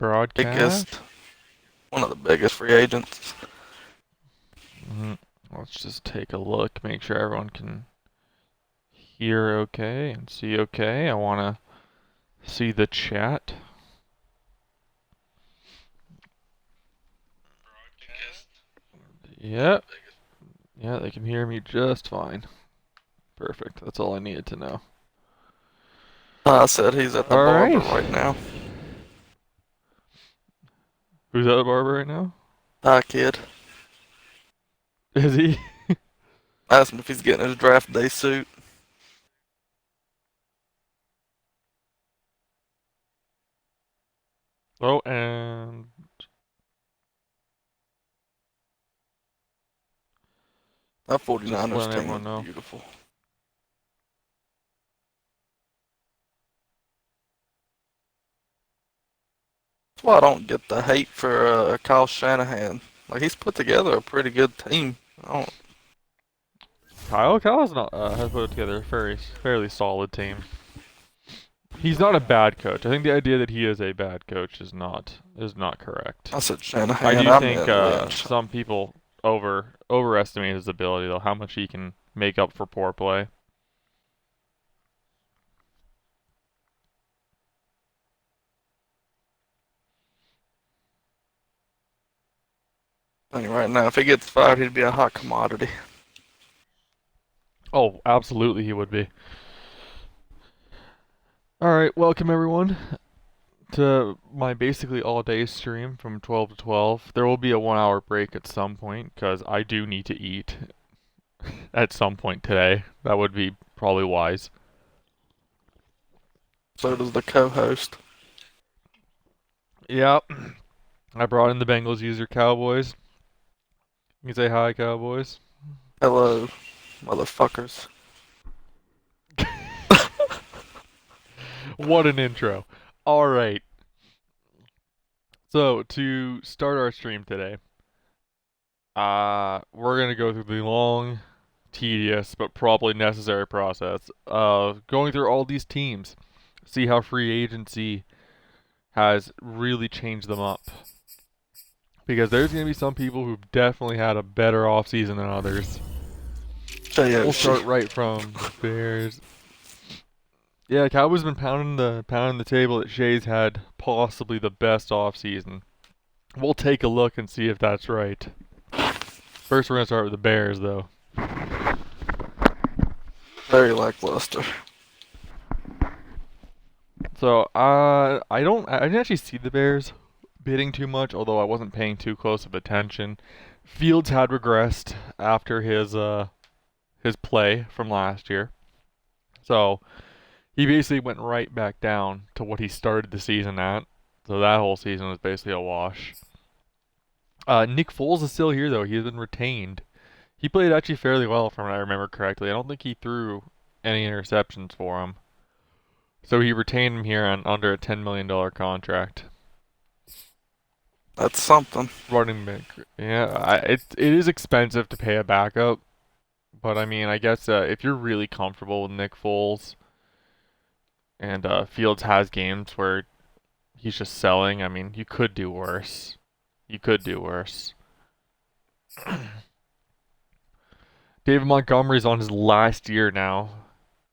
Broadcast. biggest, one of the biggest free agents. Let's just take a look, make sure everyone can hear okay and see okay. I want to see the chat. Yep. Yeah, they can hear me just fine. Perfect. That's all I needed to know. I said he's at the All barber right. right now. Who's at the barber right now? Hi, kid. Is he? Asked him if he's getting his draft day suit. Oh, and That just 49ers letting team everyone is know. beautiful. That's why I don't get the hate for Kyle Shanahan. Like, he's put together a pretty good team. I don't, Kyle has not has put together a fairly solid team. He's not a bad coach. I think the idea that he is a bad coach is not correct. I said I Shanahan, do I think meant Lynch. some people overestimate his ability, though, how much he can make up for poor play. I think right now, if he gets fired, he'd be a hot commodity. Oh, absolutely, he would be. All right, welcome everyone to my basically all day stream from 12 to 12. There will be a 1 hour break at some point because I do need to eat at some point today. That would be probably wise. So does the co-host. Yep. I brought in the Bengals user Cowboys. You can say hi, Cowboys. Hello, motherfuckers. What an intro. All right. So, to start our stream today, we're going to go through the long, tedious, but probably necessary process of going through all these teams, see how free agency has really changed them up. Because there's going to be some people who've definitely had a better offseason than others. We'll JOC. start right from the Bears. Yeah, Cowboys been pounding the table that Shay's had possibly the best offseason. We'll take a look and see if that's right. First, we're gonna start with the Bears, though. Very lackluster. So, I didn't actually see the Bears bidding too much, although I wasn't paying too close of attention. Fields had regressed after his play from last year, so he basically went right back down to what he started the season at. So that whole season was basically a wash. Nick Foles is still here though. He has been retained. He played actually fairly well, from what I remember correctly. I don't think he threw any interceptions for him. So he retained him here on under a $10 million contract. That's something. Running back, yeah, it is expensive to pay a backup, but I mean, I guess if you're really comfortable with Nick Foles and Fields has games where he's just selling, I mean, you could do worse. You could do worse. David Montgomery's on his last year now.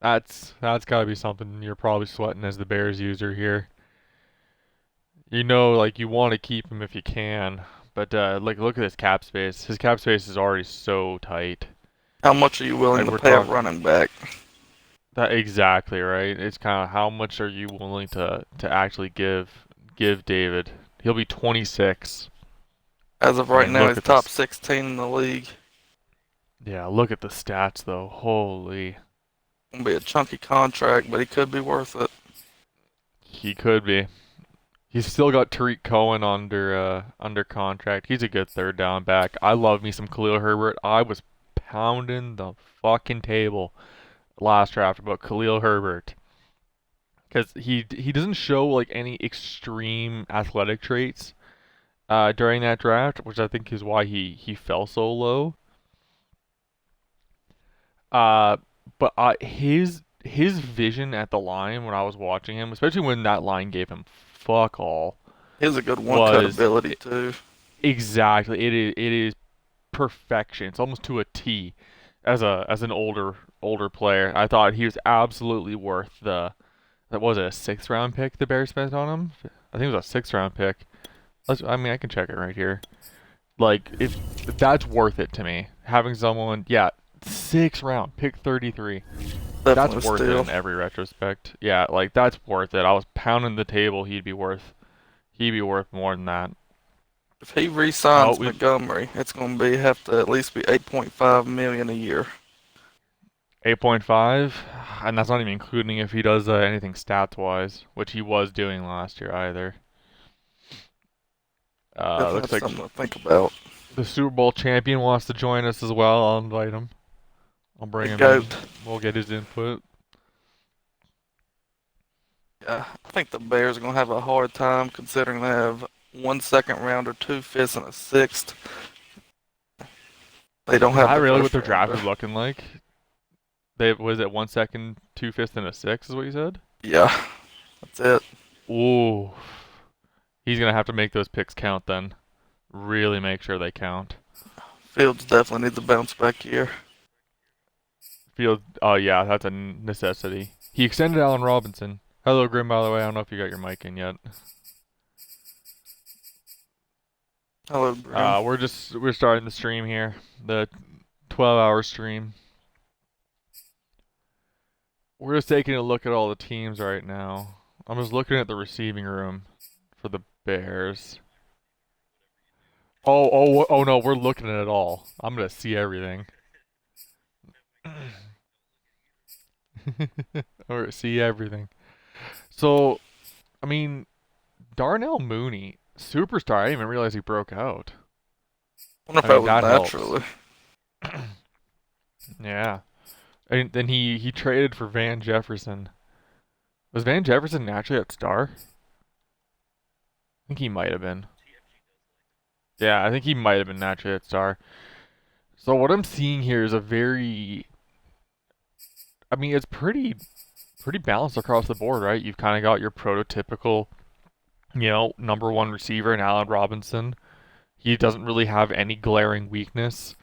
That's gotta be something you're probably sweating as the Bears user here. You know, like you want to keep him if you can, but like look at his cap space. His cap space is already so tight. How much are you willing Like to we're pay a talking running back? that exactly right. It's kind of how much are you willing to actually give David? He'll be 26. As of I right mean, now, look he's at top this. 16 in the league. Yeah, look at the stats though. Holy, Gonna be a chunky contract, but he could be worth it. he could be. He's still got Tariq Cohen under contract. He's a good third down back. I love me some Khalil Herbert. I was pounding the fucking table last draft about Khalil Herbert because he doesn't show like any extreme athletic traits during that draft, which I think is why he fell so low. Uh, but his vision at the line when I was watching him, especially when that line gave him fuck all. He has a good one cut was ability too. exactly it is perfection. It's almost to a T. As an older player, I thought he was absolutely worth the that was it, a sixth round pick the Bears spent on him. I think it was a sixth round pick. I mean, I can check it right here. Like if that's worth it to me, having someone, yeah, sixth round pick 33. That's Definitely a worth it steal. in every retrospect. Yeah, like that's worth it. I was pounding the table. He'd be worth more than that. If he Oh, re-signs we Montgomery, it's going to be have to at least be 8.5 million a year. 8.5, and that's not even including if he does anything stats wise, which he was doing last year either. Definitely Looks have like something to think about. the Super Bowl champion wants to join us as well. I'll invite him. I'll The bring him goat. in. We'll get his input. Yeah, I think the Bears are going to have a hard time considering they have one second rounder, two fifths, and a sixth. They don't Is have that the really what first their draft rounder. is looking like? They was it 1 second, 2 fifths, and a six is what you said? Yeah, that's it. Ooh, he's gonna have to make those picks count then. Really make sure they count. Fields definitely needs a bounce back year. Field. Oh yeah, that's a necessity. He extended Allen Robinson. Hello, Grim. By the way, I don't know if you got your mic in yet. Hello, Grim. We're starting the stream here. The 12-hour stream. We're just taking a look at all the teams right now. I'm just looking at the receiving room for the Bears. Oh no, we're looking at it all. I'm gonna see everything. Or see everything. So, I mean, Darnell Mooney, superstar. I didn't even realize he broke out. I wonder if I that mean, was that helps. naturally. Yeah. And then he traded for Van Jefferson. Was Van Jefferson naturally at star? I think he might have been. Yeah, I think he might have been naturally at star. So what I'm seeing here is a very, I mean, it's pretty balanced across the board, right? You've kind of got your prototypical, number one receiver in Allen Robinson. He doesn't really have any glaring weakness.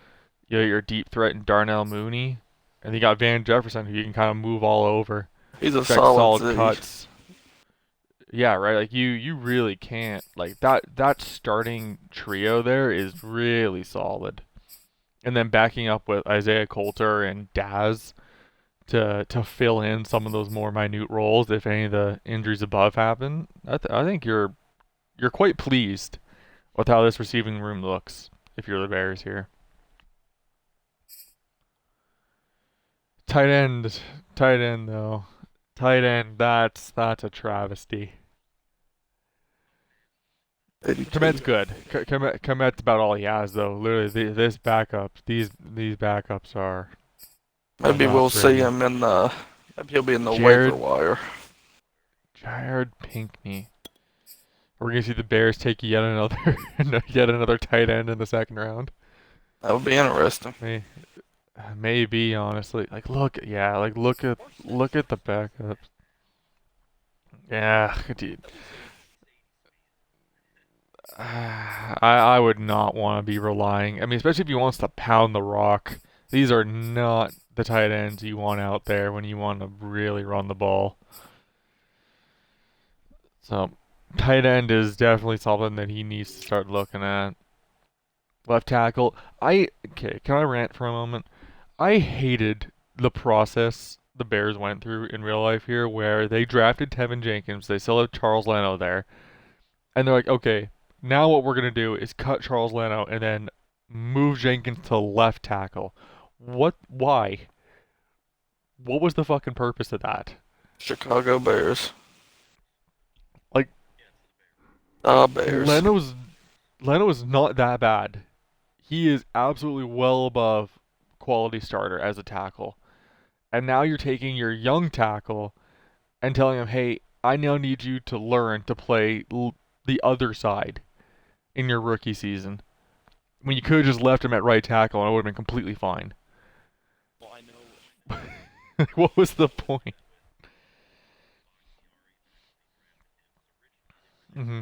You know, your deep threat in Darnell Mooney, and you got Van Jefferson, who you can kind of move all over, He's a expect solid solid Z. cuts. Yeah, right. Like you really can't like that starting trio there is really solid. And then backing up with Isaiah Coulter and Daz to fill in some of those more minute roles if any of the injuries above happen. I think you're quite pleased with how this receiving room looks if you're the Bears here. Tight end, tight end though. Tight end, that's a travesty. 82. Komet's good. Komet's about all he has though. Literally, this backup, these backups are Maybe not we'll see pretty. him in maybe he'll be in the waiver Jared wire. Jared Pinkney. We're gonna see the Bears take yet another yet another tight end in the second round. That would be interesting. Maybe honestly, like look at the backups. Yeah, dude. I would not want to be relying. I mean, especially if he wants to pound the rock. These are not the tight ends you want out there when you want to really run the ball. So, tight end is definitely something that he needs to start looking at. Left tackle. Okay, can I rant for a moment? I hated the process the Bears went through in real life here where they drafted Tevin Jenkins, they still have Charles Leno there, and they're like, okay, now what we're gonna do is cut Charles Leno and then move Jenkins to left tackle. What why? What was the fucking purpose of that? Chicago Bears. Like Bears. Leno's Leno is not that bad. He is absolutely well above quality starter as a tackle. And now you're taking your young tackle and telling him, "Hey, I now need you to learn to play the other side in your rookie season." When you could have just left him at right tackle and it would have been completely fine. What was the point? Hmm.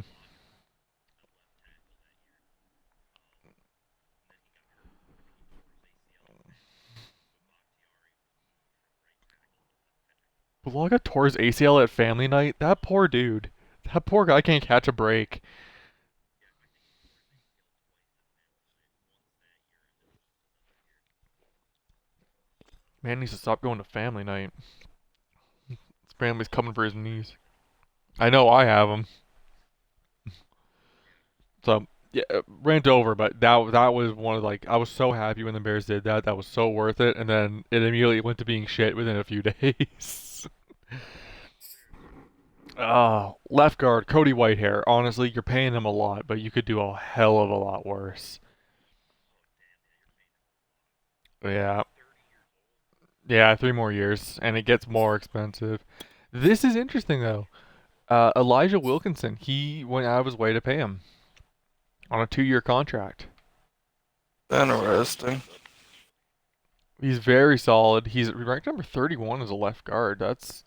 Bulaga tore his ACL at family night. That poor dude. That poor guy can't catch a break. Man needs to stop going to family night. His family's coming for his knees. I know I have him. So yeah, rant over. But that was one of like I was so happy when the Bears did that. That was so worth it. And then it immediately went to being shit within a few days. Oh, left guard Cody Whitehair. Honestly, you're paying him a lot, but you could do a hell of a lot worse. Yeah, yeah, 3 more years, and it gets more expensive. This is interesting though. Elijah Wilkinson, he went out of his way to pay him on a 2-year contract. Interesting. He's very solid. He's ranked number 31 as a left guard.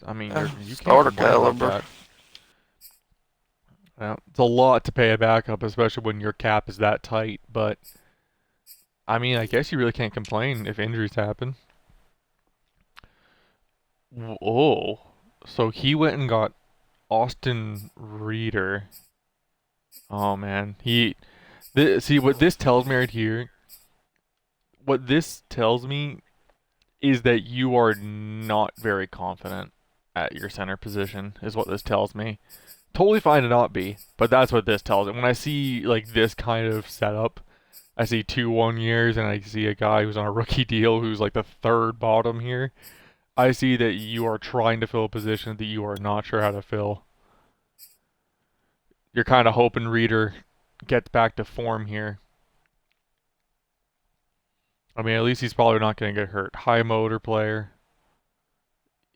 I mean, Yeah, you can't starter complain about caliber. that. Yeah, it's a lot to pay a backup, especially when your cap is that tight. But I mean, I guess you really can't complain if injuries happen. Oh, so he went and got Austin Reeder. Oh man, see what this tells me right here. What this tells me is that you are not very confident at your center position, is what this tells me. Totally fine to not be, but that's what this tells me. When I see like this kind of setup, I see 2 1 years and I see a guy who's on a rookie deal who's like the third bottom here. I see that you are trying to fill a position that you are not sure how to fill. You're kind of hoping Reader gets back to form here. I mean, at least he's probably not going to get hurt. High motor player.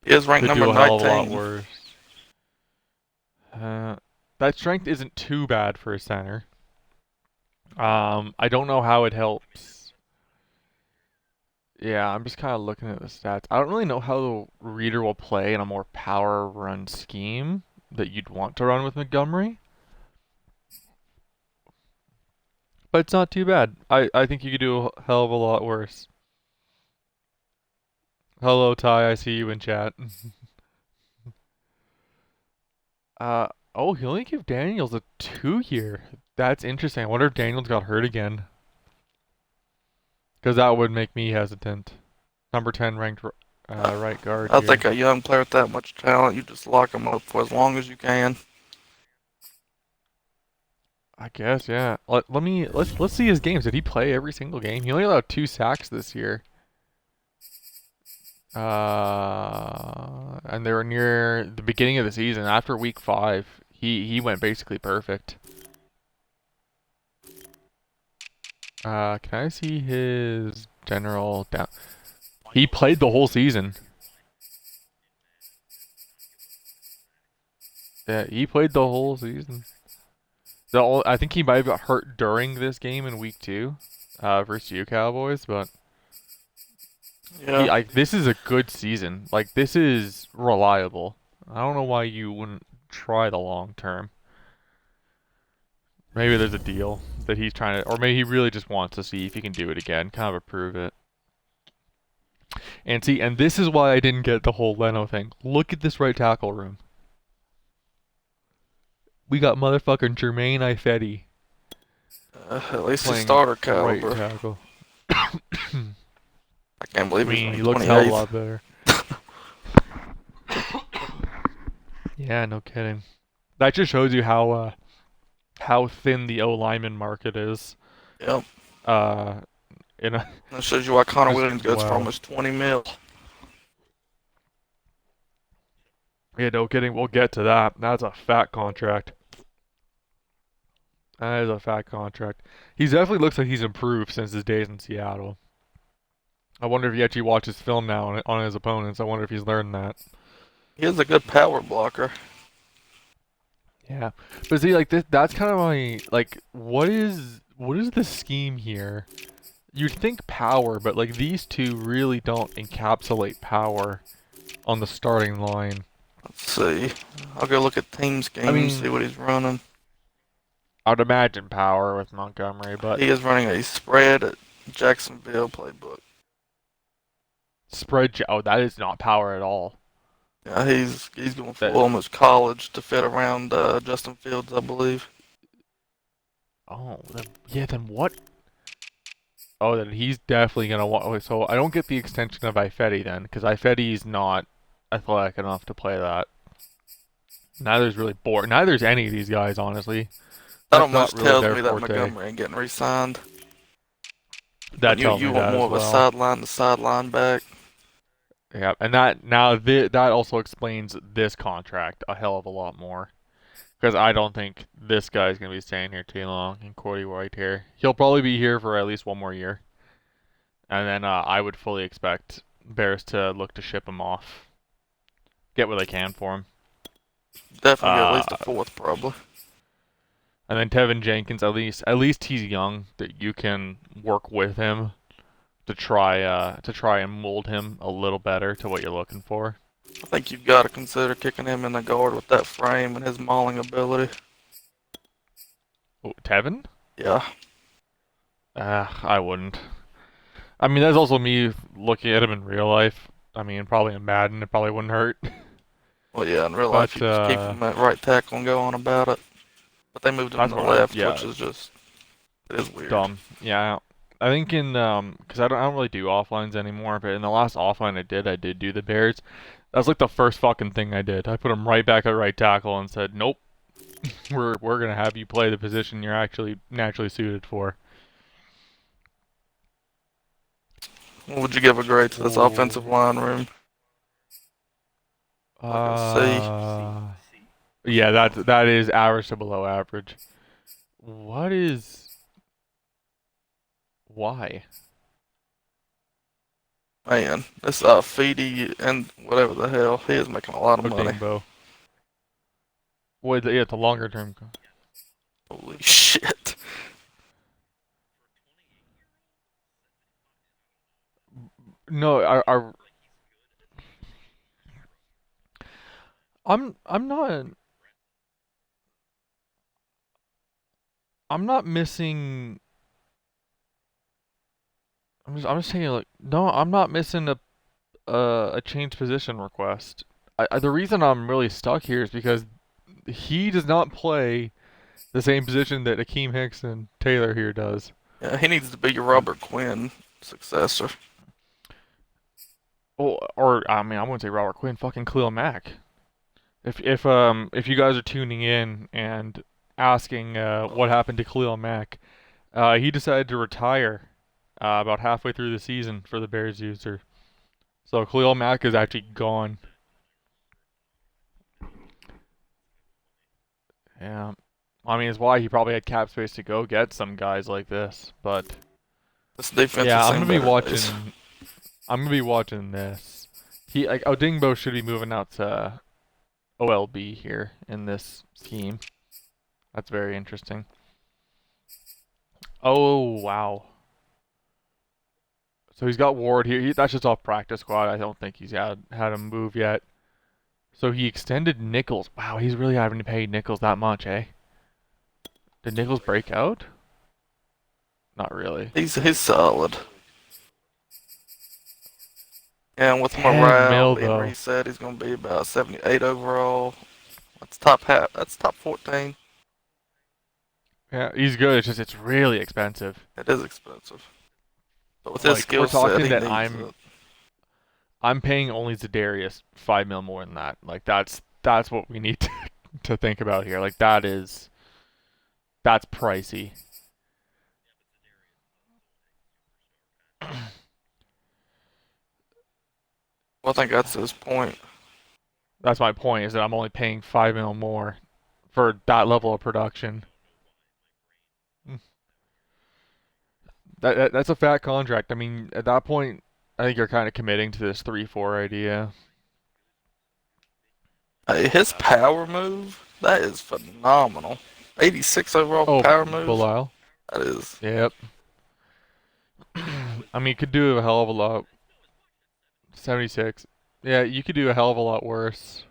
He is ranked Could number do a hell of a lot 19. worse. Uh, that strength isn't too bad for a center. I don't know how it helps. Yeah, I'm just kind of looking at the stats. I don't really know how the Reader will play in a more power run scheme that you'd want to run with Montgomery, but it's not too bad. I think you could do a hell of a lot worse. Hello, Ty. I see you in chat. uh, oh, he only gave Daniels a 2 year. That's interesting. I wonder if Daniels got hurt again, because that would make me hesitant. Number 10 ranked right guard I think here. a young player with that much talent, you just lock him up for as long as you can. I guess, yeah. Let's see his games. Did he play every single game? He only allowed 2 sacks this year. And they were near the beginning of the season. After week 5, he went basically perfect. Can I see his general down? He played the whole season. Yeah, he played the whole season. I think he might have got hurt during this game in week 2, versus you Cowboys, but Yeah. this is a good season. Like this is reliable. I don't know why you wouldn't try the long term. Maybe there's a deal that he's trying to, or maybe he really just wants to see if he can do it again, kind of approve it. And see, and this is why I didn't get the whole Leno thing. Look at this right tackle room. We got motherfucking Jermaine Ifedi At least he's playing starter right caliber. tackle. I can't I believe he's mean, he ranked looks a hell of a 28th. lot better. Yeah, no kidding. That just shows you how thin the O lineman market is. Yep. Uh, in a That shows you why Connor just Williams goes for wow. almost 20 mil. Yeah, no kidding. We'll get to that. That's a fat contract. That is a fat contract. He definitely looks like he's improved since his days in Seattle. I wonder if he actually watches film now on his opponents. I wonder if he's learned that. He is a good power blocker. Yeah, but see, like that's kind of my like, what is the scheme here? You'd think power, but like these two really don't encapsulate power on the starting line. Let's see. I'll go look at team I scheme, see mean, what he's running. I'd imagine power with Montgomery, but He is running a spread at Jacksonville playbook. oh, that is not power at all. Yeah, he's going That full almost college to fit around Justin Fields, I believe. yeah, then what? Oh, then he's definitely gonna want. So I don't get the extension of Ifedi then, because Ifedi's not athletic enough to play that. Neither's really bored. Neither's any of these guys, honestly. That That's not almost really tells their me that forte. Montgomery ain't getting re-signed. That But you tells you me want that more as of a well. sideline to sideline back. Yeah, and that also explains this contract a hell of a lot more. Because I don't think this guy's gonna be staying here too long. And Cody White here, he'll probably be here for at least one more year, and then I would fully expect Bears to look to ship him off, get what they can for him. Definitely get at Uh, least a fourth, probably. and then Tevin Jenkins, at least he's young that you can work with him to try and mold him a little better to what you're looking for. I think you've got to consider kicking him in the guard with that frame and his mauling ability. Oh, Tevin? Yeah. I wouldn't. I mean, that's also me looking at him in real life. I mean, probably in Madden, it probably wouldn't hurt. Well, yeah, in real life, But you just keep him at right tackle and go on about it. But they moved him that's to the what I left, which yeah, is just, it is weird. dumb. Yeah, I think because I don't really do offlines anymore. But in the last offline I did do the Bears. That's like the first fucking thing I did. I put him right back at right tackle and said, "Nope, we're gonna have you play the position you're actually naturally suited for." What would you give a grade to this offensive Oh. line room? Like a C. Uh, yeah, that is average to below average. What is why? Man, this Feedy and whatever the hell, he is making a lot of money. Odingbo. What? Yeah, it's a longer term. Holy shit. No, I'm not I'm not missing. I'm just saying like no, I'm not missing a change position request. The reason I'm really stuck here is because he does not play the same position that Akeem Hicks and Taylor here does. Yeah, he needs to be your Robert Quinn successor. Or I mean, I wouldn't say Robert Quinn, fucking Khalil Mack. If you guys are tuning in and asking what happened to Khalil Mack, he decided to retire about halfway through the season for the Bears user. So Khalil Mack is actually gone. Yeah. I mean, it's why he probably had cap space to go get some guys like this. But This defense has yeah, I'm seen gonna be better days. watching. I'm gonna be watching this. He like Odingbo should be moving out to OLB here in this scheme. That's very interesting. Oh wow. So he's got Ward here. That's just off practice squad. I don't think he's had him move yet. So he extended Nichols. Wow, he's really having to pay Nichols that much, eh? Did Nichols break out? Not really. He's solid. And with 10 morale mil being though. reset, he's going to be about 78 overall. That's top half. That's top 14. Yeah, he's good. It's just it's really expensive. It is expensive. But with his Like we're skill set, talking he that needs I'm it. I'm paying only Zadarius 5 mil more than that. Like that's what we need to think about here. Like that's pricey. Well, I think that's his point. That's my point. Is that I'm only paying 5 mil more for that level of production. Mm. That's a fat contract. I mean, at that point, I think you're kind of committing to this 3-4 idea. Hey, his power move, that is phenomenal. 86 overall Oh, power move. Belial. That is. Yep. I mean, you could do a hell of a lot. 76. Yeah, you could do a hell of a lot worse.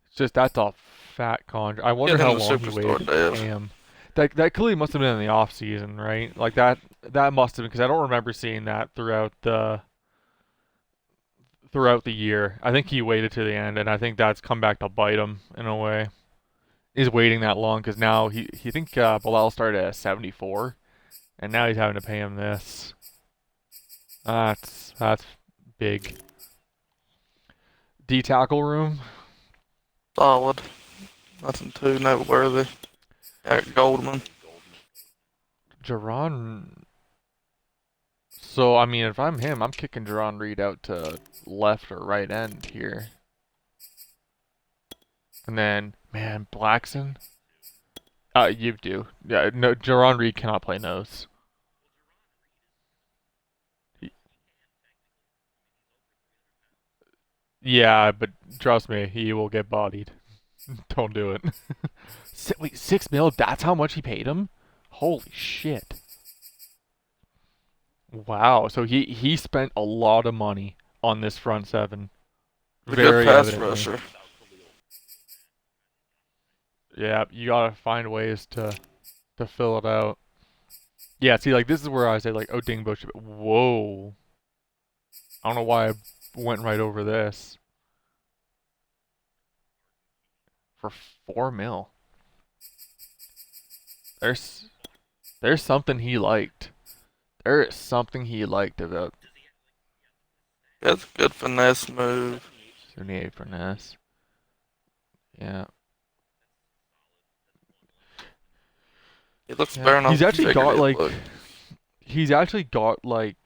It's just that's a fat contract. I wonder Get him how the long he superstar waited to dev. pay him. That clearly must have been in the off season, right? Like that must have been because I don't remember seeing that throughout the year. I think he waited to the end, and I think that's come back to bite him in a way. He's waiting that long because now he think Bilal started at 74, and now he's having to pay him this. That's big. D tackle room. Solid. Nothing too noteworthy. Eric Goldman. Jerron. So I mean, if I'm him, I'm kicking Jerron Reed out to left or right end here, and then man Blackson. You do. Yeah, no, Jerron Reed cannot play nose. Yeah, but trust me, he will get bodied. Don't do it. Wait, 6 mil? That's how much he paid him? Holy shit! Wow. So he spent a lot of money on this front seven. He's a good Very pass evidently. rusher. Yeah, you gotta find ways to fill it out. Yeah, see, like this is where I say like, oh, Ding Bush. Whoa. I don't know why I went right over this for 4 mil. There's there's something he liked. There is something he liked about That's a good finesse move. 78 finesse. Yeah. He looks Yeah. better than I figured he'd look. He's actually got like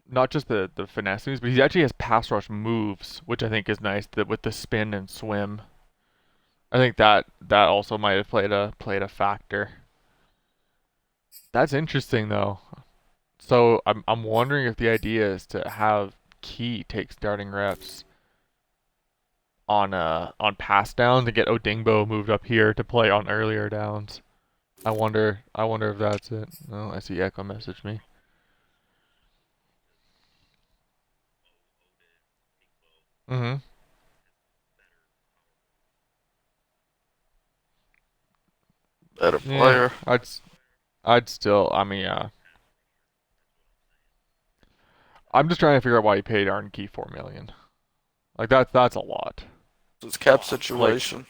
not just the finesse moves, but he actually has pass rush moves, which I think is nice that with the spin and swim. I think that also might have played a factor. That's interesting though. So I'm wondering if the idea is to have Key take starting reps on pass downs and get Odingbo moved up here to play on earlier downs. I wonder if that's it. Oh, I see Echo message me. Mhm. Better Yeah. player. I'd still. I mean, yeah. I'm just trying to figure out why he paid Arden Key 4 million. Like that's a lot. His cap Like, situation.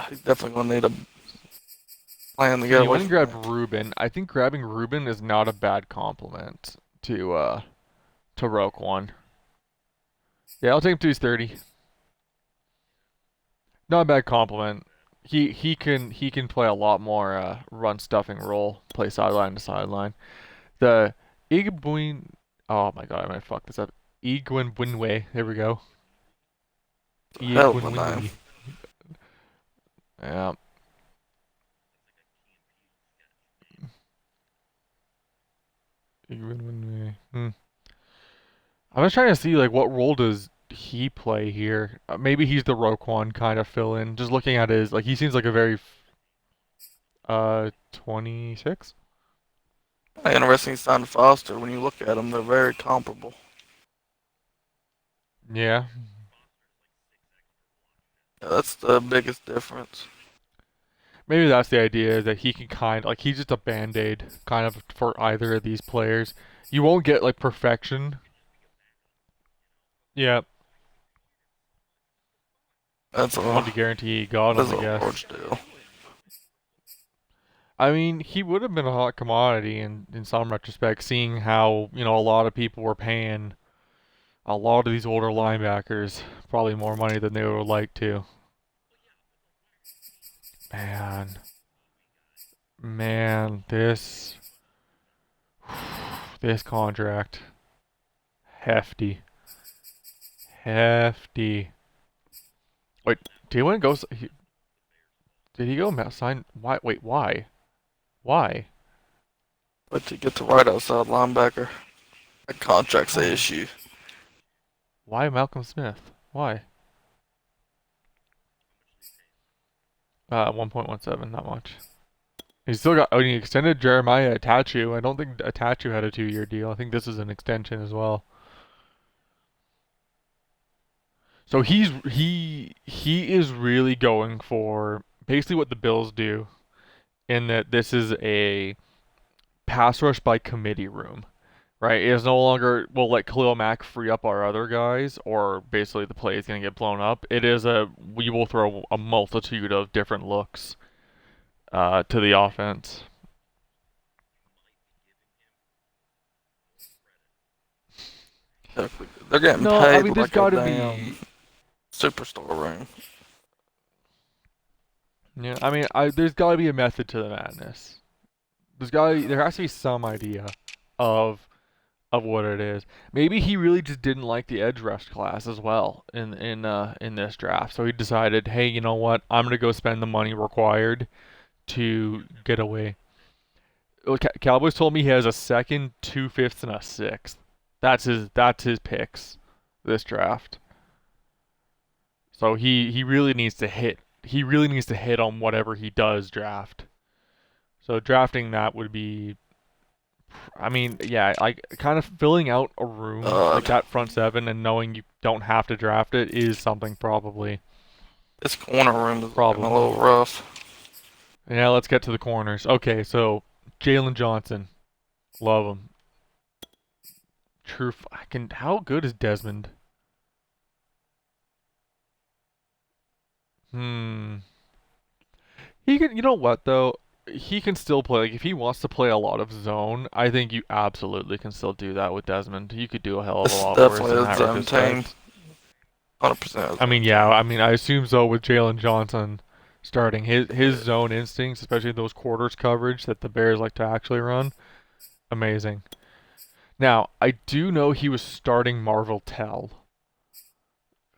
He's definitely gonna need a plan to so get you away went and from grabbed that. Ruben. I think grabbing Ruben is not a bad compliment to Roquan. Yeah, I'll take him to his 30. Not a bad compliment. He can play a lot more run stuffing role, play sideline to sideline. The Iguin, oh my god, I might fuck this up. Iguin Winway. There we go. Hell of a Iguin name. Winway. Yeah. Iguin Winway. I'm just trying to see like what role does he play here. Maybe he's the Roquan kind of fill in. Just looking at his like he seems like a very 26. Interesting sign Foster. When you look at them, they're very comparable. Yeah. Yeah, that's the biggest difference. Maybe that's the idea that he can kind like he's just a band-aid kind of for either of these players. You won't get like perfection. Yeah. That's I wanted a to guarantee he got that's him, I a guess. large deal. I mean, he would have been a hot commodity in some retrospect, seeing how, a lot of people were paying a lot of these older linebackers probably more money than they would like to. Man, man, this contract, hefty, hefty. Wait, did he want to go? Did he go sign? Why? Wait, why? Why? But to get the right outside linebacker, that contract's the Why? issue. Why Malcolm Smith? Why? 1.17, not much. He's still got. Oh, he extended Jeremiah Atachu. I don't think Atachu had a 2-year deal. I think this is an extension as well. So he is really going for basically what the Bills do, in that this is a pass rush by committee room. Right? It is no longer will let Khalil Mack free up our other guys, or basically the play is going to get blown up. It is a we will throw a multitude of different looks to the offense. They're getting No, I paid mean there's like a got to damn be. superstar room. Yeah, I mean there's got to be a method to the madness. There has to be some idea of what it is. Maybe he really just didn't like the edge rush class as well in this draft. So he decided, hey, you know what? I'm gonna go spend the money required to get away. Cowboys told me he has a second, 2/5, and a sixth. That's his picks this draft. So he really needs to hit. He really needs to hit on whatever he does draft. So drafting that would be, I mean, yeah, like kind of filling out a room like God, that front seven and knowing you don't have to draft it is something probably. this corner room is looking a little Probably. rough. Yeah, let's get to the corners. Okay, so Jalen Johnson, love him. True. How good is Desmond? Hmm. He can. You know what though? He can still play. Like if he wants to play a lot of zone, I think you absolutely can still do that with Desmond. You could do a hell of a This is lot worse in definitely a that zone team. respect. 100% a I mean, zone yeah. team. I mean, I assume so with Jalen Johnson starting his zone instincts, especially those quarters coverage that the Bears like to actually run. Amazing. Now, I do know he was starting Marvel Tell,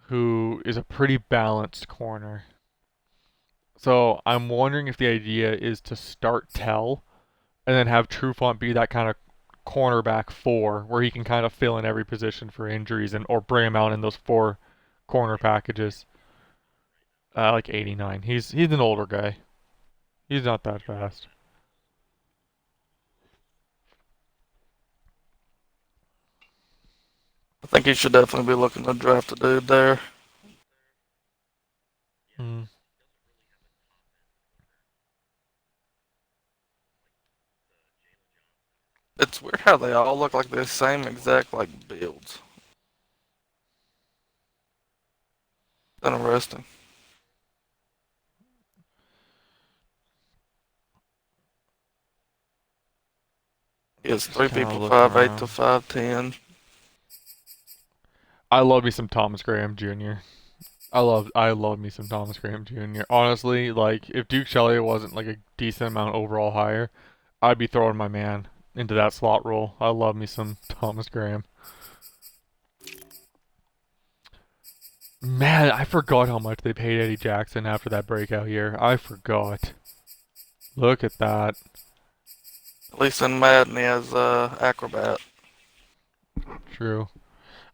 who is a pretty balanced corner. So I'm wondering if the idea is to start Tell and then have Trufant be that kind of cornerback four where he can kind of fill in every position for injuries and or bring him out in those four corner packages. Like 89. He's an older guy. He's not that fast. I think he should definitely be looking to draft a dude there. Mm. It's weird how they all look like the same exact like builds. Interesting. He has Just three kind of people looking 5'8" to around. 5'10". I love me some Thomas Graham Jr. I love me some Thomas Graham Jr. Honestly, like if Duke Shelley wasn't like a decent amount overall higher, I'd be throwing my man into that slot role. I love me some Thomas Graham. Man, I forgot how much they paid Eddie Jackson after that breakout year. I forgot. Look at that. At least in Madden he has Acrobat. True.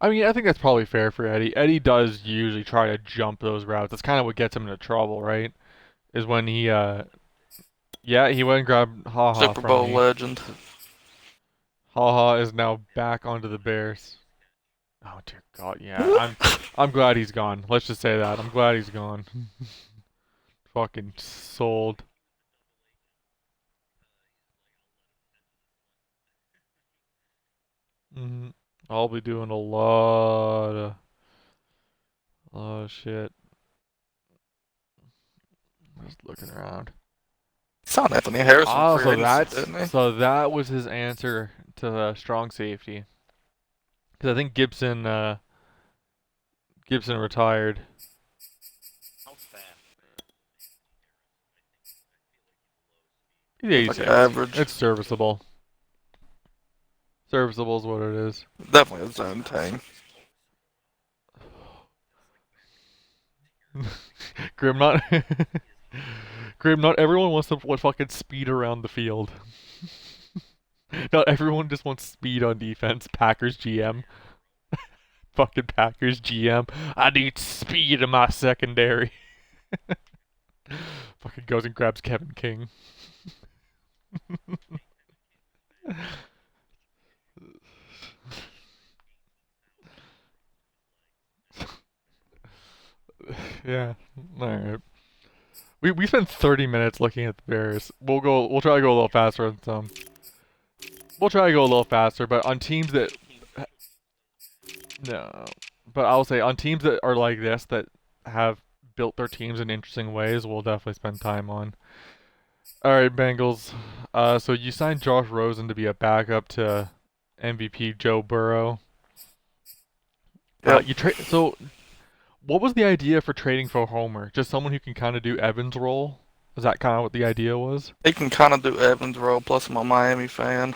I mean, I think that's probably fair for Eddie. Eddie does usually try to jump those routes. That's kind of what gets him into trouble, right? Is when yeah, he went and grabbed Haha Super from Bowl me. legend. Haha is now back onto the Bears. Oh dear God, yeah. I'm glad he's gone. Let's just say that. I'm glad he's gone. Fucking sold. hmm I'll be doing a lot of shit. Just looking around. He signed Anthony Harrison Ah, free so agency, that's didn't he? so that was his answer to the strong safety. Because I think Gibson retired. He's He's like 86. average. It's serviceable. Serviceable is what it is. Definitely a zone team. Grim, not Grim. Not everyone wants to fucking speed around the field. Not everyone just wants speed on defense. Packers GM, fucking Packers GM. I need speed in my secondary. Fucking goes and grabs Kevin King. Yeah. All right. We spent 30 minutes looking at the Bears. We'll try to go a little faster on some. we'll try to go a little faster, but on teams that no, but I'll say on teams that are like this that have built their teams in interesting ways, we'll definitely spend time on. All right, Bengals. So you signed Josh Rosen to be a backup to MVP Joe Burrow. Yep. You trade. So what was the idea for trading for Homer? Just someone who can kind of do Evans' role? Is that kind of what the idea was? He can kind of do Evans' role, plus I'm a Miami fan.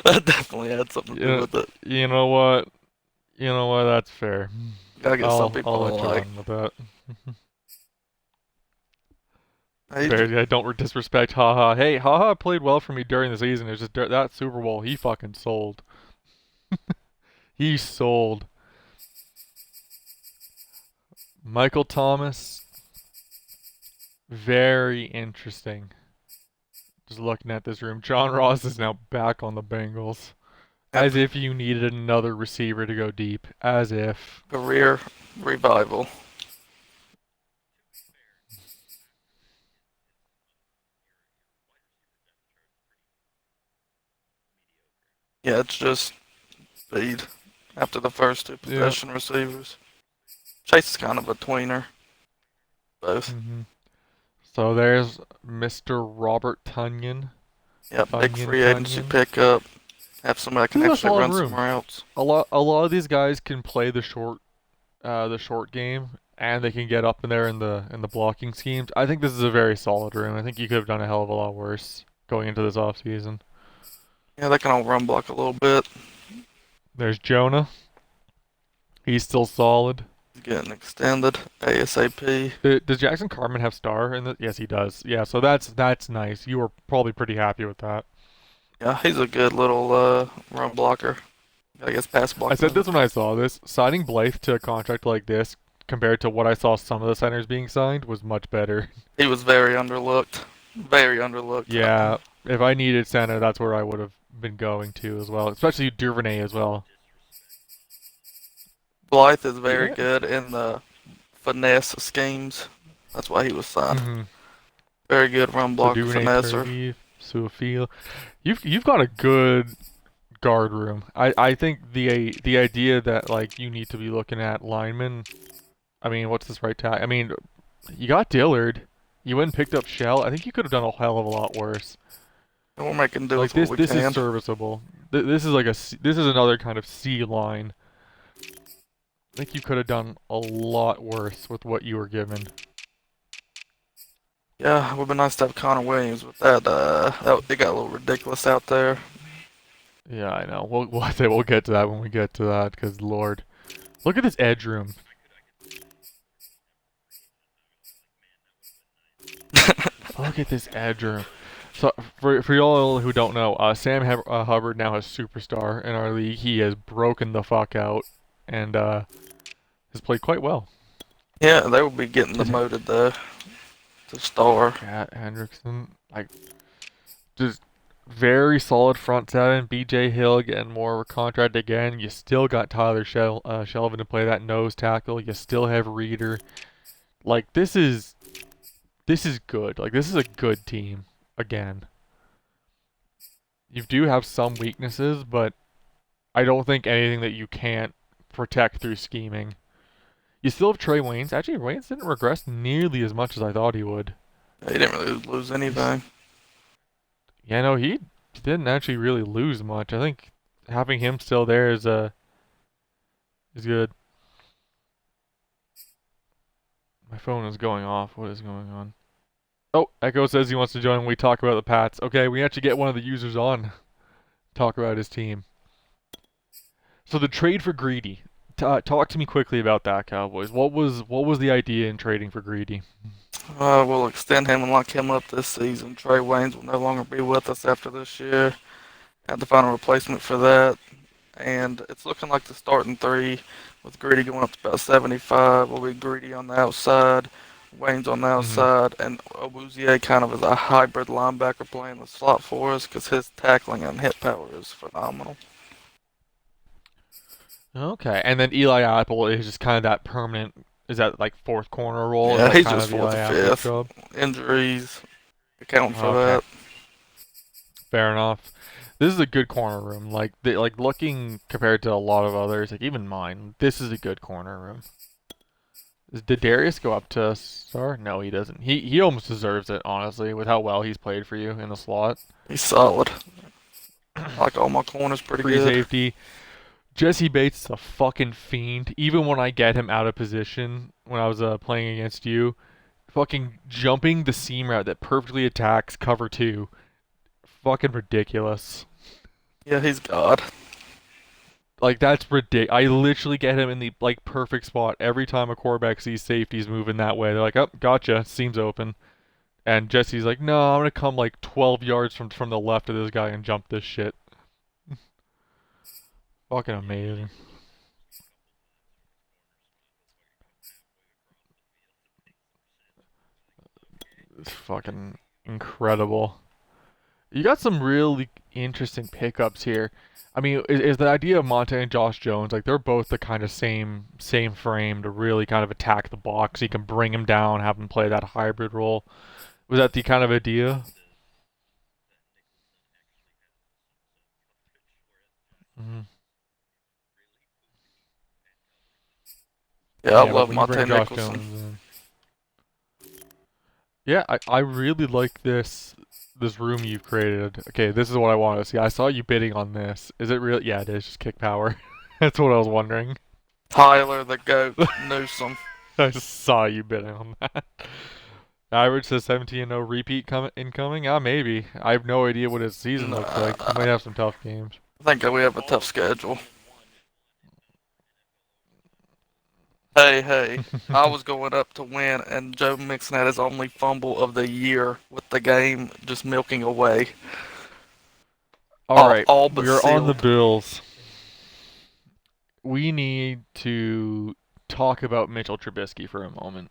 That definitely had something to do Yeah. with it. You know what? You know what? That's fair. Gotta get some I'll people I let you like. run with that. He, Fair. Yeah, don't disrespect Haha. Hey, Haha played well for me during the season. It's just that Super Bowl he fucking sold. He sold. Michael Thomas, very interesting. Just looking at this room, John Ross is now back on the Bengals. yep, As if you needed another receiver to go deep. As if. career revival. Yeah, it's just speed after the first two Yeah. possession receivers. Chase is kind of a tweener, both. hmm So there's Mr. Robert Tunyon. Yep, big Tunyon, free agency Tunyon. pickup. Have somebody that can This is a actually solid run some room. routes. A lot of these guys can play the short game, and they can get up in there in the blocking schemes. I think this is a very solid room. I think you could have done a hell of a lot worse going into this offseason. Yeah, they can all run block a little bit. There's Jonah. He's still solid. He's getting extended ASAP. Does Jackson Carmen have star in the? Yes, he does. Yeah, so that's nice. You were probably pretty happy with that. Yeah, he's a good little run blocker. I guess pass I block said better. this when I saw this. Signing Blythe to a contract like this compared to what I saw some of the centers being signed was much better. He was very underlooked. Very underlooked. Yeah, if I needed center, that's where I would have been going to as well, especially Duvernay as well. Blythe is very Yeah. good in the finesse schemes. That's why he was signed. hmm Very good run So blocker, Duvernay, finesser. Purdy, Suafil. You've got a good guard room. I think the idea that like you need to be looking at linemen. I mean, what's this right tag? I mean, you got Dillard. You went and picked up Shell. I think you could have done a hell of a lot worse. And we're making do Like with what we this is can. serviceable. This is like this is another kind of C line. I think you could have done a lot worse with what you were given. Yeah, it would have been nice to have Connor Williams with that. It got a little ridiculous out there. Yeah, I know. We'll get to that when we get to that. Cause Lord, look at this edge room. Look at this edge room. So for y'all who don't know, Sam Hubbard now has superstar in our league. He has broken the fuck out and has played quite well. Yeah, they will be getting demoted though to star. Cat Hendrickson, like just very solid front seven. BJ Hill getting more of a contract again. You still got Tyler Shelvin to play that nose tackle. You still have Reader. Like this is good. Like this is a good team again. You do have some weaknesses, but I don't think anything that you can't protect through scheming. You still have Trey Waynes. Actually, Waynes didn't regress nearly as much as I thought he would. He didn't really lose anything. Yeah, no, he didn't actually really lose much. I think having him still there is good. My phone is going off. What is going on? Oh, Echo says he wants to join when we talk about the Pats. Okay, we actually get one of the users on. Talk about his team. So the trade for Greedy. Talk to me quickly about that, Cowboys. What was the idea in trading for Greedy? We'll extend him and lock him up this season. Trey Waynes will no longer be with us after this year. Had to find a replacement for that. And it's looking like the starting three with Greedy going up to about 75 will be Greedy on the outside, Wayne's on the hmm outside, and Awuzie kind of is a hybrid linebacker playing the slot for us because his tackling and hit power is phenomenal. Okay, and then Eli Apple is just kind of that permanent. Is that like fourth corner role? Is Yeah, that he's kind just of fourth Eli or Apple's fifth. job? Injuries account for Okay, that. fair enough. This is a good corner room. Like looking compared to a lot of others, like even mine. This is a good corner room. Did Darius go up to star? No, he doesn't. He almost deserves it, honestly, with how well he's played for you in the slot. He's solid. I like all my corners pretty Free good. safety. Jesse Bates is a fucking fiend. Even when I get him out of position when I was playing against you, fucking jumping the seam route that perfectly attacks cover two. Fucking ridiculous. Yeah, he's God. Like that's ridiculous. I literally get him in the like perfect spot every time a quarterback sees safeties moving that way. They're like, "Oh, gotcha, seam's open." And Jesse's like, "No, I'm gonna come like 12 yards from the left of this guy and jump this shit." Fucking amazing. It's fucking incredible. You got some really interesting pickups here. I mean, is the idea of Monte and Josh Jones like they're both the kind of same frame to really kind of attack the box. You can bring him down, have him play that hybrid role. Was that the kind of idea? Hmm. Yeah, I Yeah, but love when you Monte bring Josh Nicholson. Jones in, yeah, I really like this room you've created. Okay, this is what I want to see. I saw you bidding on this. Is it real? Yeah, it is. Just kick power. That's what I was wondering. Tyler the Goat Newsome. I just saw you bidding on that. Average says 17-0 repeat incoming. Ah, maybe. I have no idea what his season looks Nah, like. He might have some tough games. I think we have a tough schedule. Hey, hey. I was going up to win, and Joe Mixon had his only fumble of the year with the game just milking away. All All, right, all but we're on the sealed. Bills. We need to talk about Mitchell Trubisky for a moment.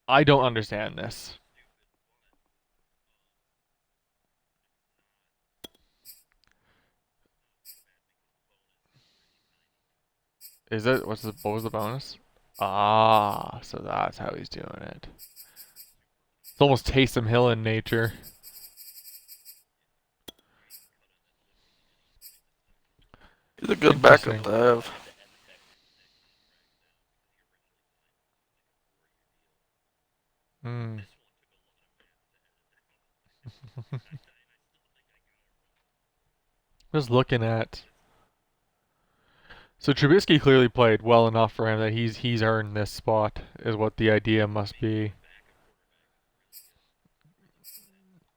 I don't understand this. Is it? What was the bonus? Ah, so that's how he's doing it. It's almost Taysom Hill in nature. He's a good backup Interesting. to have. Hmm. Just looking at. So Trubisky clearly played well enough for him that he's earned this spot, is what the idea must be.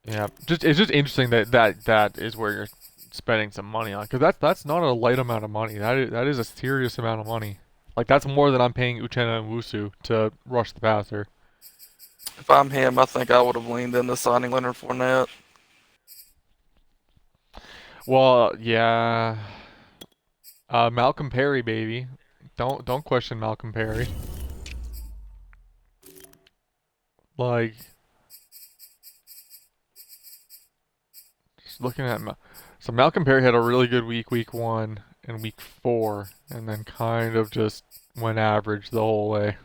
Yeah, just it's just interesting that is where you're spending some money on, because that's not a light amount of money. That is a serious amount of money. Like that's more than I'm paying Uchenna and Wusu to rush the passer. If I'm him, I think I would have leaned into signing Leonard Fournette. Well, yeah, Malcolm Perry, baby. Don't question Malcolm Perry. Like just looking at so Malcolm Perry had a really good week one and week four, and then kind of just went average the whole way.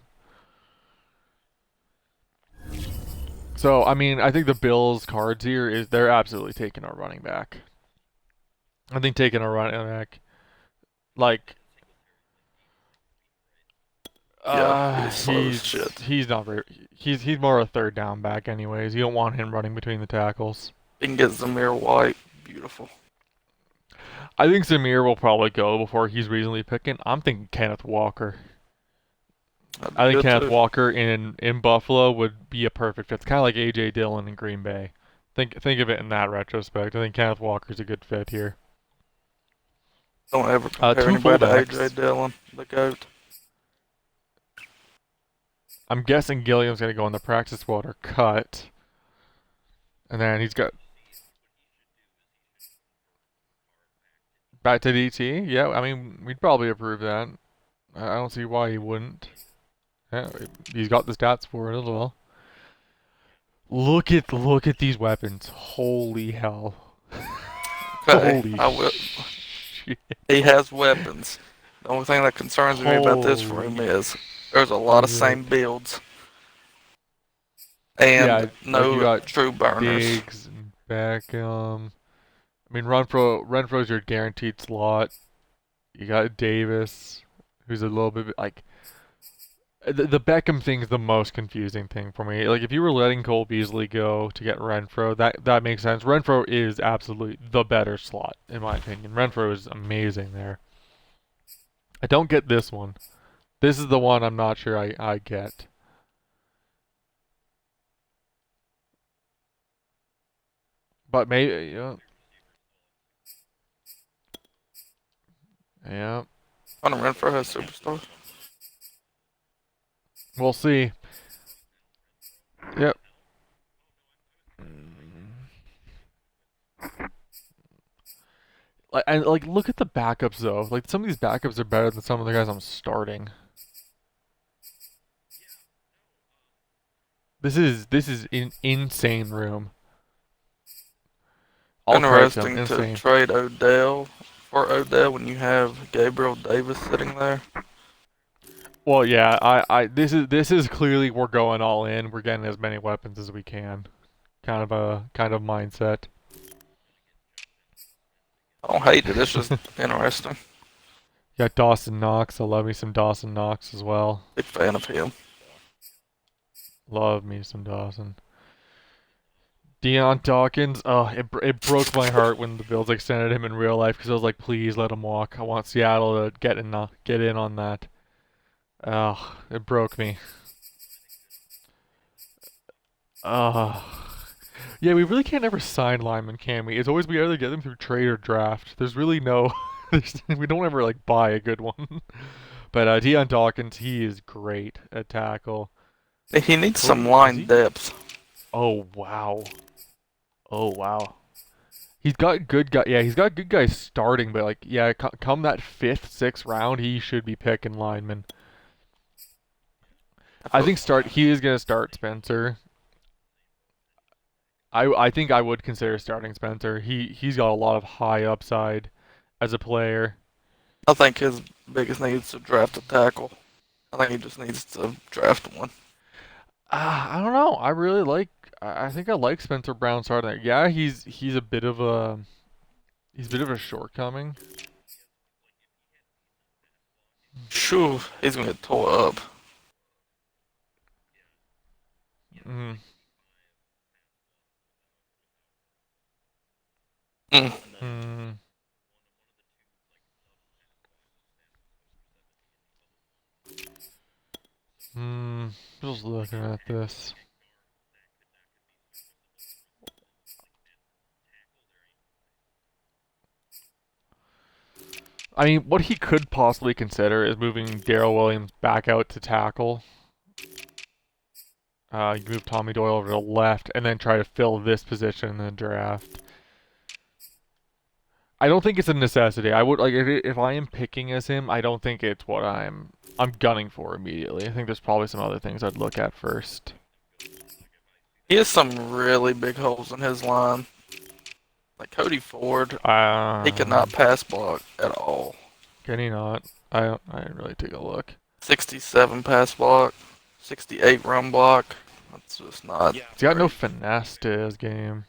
So I mean, I think the Bills' cards here is they're absolutely taking our running back. I think taking a running back, like, Yeah, he's slow as shit. he's not very he's more a third down back anyways. You don't want him running between the tackles. He can get Zamir White. Beautiful. I think Zamir will probably go before he's reasonably picking. I'm thinking Kenneth Walker. That'd be I think good Kenneth too. Walker in Buffalo would be a perfect fit. It's kind of like AJ Dillon in Green Bay. Think of it in that retrospect. I think Kenneth Walker's a good fit here. Don't ever compare Two anybody to AJ fullbacks. Dillon, the GOAT. I'm guessing Gilliam's gonna go in the practice squad or cut, and then he's got back to DT. Yeah, I mean we'd probably approve that. I don't see why he wouldn't. Yeah, he's got the stats for it as well. Look at these weapons. Holy hell. Okay, Holy I will. shit. He has weapons. The only thing that concerns me about this room Holy is there's a lot of shit. same builds and Yeah, like you no got true burners. Diggs and Beckham. I mean, Renfro's your guaranteed slot. You got Davis, who's a little bit like the Beckham thing is the most confusing thing for me. Like if you were letting Cole Beasley go to get Renfro, that makes sense. Renfro is absolutely the better slot in my opinion. Renfro is amazing there. I don't get this one. This is the one I'm not sure I get. But maybe yeah. Yeah. Hunter Renfro has superstar. We'll see. Yep. Like look at the backups though. Like some of these backups are better than some of the guys I'm starting. This is an insane room. All credit to him, Interesting to insane. trade Odell for Odell when you have Gabriel Davis sitting there. Well, yeah, this is clearly we're going all in. We're getting as many weapons as we can. Kind of mindset. I don't hate it. It's just interesting. Got Dawson Knox. I love me some Dawson Knox as well. Big fan of him. Love me some Dawson. Deion Dawkins. Oh, it broke my heart when the Bills extended him in real life because I was like, please let him walk. I want Seattle to get in on that. Oh, it broke me. Yeah, we really can't ever sign linemen, can we? It's always we either get them through trade or draft. There's really no, we don't ever like buy a good one. But Deion Dawkins, he is great at tackle. He needs some Cody, is line he? depth. Oh wow, oh wow. He's got good guy. Yeah, he's got good guys starting, but like, yeah, come that fifth, sixth round, he should be picking linemen. I think start. He is gonna start Spencer. I think I would consider starting Spencer. He's got a lot of high upside as a player. I think his biggest need is to draft a tackle. I think he just needs to draft one. I don't know. I really like. I think I like Spencer Brown starting there. Yeah, he's a bit of a shortcoming. Shoo, he's gonna get tore up. Mm, Mm. mm, just looking at this. I mean, what he could possibly consider is moving Daryl Williams back out to tackle. You move Tommy Doyle over to left, and then try to fill this position in the draft. I don't think it's a necessity. I would like if I am picking as him. I don't think it's what I'm gunning for immediately. I think there's probably some other things I'd look at first. He has some really big holes in his line. Like Cody Ford, he cannot pass block at all. Can he not? I didn't really take a look. 67 pass block, 68 run block. That's just not. He's got no finesse to his game.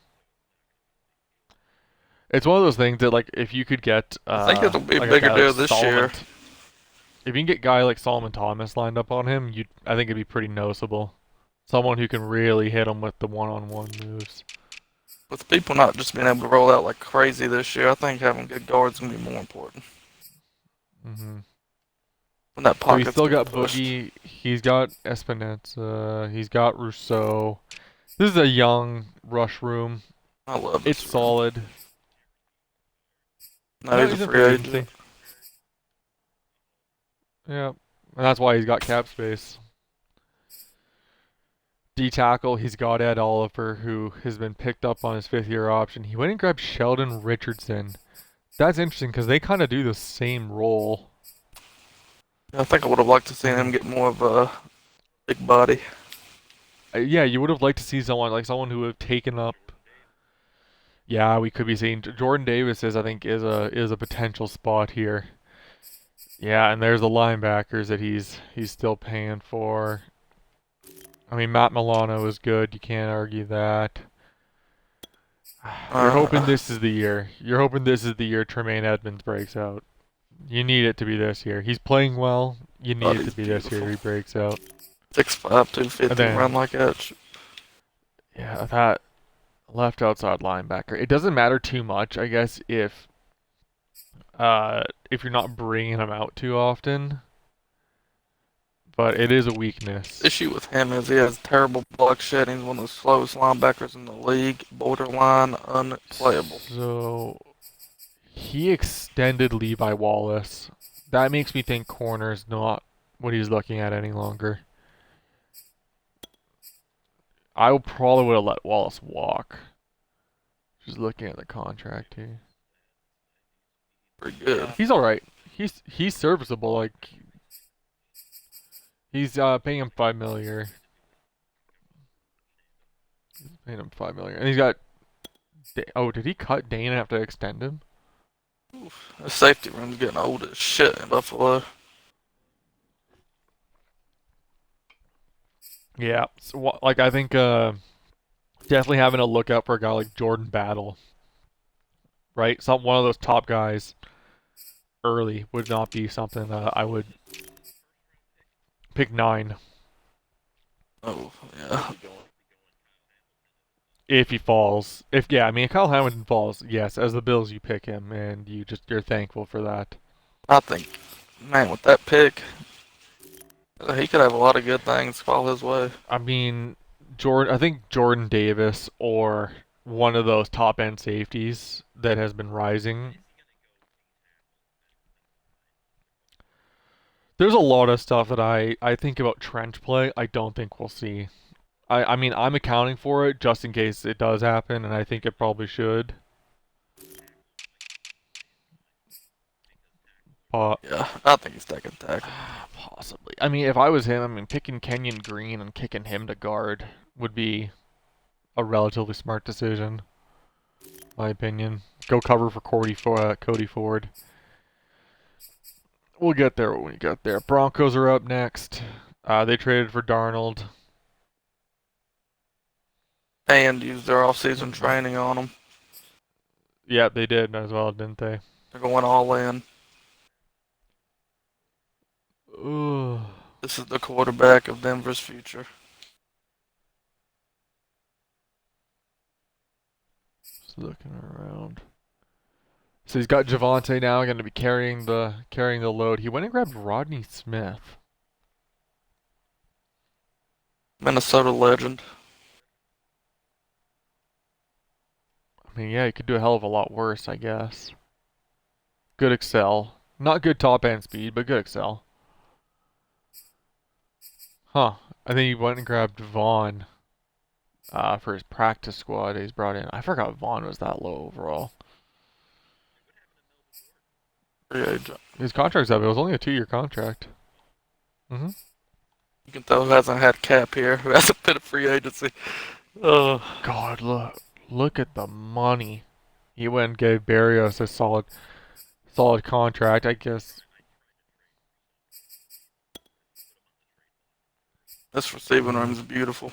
It's one of those things that like if you could get I think it'll be a like bigger guy deal like this Solomon, year. if you can get a guy like Solomon Thomas lined up on him, I think it'd be pretty noticeable. Someone who can really hit him with the one-on-one moves. With people not just being able to roll out like crazy this year, I think having good guards is gonna be more important. Mm-hmm. When that So he's pocket's still getting got pushed. Boogie. He's got Espineta. He's got Rousseau. This is a young rush room. I love It's this. solid. No, No, he's he's a in free free agent. agency. Yeah, and that's why he's got cap space. D tackle, he's got Ed Oliver, who has been picked up on his fifth-year option. He went and grabbed Sheldon Richardson. That's interesting because they kind of do the same role. I think I would have liked to see him get more of a big body. Yeah, you would have liked to see someone who would have taken up. Yeah, we could be seeing Jordan Davis I think is a potential spot here. Yeah, and there's the linebackers that he's still paying for. I mean, Matt Milano is good. You can't argue that. You're hoping Uh, this is the year. You're hoping this is the year Tremaine Edmonds breaks out. You need it to be this year. He's playing well. You need but it to he's be this year beautiful. he breaks out. 6'5", And 250, run then, like that. yeah, that left outside linebacker. It doesn't matter too much, I guess, if you're not bringing him out too often, but it is a weakness. Issue with him is he has terrible block shedding. He's one of the slowest linebackers in the league. Borderline unplayable. So he extended Levi Wallace. That makes me think corner's not what he's looking at any longer. I probably would have let Wallace walk. Just looking at the contract here. Pretty good. He's all right. He's serviceable. Like he's paying him 5 million. Paying him 5 million, and he's got. Oh, did he cut Dane and have to extend him? The safety room's getting old as shit in Buffalo. Yeah. So, like I think definitely having a look out for a guy like Jordan Battle, right? One of those top guys early would not be something that I would pick 9 Oh, yeah. if he falls. If yeah, I mean if Kyle Hamilton falls, yes, as the Bills you pick him and you're thankful for that. I think, man, with that pick, he could have a lot of good things fall his way. I mean, I think Jordan Davis or one of those top end safeties that has been rising. There's a lot of stuff that I think about trench play I don't think we'll see. I mean I'm accounting for it just in case it does happen, and I think it probably should. But Yeah, I think he's taking tackle. possibly. I mean if I was him, I mean picking Kenyon Green and kicking him to guard would be a relatively smart decision, in my opinion. Go cover for Cody Ford. We'll get there when we get there. Broncos are up next. They traded for Darnold. And used their off-season training on him. Yeah, they did as well, didn't they? They're going all in. Ooh. This is the quarterback of Denver's future. Just looking around. So he's got Javante now, going to be carrying the load. He went and grabbed Rodney Smith. Minnesota legend. I mean, yeah, he could do a hell of a lot worse, I guess. Good Excel. Not good top end speed, but good Excel. Huh. I think he went and grabbed Vaughn for his practice squad he's brought in. I forgot Vaughn was that low overall. Free agent. His contract's up. It was only a 2-year contract. You can tell who hasn't had cap here, who hasn't been a free agency. Oh, God, look at the money. He went and gave Barrios a solid contract, I guess. this receiving room is beautiful.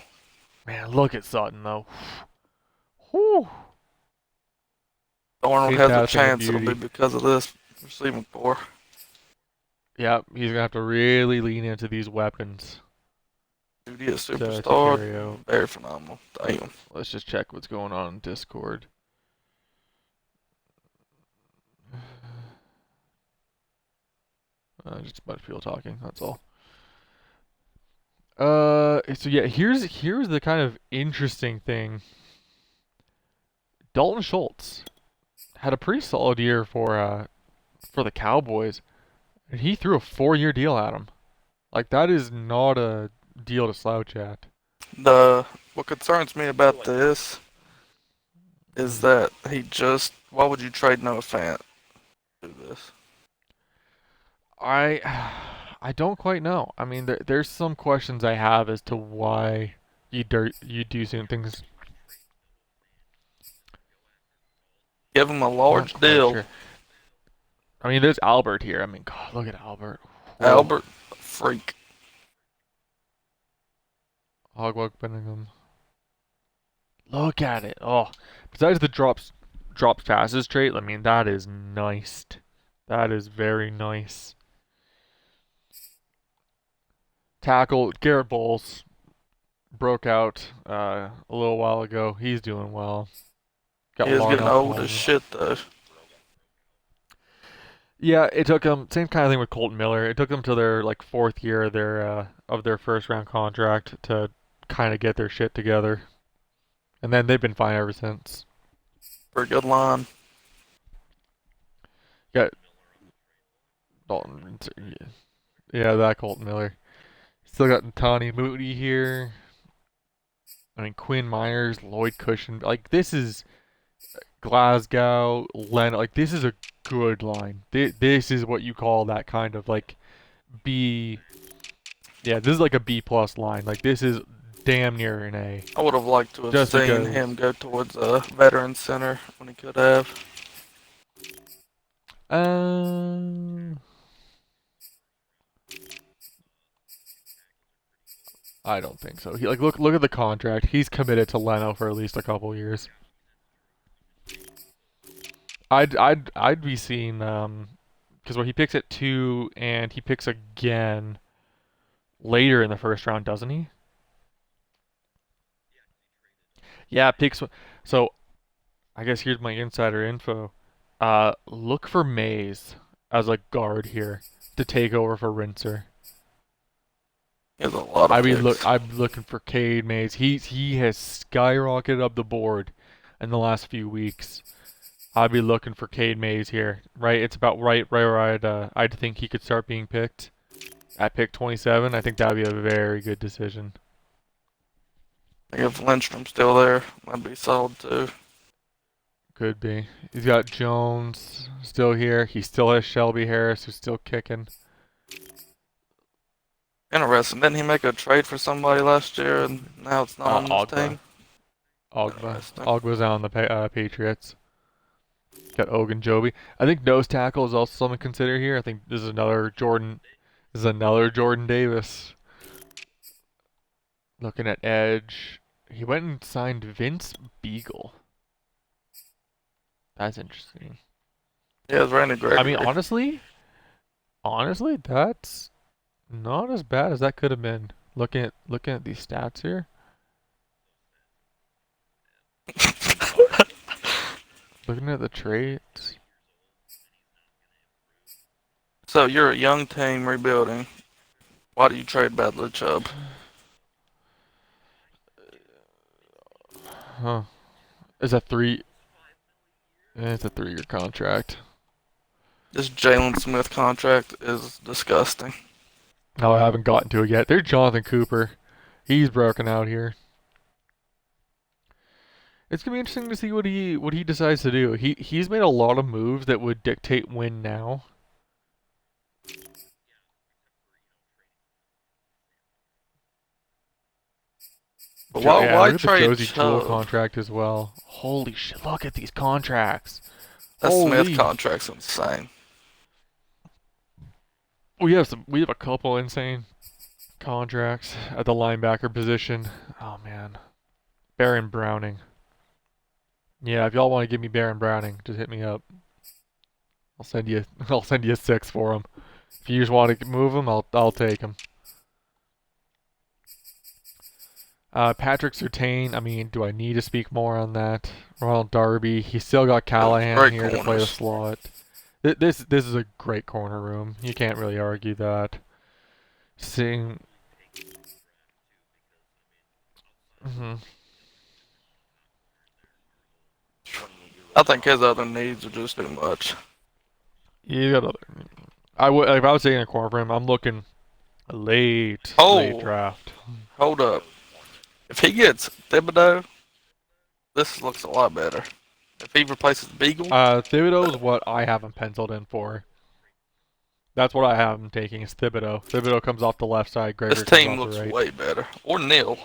Man, look at Sutton though. Whew. Arnold Ain't has a that a thing of chance. It'll be beauty? because of this receiving core. Yeah, he's gonna have to really lean into these weapons Dude, he is to superstar. carry out. Very phenomenal. Damn. Let's just check what's going on in Discord. Just a bunch of people talking. That's all. So yeah, here's the kind of interesting thing. Dalton Schultz had a pretty solid year for the Cowboys, and he threw a 4-year deal at him. Like that is not a deal to slouch at. What concerns me about this is that why would you trade Noah Fant to do this? I I don't quite know. I mean, there's some questions I have as to why you do certain things. Give him a Not large quite deal. sure. I mean, there's Albert here. I mean, God, look at Albert. Whoa. Albert, freak. Hogwarts Benningham. Look at it. Oh, besides the drops passes trait, I mean that is nice. That is very nice. Tackle Garrett Bowles broke out a little while ago. He's doing well. He Got is getting Larnell old as Coleman. shit though. Yeah, it took them same kind of thing with Colton Miller. It took them to their like fourth year of their first round contract to kind of get their shit together, and then they've been fine ever since. Pretty good line. Got Dalton, yeah, that Colton Miller. Still got Tawny Moody here. I mean Quinn Myers, Lloyd Cushion. Like this is Glasgow, Len. Like this is a good line. This is what you call that kind of like B. Yeah, this is like a B plus line. Like this is damn near an A. I would have liked to have Just seen because. him go towards a veteran center when he could have. Um, I don't think so. He like look at the contract. He's committed to Leno for at least a couple years. I'd be seeing because he picks at 2 and he picks again later in the first round, doesn't he? Yeah, picks. So I guess here's my insider info. Look for Mays as a guard here to take over for Rinser. He has a lot of picks. I'm looking for Cade Mays. He has skyrocketed up the board in the last few weeks. I'd be looking for Cade Mays here. Right, it's about right where I'd think he could start being picked at pick 27. I think that'd be a very good decision. If Lindstrom's still there, that'd be solid too. Could be. He's got Jones still here. He still has Shelby Harris, who's still kicking. Interesting. Didn't he make a trade for somebody last year and now it's not on this Ogba. team? Ogba. Interesting. Ogba's out on the Patriots. Got Ogunjobi. I think nose tackle is also something to consider here. I think this is another Jordan. This is another Jordan Davis. Looking at edge, he went and signed Vince Beagle. That's interesting. Yeah, it's Randy I mean, Gregory. honestly, that's not as bad as that could have been. Looking at these stats here. Looking at the traits. So you're a young team rebuilding. Why do you trade Bradley Chubb? Huh. Is a three? It's a 3 year contract. This Jalen Smith contract is disgusting. No, I haven't gotten to it yet. There's Jonathan Cooper. He's broken out here. It's gonna be interesting to see what he decides to do. He's made a lot of moves that would dictate win now. But why Look at the trade Josie Jewell Chubb? contract as well. Holy shit! Look at these contracts. That Smith Holy. contract's insane. We have a couple insane contracts at the linebacker position. Oh man, Baron Browning. Yeah, if y'all want to give me Baron Browning, just hit me up. I'll send you I'll send you a 6 for him. If you just want to move him, I'll take him. Patrick Surtain, I mean, do I need to speak more on that? Ronald Darby, he's still got Callahan Great here to play the corners. slot. This is a great corner room. You can't really argue that. Seeing, hmm I think his other needs are just too much. you got other. I would if I was taking a corner room, I'm looking late Oh, draft. hold up. If he gets Thibodeau, this looks a lot better. If he replaces Beagle, Thibodeau is what I have him penciled in for. That's what I have him taking is Thibodeau. Thibodeau comes off the left side, this Gregory comes team off the looks right. way better. Or Neil.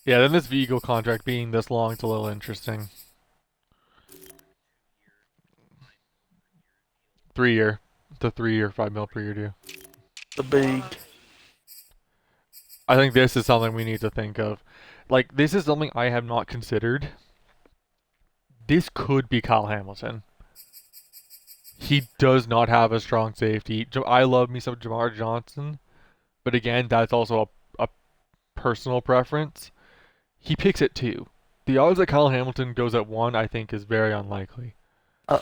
Yeah, then this Vigo contract being this long, it's a little interesting. 3 year. The 3 year, 5 mil per year deal. The big. I think this is something we need to think of. Like this is something I have not considered. This could be Kyle Hamilton. He does not have a strong safety. I love me some Jamar Johnson, but again, that's also a personal preference. He picks at two. The odds that Kyle Hamilton goes at one, I think, is very unlikely. Uh,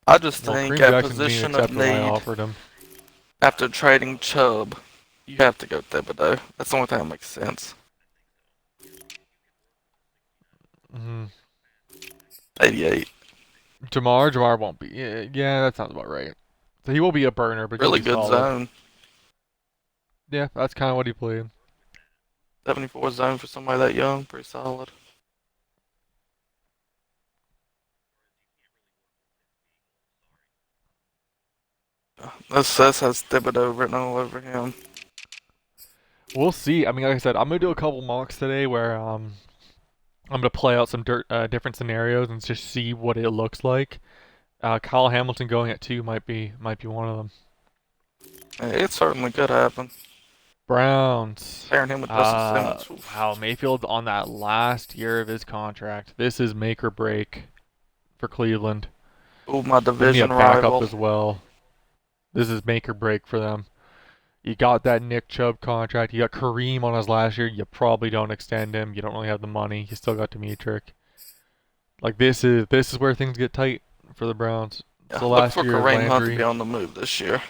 I just Well, think Kareem at Jackson didn't even position of accept what I need, offered him. after trading Chubb, you have to go Thibodeau. That's the only thing that makes sense. Mm-hmm. 88. Jamar won't be. Yeah, that sounds about right. So he will be a burner, but he'll Really be good solid. zone. Yeah, that's kind of what he played. 74 zone for somebody that young. Pretty solid. This has Thibodeau written all over him. We'll see. I mean, like I said, I'm gonna do a couple mocks today where I'm gonna play out some different scenarios and just see what it looks like. Kyle Hamilton going at two might be one of them. It certainly could happen. Browns. Pairing him with Justin Simmons. Oof. Wow, Mayfield's on that last year of his contract. This is make or break for Cleveland. Ooh, my Give me a division backup rival. as well. This is make or break for them. You got that Nick Chubb contract. You got Kareem on his last year. You probably don't extend him. You don't really have the money. You still got Dimitri. Like this is where things get tight for the Browns. It's Yeah, the look last for year of Kareem Hunt to be Landry. on the move this year.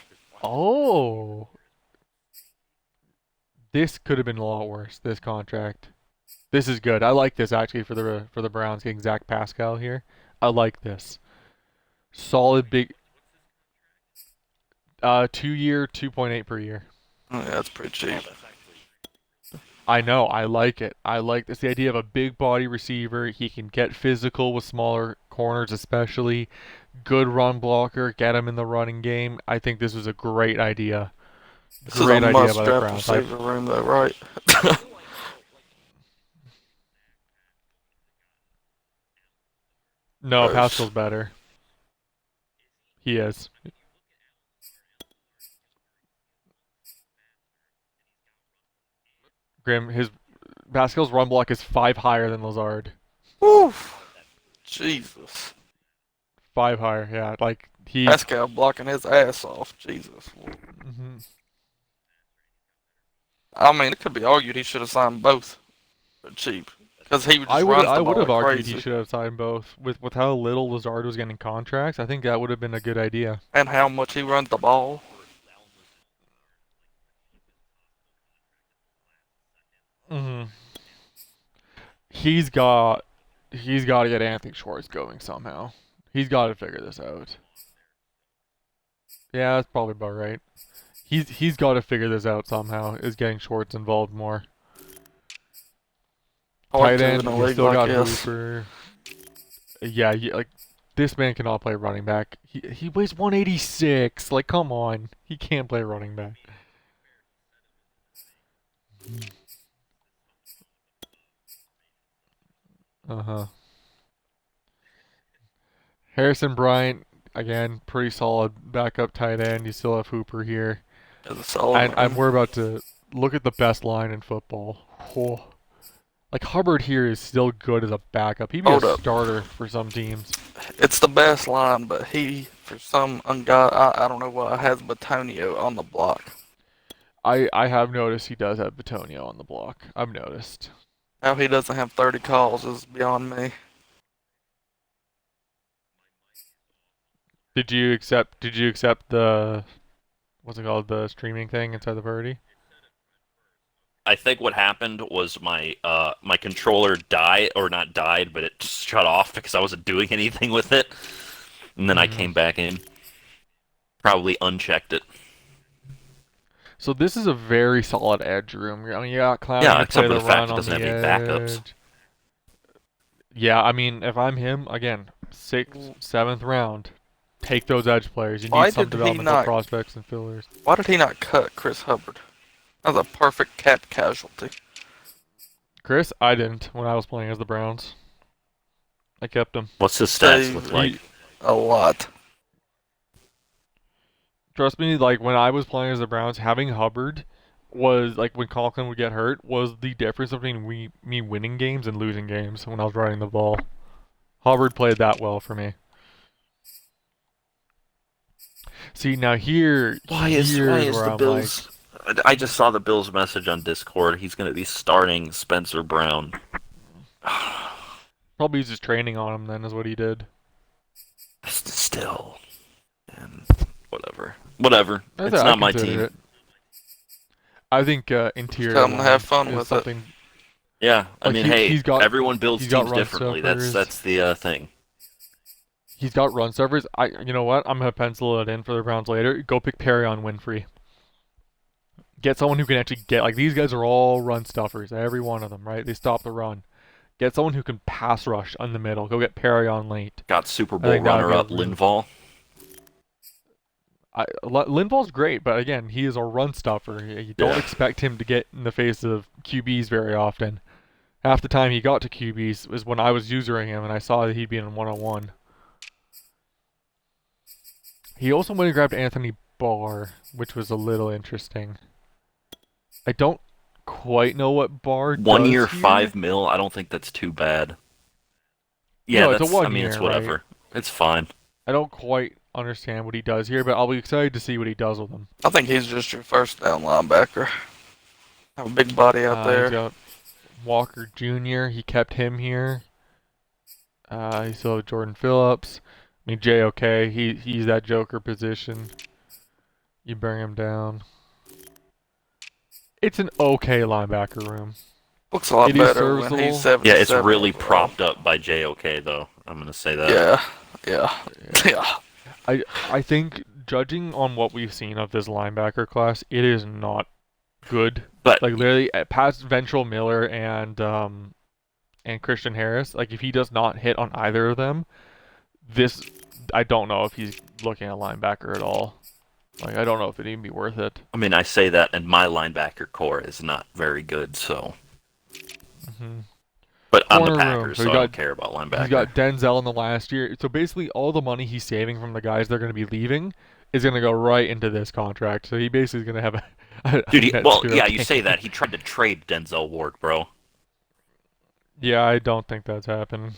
Oh, this could have been a lot worse. This contract. This is good. I like this actually for the Browns getting Zach Pascal here. I like this. Solid big 2 year 2.8 per year. Oh, yeah, that's pretty cheap. I know. I like it. I like this. The idea of a big body receiver. He can get physical with smaller corners, especially. Good run blocker. Get him in the running game. I think this was a great idea. This is a Great idea must by the draft Browns. I receiver room, though, right? No, Gross. Pascal's better. He is. Grim. His Pascal's run block is 5 higher than Lazard. Woo! Jesus. 5 higher. Yeah, like he's. Pascal blocking his ass off. Jesus. Mhm. I mean, it could be argued he should have signed both for cheap. Because he just runs I the would ball have like argued he crazy. should have signed both. With how little Lazard was getting contracts, I think that would have been a good idea. And how much he runs the ball. Hmm. He's got he's got to get Anthony Schwartz going somehow. He's got to figure this out. Yeah, that's probably about right. He's got to figure this out somehow. Is getting Schwartz involved more. Hard Tight to in end, a you league still like got this. Hooper. Yeah, like this man cannot play running back. He weighs 186. Like, come on, he can't play running back. Uh huh. Harrison Bryant again, pretty solid backup tight end. You still have Hooper here, Is a solid and room. we're about to look at the best line in football. Oh. Like Hubbard here is still good as a backup. He'd be a Hold up. starter for some teams. It's the best line, but he, for some ungodly, I don't know why, has Batonio on the block. I have noticed he does have Batonio on the block. I've noticed. How he doesn't have 30 calls is beyond me. Did you accept the what's it called, the streaming thing inside the party? I think what happened was my controller died or not died, but it shut off because I wasn't doing anything with it, and then I Hmm. came back in, probably unchecked it. So this is a very solid edge room. I mean, you got Clowney Yeah, to play except for the the fact run it on doesn't the have any backups. edge. Yeah, I mean, if I'm him, again, sixth, seventh round, take those edge players. You Why need some did he developmental not? prospects and fillers. Why did he not cut Chris Hubbard? That was a perfect cap casualty. Chris, I didn't when I was playing as the Browns. I kept him. What's his stats look Saved He, like? a lot. trust me, like when I was playing as the Browns, having Hubbard was like when Conklin would get hurt was the difference between me winning games and losing games when I was running the ball. Hubbard played that well for me. See now here's why is where the I'm like, Bills? I just saw the Bills message on Discord. He's going to be starting Spencer Brown. probably he's just training on him then is what he did. Still, and whatever. It's I not my consider team. it. I think Just interior tell him to have line fun is with it. something Yeah, I like mean, hey, he's got everyone builds he's got teams run differently. That's stuffers. that's the thing. He's got run stuffers. You know what? I'm gonna pencil it in for the Browns later. Go pick Perry on Winfrey. Get someone who can actually get like these guys are all run stuffers, every one of them, right? They stop the run. Get someone who can pass rush on the middle. Go get Perry on late. Got Super I Bowl think that would be a runner-up really. Linval. Linval's great, but again, he is a run stuffer. You don't Yeah, expect him to get in the face of QBs very often. Half the time he got to QBs was when I was usering him and I saw that he'd be in 101. He also went and grabbed Anthony Barr, which was a little interesting. I don't quite know what Barr 1 year, does here. 5 mil. I don't think that's too bad. Yeah, No, it's a that's. I one mean, it's year, right? whatever. It's fine. I don't quite understand what he does here, but I'll be excited to see what he does with him. I think he's just your first down linebacker. Have a big body out He's there. got Walker Jr. He kept him here. He still has Jordan Phillips. I mean, JOK. He's that Joker position. You bring him down. It's an okay linebacker room. Looks a lot It is better when serviceable. he's Yeah, it's 77 really overall. propped up by JOK though. I'm gonna say that. Yeah, yeah, Yeah. yeah. I think judging on what we've seen of this linebacker class, it is not good. But Like literally, past Ventrell Miller and Christian Harris, like if he does not hit on either of them, this I don't know if he's looking at linebacker at all. Like I don't know if it'd even be worth it. I mean, I say that, and my linebacker core is not very good. So, hmm but I'm the Corner room. Packers, So so he I don't got care about he's linebacker. got Denzel in the last year. So basically, all the money he's saving from the guys they're going to be leaving is going to go right into this contract. So he basically is going to have a Dude, net well, zero yeah, you gain. say that. He tried to trade Denzel Ward, bro. Yeah, I don't think that's happening.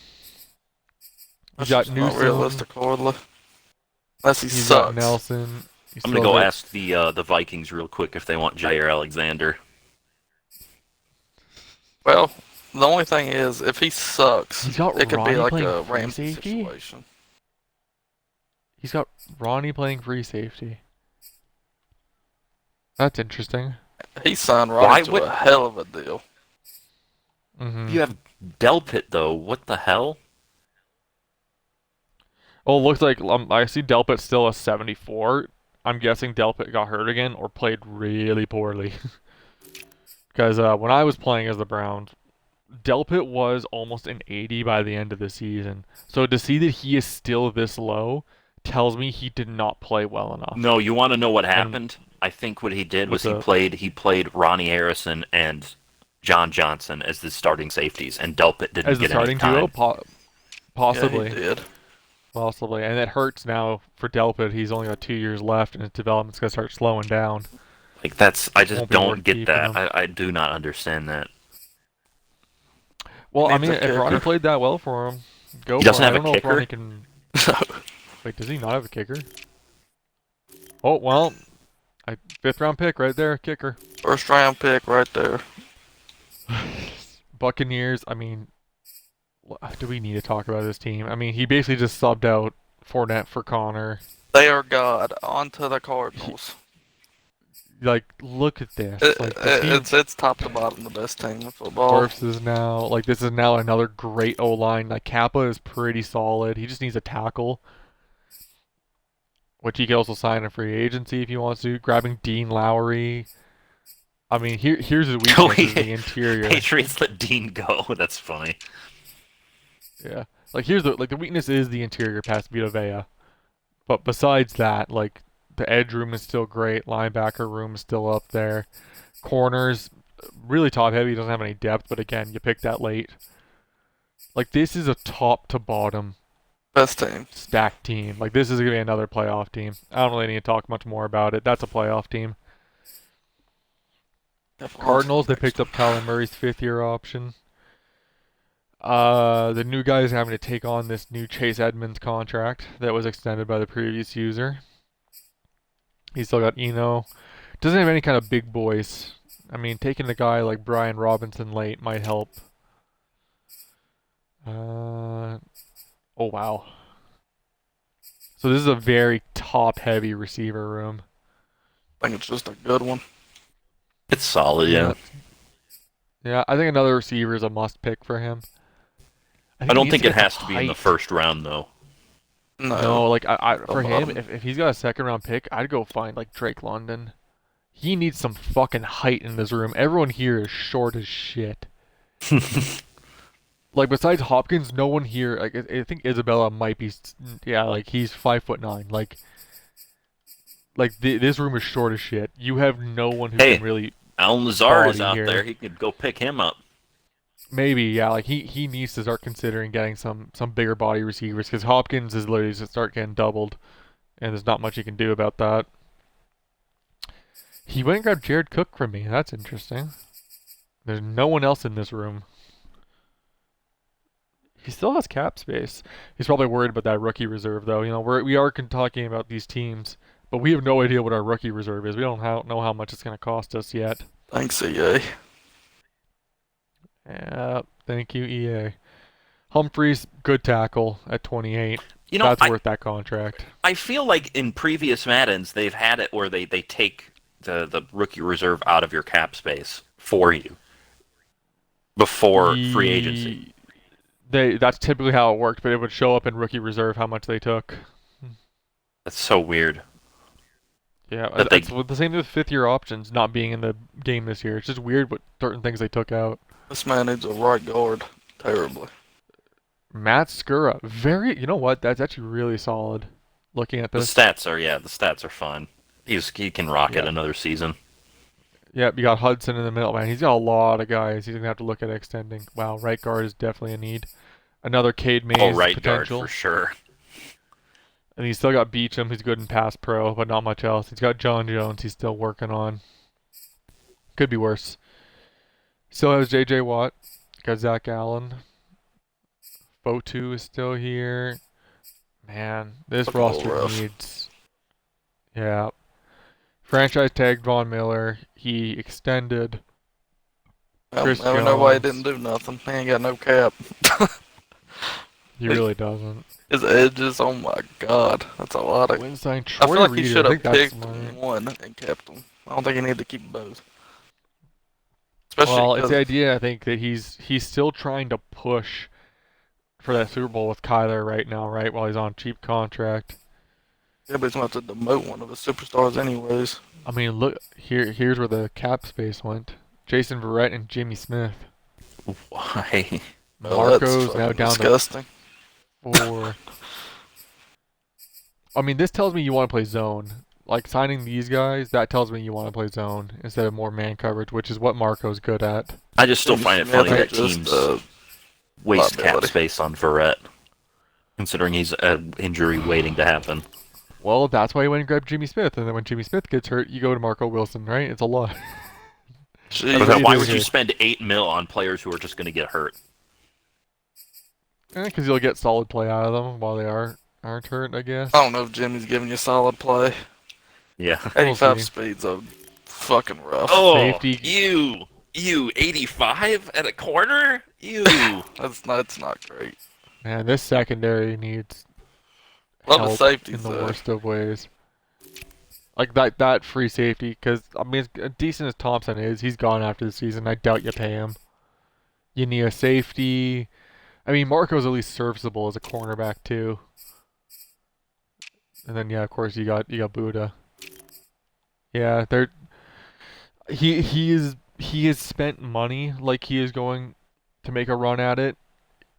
He's That's got just not Newsom. realistic, Orla. Unless he He's got sucks. Nelson. He I'm gonna still go got ask the Vikings real quick if they want Jair Alexander. Well, the only thing is, if he sucks, He's got it could be Ronnie like playing a free Ramsey safety. situation. He's got Ronnie playing free safety. That's interesting. He signed Why Ronnie to would- a hell of a deal. You have Delpit though. What the hell? Oh, it looks like I see Delpit still a 74. I'm guessing Delpit got hurt again or played really poorly. Because when I was playing as the Browns, Delpit was almost an 80 by the end of the season. So to see that he is still this low tells me he did not play well enough. No, you want to know what And happened? I think what he did was what's he up? played Ronnie Harrison and John Johnson as the starting safeties, and Delpit didn't As the get any starting duo, time. Yeah, possibly. he did. Possibly. And it hurts now for Delpit. He's only got 2 years left and his development's going to start slowing down. Like that's I just Won't be worth don't get keeping that. him. I do not understand that. Well, I Needs mean, a if Ronnie kicker. played that well for him, go He for doesn't it. I have a don't know if kicker? Ronnie can. Wait, does he not have a kicker? Oh, well, fifth round pick right there, kicker. First round pick right there. Buccaneers, I mean, do we need to talk about this team? I mean, he basically just subbed out Fournette for Connor. They are God. On to the Cardinals. Like, look at this. It, Like, the it, team it's top to bottom the best team in football. Wirfs is now, like, this is now another great O-line. Like, Kappa is pretty solid. He just needs a tackle, which he could also sign in free agency if he wants to. Grabbing Dean Lowry. I mean, here's his weakness is the interior. Patriots let Dean go. That's funny. Yeah. Like the weakness is the interior past Vita Vea. But besides that, like the edge room is still great, linebacker room is still up there. Corners really top heavy, doesn't have any depth, but again, you pick that late. Like this is a top to bottom Best team. stacked team. Like this is going to be another playoff team. I don't really need to talk much more about it. That's a playoff team. Cardinals, they picked up Kyler Murray's 5th-year option. The new guy is having to take on this new Chase Edmonds contract that was extended by the previous user. He's still got Eno. Doesn't have any kind of big boys. I mean, taking a guy like Brian Robinson late might help. Oh wow. So this is a very top-heavy receiver room. I think it's just a good one. It's solid, yeah. Yeah, I think another receiver is a must-pick for him. I don't he think needs it to get has some to be in the height. first round, though. No, like for him, bottom. if he's got a second-round pick, I'd go find like Drake London. He needs some fucking height in this room. Everyone here is short as shit. Like besides Hopkins, no one here. Like I think Isabella might be. Yeah, like he's 5'9". Like this room is short as shit. You have no one who Hey. can really. Alan Lazard is Body out here. there. He could go pick him up. Maybe, yeah, like he needs to start considering getting some bigger body receivers because Hopkins is literally to start getting doubled, and there's not much he can do about that. He went and grabbed Jared Cook from me. That's interesting. There's no one else in this room. He still has cap space. He's probably worried about that rookie reserve, though. You know, we are talking about these teams, but we have no idea what our rookie reserve is. We don't know how much it's going to cost us yet. Thanks, EA. Yeah, thank you, EA. Humphreys, good tackle at 28. You know, That's worth that contract. I feel like in previous Maddens, they've had it where they take the rookie reserve out of your cap space for you before free agency. That's typically how it worked, but it would show up in rookie reserve how much they took. That's so weird. Yeah, That it's the same with 5th-year options not being in the game this year. It's just weird what certain things they took out. This man needs a right guard terribly. Matt Skura, you know what? That's actually really solid. Looking at The this. stats are fun. He can rock it Yeah. another season. Yep, you got Hudson in the middle, man. He's got a lot of guys. He's gonna have to look at extending. Wow, right guard is definitely a need. Another Cade Mays Right potential. guard for sure. And he's still got Beecham, who's good in pass pro, but not much else. He's got John Jones, he's still working on. Could be worse. Still has JJ Watt. Got Zach Allen. Fotu is still here. Man, this Looking a little roster rough. needs. Yeah. Franchise tagged Von Miller. He extended. I Chris never know why he Jones. didn't do nothing. He ain't got no cap. He really doesn't. His edges, oh my god, that's a lot of. Winstein, I Troy feel like Reader, he should I have think that's picked smart. one and kept them. I don't think he needed to keep both. Especially Well, it's 'cause- the idea, I think, that he's still trying to push for that Super Bowl with Kyler right now, right? While he's on a cheap contract. yeah, but he's going to have to demote one of his superstars anyways. I mean, look here's where the cap space went. Jason Verrett and Jimmy Smith. Why? Well, that's Marco's now fucking down disgusting. to 4. I mean, this tells me you want to play zone. Like signing these guys, that tells me you want to play zone instead of more man coverage, which is what Marco's good at. I just still find it funny that Just, teams waste cap liability. space on Verrett, considering he's an injury waiting to happen. Well, that's why he went and grabbed Jimmy Smith, and then when Jimmy Smith gets hurt, you go to Marco Wilson, right? It's a lot. Jeez. But what then why do would you here? spend $8 million on players who are just going to get hurt? Because you'll get solid play out of them while they aren't hurt, I guess. I don't know if Jimmy's giving you solid play. Yeah. 85 see. speed's a fucking rough. Oh, Safety. you 85 at a corner? You. That's not great. Man, this secondary needs Love the help safeties in the though. worst of ways. Like that free safety, because I mean, as decent as Thompson is, he's gone after the season. I doubt you pay him. You need a safety. I mean, Marco's at least serviceable as a cornerback too. And then yeah, of course you got Buddha. Yeah, he has spent money like he is going to make a run at it,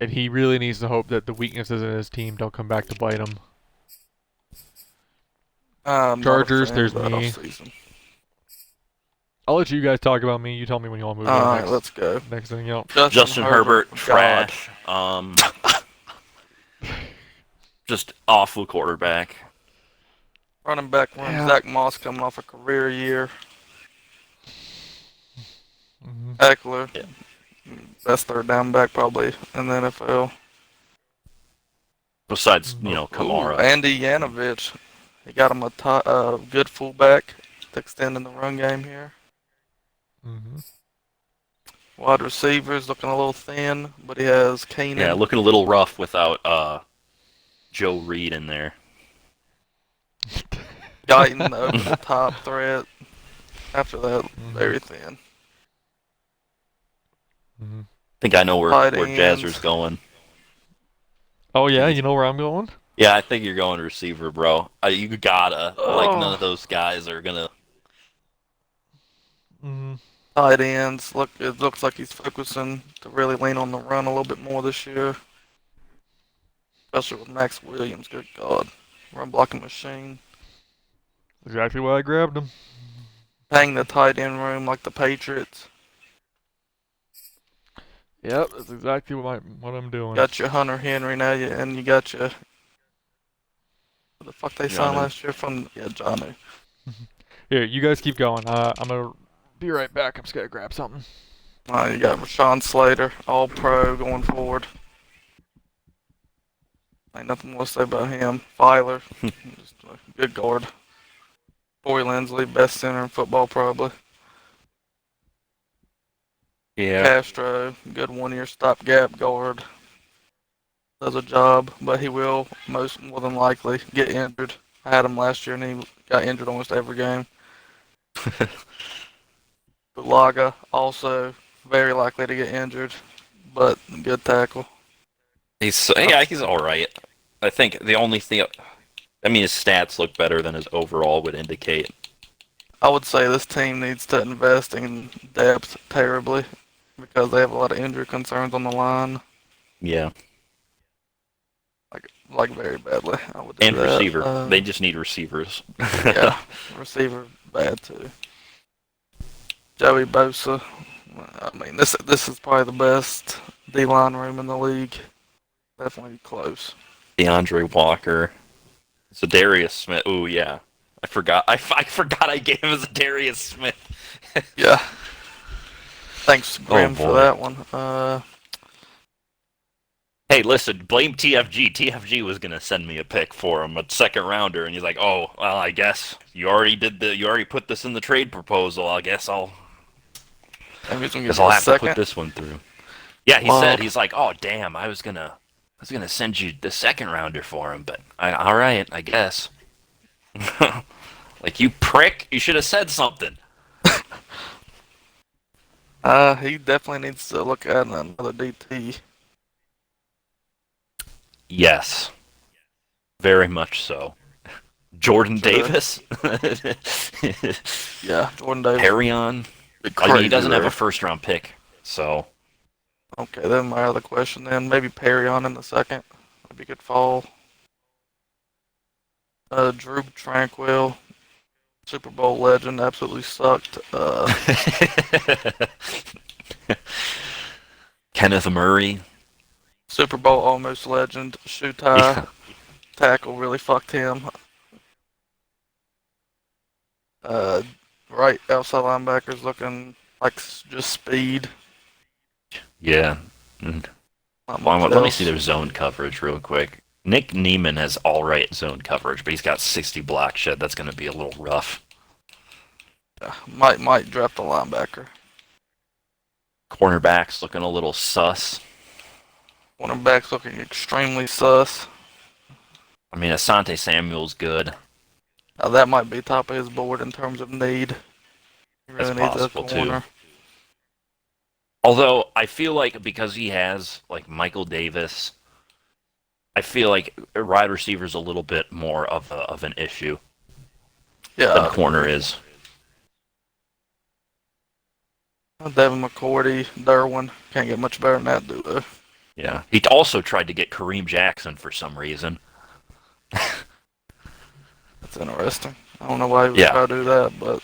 and he really needs to hope that the weaknesses in his team don't come back to bite him. I'm not a Chargers, fan there's of that me. offseason. I'll let you guys talk about me. You tell me when you want to move All on right, next. let's go. Next thing you know. Justin Herbert, God. trash. Just awful quarterback. Running back, Yeah. Zach Moss coming off a career year. Hmm. Eckler, Yeah. best third down back probably in the NFL. Besides, Hmm. Ooh, Kamara. Andy Yanovich. He got him a good fullback to extend in the run game here. Hmm. Wide receivers looking a little thin, but he has Yeah, Keenan. looking a little rough without Joe Reed in there. Guyton over the top threat. After that, Hmm. very thin. Hmm. I think I know Tight where Jazzer's ends. going. Oh yeah, you know where I'm going? Yeah, I think you're going receiver, bro. You gotta none Oh. of those guys are gonna. Hmm. Tight ends. It looks like he's focusing to really lean on the run a little bit more this year, especially with Max Williams. Good God, run blocking machine. Exactly why I grabbed him. Paying the tight end room like the Patriots. Yep, that's exactly what I'm doing. Got your Hunter Henry now, and you got your what the fuck they signed Janu. last year from Johnny. Here, you guys keep going. I'm gonna be right back. I'm just gonna grab something. You got Rashawn Slater, All Pro going forward. Ain't nothing more to say about him. Filer, just a good guard. Corey Lindsley, best center in football probably. Yeah. Castro, good 1 year stopgap guard. Does a job, but he will most more than likely get injured. I had him last year and he got injured almost every game. Bulaga also very likely to get injured, but good tackle. He's all right. I think the only thing, I mean, his stats look better than his overall would indicate. I would say this team needs to invest in depth terribly because they have a lot of injury concerns on the line, Yeah, like very badly. I would do and that. receiver. They just need receivers. Yeah, receiver bad too. Joey Bosa. I mean, this is probably the best D line room in the league. Definitely close. DeAndre Walker. Zadarius Smith. Ooh, yeah. I forgot. I forgot I gave him Zadarius Smith. Yeah. Thanks, Oh Grim, for boy. that one. Hey, listen, blame TFG. TFG was gonna send me a pick for him, a second rounder, and he's like, "Oh, well, I guess you already put this in the trade proposal. I Maybe he's gonna give guess you I'll a have to put second. this one through." Yeah, he said Wild. he's like, "Oh, damn, I was gonna send you the second rounder for him, but all right, I guess." Like, you prick, you should have said something. He definitely needs to look at another DT. Yes, very much so. Jordan Shoulda, Davis, yeah, Jordan Davis would Perry on. be I mean, he crazy doesn't have a there. first round pick, so Okay, then my other question then, maybe Perry on in the second. Maybe good fall. Drew Tranquil, Super Bowl legend, absolutely sucked. Kenneth Murray. Super Bowl almost legend, Shutai, Yeah, tackle really fucked him. Uh, right outside linebackers looking like just speed, yeah. Mm. not Well, much let me see else. their zone coverage real quick. Nick Neiman has all right zone coverage, but he's got 60 block shed. That's going to be a little rough. Yeah, might draft a linebacker. Cornerbacks looking a little sus. Cornerback's looking extremely sus. I mean, Asante Samuel's good. That might be top of his board in terms of need. He That's really needs a possible too. corner. Although I feel like because he has like Michael Davis, I feel like wide receiver's a little bit more of an issue Yeah, than I corner agree. is. Devin McCourty, Derwin. Can't get much better than that, do they? Yeah. He also tried to get Kareem Jackson for some reason. That's interesting. I don't know why he would Yeah. try to do that, but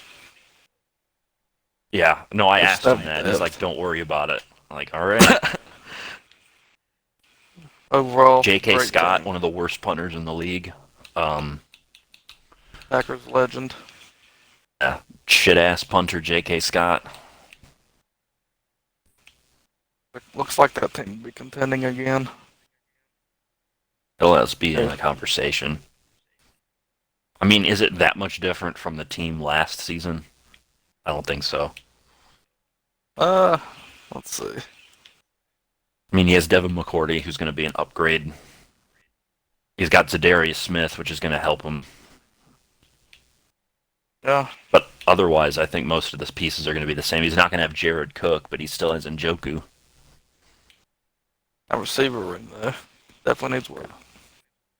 Yeah. No, I they just asked him have that. He's like, depth. "Don't worry about it." I'm like, all right. Overall, J.K. great Scott, team. one of the worst punters in the league. Um, Packers legend. yeah, shit ass punter J.K. Scott. Looks like that team will be contending again. He'll let us be in the conversation. I mean, is it that much different from the team last season? I don't think so. Uh, let's see. I mean, he has Devin McCourty, who's going to be an upgrade. He's got Zadarius Smith, which is going to help him. Yeah, But otherwise, I think most of the pieces are going to be the same. He's not going to have Jared Cook, but he still has Njoku. a receiver in there. Definitely needs work.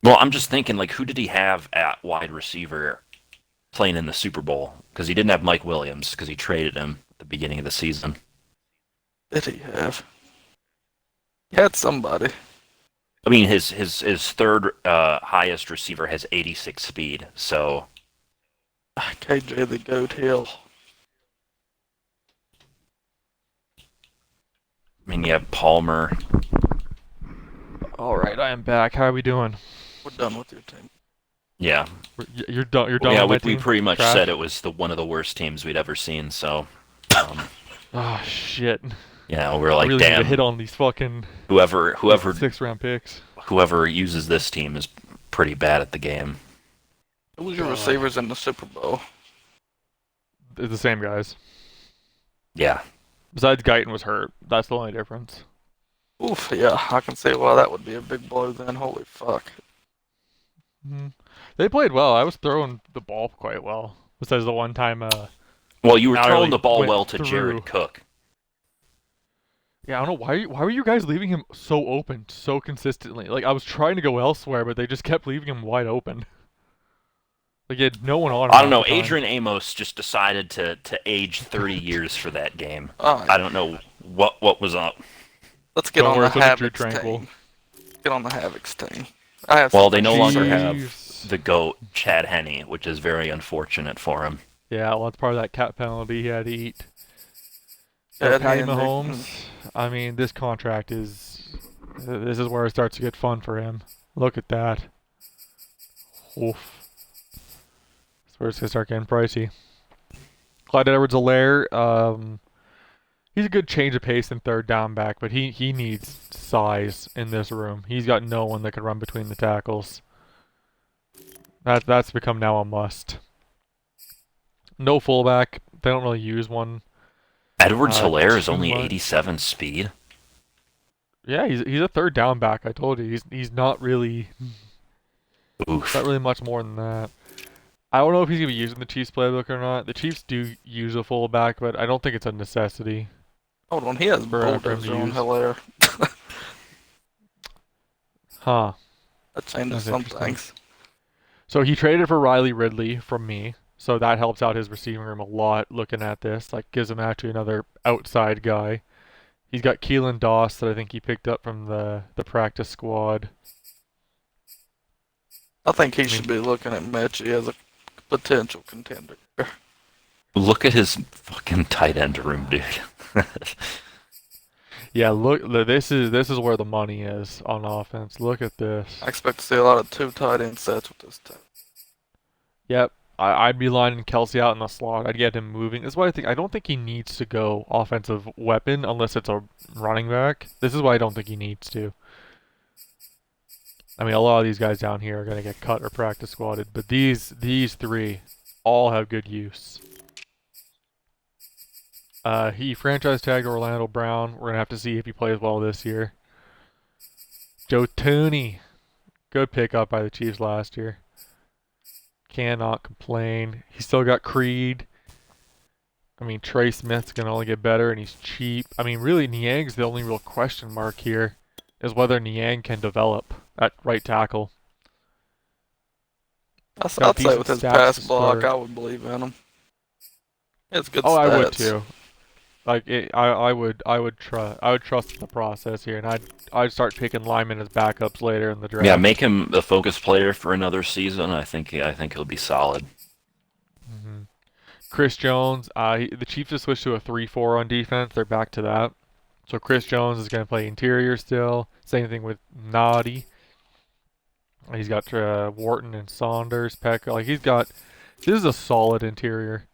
Well, I'm just thinking, like, who did he have at wide receiver playing in the Super Bowl? Because he didn't have Mike Williams, because he traded him at the beginning of the season. Did he have? He had somebody. I mean, his third highest receiver has 86 speed, so KJ the Goat Hill. I mean, you have Palmer. All right, I am back. How are we doing? We're done with your team. Yeah, You're done. You're done. yeah. with my We team? pretty much Trash? said it was one of the worst teams we'd ever seen. So, Oh shit! yeah, we're I like, really need to damn. hit on these fucking Whoever 6th-round picks. whoever uses this team is pretty bad at the game. Who was your receivers in the Super Bowl? They're the same guys. Yeah, Besides, Guyton was hurt. That's the only difference. Oof, yeah, I can see why that would be a big blow then. Holy fuck. Mhm. They played well. I was throwing the ball quite well. Besides the one time, well, you were Now throwing really the ball went well to through. Jared Cook. yeah, I don't know why were you guys leaving him so open so consistently? Like I was trying to go elsewhere, but they just kept leaving him wide open. Like he had no one on him. I don't half know. the time. Adrian Amos just decided to age 30 years for that game. Alright, I don't know what was up. let's get Don't on worry, the so did Drew Havoc's Tranquil. team. Get on the Havoc's team. I have Well, some they no things to longer say. have Jeez. the GOAT, Chad Henne, which is very unfortunate for him. Yeah, well, that's part of that cap penalty he had to eat. Chad Patty Henne. Mahomes. I mean, this contract is. This is where it starts to get fun for him. Look at that. Oof. That's where it's gonna start getting pricey. Clyde Edwards-Helaire, he's a good change of pace in third down back, but he needs size in this room. He's got no one that can run between the tackles. That's become now a must. No fullback. They don't really use one. Edwards-Helaire is too only much. 87 speed. Yeah, he's a third down back. I told you he's not really Oof. much more than that. I don't know if he's gonna be using the Chiefs playbook or not. The Chiefs do use a fullback, but I don't think it's a necessity. Hold on, he has For him to bulldozer on use. Hilaire. Huh. That changes That's some interesting. things. So he traded for Riley Ridley from me, so that helps out his receiving room a lot. Looking at this, like gives him actually another outside guy. He's got Keelan Doss that I think he picked up from the practice squad. I think he should be looking at Mechie as a potential contender. Look at his fucking tight end room, dude. Yeah, look, this is where the money is on offense. Look at this. I expect to see a lot of two tight end sets with this team. Yep, I'd be lining Kelsey out in the slot. I'd get him moving. That's why I don't think he needs to go offensive weapon unless it's a running back. This is why I don't think he needs to. I mean, a lot of these guys down here are gonna get cut or practice squatted, but these three all have good use. He franchise tagged Orlando Brown. We're gonna have to see if he plays well this year. Joe Tooney, good pickup by the Chiefs last year. Cannot complain. He's still got Creed. I mean, Trey Smith's gonna only get better, and he's cheap. I mean, really, Niang's the only real question mark here, is whether Niang can develop at right tackle. I'd Got say decent with his stats pass to block, start. I would believe in him. It's good Oh, stats. I would too. Like I would trust the process here, and I'd start picking linemen as backups later in the draft. Yeah, make him a focus player for another season. I think he'll be solid. hmm Chris Jones, the Chiefs have switched to a 3-4 on defense. They're back to that. So Chris Jones is going to play interior still. Same thing with Noddy. He's got Wharton and Saunders, Peck. Like this is a solid interior.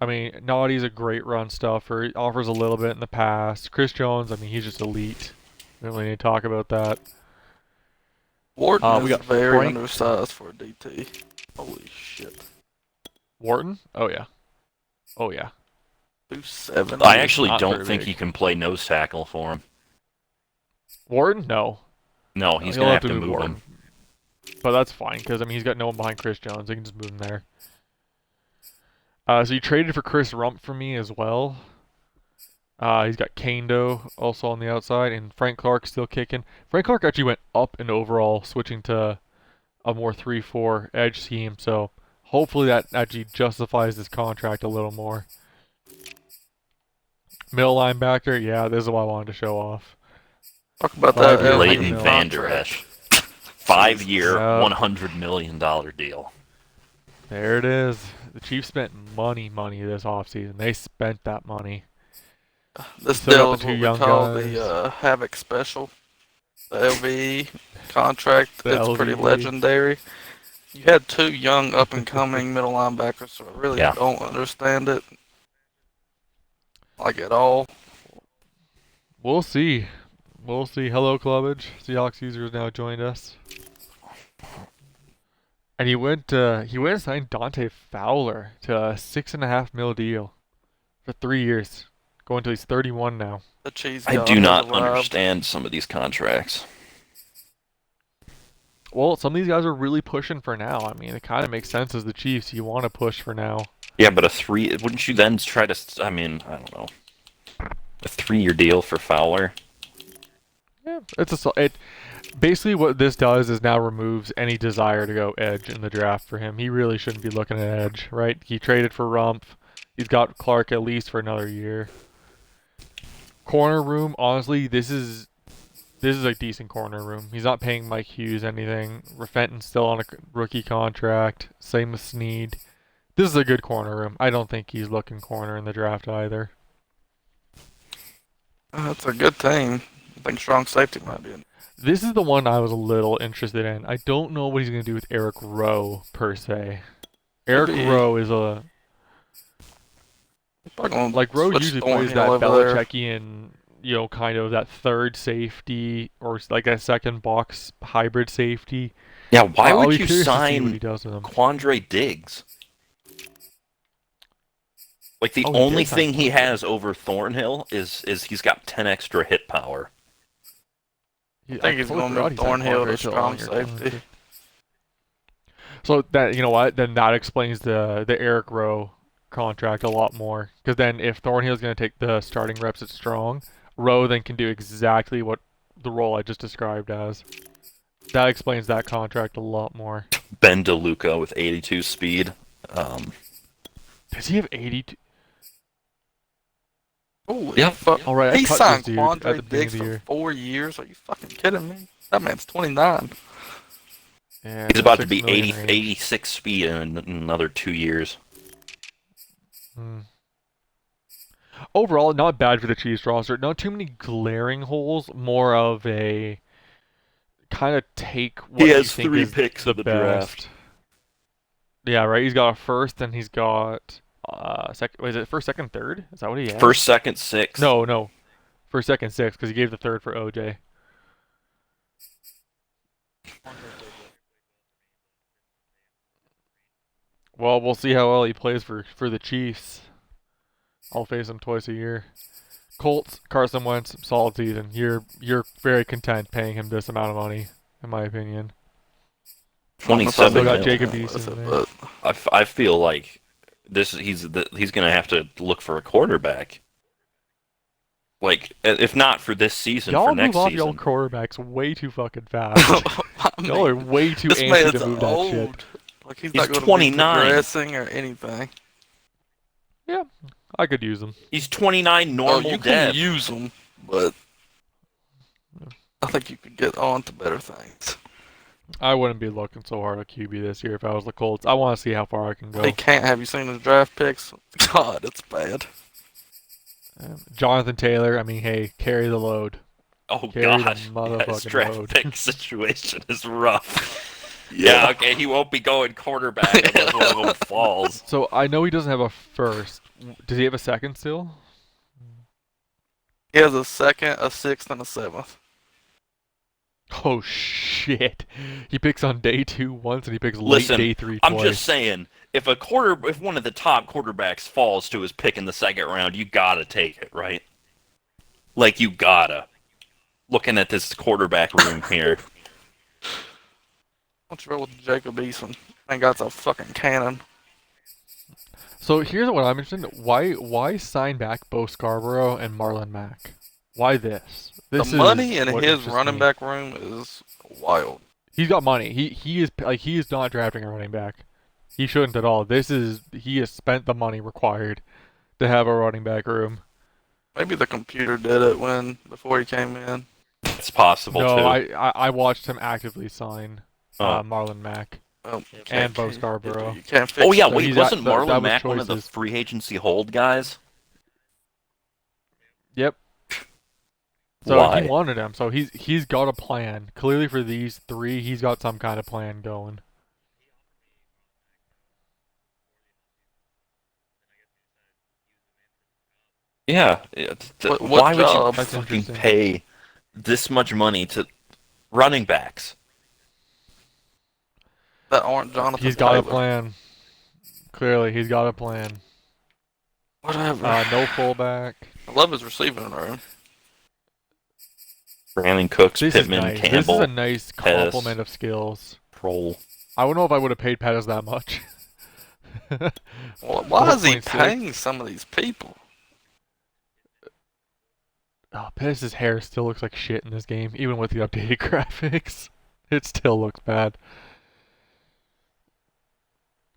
I mean, Naughty's a great run stuffer. He offers a little bit in the pass. Chris Jones, I mean, he's just elite. We don't really need to talk about that. Wharton We is got very Frank undersized for a DT. Holy shit. Wharton. Oh yeah. Oh yeah. 270. I actually not don't very think big. you can play nose tackle for him. Wharton? No. No, No, he's he'll gonna have to move move Wharton. him. But that's fine because I mean he's got no one behind Chris Jones. They can just move him there. So you traded for Chris Rump for me as well. He's got Kando also on the outside, and Frank Clark still kicking. Frank Clark actually went up in overall, switching to a more 3-4 edge scheme. So hopefully that actually justifies his contract a little more. Middle linebacker, yeah, this is what I wanted to show off. Talk about Well, that Leighton Leighton LV Van Der contract. Esch. 5-year, Yeah. $100 million deal. There it is. The Chiefs spent money this offseason. They spent that money. This Still got deal the is two what we young call guys. the Havoc Special. The LV contract, The it's pretty LV. legendary. You had two young up-and-coming middle linebackers, so I really Yeah. don't understand it. Like, at all. We'll see. We'll see. Hello, Clubbage. Seahawks user has now joined us. And he went and signed Dante Fowler to a $6.5 million deal for 3 years. Going until he's 31 now. The cheese I god do has not arrived. understand some of these contracts. Well, some of these guys are really pushing for now. I mean, it kind of makes sense as the Chiefs. You want to push for now. Yeah, but wouldn't you then try to, I mean, I don't know. A 3-year deal for Fowler? Yeah, basically what this does is now removes any desire to go edge in the draft for him. He really shouldn't be looking at edge, right? He traded for Rump. He's got Clark at least for another year. Corner room, honestly, this is a decent corner room. He's not paying Mike Hughes anything. Fenton's still on a rookie contract. Same with Snead. This is a good corner room. I don't think he's looking corner in the draft either. That's a good team. I think strong safety might be in. This is the one I was a little interested in. I don't know what he's going to do with Eric Rowe, per se. Eric Maybe- Rowe is a... He's probably gonna Like, Rowe switch usually plays Thornhill that over there. Belichickian, kind of that third safety, or like that second box hybrid safety. Yeah, why I'll would be you curious to see what sign he does with him. Quandre Diggs? Like, the Oh, he only did sign thing he Quandre. has over Thornhill is he's got 10 extra hit power. I think he's going to move Thornhill to strong safety. So that, you know what? Then that explains the Eric Rowe contract a lot more. Because then if Thornhill's going to take the starting reps at strong, Rowe then can do exactly what the role I just described as. That explains that contract a lot more. Ben DeLuca with 82 speed. Does he have 82? Holy Yep. fuck. All right, I He cut signed this dude at the Quandre beginning Diggs of the for year. 4 years. Are you fucking kidding me? That man's 29. Yeah, He's about to 6 be million 80, range. 86 speed in another 2 years. Overall, not bad for the Chiefs roster. Not too many glaring holes. More of a kind of take what He you has think 3 is picks the in the best. draft. Yeah, right. He's got a first, and he's got second. Is it first, second, third? Is that what he has? First, second, sixth. No. First, second, sixth, because he gave the third for OJ. Well, we'll see how well he plays for the Chiefs. I'll face him twice a year. Colts, Carson Wentz, solid season. You're very content paying him this amount of money, in my opinion. 27 Still got mil. Jacob That's Eason it, there. but I feel like he's going to have to look for a quarterback. Like, if not for this season, Y'all for move next off season. y'all quarterbacks way too fucking fast. I Y'all are mean, way too this antsy man's to move that old. shit. Like he's He's not going to be 29. progressing or anything. I could use him. He's 29 normal you dev. can use him, but I think you could get on to better things. I wouldn't be looking so hard at QB this year if I was the Colts. I want to see how far I can go. They can't. Have you seen his draft picks? God, it's bad. Jonathan Taylor, I mean, hey, carry the load. Oh Carry the god, yeah, his motherfucking draft load. pick situation is rough. Yeah, okay, he won't be going quarterback unless one of them falls. So I know he doesn't have a first. Does he have a second still? He has a second, a sixth, and a seventh. Oh shit! He picks on day 2 once, and he picks late Listen, day 3 I'm just twice. saying, if one of the top quarterbacks falls to his pick in the second round, you gotta take it, right? Like you gotta. Looking at this quarterback room here. What's wrong with Jacob Eason? Man got a fucking cannon. So here's what I'm interested in. Why sign back Bo Scarborough and Marlon Mack? Why this? The This money is in what his interests running me. back room is wild. He's got money. He is not drafting a running back. He shouldn't at all. He has spent the money required to have a running back room. Maybe the computer did it before he came in. It's possible No, too. I watched him actively sign Oh. Marlon Mack Well, and Bo Scarborough. You can't fix Oh yeah, that. wait, He's wasn't that Marlon was Mack one of the choices. free agency hold guys? Yep. So Why? he wanted him. So he's got a plan. Clearly for these 3, he's got some kind of plan going. Yeah. What Why would you job? That's fucking interesting. pay this much money to running backs? That aren't Jonathan He's got a Taylor. plan. Clearly, he's got a plan. Whatever. No fullback. I love his receiving room. Brandon Cooks, This Pittman, is nice. Campbell, This is a nice Pettis. complement of skills. Prohl. I don't know if I would have paid Pettis that much. Well, why is he 4.6. paying some of these people? Oh, Pettis' hair still looks like shit in this game, even with the updated graphics. It still looks bad.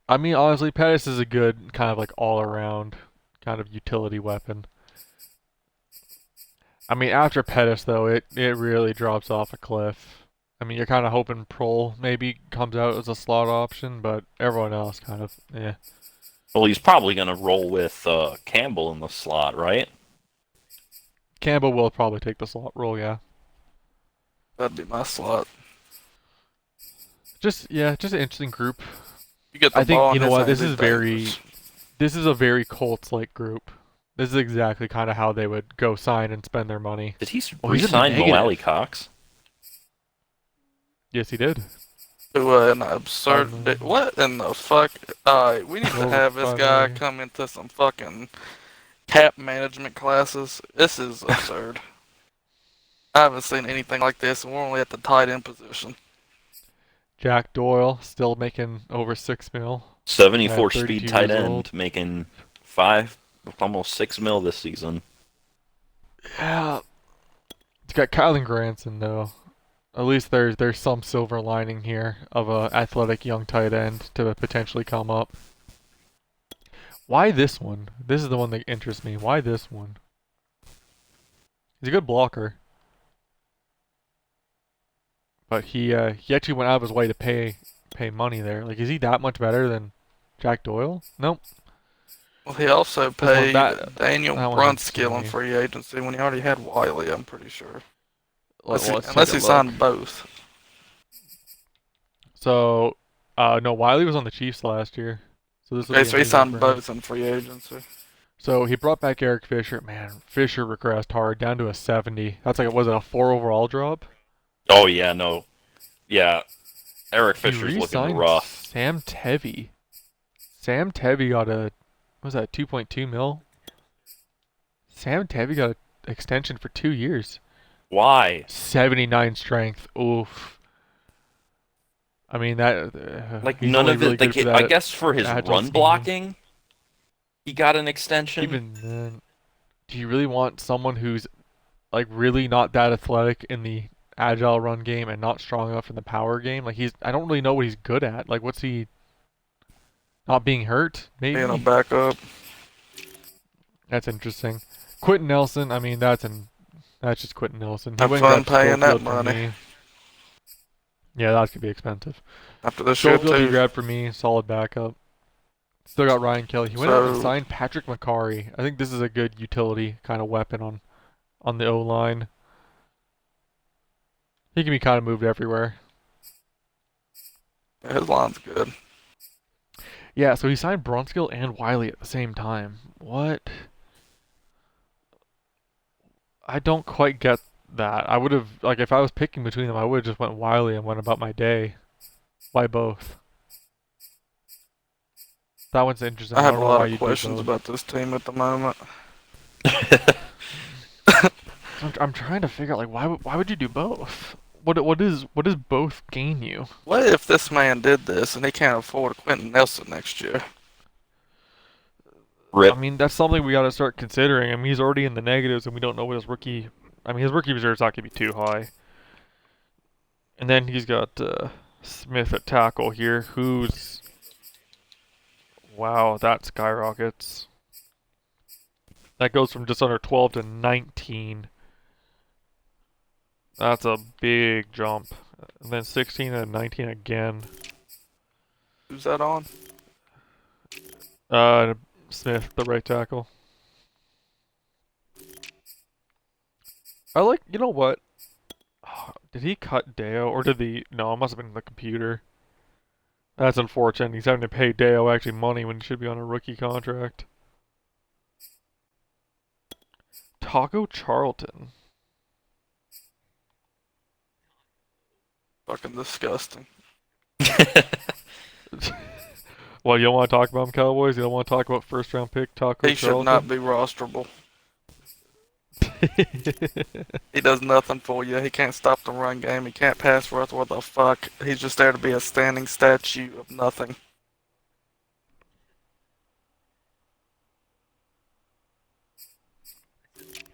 I mean, honestly, Pettis is a good kind of like all-around kind of utility weapon. I mean, after Pettis, though, it really drops off a cliff. I mean, you're kind of hoping Prohl maybe comes out as a slot option, but everyone else kind of, yeah. Well, he's probably going to roll with Campbell in the slot, right? Campbell will probably take the slot role, yeah. That'd be my slot. Just an interesting group. You get the I think, ball in you know his what, hands, he's dangerous. this is a very Colts-like group. This is exactly kind of how they would go sign and spend their money. Did he Oh, he's in the re-sign negative. Moali Cox? Yes, he did. To an absurd. What in the fuck? We need to Over have this 5 guy million. come into some fucking cap management classes. This is absurd. I haven't seen anything like this, and we're only at the tight end position. Jack Doyle still making over 6 mil. 74 At 32 speed tight years end, old. making almost 6 mil this season. Yeah. It's got Kylan Granson though. At least there's some silver lining here of a athletic young tight end to potentially come up. Why this one? This is the one that interests me. Why this one? He's a good blocker. But he actually went out of his way to pay money there. Like, is he that much better than Jack Doyle? Nope. Well, he also This one- paid that- Daniel that one Brunskill in interests me. free agency when he already had Wiley, I'm pretty sure. Let's Unless take he a signed look. both. So, no, Wiley was on the Chiefs last year. So this will Okay, be so he interesting signed for him. both in free agency. So he brought back Eric Fisher. Man, Fisher regressed hard down to a 70. That's like, was it a 4 overall drop? Oh, yeah, no. Yeah, Eric He Fisher's looking re-signed rough. Sam Tevy. Sam Tevy got a, what was that, 2.2 mil? Sam Tevy got an extension for 2 years. Why? 79 strength. Oof. I mean, that. Like, he's none only of really it. good Like, for I that guess for his agile run scheme. blocking, he got an extension. Even then, do you really want someone who's like really not that athletic in the agile run game and not strong enough in the power game? Like, I don't really know what he's good at. Like, what's he? Not being hurt, maybe. Being a backup. That's interesting. Quentin Nelson, I mean, that's just Quentin Nelson. He Have went fun and grabbed paying that Schofield for money. me. Yeah, that's gonna be expensive. After this year, Schofield he too. grabbed for me, solid backup. Still got Ryan Kelly. He went out and So- signed Patrick McCarry. I think this is a good utility kind of weapon on the O-line. He can be kind of moved everywhere. His line's good. Yeah, so he signed Bronskill and Wiley at the same time. What? I don't quite get that. I would have like if I was picking between them, I would have just went Wiley and went about my day. Why both? That one's interesting. I I have don't a know lot why of you do questions both. about this team at the moment. I'm trying to figure out like why would you do both? What does both gain you? What if this man did this and he can't afford Quentin Nelson next year? I Rip. mean, that's something we got to start considering. I mean, he's already in the negatives, and we don't know what his rookie. I mean, his rookie reserve's not gonna be too high. And then he's got Smith at tackle here, who's wow, that skyrockets. That goes from just under 12 to 19. That's a big jump. And then 16 and 19 again. Who's that on? Uh, Smith, the right tackle. I like, you know what? Did he cut Deo or did the? No, it must have been the computer. That's unfortunate. He's having to pay Deo actually money when he should be on a rookie contract. Taco Charlton. Fucking disgusting. Well, you don't want to talk about him, Cowboys? You don't want to talk about first round pick Taco He should not Charlton? be rosterable. He does nothing for you. He can't stop the run game. He can't pass rush. What the fuck? He's just there to be a standing statue of nothing.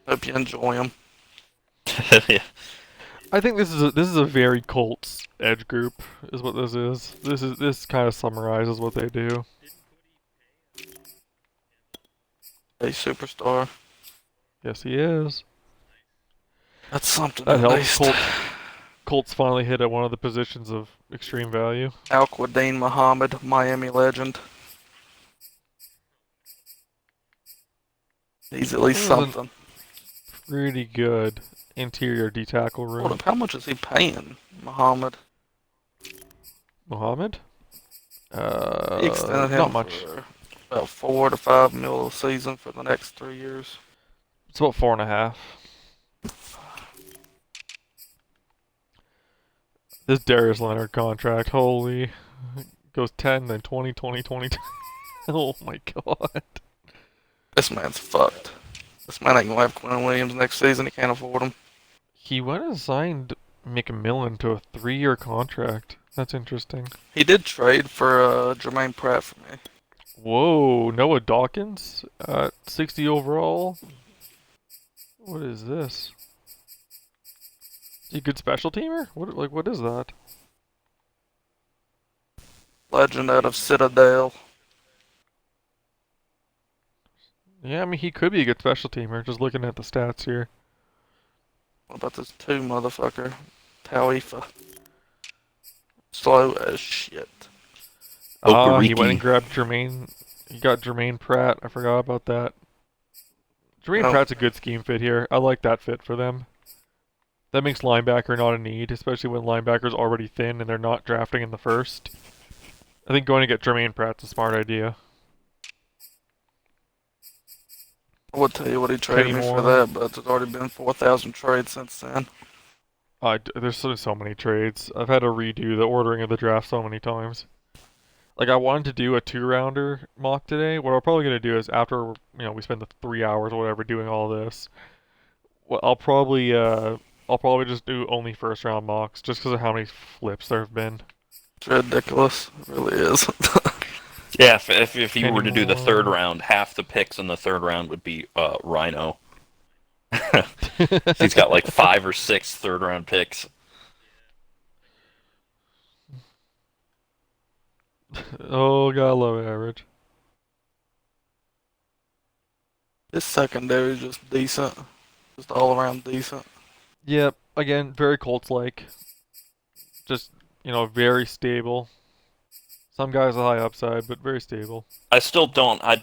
Hope you enjoy him. Yeah. I think this is a very Colts edge group is what this is. This kind of summarizes what they do. A superstar. Yes, he is. That's something That at helps. least. Colts finally hit at one of the positions of extreme value. Al-Quadin Muhammad, Miami legend. He's at least This is a something. pretty good interior D tackle Hold room. up, how much is he paying, Muhammad? Mohammed? He extended him Not much. for about 4 to 5 mil a season for the next 3 years. It's about 4.5. This Darius Leonard contract, holy, goes 10, then 20, 20, 20. Oh my god. This man's fucked. This man ain't gonna have Quinn Williams next season. He can't afford him. He went and signed McMillan to a 3-year contract. That's interesting. He did trade for Jermaine Pratt for me. Whoa, Noah Dawkins at 60 overall. What is this? Is he a good special teamer? What is that? Legend out of Citadel. Yeah, I mean he could be a good special teamer. Just looking at the stats here. What about this 2 motherfucker? Tauifa. Slow as shit. He went and Okereke. grabbed Jermaine. He got Jermaine Pratt. I forgot about that. Jermaine Oh, Pratt's a good scheme fit here. I like that fit for them. That makes linebacker not a need, especially when linebacker's already thin and they're not drafting in the first. I think going to get Jermaine Pratt's a smart idea. I would tell you what he traded me for Moore. that, but there's already been 4,000 trades since then. There's so many trades. I've had to redo the ordering of the draft so many times. Like I wanted to do a 2-rounder mock today. What I'm probably gonna do is after we spend the 3 hours or whatever doing all this. Well, I'll probably just do only first round mocks just because of how many flips there have been. It's ridiculous. It really is. Yeah, if you Kenny were to do the third Moore. round, half the picks in the third round would be Rhino. He's got like 5 or 6 third round picks. Oh, gotta love average. This secondary is just decent. Just all around decent. Yep. Again, very Colts-like. Just very stable. Some guys a high upside, but very stable. I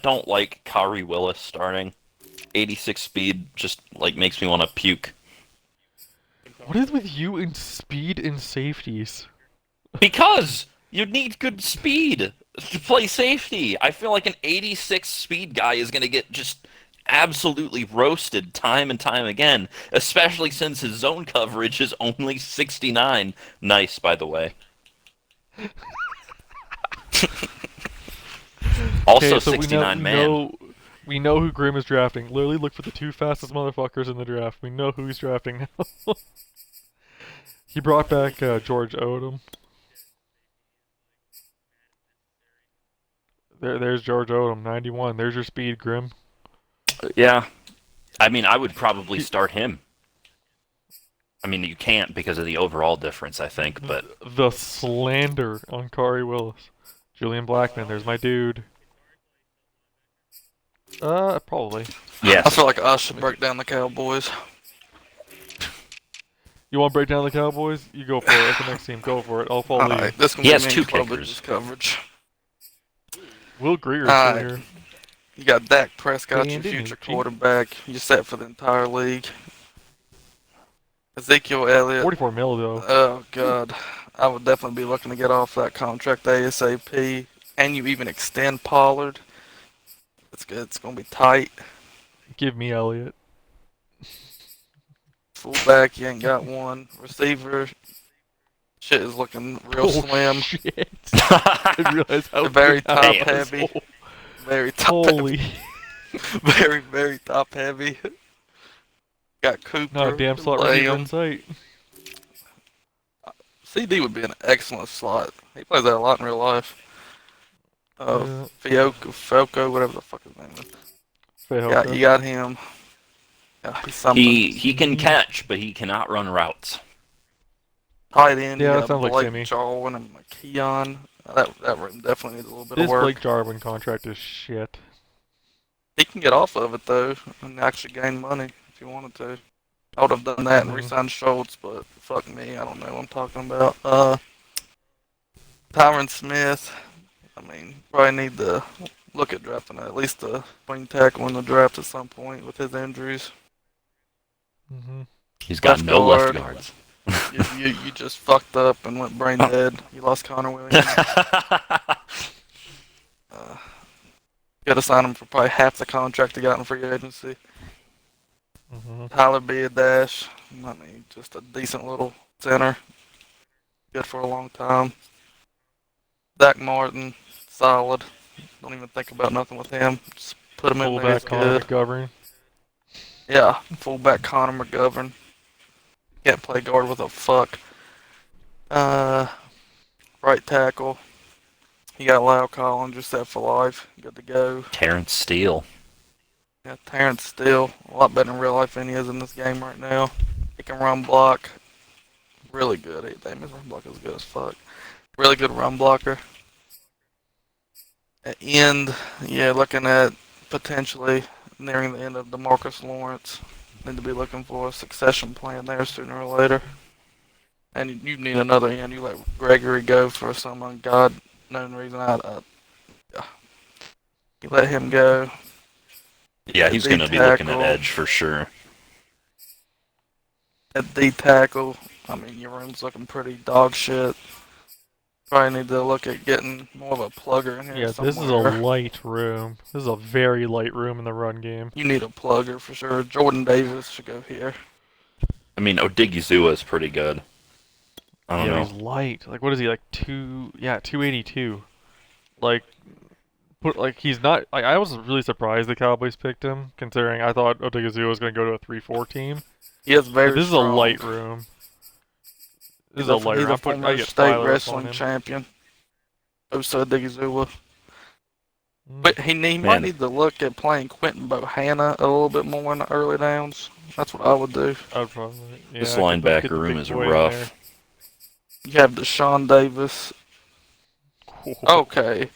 don't like Kyrie Willis starting. 86 speed just like makes me want to puke. What is with you in speed and safeties? Because You need good speed to play safety. I feel like an 86 speed guy is going to get just absolutely roasted time and time again, especially since his zone coverage is only 69. Nice, by the way. Okay, Also so 69 man. we know who Grim is drafting. Literally look for the two fastest motherfuckers in the draft. We know who he's drafting now. He brought back George Odom. There's George Odom, 91. There's your speed, Grim. Yeah. I mean, I would probably He, start him. I mean, you can't because of the overall difference, I think, but the slander on Kari Willis. Julian Blackman, there's my dude. Probably. I feel yes. like I should break down the Cowboys. You want to break down the Cowboys? You go for it. That's the next team. Go for it. I'll follow you. Alright, this He gonna be has me two and kickers. Klobuchar's coverage. Will Greer's still Alright, here. you got Dak Prescott, your Dandy future Nucci. quarterback. You're set for the entire league. Ezekiel Elliott. 44 mil though. Oh god, I would definitely be looking to get off that contract ASAP. And you even extend Pollard. It's good. It's gonna be tight. Give me Elliott. Fullback, you ain't got one. Receiver, shit is looking real slim. Shit. I didn't realize how Very big top that Damn. was. heavy. Very top heavy. Holy. Very, very top heavy. Got Cooper. Not a damn slot receiver in Lamb. sight. CD would be an excellent slot. He plays that a lot in real life. Yeah. Falco, whatever the fuck his name is. Yeah, Fajoka. you got him. Yeah, he's something. He can catch, but he cannot run routes. Tight end, Yeah, you that got sounds like Blake Timmy. Jarwin and McKeon. That room definitely needs a little bit of This work. Blake Jarwin contract is shit. He can get off of it though and actually gain money if he wanted to. I would have done that and Mhm. re-signed Schultz, but fuck me, I don't know what I'm talking about. Tyron Smith. I mean, probably need to look at drafting at least a swing tackle in the draft at some point with his injuries. Hmm. He's got Left no left guard. guards. You just fucked up and went brain dead. You lost Connor Williams. Got to sign him for probably half the contract he got in free agency. Hmm. Tyler Biadash. I mean, just a decent little center. Good for a long time. Zach Martin, solid. Don't even think about nothing with him. Just put him in there. He's Fullback Connor good. McGovern. Yeah, fullback Connor McGovern. Can't play guard with a fuck. Right tackle. You got Lyle Collins, you're set for life. Good to go. Terrence Steele. Yeah, Terrence Steele, a lot better in real life than he is in this game right now. He can run block. Really good. Damn, his run block is good as fuck. Really good run blocker. At end, yeah, looking at potentially nearing the end of DeMarcus Lawrence. Need to be looking for a succession plan there sooner or later. And you need another end. You let Gregory go for some unknown reason. You let him go. Yeah, he's going to be looking at edge for sure. At D tackle, I mean, your room's looking pretty dog shit. Probably need to look at getting more of a plugger in here Yeah, somewhere. this is a light room. This is a very light room in the run game. You need a plugger for sure. Jordan Davis should go here. I mean, Odigizua is pretty good. I don't Yeah, know. he's light. Like, what is he, like, 282. Like, he's not, like, I was really surprised the Cowboys picked him, considering I thought Odigizua was going to go to a 3-4 team. He is very But this strong. is a light room. This is a light He's room. a I former get state Tyler up on wrestling him. champion. Osa Odigizua. Mm. But he might Man. need to look at playing Quentin Bohanna a little bit more in the early downs. That's what I would do. I'd probably, yeah, This get linebacker the room big is boy in rough. there. You have Deshaun Davis. Okay.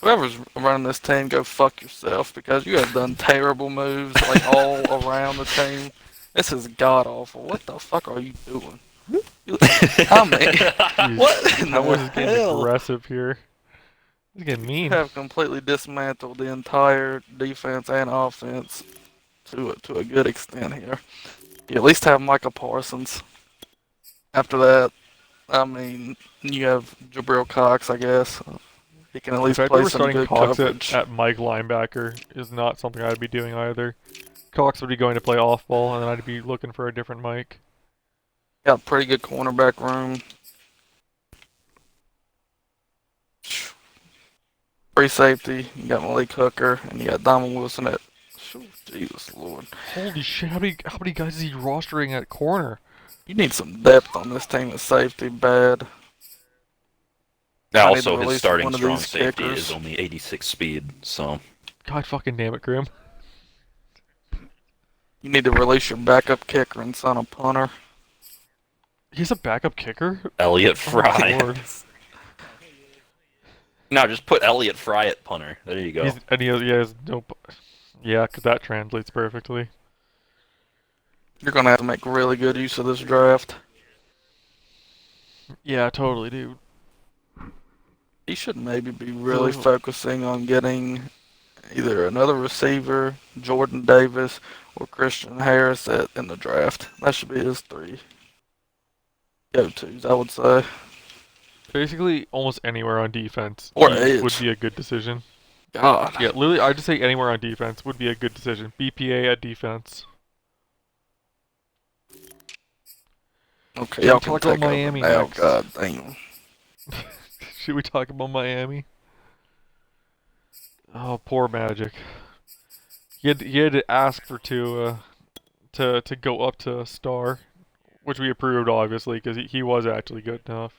Whoever's running this team, go fuck yourself because you have done terrible moves like all around the team. This is god awful. What the fuck are you doing? I mean, Jeez. what in How the was this getting hell? aggressive here? He's getting You mean. have completely dismantled the entire defense and offense to a good extent here. You at least have Micah Parsons. After that, I mean, you have Jabril Cox, I guess. He can at The least fact that play we're some starting good Cox coverage. at Mike linebacker is not something I'd be doing either. Cox would be going to play off ball, and then I'd be looking for a different Mike. Got pretty good cornerback room. Free safety, you got Malik Hooker, and you got Donald Wilson at. Jesus Lord. Holy shit! How many guys is he rostering at corner? You need some depth on this team at safety, bad. I need to Also, his release starting one of strong these safety is kickers. only 86 speed, so God fucking damn it, Grim. You need to release your backup kicker and sign a punter. He's a backup kicker? Elliott Oh my Fry. lord. No, just put Elliott Fry at punter. There you go. He has no. Yeah, because that translates perfectly. You're gonna have to make really good use of this draft. Yeah, totally, dude. He should maybe be really focusing on getting either another receiver, Jordan Davis, or Christian Harris in the draft. That should be his three go-tos, I would say. Basically, almost anywhere on defense Or would edge. be a good decision. God. Yeah, literally, I'd just say anywhere on defense would be a good decision. BPA at defense. Okay, Should y'all we can talk take about Miami over now. next? God damn. Should we talk about Miami? Oh, poor Magic. He had to ask for to go up to star, which we approved obviously because he was actually good enough.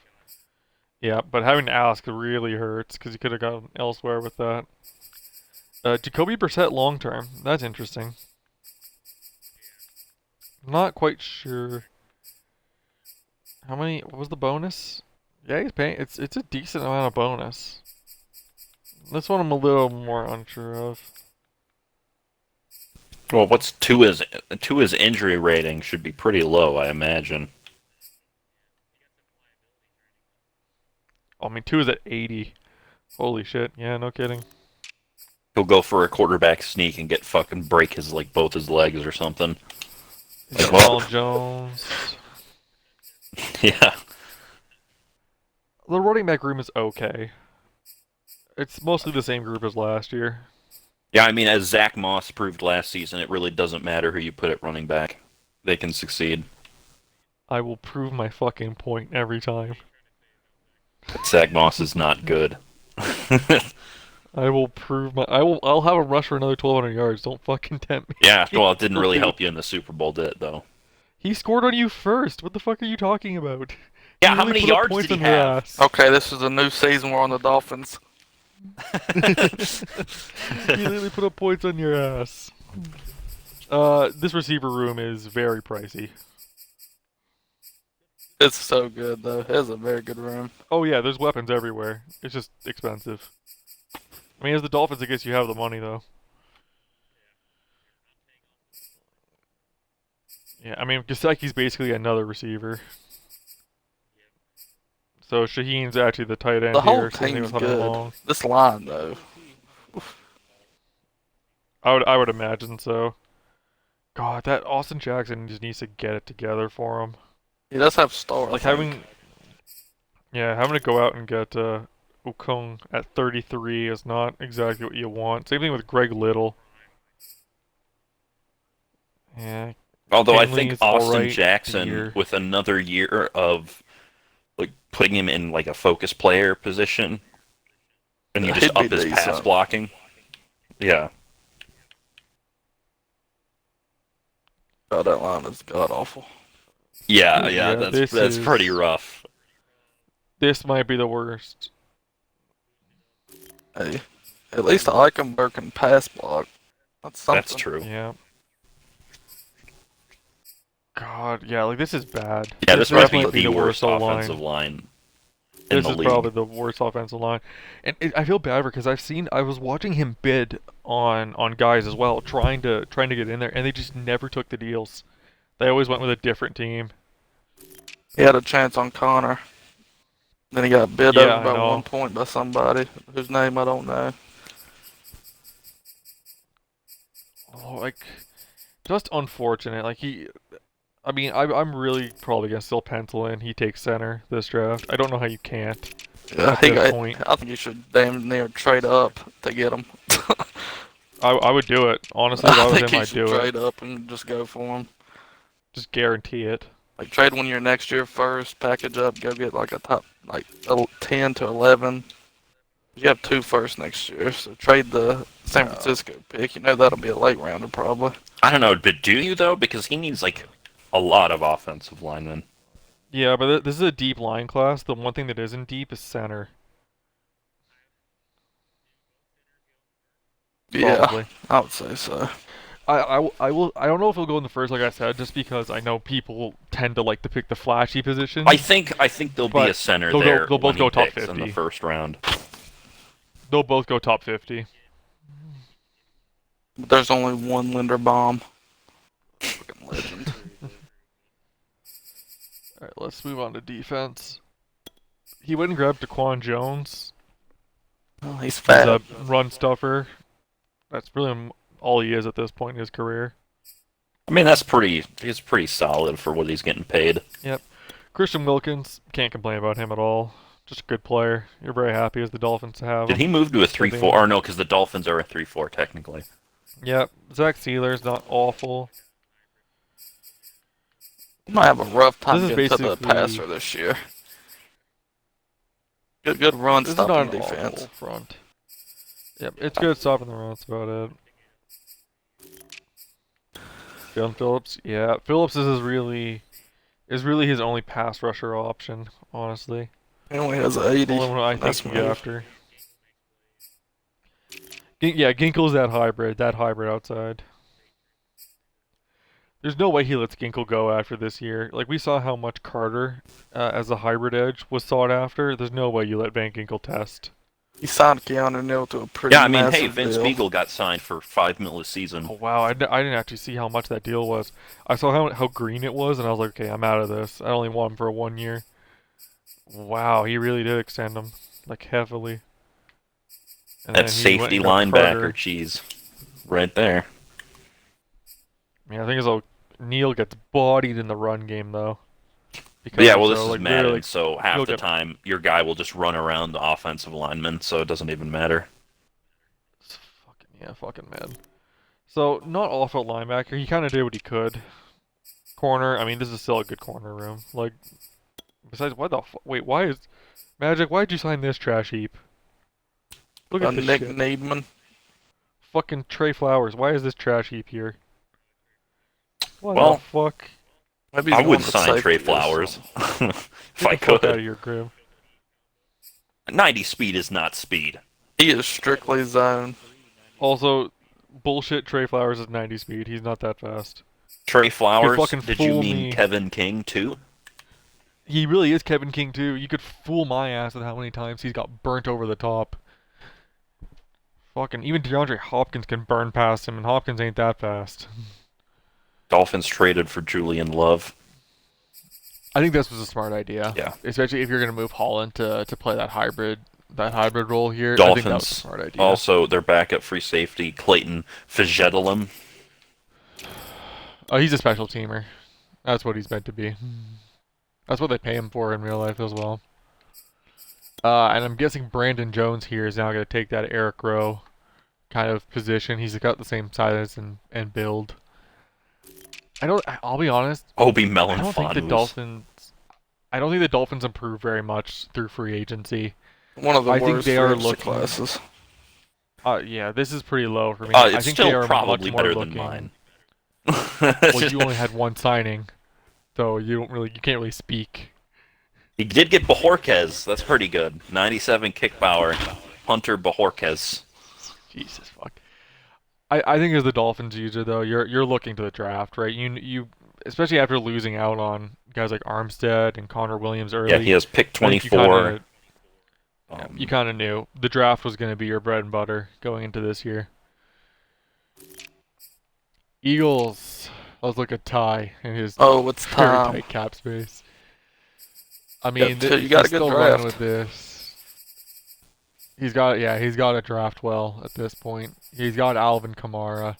Yeah, but having to ask really hurts because he could have gone elsewhere with that. Jacoby Brissett long term. That's interesting. Not quite sure. How many? What was the bonus? Yeah, he's paying. It's a decent amount of bonus. This one I'm a little more unsure of. Well, what's to his injury rating should be pretty low, I imagine. I mean, 2 is at 80. Holy shit! Yeah, no kidding. He'll go for a quarterback sneak and get fucking break his both his legs or something. He's got Ronald Jones. Yeah. The running back room is okay. It's mostly the same group as last year. Yeah, I mean, as Zach Moss proved last season, it really doesn't matter who you put at running back. They can succeed. I will prove my fucking point every time. But Zach Moss is not good. I will prove my. I'll have him rush for another 1,200 yards. Don't fucking tempt me. Yeah, well, it didn't really help you in the Super Bowl, did it, though? He scored on you first. What the fuck are you talking about? Yeah, He how literally many put up yards points did he on your have? ass. Okay, this is a new season. We're on the Dolphins. He literally put up points on your ass. This receiver room is very pricey. It's so good, though. It's a very good room. Oh yeah, there's weapons everywhere. It's just expensive. I mean, as the Dolphins, I guess you have the money though. Yeah, I mean, Gesicki's basically another receiver. So Shaheen's actually the tight end The whole here. Same thing team's with Hunter good. Long. This line, though. I would imagine so. God, that Austin Jackson just needs to get it together for him. He does have stars. Like having to go out and get Okung at 33 is not exactly what you want. Same thing with Greg Little. Yeah. Although I think Finley's Austin alright Jackson, here. with another year of putting him in a focus player position, and you just He'd be up his pass decent. blocking. Yeah. God, that line is god awful. Yeah, Yeah, that's this pretty is- rough. This might be the worst. Hey, at least Eichenberg can pass block. That's something. That's true. Yeah. God, yeah, like this is bad. Yeah, this might be might the worst O-line. offensive line in This the is league. probably the worst offensive line, and I feel bad because I was watching him bid on guys as well, trying to get in there, and they just never took the deals. They always went with a different team. He had a chance on Connor. Then he got bid Yeah, over I by know. 1 point by somebody whose name I don't know. Oh, like, just unfortunate. Like I mean, I'm really probably gonna still pencil in he takes center this draft. I don't know how you can't Yeah, at this point. I think you should damn near trade up to get him. I would do it. Honestly, if I I was think him, you I'd should do it. trade up and just go for him. Just guarantee it. Like trade one year next year first, package up, go get like a top like 10 to 11. You have 2 first next year, so trade the San Uh, Francisco pick. You know that'll be a late rounder probably. I don't know, but do you though? Because he needs like a lot of offensive linemen. yeah, but this is a deep line class. The one thing that isn't deep is center. Yeah, Probably. I would say so. I will. I don't know if he'll go in the first, like I said, just because I know people tend to like to pick the flashy I positions. think I think there'll be a But center they'll go. there They'll when both he go top picks in the 50. first round. They'll both go top 50. But there's only one Linderbaum. Fucking legend. All right, let's move on to defense. He went and grabbed Daquan Jones. Oh, he's He's fat. a run stuffer. That's really all he is at this point in his career. I mean, that's pretty. He's pretty solid for what he's getting paid. Yep. Christian Wilkins, can't complain about him at all. Just a good player. You're very happy as the Dolphins to have Did him. he move to a Good thing. 3-4? Or no, because the Dolphins are a 3-4 technically. Yep. Zach Sealer's not awful. He might have a rough time This is getting to the basically- passer this year. Good run This is not stopping an defense. awful front. Yep, it's good stopping the run. That's about it. Jalen Phillips, yeah, Phillips is really his only pass rusher option, honestly. He only has an 80. Only one I think That's you get move. after. Yeah, Ginkle's that hybrid outside. There's no way he lets Ginkle go after this year. Like, we saw how much Carter, as a hybrid edge, was sought after. There's no way you let Van Ginkle test. He signed Keanu Neal to a pretty Yeah, I mean, hey, massive Vince deal. Beagle got signed for $5 million a season. Oh, wow, I didn't actually see how much that deal was. I saw how green it was, and I was like, okay, I'm out of this. I only want him for 1 year. Wow, he really did extend him, like, heavily. And That then he went safety and got linebacker Carter. cheese, right there. Yeah, I think it's Neal gets bodied in the run game, though. But yeah, well, so, this is like, Madden, really, so half he'll the get- time your guy will just run around the offensive lineman, so it doesn't even matter. It's fucking mad. So, not awful linebacker. He kind of did what he could. Corner, I mean, this is still a good corner room. Like, besides, wait, why is... Magic, why'd you sign this trash heap? Look at this Nick shit. Needman. Fucking Trey Flowers, why is this trash heap here? What Well, the fuck? Maybe he's I would going to sign safety Trey or Flowers something. if I Get the fuck out of could. here, Grim. 90 speed is not speed. He is strictly zone. Also, bullshit Trey Flowers is 90 speed. He's not that fast. Trey Flowers, fucking did you fool mean me. Kevin King too? He really is Kevin King, too. You could fool my ass with how many times he's got burnt over the top. Fucking, even DeAndre Hopkins can burn past him, and Hopkins ain't that fast. Dolphins traded for Julian Love. I think this was a smart idea. Yeah. Especially if you're going to move Holland to play that hybrid role here. I think that was a Dolphins smart idea. also their backup free safety Clayton Fajedelem. Oh, he's a special teamer. That's what he's meant to be. That's what they pay him for in real life as well. And I'm guessing Brandon Jones here is now going to take that Eric Rowe kind of position. He's got the same size and build. I'll be honest, Obi I don't think the Melanfonus. Dolphins... I don't think the Dolphins improve very much through free agency. One of the I think worst they are free agency looking- classes. Yeah, this is pretty low for me. I It's think they still are probably much more better looking... than mine. Well, you only had one signing, so you can't really speak. He did get Bajorquez. That's pretty good. 97 kick power. Hunter Bajorquez. Jesus fuck. I think as the Dolphins user though, you're looking to the draft, right? You especially after losing out on guys like Armstead and Connor Williams early. Yeah, he has pick I think 24. You kind of knew the draft was going to be your bread and butter going into this year. Eagles. Let's look at Ty and his Oh, it's very time. tight cap space. I mean, you got a he's good still draft. running with this. He's got to draft well at this point. He's got Alvin Kamara.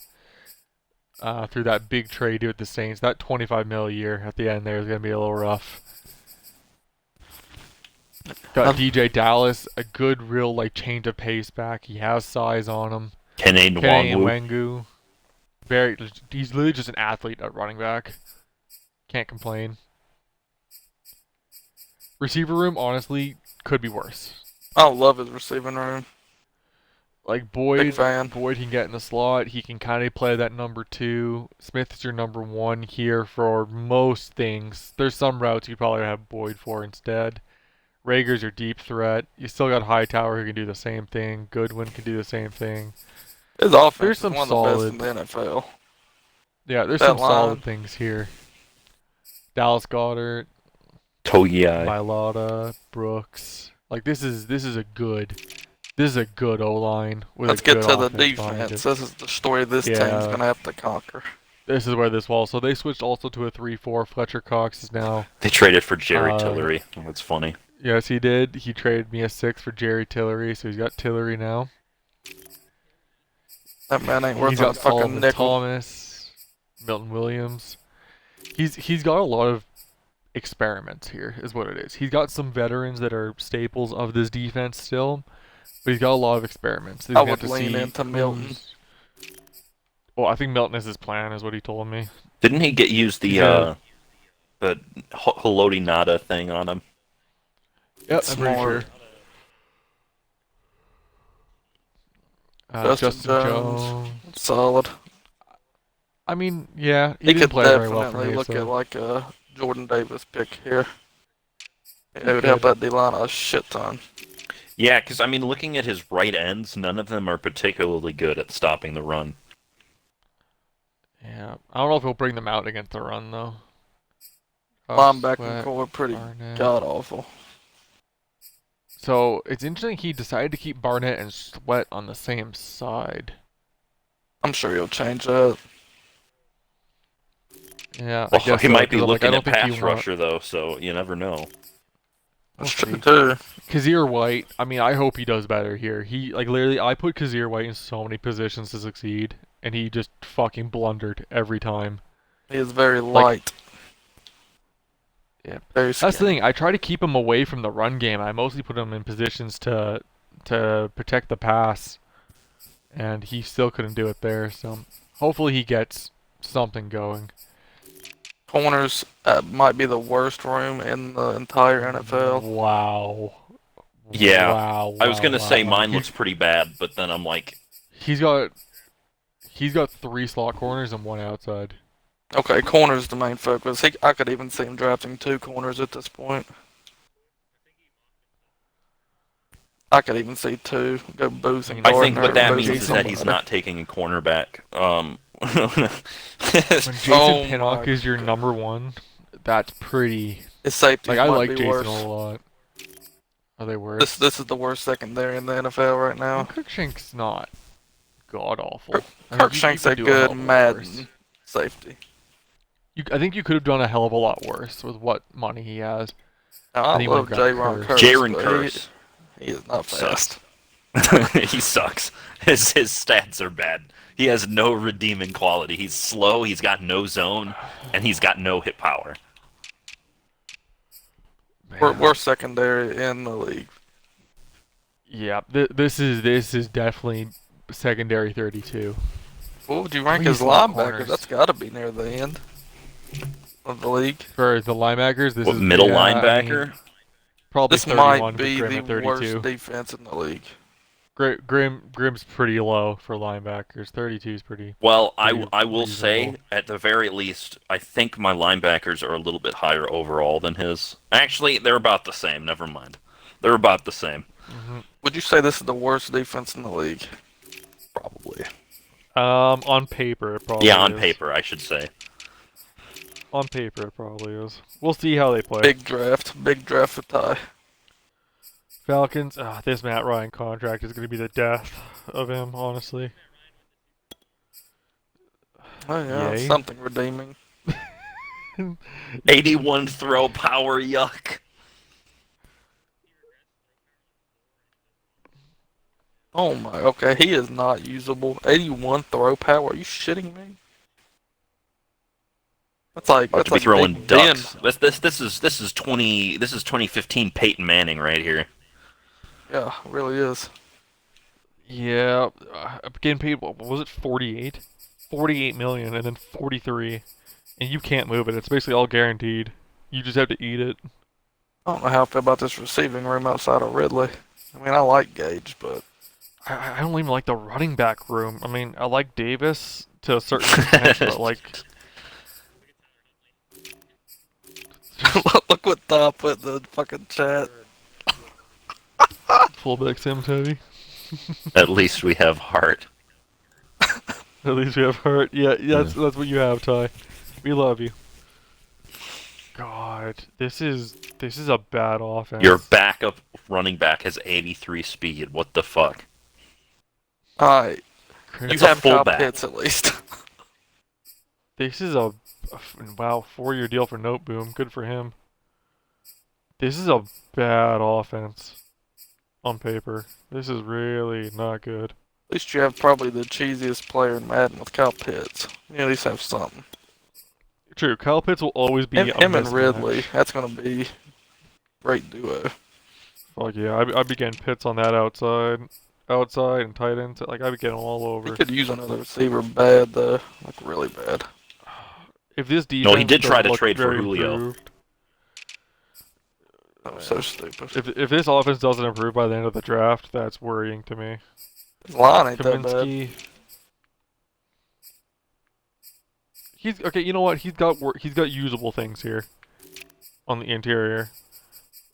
through that big trade with the Saints. That 25 mil a year at the end there is going to be a little rough. Got Uh, DJ Dallas, a good real like change of pace back. He has size on him. Kenny Kenny Nwangwu. Wengu, he's literally just an athlete at running back. Can't complain. Receiver room, honestly, could be worse. I love his receiving room. Like Big fan. Boyd can get in the slot. He can kind of play that number 2. Smith is your number 1 here for most things. There's some routes you probably have Boyd for instead. Rager's your deep threat. You still got Hightower who can do the same thing. Goodwin can do the same thing. His offense There's is some one of the solid. best in the NFL. Yeah, there's That some line. solid things here. Dallas Goddard, Togiai. Mailata, Brooks. Like this is a good O line with Let's a get good to the offense behind it. defense. This is the story this team's Yeah. going to have to conquer. This is where this falls. So they switched also to a 3-4. Fletcher Cox is now. They traded for Jerry Uh, Tillery. That's funny. Yes, he did. He traded me a 6 for Jerry Tillery, so he's got Tillery now. That man ain't worth He's a got fucking Solomon nickel. Thomas, Milton Williams. He's got a lot of experiments here, is what it is. He's got some veterans that are staples of this defense still, but he's got a lot of experiments. He's I gonna would have to lean see into Milton. Well, I think Milton is his plan, is what he told me. Didn't he get used the Yeah. Haloti Nada thing on him? Yep, I'm pretty Smart. sure. Justin Justin Jones. Jones. Solid. I mean, yeah, he He didn't could play very well for definitely me. look So. at like a Jordan Davis pick here. It He would help could. that D-line a shit ton. Yeah, because I mean, looking at his right ends, none of them are particularly good at stopping the run. Yeah, I don't know if he'll bring them out against the run though. Linebacking Sweat, core pretty Barnett. god awful. So it's interesting he decided to keep Barnett and Sweat on the same side. I'm sure he'll change that. Yeah, I Well, guess he so, might be 'cause I'm like, I looking don't at think pass you want rusher though, so you never know. That's We'll true see. too. Kazir White. I mean, I hope he does better here. He like literally, I put Kazir White in so many positions to succeed, and he just fucking blundered every time. He is very Like- light. Yeah. Very That's the skinny. thing. I try to keep him away from the run game. I mostly put him in positions to protect the pass, and he still couldn't do it there. So hopefully he gets something going. Corners might be the worst room in the entire NFL. Wow. Yeah, Wow. I was gonna say wow. mine looks pretty bad, but then I'm like, He's got 3 slot corners and 1 outside. Okay, corners the main focus. I could even see him drafting 2 corners at this point. I could even see 2. Go Booth and I Gardner. think what that Booth means and is that he's somebody. not taking a cornerback. When Jason Oh Pinnock my is your God. number 1, that's pretty. His safeties Like I might like be Jason worse. a lot. Are they worse? This is the worst secondary in the NFL right now. Kirkshank's not god awful. Kirkshank's a good Madden safety. I think you could have done a hell of a lot worse with what money he has. Now, I Anyone love got Jaron Curse. Curse. Jaron but Curse. He is not fast. He sucks. His stats are bad. He has no redeeming quality. He's slow, he's got no zone, and he's got no hit power. We're secondary in the league. Yeah, this is definitely secondary 32. What would you rank Three as slot linebackers? corners. That's got to be near the end of the league. For the linebackers, this What, is middle yeah, I mean, linebacker? probably This 31 might with be Grimm the at 32. worst defense in the league. Grimm's pretty low for linebackers. 32 is pretty. Well, Pretty I will say, reasonable. at the very least, I think my linebackers are a little bit higher overall than his. Actually, they're about the same. Never mind. They're about the same. Would you say this is the worst defense in the league? Probably. On paper, it probably Yeah, on is. paper, I should say. On paper, it probably is. We'll see how they play. Big draft for Ty. Falcons, this Matt Ryan contract is going to be the death of him, honestly. Oh yeah, Yay. something redeeming. 81 throw power, yuck. Oh my, okay, he is not usable. 81 throw power. Are you shitting me? About to be like throwing Big Ben. ducks. This is 2015 Peyton Manning right here. Yeah, it really is. Yeah, getting paid, what was it, 48? 48 million and then 43. And you can't move it. It's basically all guaranteed. You just have to eat it. I don't know how I feel about this receiving room outside of Ridley. I mean, I like Gage, but I don't even like the running back room. I mean, I like Davis to a certain extent, but like, look what Thom put in the fucking chat. fullback Sim Teddy. At least we have heart. At least we have heart. Yeah, that's what you have, Ty. We love you. God, this is a bad offense. Your backup running back has 83 speed. What the fuck? Alright, you It's a have Kyle fullback. Pitts at least. This is a wow, 4-year deal for Noteboom. Good for him. This is a bad offense on paper. This is really not good. At least you have probably the cheesiest player in Madden with Kyle Pitts. You at least have something. True, Kyle Pitts will always be a Him and mismatch. Ridley, that's gonna be great duo. Fuck yeah, I'd be getting Pitts on that outside and tight ends. Like I'd be getting all He over. could use another receiver bad though, like really bad. If this defense No, he did doesn't try to look trade for very Julio. improved, That was so stupid. if this offense doesn't improve by the end of the draft, that's worrying to me. His line ain't that bad. Kaminsky. He's okay. You know what? He's got usable things here on the interior.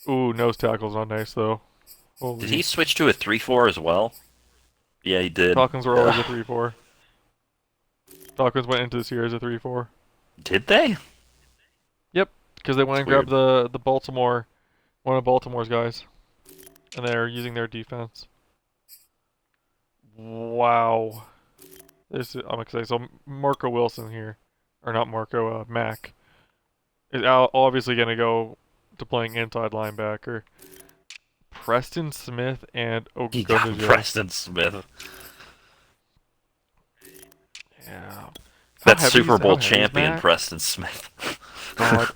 Ooh, nose tackle's not nice though. Holy. Did he switch to a 3-4 as well? Yeah, he did. Falcons were always a 3-4. Falcons went into this year as a 3-4. Did they? Yep, because they went and Weird. grabbed the Baltimore, one of Baltimore's guys, and they're using their defense. Wow, I'm excited. So Marco Wilson here, or not Marco, Mac, is obviously gonna go to playing inside linebacker. Preston Smith and He got Ogunjobi. Preston Smith. Yeah. That How Super heavy Bowl is champion Mac? Preston Smith. God,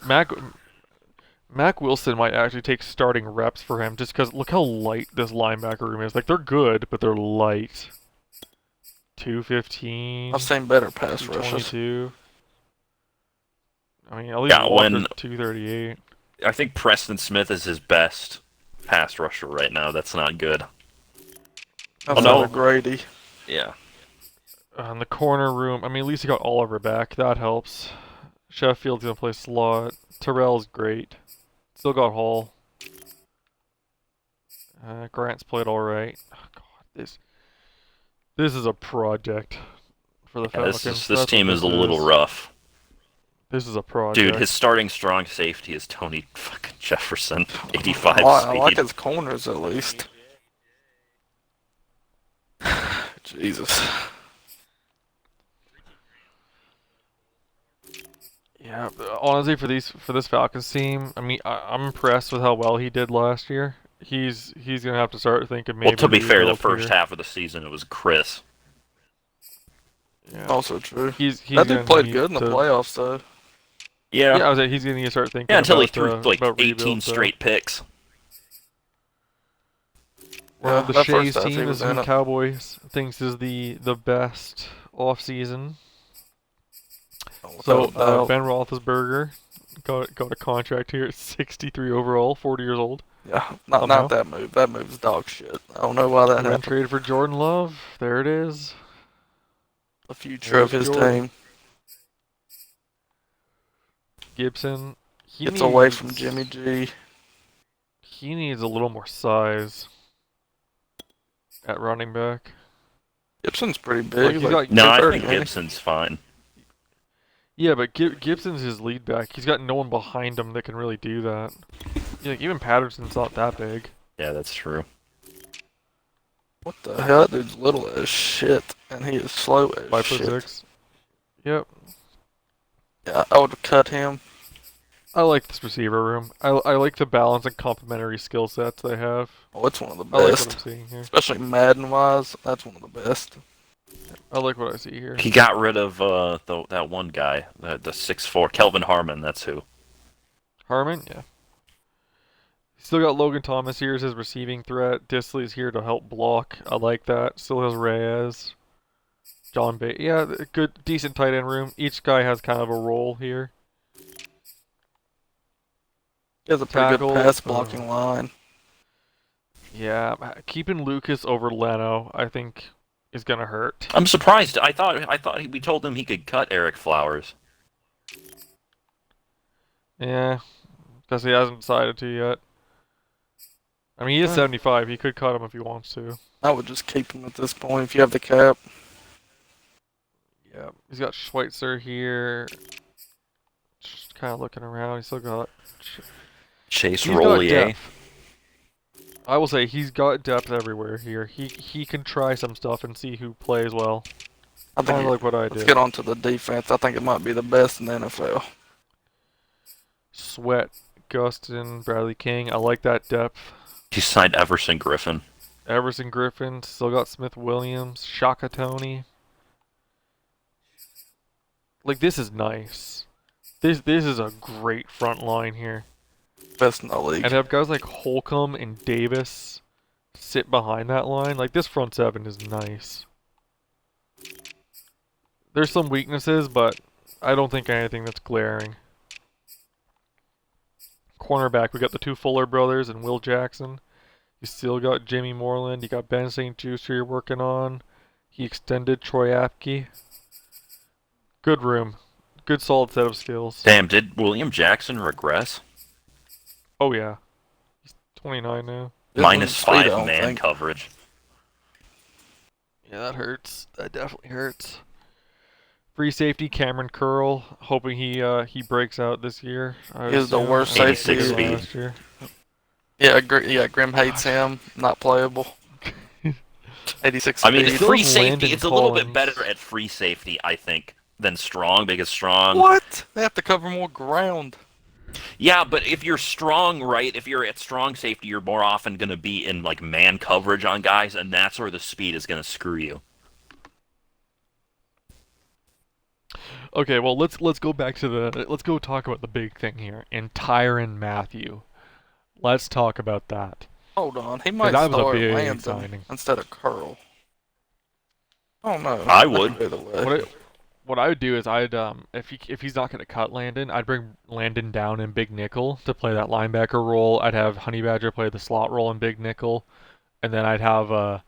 Mac Wilson might actually take starting reps for him just because look how light this linebacker room is. Like, they're good, but they're light. 215. I've seen better pass rushes. 222. I mean, at least Yeah, Walker's when- 238. I think Preston Smith is his best pass rusher right now. That's not good. That's no. another Grady. Yeah. In the corner room, I mean, at least you got Oliver back. That helps. Sheffield's gonna play slot. Terrell's great. Still got Hall. Grant's played alright. Oh, God, this is a project for the Yeah, Falcons. this That's team what is a little is. rough. This is a project. Dude, his starting strong safety is Tony fucking Jefferson. 85 I like speed. his corners at least. Jesus. Yeah, but honestly, for this Falcons team, I mean, I'm impressed with how well he did last year. He's gonna have to start thinking maybe. Well, to be fair, the rebuild first here. half of the season it was Chris. Yeah. Also true. He's That gonna dude played need good in the to- playoffs though. Yeah. Yeah, I was like, he's gonna need to start thinking. Yeah, until he about, threw like about 18 rebuild, so. straight picks. One of the that Shays first half he team was is in who it. Cowboys thinks is the best off season. Without So a doubt. Ben Roethlisberger got a contract here at 63 overall, 40 years old. Yeah, somehow. not that move. That move's dog shit. I don't know why that And then happened. traded for Jordan Love. There it is. The future of There's his Jordan. team. Gibson. Gets away from Jimmy G. He needs a little more size at running back. Gibson's pretty Like, big. he's like got- No, I 230, think ain't he? Gibson's fine. Yeah, but Gibson's his lead back. He's got no one behind him that can really do that. Yeah, like, even Patterson's not that big. Yeah, that's true. What the hell? That dude's little as shit, and he is slow as 5'6". shit. Yep. Yeah, I would cut him. I like this receiver room. I like the balance and complementary skill sets they have. Oh, it's one of the I like what best. I'm seeing here. Especially Madden-wise, that's one of the best. I like what I see here. He got rid of that one guy, the 6'4", Kelvin Harmon. That's who. Harmon, yeah. Still got Logan Thomas here as his receiving threat. Disley's here to help block. I like that. Still has Reyes. John Bay. Yeah, good, decent tight end room. Each guy has kind of a role here. He has a pretty Tackle, good pass blocking line. Yeah, keeping Lucas over Leno, I think, is gonna hurt. I'm surprised. I thought we told him he could cut Eric Flowers. Yeah, because he hasn't decided to yet. I mean, he is 75. He could cut him if he wants to. I would just keep him at this point if you have the cap. Yeah, he's got Schweitzer here. Just kind of looking around. He's still got. Chase He's got Rollier. depth. I will say he's got depth everywhere here. He can try some stuff and see who plays well. I think Kind of like what I let's did. get on to the defense. I think it might be the best in the NFL. Sweat, Gustin, Bradley King. I like that depth. He signed Everson Griffin. Everson Griffin. Still got Smith Williams. Shaka Tony. Like, this is nice. This is a great front line here. Best in the league. And have guys like Holcomb and Davis sit behind that line. Like, this front seven is nice. There's some weaknesses, but I don't think anything that's glaring. Cornerback, we got the two Fuller brothers and Will Jackson. You still got Jimmy Moreland. You got Ben St. Juste you're working on. He extended Troy Apke. Good room. Good solid set of skills. Damn, did William Jackson regress? Oh yeah. He's 29 now. Minus Speed, I 5 don't man think. coverage. Yeah, that hurts. That definitely hurts. Free safety Cameron Curl, hoping he breaks out this year. He is the worst I safety. think he did 86 last year. Yeah, Grim hates him. Not playable. 86 I mean, speed. free Still Landon safety, it's a little bit Collins. better at free safety, I think, than strong, because strong... What? They have to cover more ground. Yeah, but if you're strong, right, if you're at strong safety, you're more often going to be in, like, man coverage on guys, and that's where the speed is going to screw you. Okay, well let's go back to let's go talk about the big thing here. And Tyrann Mathieu. Let's talk about that. Hold on. He might that was a start big Landon signing. instead of Curl. I don't know. I would. Either way. What I would do is I'd if he's not gonna cut Landon, I'd bring Landon down in big nickel to play that linebacker role. I'd have Honey Badger play the slot role in big nickel, and then I'd have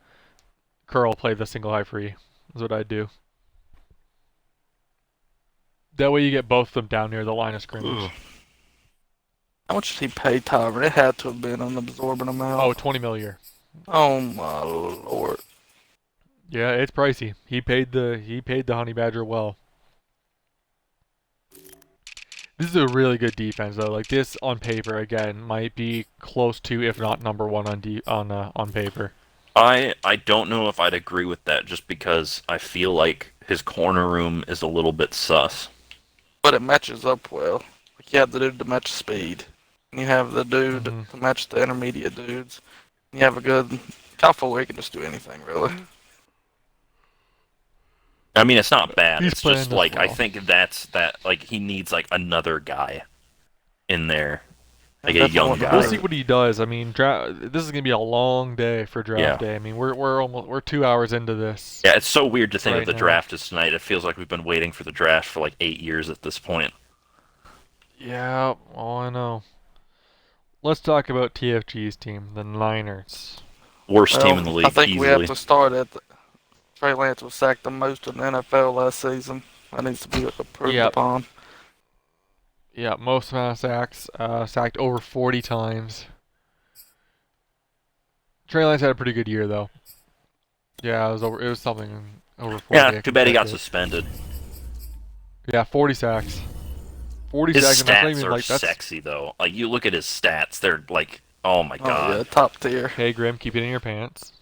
Curl play the single high free. Is what I'd do. That way you get both of them down near the line of scrimmage. How much did he pay Tyron? It had to have been an absorbent amount. Oh, 20 mil a year. Oh my lord. Yeah, it's pricey. He paid the Honey Badger well. This is a really good defense though. Like this on paper again might be close to, if not number one on paper. I don't know if I'd agree with that, just because I feel like his corner room is a little bit sus. But it matches up well. Like you have the dude to match speed. And you have the dude to match the intermediate dudes. And you have a good Kyle Fuller, he can just do anything really. I mean, it's not bad. He's It's just playing like well. I think like he needs like another guy in there, like a Definitely young want to guy. We'll see what he does. I mean, this is gonna be a long day for draft Yeah. day. I mean, we're 2 hours into this. Yeah, it's so weird to think Right that the now. draft is tonight. It feels like we've been waiting for the draft for like 8 years at this point. Yeah, oh I know. Let's talk about TFG's team, the Niners. Worst team in the league, I think we have easily. to start at Trey Lance was sacked the most in the NFL last season. That needs to be improved Yep. upon. Yeah, most amount of sacks, sacked over 40 times. Trey Lance had a pretty good year though. Yeah, it was something over 40. Yeah, too bad he got suspended. suspended. Yeah, 40 sacks. 40 His sacks, and that's not stats even are like that's. sexy though. Like you look at his stats, they're like, oh my Oh god. yeah, top tier. Hey Grim, keep it in your pants.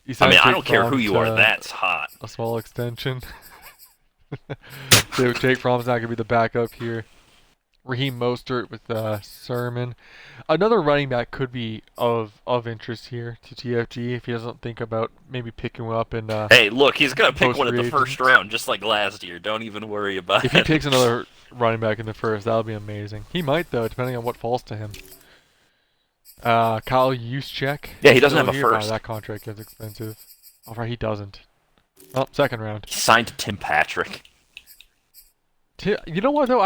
You I signed mean, I Jake don't care who Fromm you are. to That's hot. a small extension. So Jake Fromm's not gonna be the backup here. Raheem Mostert with Sermon. Another running back could be of interest here to TFG if he doesn't think about maybe picking one up in Hey, look, he's gonna pick post one at free the first agents. round, just like last year. Don't even worry about If he it. picks another running back in the first, that would be amazing. He might though, depending on what falls to him. Kyle Juszczyk Yeah, he is doesn't still have a here. first. That contract gets expensive. All right, he doesn't. Oh, second round. He signed to Tim Patrick. You know what though?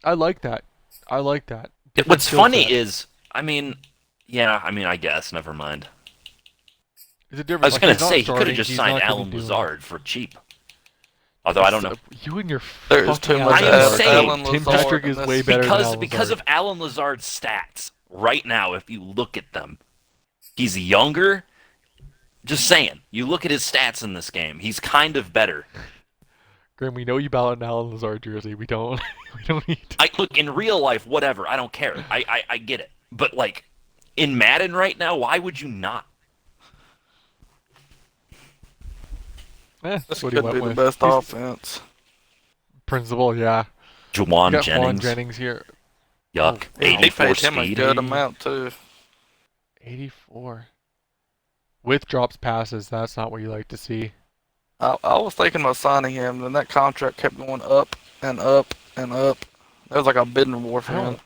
I like that. I like that. Different What's skill funny set. is, I guess, never mind. Is it I different? was Like, gonna he's not say he could starting, have just he's signed not gonna Alan be doing- Lazard for cheap. Although I don't know. You and your There is fucking too much I am Lazard. saying Alan Tim Lazard Patrick in is this way better than Alan Because Lazard. of Alan Lazard's stats right now, if you look at them, he's younger. Just saying, you look at his stats in this game, he's kind of better. Graham, we know you ballot an Alan Lazard jersey. We don't. We don't need. I look in real life, whatever. I don't care. I get it. But like in Madden right now, why would you not? This That's what he could went be the with. best He's offense. principal, yeah. Juwan You got Juan Jennings. Jennings here. Yuck. Oh, wow. He 84 paid him a speed. good amount too. 84. With drops passes, that's not what you like to see. I was thinking about signing him, then that contract kept going up and up and up. There was like a bidding war for him.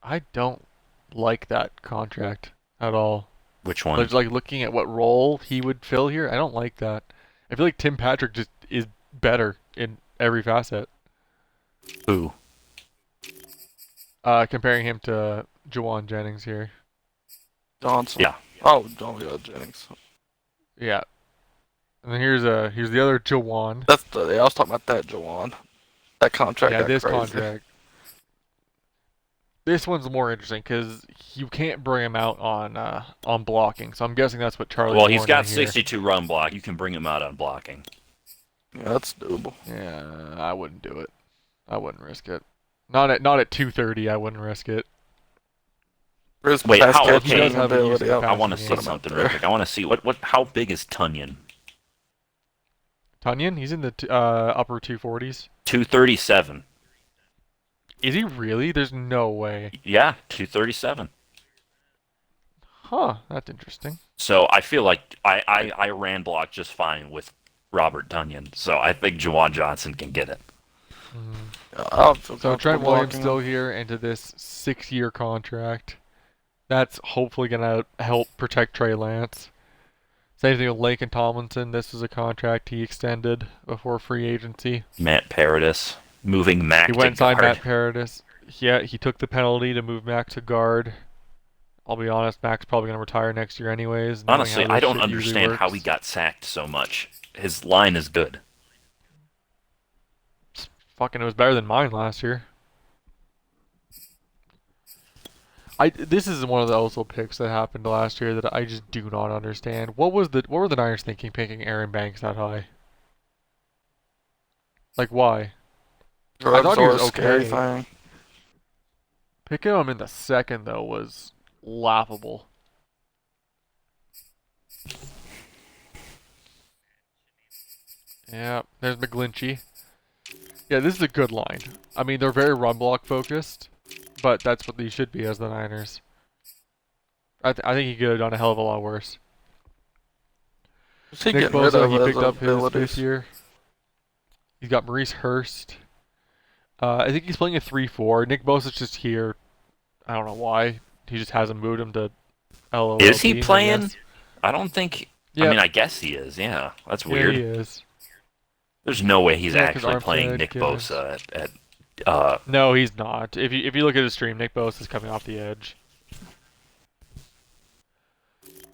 I don't like that contract at all. Which one? Like looking at what role he would fill here, I don't like that. I feel like Tim Patrick just is better in every facet. Who? Comparing him to Juwan Jennings here. Johnson. Yeah. Oh, Jennings. Yeah. And then here's the other Juwan. I was talking about that, Jawan. That contract. Yeah, got this crazy. contract. This one's more interesting because you can't bring him out on blocking. So I'm guessing that's what Charlie. Well, he's got 62 run block. You can bring him out on blocking. Yeah, that's doable. Yeah, I wouldn't do it. I wouldn't risk it. Not at 230. I wouldn't risk it. His Wait, pass how- catching okay. He does have a use ability. of I want to passing see game. something real quick. I want to see how big is Tunyon? Tunyon, he's in the upper 240s. 237. Is he really? There's no way. Yeah, 237. Huh, that's interesting. So I feel like I ran block just fine with Robert Tunyon. So I think Juwan Johnson can get it. I'll feel So Trent comfortable Williams blocking still him. here into this 6-year contract. That's hopefully going to help protect Trey Lance. Same thing with Laken Tomlinson. This was a contract he extended before free agency. Matt Paradis moving Mac He to went and signed guard. Matt Paradis. Yeah, he took the penalty to move Mac to guard. I'll be honest, Mac's probably going to retire next year anyways. knowing Honestly, how I this don't shit usually understand how he works. got sacked so much. His line is good. Fucking, it was better than mine last year. This is one of the also picks that happened last year that I just do not understand. What were the Niners thinking picking Aaron Banks that high? Like why? I thought he was a scary okay. thing. Picking him in the second though was laughable. Yeah, there's McGlinchey. Yeah, this is a good line. I mean, they're very run block focused, but that's what they should be as the Niners. I think he could have done a hell of a lot worse. Is he Nick getting rid Bosa, of he his picked up his abilities? fifth year. He's got Maurice Hurst. I think he's playing a 3-4. Nick Bosa's just here. I don't know why. He just hasn't moved him to LOL. Is he teams, I playing? guess. I don't think. Yeah. I mean, I guess he is. Yeah, that's Yeah, weird. he is. There's no way he's Yeah, 'cause actually playing Armstead Nick gives- Bosa at No, he's not. If you look at his stream, Nick Bosa's coming off the edge.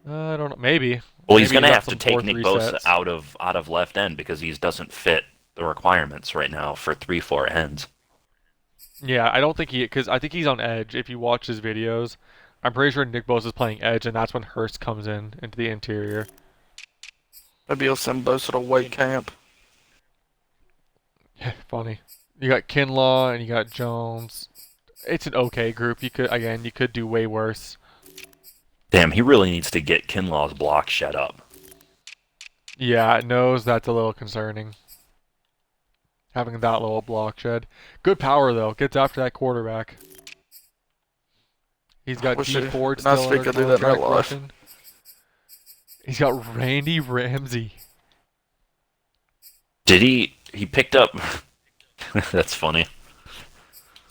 I don't know. Maybe. Well, he's Maybe gonna got have to some take fourth Nick Bosa resets. out of left end because he doesn't fit the requirements right now for 3-4 ends. Yeah, I don't think because I think he's on edge. If you watch his videos, I'm pretty sure Nick Bosa's playing edge, and that's when Hurst comes in into the interior. Maybe he'll send Bosa to weight camp. Yeah, funny. You got Kinlaw and you got Jones. It's an okay group. You could do way worse. Damn, he really needs to get Kinlaw's block shut up. Yeah, it knows that's a little concerning. having that little block shed. Good power though. Gets after that quarterback. He's got Wish D he, Ford nice still if he under could do that in real contract life. rushing. He's got Randy Ramsey. Did he picked up? That's funny.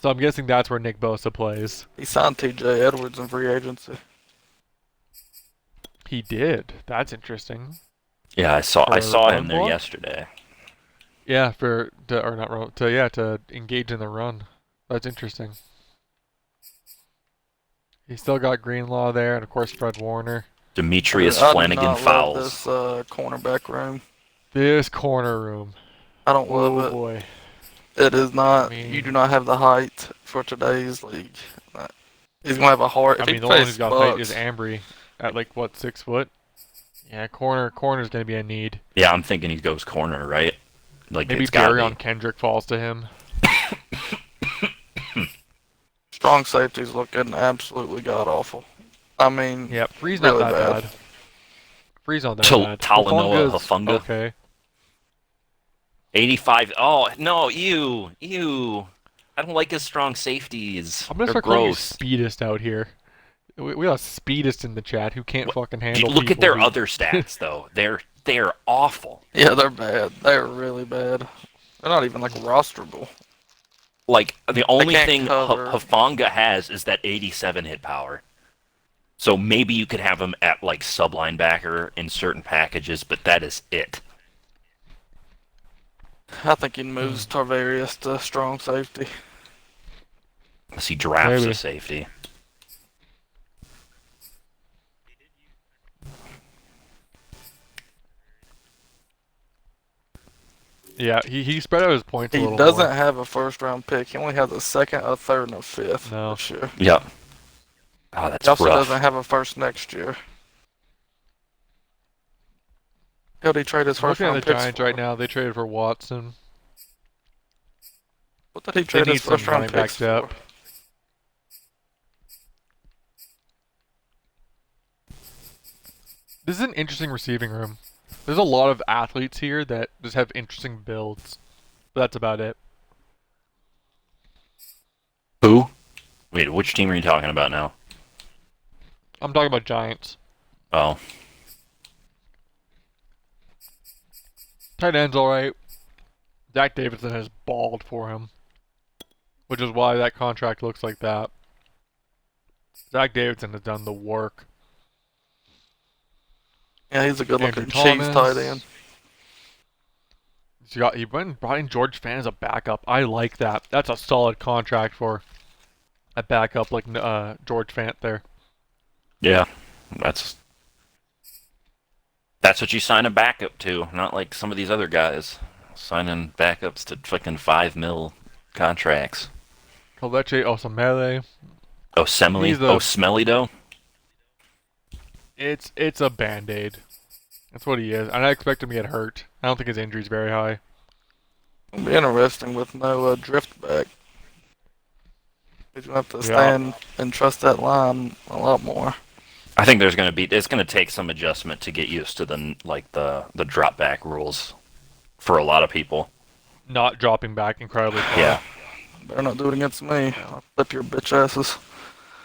So I'm guessing that's where Nick Bosa plays. He signed T.J. Edwards in free agency. He did. That's interesting. Yeah, I saw For him run there block? yesterday. Yeah, to engage in the run. That's interesting. He's still got Greenlaw there, and of course Fred Warner. Demetrius I do Flanagan not love fouls. this cornerback room. This corner room. I don't Oh love it. boy. It is not. I mean- You do not have the height for today's league. He's gonna have a hard. I If mean, he the one plays who's got height is Bucks, Ambry at like what, 6 foot? Yeah, corner's gonna be a need. Yeah, I'm thinking he goes corner, right? Like Maybe it's gotta Darion be. Kendrick falls to him. strong safety's looking absolutely god awful. I mean, Yep, Free's really not that bad. bad. Free's not that bad. Talanoa Hufunga's Hufanga. Okay. 85. Oh no, ew. I don't like his strong safeties. I'm gonna They're start calling you gross. speedist out here. We got a speedist in the chat who can't fucking handle Look at people their who- other stats though. They're awful. Yeah, they're bad. They're really bad. They're not even like rosterable. Like the only can't thing cover. Hufanga has is that 87 hit power. So maybe you could have him at like sub linebacker in certain packages, but that is it. I think he moves Tarvarius to strong safety. Unless he drafts Maybe. a safety. Yeah, he spread out his points a He little doesn't more. have a first round pick. He only has a second, a third, and a fifth No. this year. Yep. Oh, that's He also rough. doesn't have a first next year. Who did he trade his I'm first looking at round the picks Giants for? right now. They traded for Watson. What did he They trade need his some first round running back picks for? depth. This is an interesting receiving room. There's a lot of athletes here that just have interesting builds. But that's about it. Who? Wait, which team are you talking about now? I'm talking about Giants. Oh, Tight end's alright. Zach Davidson has balled for him. Which is why that contract looks like that. Zach Davidson has done the work. Yeah, he's a good looking Andrew cheese Thomas. tight end. He went and brought in George Fant as a backup. I like that. That's a solid contract for a backup like George Fant there. yeah. That's what you sign a backup to, not like some of these other guys signing backups to fucking $5 million contracts. Kalechi Osamele. Oh, Semele. He's the- Oh, Smelly Dough. It's a band-aid. That's what he is. And I expect him to get hurt. I don't think his injury's very high. It'll be interesting with no drift back. He's gonna have to Yeah. stand and trust that line a lot more. I think it's gonna take some adjustment to get used to the drop back rules for a lot of people. Not dropping back incredibly far. Yeah. Better not do it against me. I'll flip your bitch asses.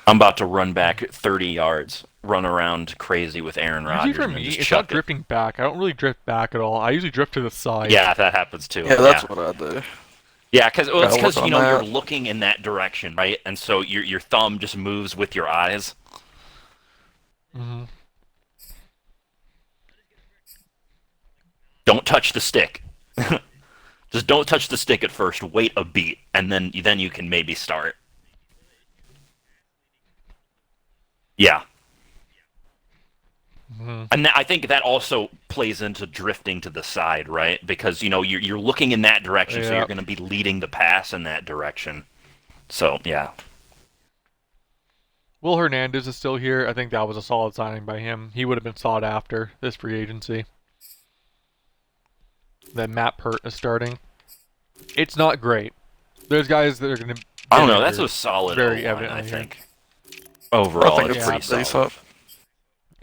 I'm about to run back 30 yards, run around crazy with Aaron Rodgers, Usually for and me, just it's chuck not drifting back. I don't really drift back at all. I usually drift to the side. Yeah, that happens too. Yeah, that's what I do. Yeah, because Gotta work on you know that. you're looking in that direction, right? And so your thumb just moves with your eyes. hmm Don't touch the stick. Just don't touch the stick at first. Wait a beat, and then you can maybe start. Yeah, hmm and I think that also plays into drifting to the side, right? Because you know you're looking in that direction, so Yeah. you're going to be leading the pass in that direction. So yeah, Will Hernandez is still here. I think that was a solid signing by him. He would have been sought after this free agency. Then Matt Pert is starting. It's not great. There's guys that are going to. I don't know. That's a solid Very O-line, evidently I here. think. Overall, I think it's it's pretty decent. solid.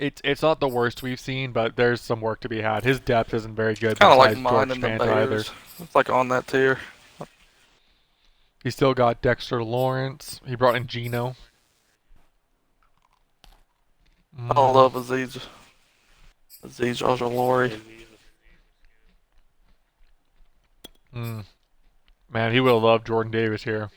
It's not the worst we've seen, but there's some work to be had. His depth isn't very It's good kind of like besides mine George and the Fant either. Bears. It's like on that tier. He still got Dexter Lawrence. He brought in Geno. I Mm, love Aziz Ojolari. mm. Man, he will love Jordan Davis here.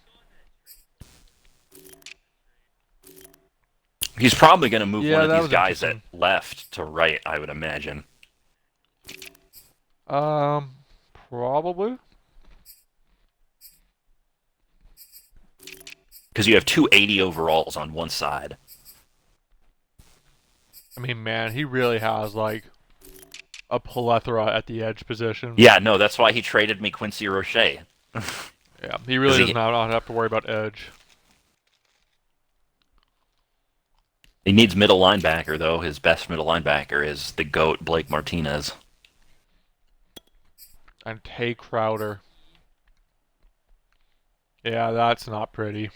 He's probably going to move one Yeah, of that these was guys at interesting. left to right, I would imagine. Um, Probably. Because you have 280 overalls on one side. I mean, man, he really has like a plethora at the edge position. Yeah, no, that's why he traded me Quincy Roche. Yeah, he really does not have to worry about edge. He needs middle linebacker, though. His best middle linebacker is the GOAT, Blake Martinez. And Tay Crowder. Yeah, that's not pretty.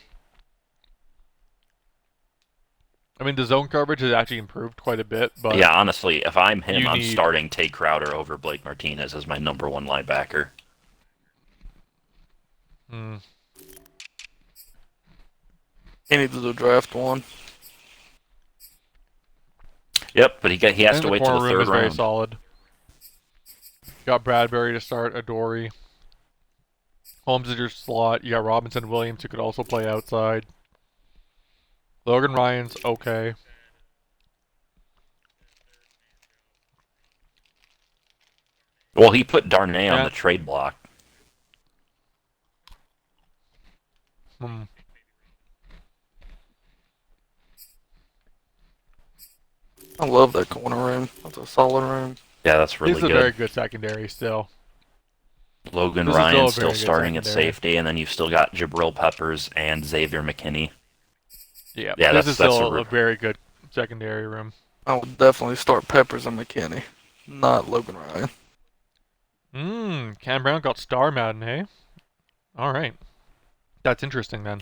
I mean, the zone coverage has actually improved quite a bit, but Yeah, honestly, if I'm him, I'm need... starting Tay Crowder over Blake Martinez as my number one linebacker. Hmm. He needs to draft one. Yep, but he I has think to the wait till corner the room third is very round. solid. Got Bradbury to start, Adoree. Holmes is your slot. You got Robinson Williams, who could also play outside. Logan Ryan's okay. Well, he put Darnay on Yeah. the trade block. Hmm. I love that corner room. That's a solid room. Yeah, that's really This is a good. very good secondary still. Logan This is still Ryan a still very good starting at secondary. safety, and then you've still got Jabril Peppers and Xavier McKinney. Yeah, Yeah, this is that's still a very good secondary room. I would definitely start Peppers and McKinney, not Logan Ryan. Cam Brown got Star Madden, hey? Alright. That's interesting then.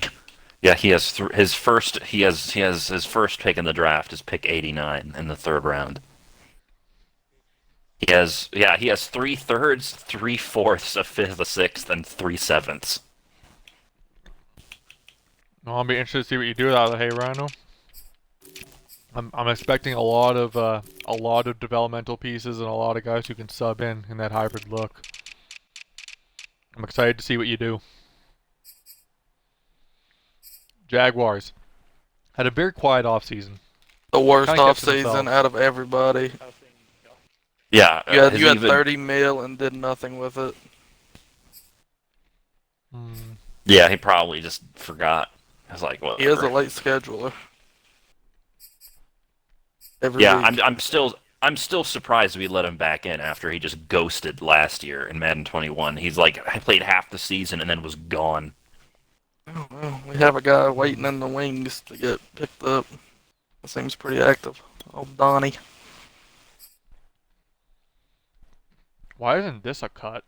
Yeah, he has his first. He has his first pick in the draft is pick 89 in the third round. He has 3/3, 3/4, a fifth, a sixth, and 3/7. Well, I'll be interested to see what you do with that, hey Rhino. I'm expecting a lot of developmental pieces and a lot of guys who can sub in that hybrid look. I'm excited to see what you do. Jaguars had a very quiet offseason. The worst Kinda kept to offseason themselves. out of everybody. Yeah, You had 30 mil and did nothing with it. Yeah, he probably just forgot. I was like, whatever. He is a late scheduler. Every Yeah, week. I'm still surprised we let him back in after he just ghosted last year in Madden 21. He's like, I played half the season and then was gone. Oh, well, we have a guy waiting in the wings to get picked up. It seems pretty active. Oh, Donnie. Why isn't this a cut?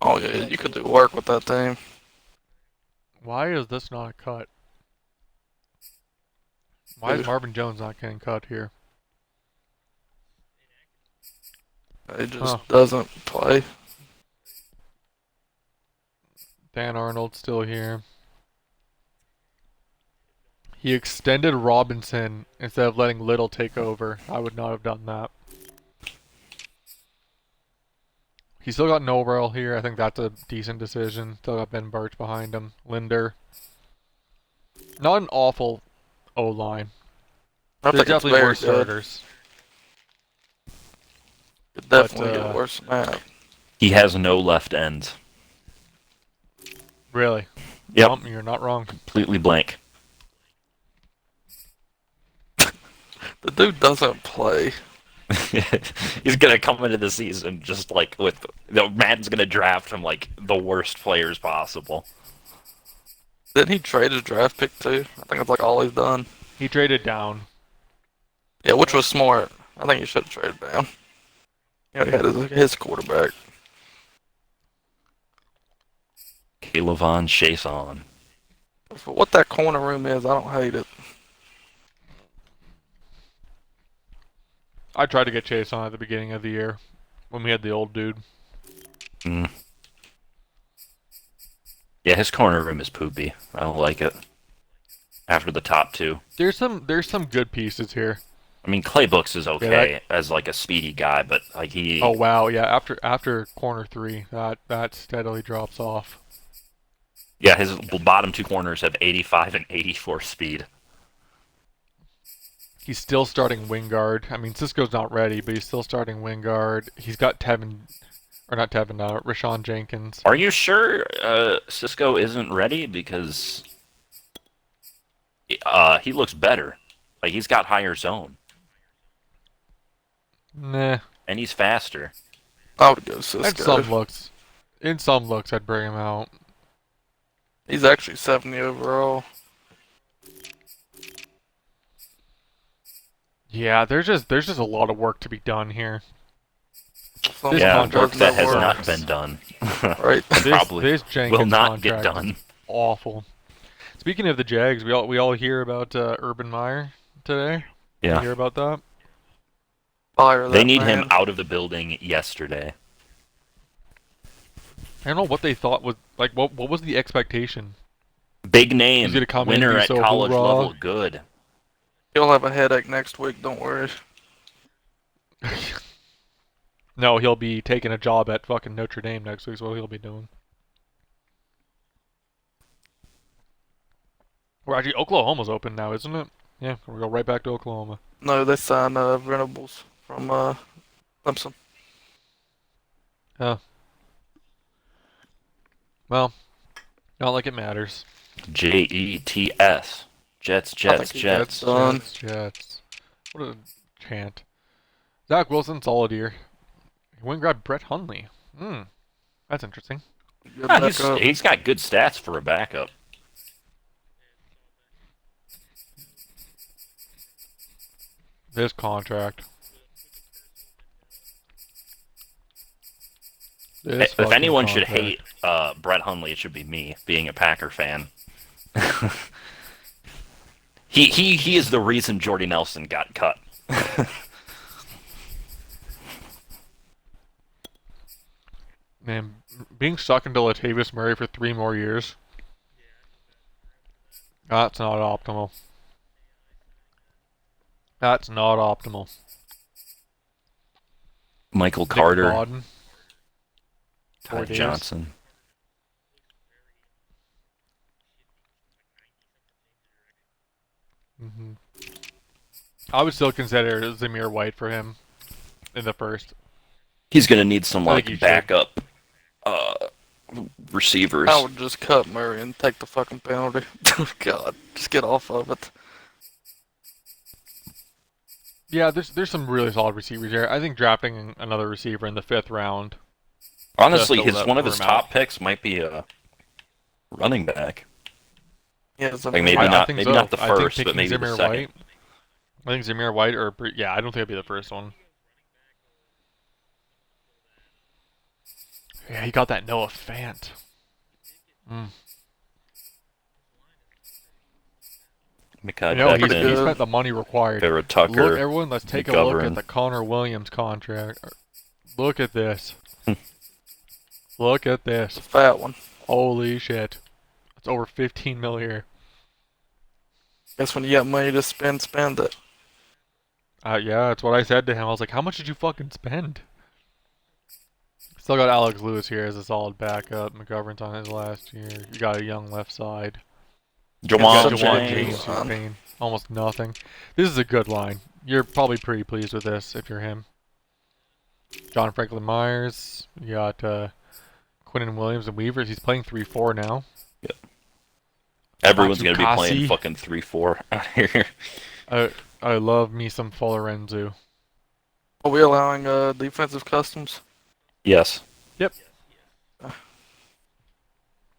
Oh, yeah, you could do work with that team. Why is this not a cut? Why is Marvin Jones not getting cut here? He just doesn't play. Dan Arnold's still here. He extended Robinson instead of letting Little take over. I would not have done that. He still got Norwell here. I think that's a decent decision. Still got Ben Birch behind him. Linder. Not an awful O-line. I There's think it's definitely very worse good. starters. It definitely get worse than that. He has no left ends. Really? Yep. Well, you're not wrong. Completely blank. The dude doesn't play. He's gonna come into the season just like with Madden's gonna draft him like the worst players possible. Didn't he trade his draft pick too? I think that's like all he's done. He traded down. Yeah, which was smart. I think he should have traded down. You know, he had his quarterback. Kaylavon Chason. For what that corner room is, I don't hate it. I tried to get Chase on at the beginning of the year when we had the old dude. Mm. Yeah, his corner room is poopy. I don't like it. After the top two. There's some good pieces here. I mean, Claybooks is Yeah, okay as like a speedy guy, but like he. Oh wow, yeah. After corner 3, that steadily drops off. Yeah, his bottom two corners have 85 and 84 speed. He's still starting Wingard. I mean, Cisco's not ready, but he's still starting Wingard. He's got Rashawn Jenkins. Are you sure Cisco isn't ready? Because he looks better. Like he's got higher zone. Nah. And he's faster. I would go Cisco. In some looks, I'd bring him out. He's actually 70 overall. Yeah, there's just a lot of work to be done here. Some Yeah, contract work that has works. not been done. Right. Probably This Jenkins will not get contract done. is awful. Speaking of the Jags, we all hear about Urban Meyer today. You Yeah. hear about that? Fire They that need man. him out of the building yesterday. I don't know what they thought was like. What was the expectation? Big name, He's gonna come in and winner be at so college hoorah. level, good. He'll have a headache next week, don't worry. No, he'll be taking a job at fucking Notre Dame next week. Is what he'll be doing. Well, actually, Oklahoma's open now, isn't it? Yeah, we'll go right back to Oklahoma. No, they signed Venables from Clemson. Oh. Well, not like it matters. Jets. Jets, I think he Jets. gets done. Jets. What a chant. Zach Wilson, solid year. He went and grabbed Brett Hundley. That's interesting. Good Ah, backup. he's got good stats for a backup. This contract. This If fucking anyone should contract. hate Brett Hundley, it should be me, being a Packer fan. He is the reason Jordy Nelson got cut. Man, being stuck into Latavius Murray for 3 more years. That's not optimal. That's not optimal. Michael Nick Carter, Bodden, Ty Davis. Johnson. I would still consider Zamir White for him in the first. He's gonna need some I think he like should. backup receivers. I would just cut Murray and take the fucking penalty. God, just get off of it. Yeah, there's some really solid receivers here. I think drafting another receiver in the 5th round. Honestly, Just to let one of his room top out. picks might be a running back. Yeah, it's Like maybe I not think maybe so. not the I think first, but picking maybe the Zamir second. White. I think Zamir White yeah, I don't think it'd be the first one. Yeah, he got that Noah Fant. Micah You know, he Becton, spent the money required. Vera Tucker. Look, everyone, let's take a look McGovern. at the Connor Williams contract. Look at this. Look at this. a fat one. Holy shit. It's over 15 mil here. Guess when you got money to spend, spend it. Yeah, that's what I said to him. I was like, how much did you fucking spend? Still got Alex Lewis here as a solid backup. McGovern's on his last year. You got a young left side. Jawan Jawan Jawan James. James, who's paying almost nothing. This is a good line. You're probably pretty pleased with this if you're him. John Franklin Myers. You got Quinnen Williams and Weavers. He's playing 3-4 now. Everyone's gonna be playing Matsukasi. fucking 3-4 out here. I love me some Florenzu. Are we allowing defensive customs? Yes. Yep.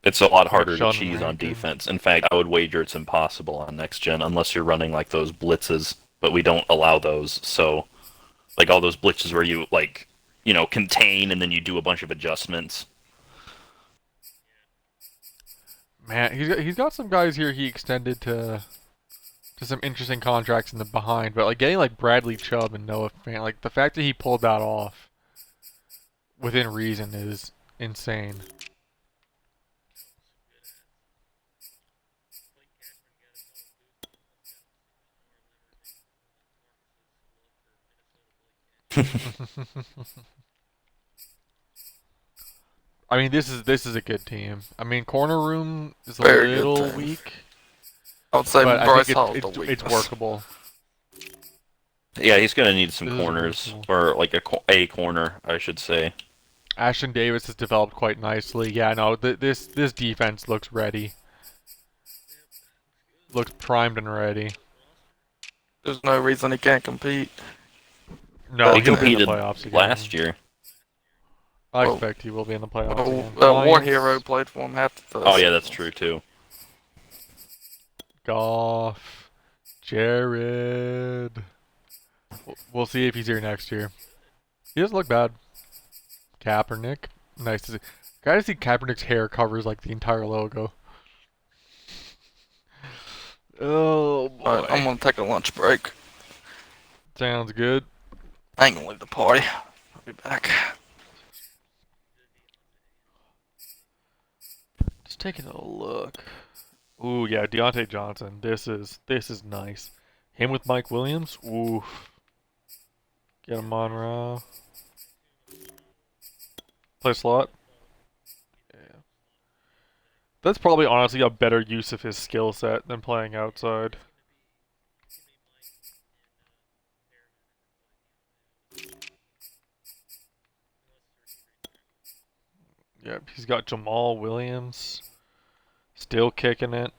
It's a lot harder to Sean cheese on Rankin. defense. In fact, I would wager it's impossible on next gen unless you're running like those blitzes, but we don't allow those. So, like all those blitzes where you like, contain and then you do a bunch of adjustments. Man, he's got some guys here he extended to to some interesting contracts in the behind, but like getting like Bradley Chubb and Noah Fant, like the fact that he pulled that off within reason is insane. I mean, this is a good team. I mean, corner room is a Very good little team. weak, I would say but I think Bryce it's Hall's the it's it's weakness. workable. Yeah, he's gonna need some This is corners, workable. or like a corner, I should say. Ashton Davis has developed quite nicely. Yeah, no, this defense looks ready. Looks primed and ready. There's no reason he can't compete. No, He But he'll be in the competed playoffs again. last year. I well, expect he will be in the playoffs again. War Hero Lions, played for him half the Oh yeah, that's season. true too. Goff, Jared. We'll see if he's here next year. He doesn't look bad. Kaepernick, nice to see. Gotta see Kaepernick's hair covers like the entire logo. Oh Alright, I'm boy, gonna take a lunch break. sounds good. I ain't gonna leave the party. I'll be back. Just taking a look. Ooh, yeah, Deontay Johnson. This is nice. Him with Mike Williams. Ooh, get him on Raw. Play slot. Yeah, that's probably honestly a better use of his skill set than playing outside. Yeah, he's got Jamal Williams still kicking it.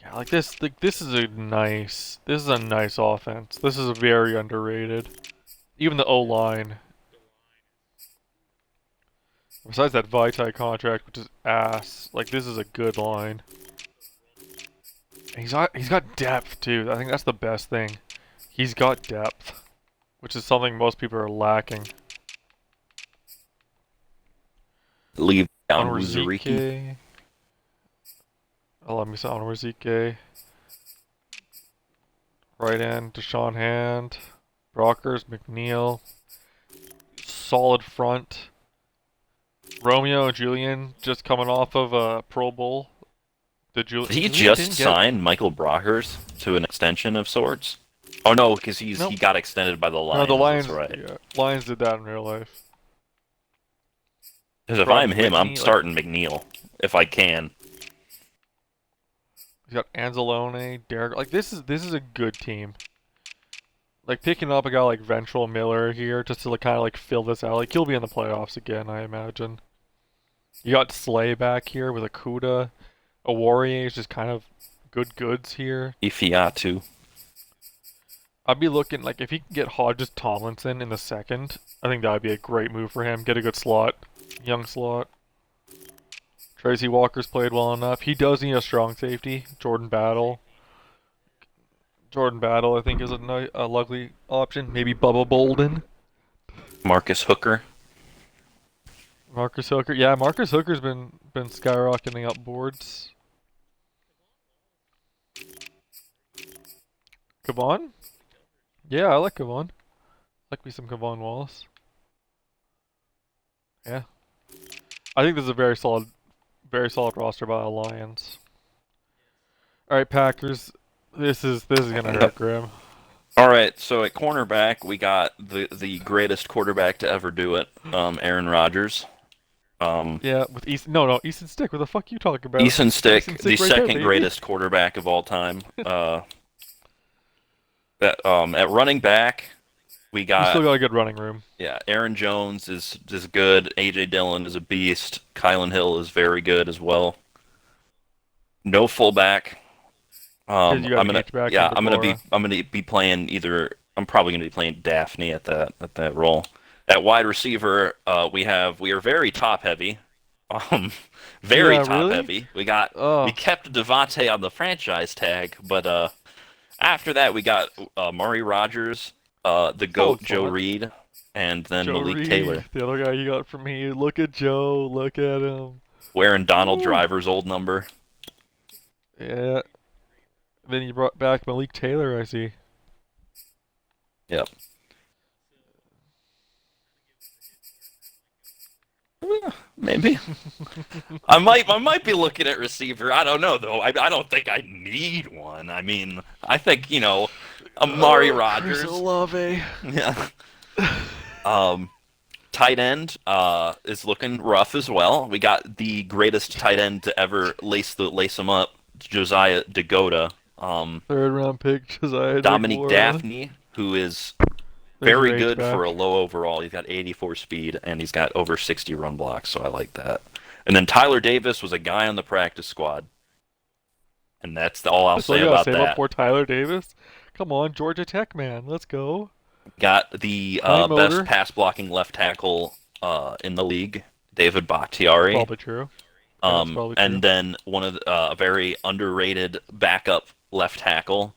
Yeah, like this. Like this is a nice. This is a nice offense. This is very underrated. Even the O line. Besides that Vitae contract, which is ass. Like this is a good line. And he's got depth too. I think that's the best thing. He's got depth, which is something most people are lacking. Leave down Wuzuriki. Onwuzurike. Allow me some Onwuzurike. Right end, Deshaun Hand. Brockers, McNeil. Solid front. Romeo and Julian just coming off of a Pro Bowl. He Julian just didn't get. signed Michael Brockers to an extension of sorts. Oh no, because he Nope. got extended by the No, Lions. the Lions. That's right. Yeah, Lions did that in real life. Because if Brought I'm him, I'm Whitney, like starting McNeil if I can. he's got Anzalone, Derek. Like this is a good team. Like picking up a guy like Ventrell Miller here just to like, kind of like fill this out. Like he'll be in the playoffs again, I imagine. You got Slay back here with Akuda. Warrior is just kind of good goods here. Ifiatu. I'd be looking like if he can get Hodges Tomlinson in the second, I think that would be a great move for him. Get a good slot, young slot. Tracy Walker's played well enough. He does need a strong safety. Jordan Battle, I think, is a lovely option. Maybe Bubba Bolden. Marcus Hooker. Marcus Hooker. Yeah, Marcus Hooker's been skyrocketing up boards. Kavon? Yeah, I like Kavon. Like me some Kavon Wallace. Yeah. I think this is a very solid roster by the Lions. Alright, Packers. This is gonna hurt, Graham. All right, so at cornerback, we got the greatest quarterback to ever do it, Aaron Rodgers. Yeah, with Easton. No, Easton Stick. What the fuck you talking about? Easton Stick, Easton the Stick right there, second baby. greatest quarterback of all time. At running back, we You still got got a good running room. Aaron Jones is good. AJ Dillon is a beast. Kylan Hill is very good as well. No fullback. Because you got I'm gonna H-back yeah, and Deborah. I'm gonna be playing either. I'm probably gonna be playing Daphne at that role. At wide receiver, we are very top heavy. Um, very Yeah, top really? heavy. We Oh, kept Devontae on the franchise tag, but after that we got Murray Rogers, the GOAT Joe solid. Reed, and then Joe Malik Reed, Taylor, the other guy you got from me. Look at Joe. Look at him. wearing Donald Ooh. Driver's old number. Yeah. Then you brought back Malik Taylor, I see. Yep. Maybe. I might be looking at receiver. I don't know though. I don't think I need one. I mean, I think Amari Chris Rogers. Olave. Yeah. Um, tight end is looking rough as well. We got the greatest tight end to ever lace him up, Josiah Degoda. Third round pick, Josiah Dominique Deguara. Daphne, who is There's your very H good for a back. low overall. He's got 84 speed and he's got over 60 run blocks, so I like that. And then Tyler Davis was a guy on the practice squad, and that's all I'll So say you gotta about save up that. for Tyler Davis. Come on, Georgia Tech man, let's go. Got the High best motor. pass blocking left tackle in the league, David Bakhtiari. Probably true. Yeah, that's probably true. And then one of a very underrated backup left tackle,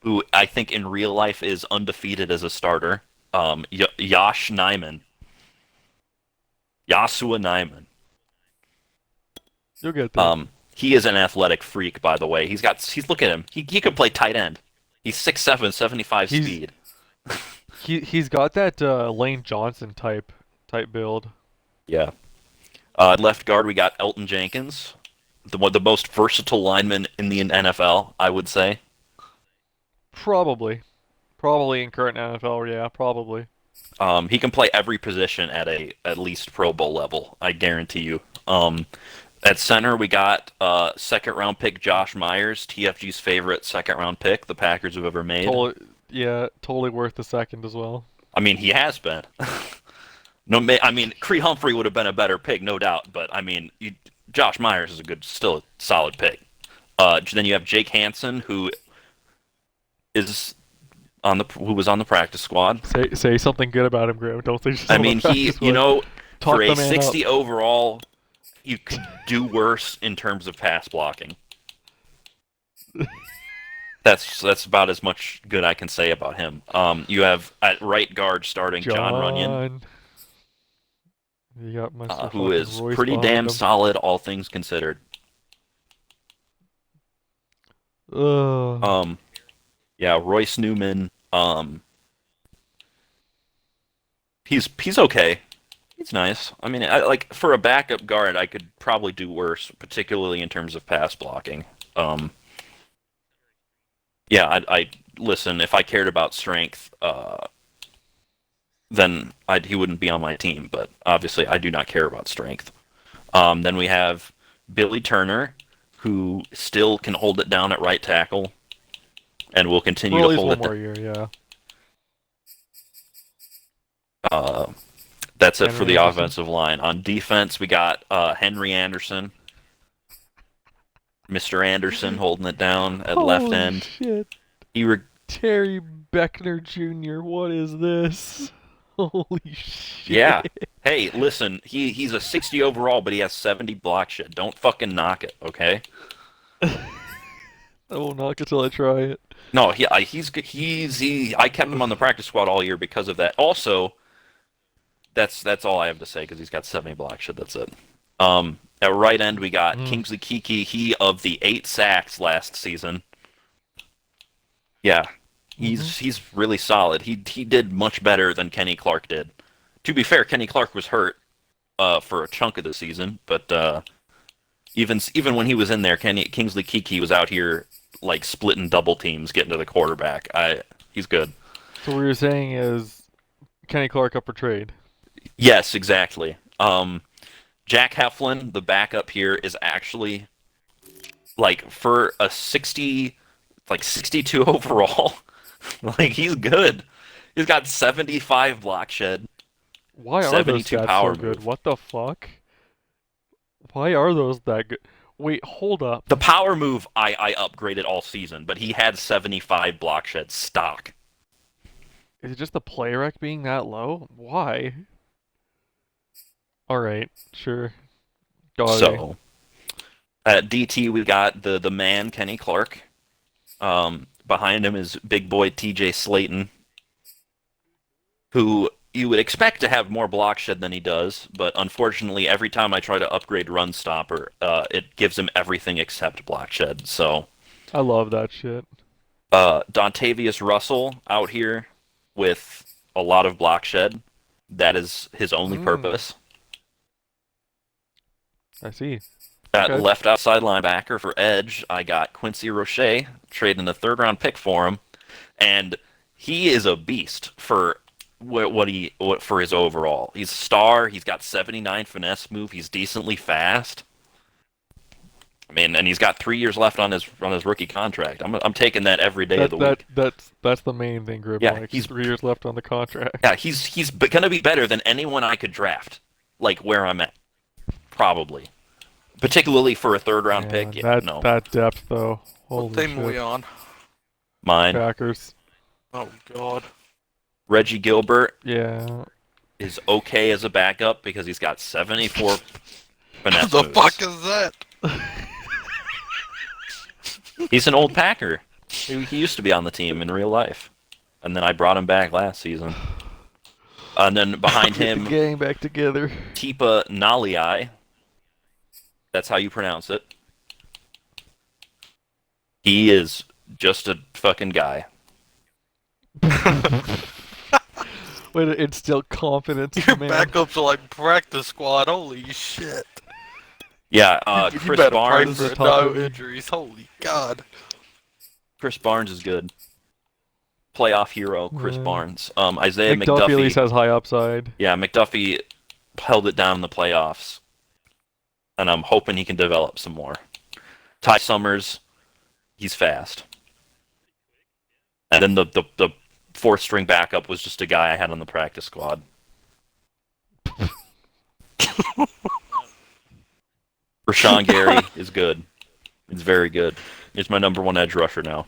who I think in real life is undefeated as a starter, Yash Nyman. Yasua Nyman. You'll get there. He is an athletic freak, by the way. Look at him. He could play tight end. He's 6'7", 75 He's speed. he's got that Lane Johnson type build. Yeah. Left guard, we got Elton Jenkins, the most versatile lineman in the NFL, I would say. Probably in current NFL. Yeah, probably. He can play every position at least Pro Bowl level, I guarantee you. At center, we got second round pick Josh Myers, TFG's favorite second round pick the Packers have ever made. Totally worth the second as well. I mean, he has been. No, I mean, Creed Humphrey would have been a better pick, no doubt. But I mean, Josh Myers is still a solid pick. Then you have Jake Hansen, who was on the practice squad. Say something good about him, Graham. Don't say just I on the mean, practice squad. for Talk a the man 60 up. overall, you could do worse in terms of pass blocking. That's about as much good I can say about him. You have at right guard starting John Runyon, You got Mr. who fucking is Royce pretty behind damn him. solid, all things considered. Ugh. Yeah, Royce Newman. He's okay. He's nice. I mean, like for a backup guard, I could probably do worse, particularly in terms of pass blocking. Yeah, I listen. If I cared about strength, then he wouldn't be on my team. But obviously, I do not care about strength. Then we have Billy Turner, who still can hold it down at right tackle, and will continue For at to least hold one it. more year, yeah. That's it for Henry the Anderson. offensive line. On defense, we got Henry Anderson, Mr. Anderson holding it down at left Holy end. shit. He re- Terry Beckner Jr., what is this? Holy shit. yeah. Hey, listen, he's a 60 overall, but he has 70 block shit. Don't fucking knock it, okay? I will knock it till I try it. No, I kept him on the practice squad all year because of that. Also, that's all I have to say because he's got 70 block shit. That's it. At right end, we got Kingsley Keke. He of the 8 sacks last season. Yeah, he's really solid. He did much better than Kenny Clark did. To be fair, Kenny Clark was hurt for a chunk of the season, but even when he was in there, Kingsley Keke was out here like splitting double teams, getting to the quarterback. He's good. So what you're saying is Kenny Clark up for trade? Yes, exactly. Jack Heflin, the backup here, is actually like for a 62 overall. Like he's good. He's got 75 block shed. Why are those 72 stats power so good? move. What the fuck? Why are those that good? Wait, hold up. The power move I upgraded all season, but he had 75 block shed stock. Is it just the play rec being that low? Why? Alright, sure. Got it. So at DT we got the man Kenny Clark. Behind him is big boy TJ Slayton, who you would expect to have more block shed than he does, but unfortunately every time I try to upgrade run stopper, it gives him everything except block shed. So I love that shit. Dontavius Russell out here with a lot of block shed. That is his only Mm, purpose. I see. At Okay. left outside linebacker for edge, I got Quincy Roche, trading a third round pick for him, and he is a beast for what for his overall. He's a star. He's got 79 finesse move. He's decently fast. I mean, and he's got 3 years left on his rookie contract. I'm taking that every day of the week. That's the main thing, Grib Yeah, likes. 3 years left on the contract. he's gonna be better than anyone I could draft, like where I'm at, probably. Particularly for a third round pick. Man, Yeah, that no, that depth though. What Holy team are we shit. on? mine. Packers. Oh God. Reggie Gilbert Yeah. is okay as a backup because he's got 74 finesse What the moves. fuck is that? He's an old Packer. He used to be on the team in real life, and then I brought him back last season. And then behind Get the him, gang back together. Tipa Naliai. That's how you pronounce it. He is just a fucking guy. Way to instill confidence in Your the man. backups are like practice squad. Holy shit. Yeah, You Chris better pray Barnes. This is for a tough no one. injuries. Holy God. Chris Barnes is good. Playoff hero, Chris Yeah. Barnes. Isaiah McDuffie at least McDuffie. has high upside. Yeah, McDuffie held it down in the playoffs, and I'm hoping he can develop some more. Ty Summers, he's fast. And then the fourth string backup was just a guy I had on the practice squad. Rashawn Gary is good. He's very good. He's my number one edge rusher now.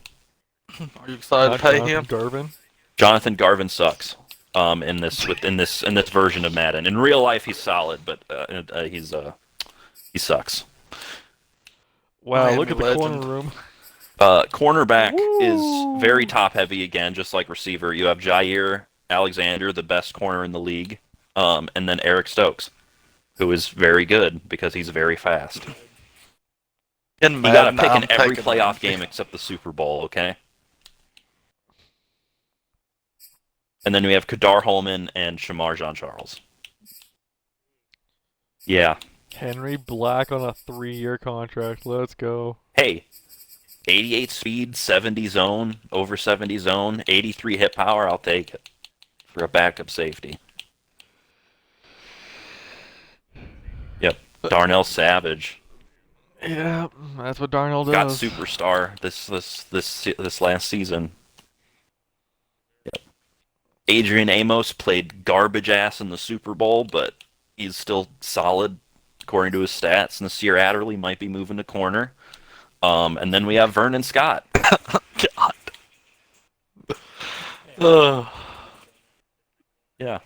Are you excited to pay him? Garvin. Jonathan Garvin sucks. In this version of Madden. In real life, he's solid, but he sucks. Wow, Miami look at the legend. corner room. Cornerback Woo! is very top heavy again, just like receiver. You have Jair Alexander, the best corner in the league, and then Eric Stokes, who is very good because he's very fast. In You got to Madden, pick I'm in every taking playoff him. game except the Super Bowl, okay? And then we have Kadar Holman and Shamar Jean-Charles. Yeah. Henry Black on a 3-year contract. Let's go. Hey, 88 speed, 70 zone, over 70 zone, 83 hit power, I'll take it for a backup safety. Yep. Darnell Savage Yeah, that's what Darnold got does. superstar this last season. Yep. Adrian Amos played garbage ass in the Super Bowl, but he's still solid according to his stats. Nasir Adderley might be moving to corner. And then we have Vernon Scott. God. Ugh. Yeah.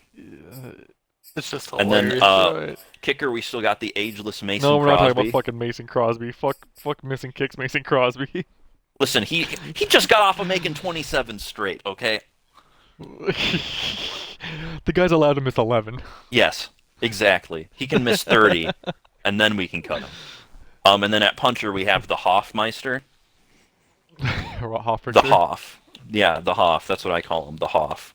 It's just And then hilarious. Right. kicker, we still got the ageless Mason No, we're not Crosby. talking about fucking Mason Crosby. Fuck missing kicks, Mason Crosby. Listen, he just got off of making 27 straight, okay? The guy's allowed to miss 11. Yes, exactly. He can miss 30, and then we can cut him. And then at puncher, we have the Hoffmeister. Hoffer. The Hoff. Yeah, the Hoff. That's what I call him, the Hoff.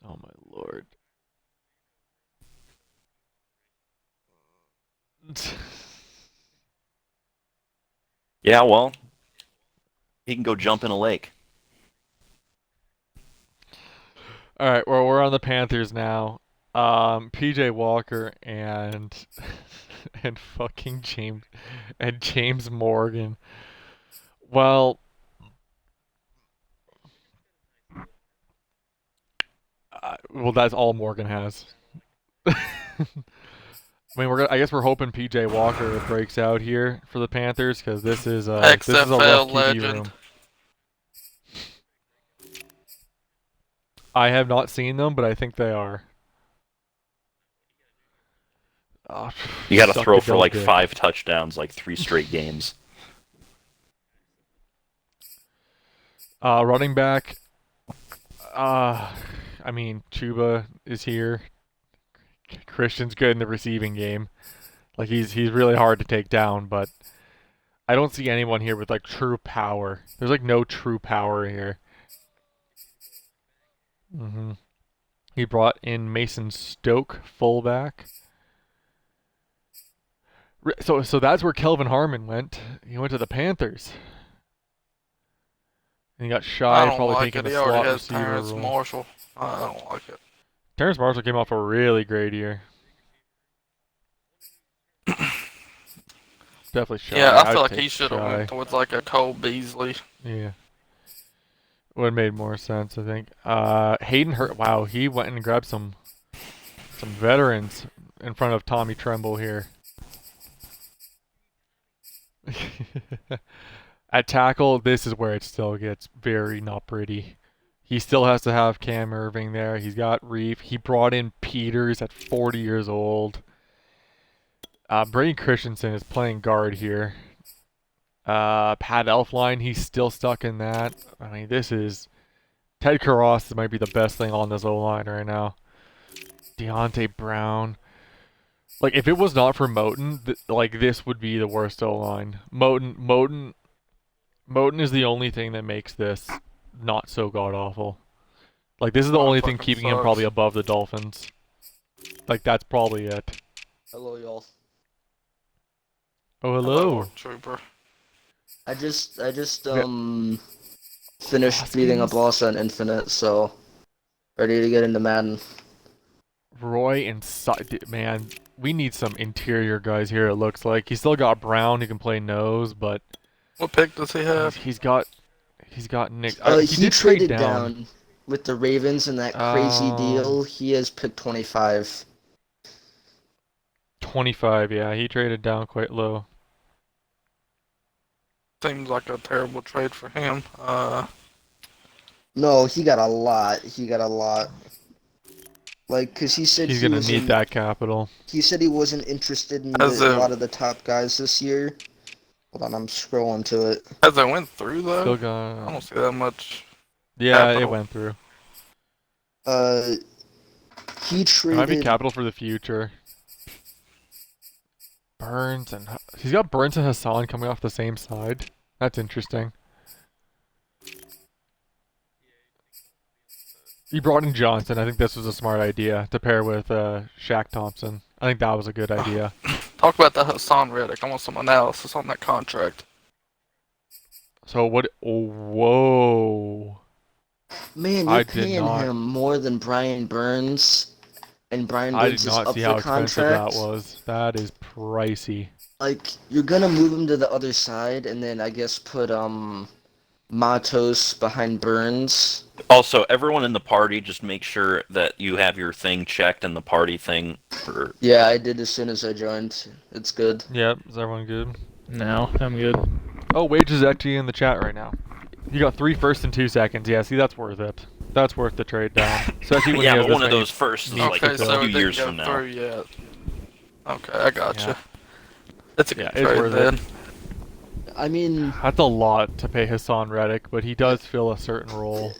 Oh my lord. Yeah, well, he can go jump in a lake. All right, well we're on the Panthers now. PJ Walker and and fucking James Morgan. Well, that's all Morgan has. I mean, I guess we're hoping PJ Walker breaks out here for the Panthers because this is a rough XFL QB legend. room. I have not seen them, but I think they are. Oh, You got to suck throw a for dope like dick. 5 touchdowns, like 3 straight games. Running back. I mean, Chuba is here. Christian's good in the receiving game. Like he's really hard to take down, but I don't see anyone here with like true power. There's like no true power here. He brought in Mason Stoke, fullback. So that's where Kelvin Harmon went. He went to the Panthers. And he got I shy, don't probably like taking it. the He already slot has receiver Terrence role. Marshall. I don't like it. Terrence Marshall came off a really great year. Definitely shy. Yeah, I feel I'd like take he should have went shy. towards like a Cole Beasley. Yeah. Would have made more sense, I think. Hayden Hurt. Wow, he went and grabbed some veterans in front of Tommy Tremble here. At tackle, this is where it still gets very not pretty. He still has to have Cam Irving there. He's got Reef. He brought in Peters at 40 years old. Brady Christensen is playing guard here. Pat Elfline, he's still stuck in that. I mean, this is... Ted Karras might be the best thing on this O-line right now. Deontay Brown. Like, if it was not for Moten, like, this would be the worst O-line. Moten is the only thing that makes this not so god-awful. Like, this is the only thing Fucking keeping him sucks. probably above the Dolphins. Like, that's probably it. Hello, y'all. Oh, Hello, hello. Lord Trooper. I just Yeah. finished beating up Lost on Infinite, so ready to get into Madden. Roy and man, we need some interior guys here. It looks like he's still got Brown who can play nose, but What pick does he have? he's got Nick. He He did trade traded down. down with the Ravens in that crazy deal. He has picked 25. 25. Yeah, he traded down quite low. Seems like a terrible trade for him. No, he got a lot. He got a lot. Like, cause he said He's he gonna wasn't. need that capital. He said he wasn't interested in As a a- lot of the top guys this year. Hold on, I'm scrolling to it. as I went through though, Still I got. don't see that much. Yeah, it capital. went through. He It might be traded. capital for the future. Burns and he's got Burns and Hassan coming off the same side. That's interesting. He brought in Johnson. I think this was a smart idea to pair with Shaq Thompson. I think that was a good idea. Talk about that Hassan Reddick. I want some analysis on that contract. So what? Oh, whoa! Man, I you're did paying not- him more than Brian Burns, and Brian I Burns did is not up see for how expensive contract. that was. That is pricey. Like, you're gonna move him to the other side, and then I guess put Matos behind Burns. Also, everyone in the party, just make sure that you have your thing checked and the party thing for. Yeah, I did as soon as I joined. It's good. Yep. Is everyone good? No, I'm good. Oh, Wage is actually in the chat right now. You got 3 firsts and 2 seconds. Yeah, see, that's worth it. That's worth the trade down. Especially when Yeah, he has but one this of many- those first is needs like to Okay, fill. so a it few didn't years go from now. through yet. Okay, I gotcha. Yeah. It's a good Yeah, it's trade worth then. it. I mean, That's a lot to pay Hassan Reddick, but he does fill a certain role.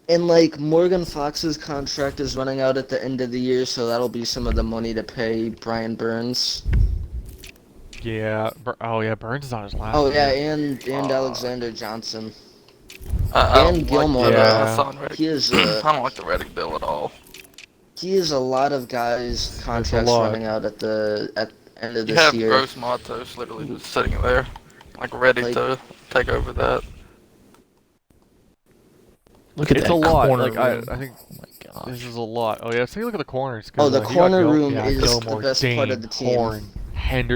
and like Morgan Fox's contract is running out at the end of the year, so that'll be some of the money to pay Brian Burns. Yeah. Oh yeah, Burns is on his last. Oh yeah, year. and Alexander Johnson. I And don't Gilmore, like the Yeah. Hassan Reddick. He is I don't like the Reddick deal at all. he is a lot of guys' contracts lot. running out at the end of You this have year. Gross Matos literally just sitting there, like ready Like- to take over that. Look at It's that a lot. corner Like room. I think Oh my gosh. this is a lot. Oh yeah, take a look at the corners. 'Cause, Oh, the he got corner room yeah, is the Gilmore, best Dane, part of the team. Horn,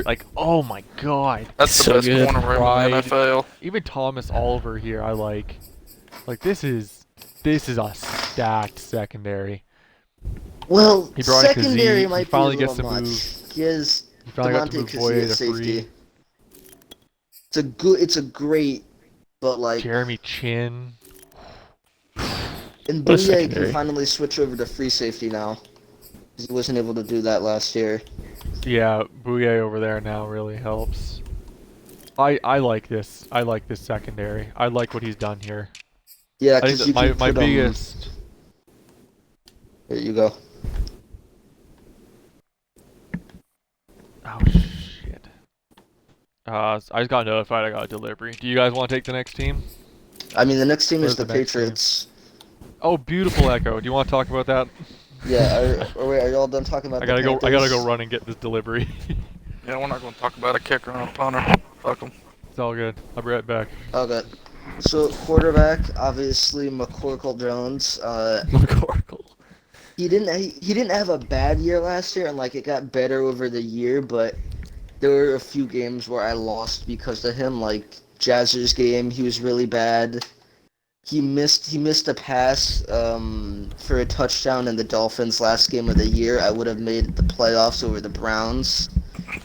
Like, oh my god. That's the So best good. corner room in Pride. the NFL. Even Thomas Oliver here, I like. Like this is a stacked secondary. Well, He brought in secondary Kazee. might He finally be a gets little to much. move. He has He finally got to Devontae move Kazee Boye at to safety. free. It's a great, but like, Jeremy Chin. and What a Bouye secondary. can finally switch over to free safety now. 'Cause he wasn't able to do that last year. Yeah, Bouye over there now really helps. I like this. I like this secondary. I like what he's done here. Yeah, I think because that you my can put biggest. There you go. Oh shit. I just got notified I got a delivery. Do you guys want to take the next team? I mean, the next team is Where's the the next team? Patriots. Oh, beautiful Echo. Do you want to talk about that? Yeah, wait, are y'all done talking about I the gotta go. I gotta go Panthers? run and get this delivery. Yeah, we're not going to talk about a kicker and a punter. Fuck them. It's all good. I'll be right back. Okay. So quarterback, obviously McCorkle Jones. McCorkle. He didn't have a bad year last year, and like it got better over the year, but there were a few games where I lost because of him. Like Jazzer's game, he was really bad. He missed a pass for a touchdown in the Dolphins' last game of the year. I would have made the playoffs over the Browns,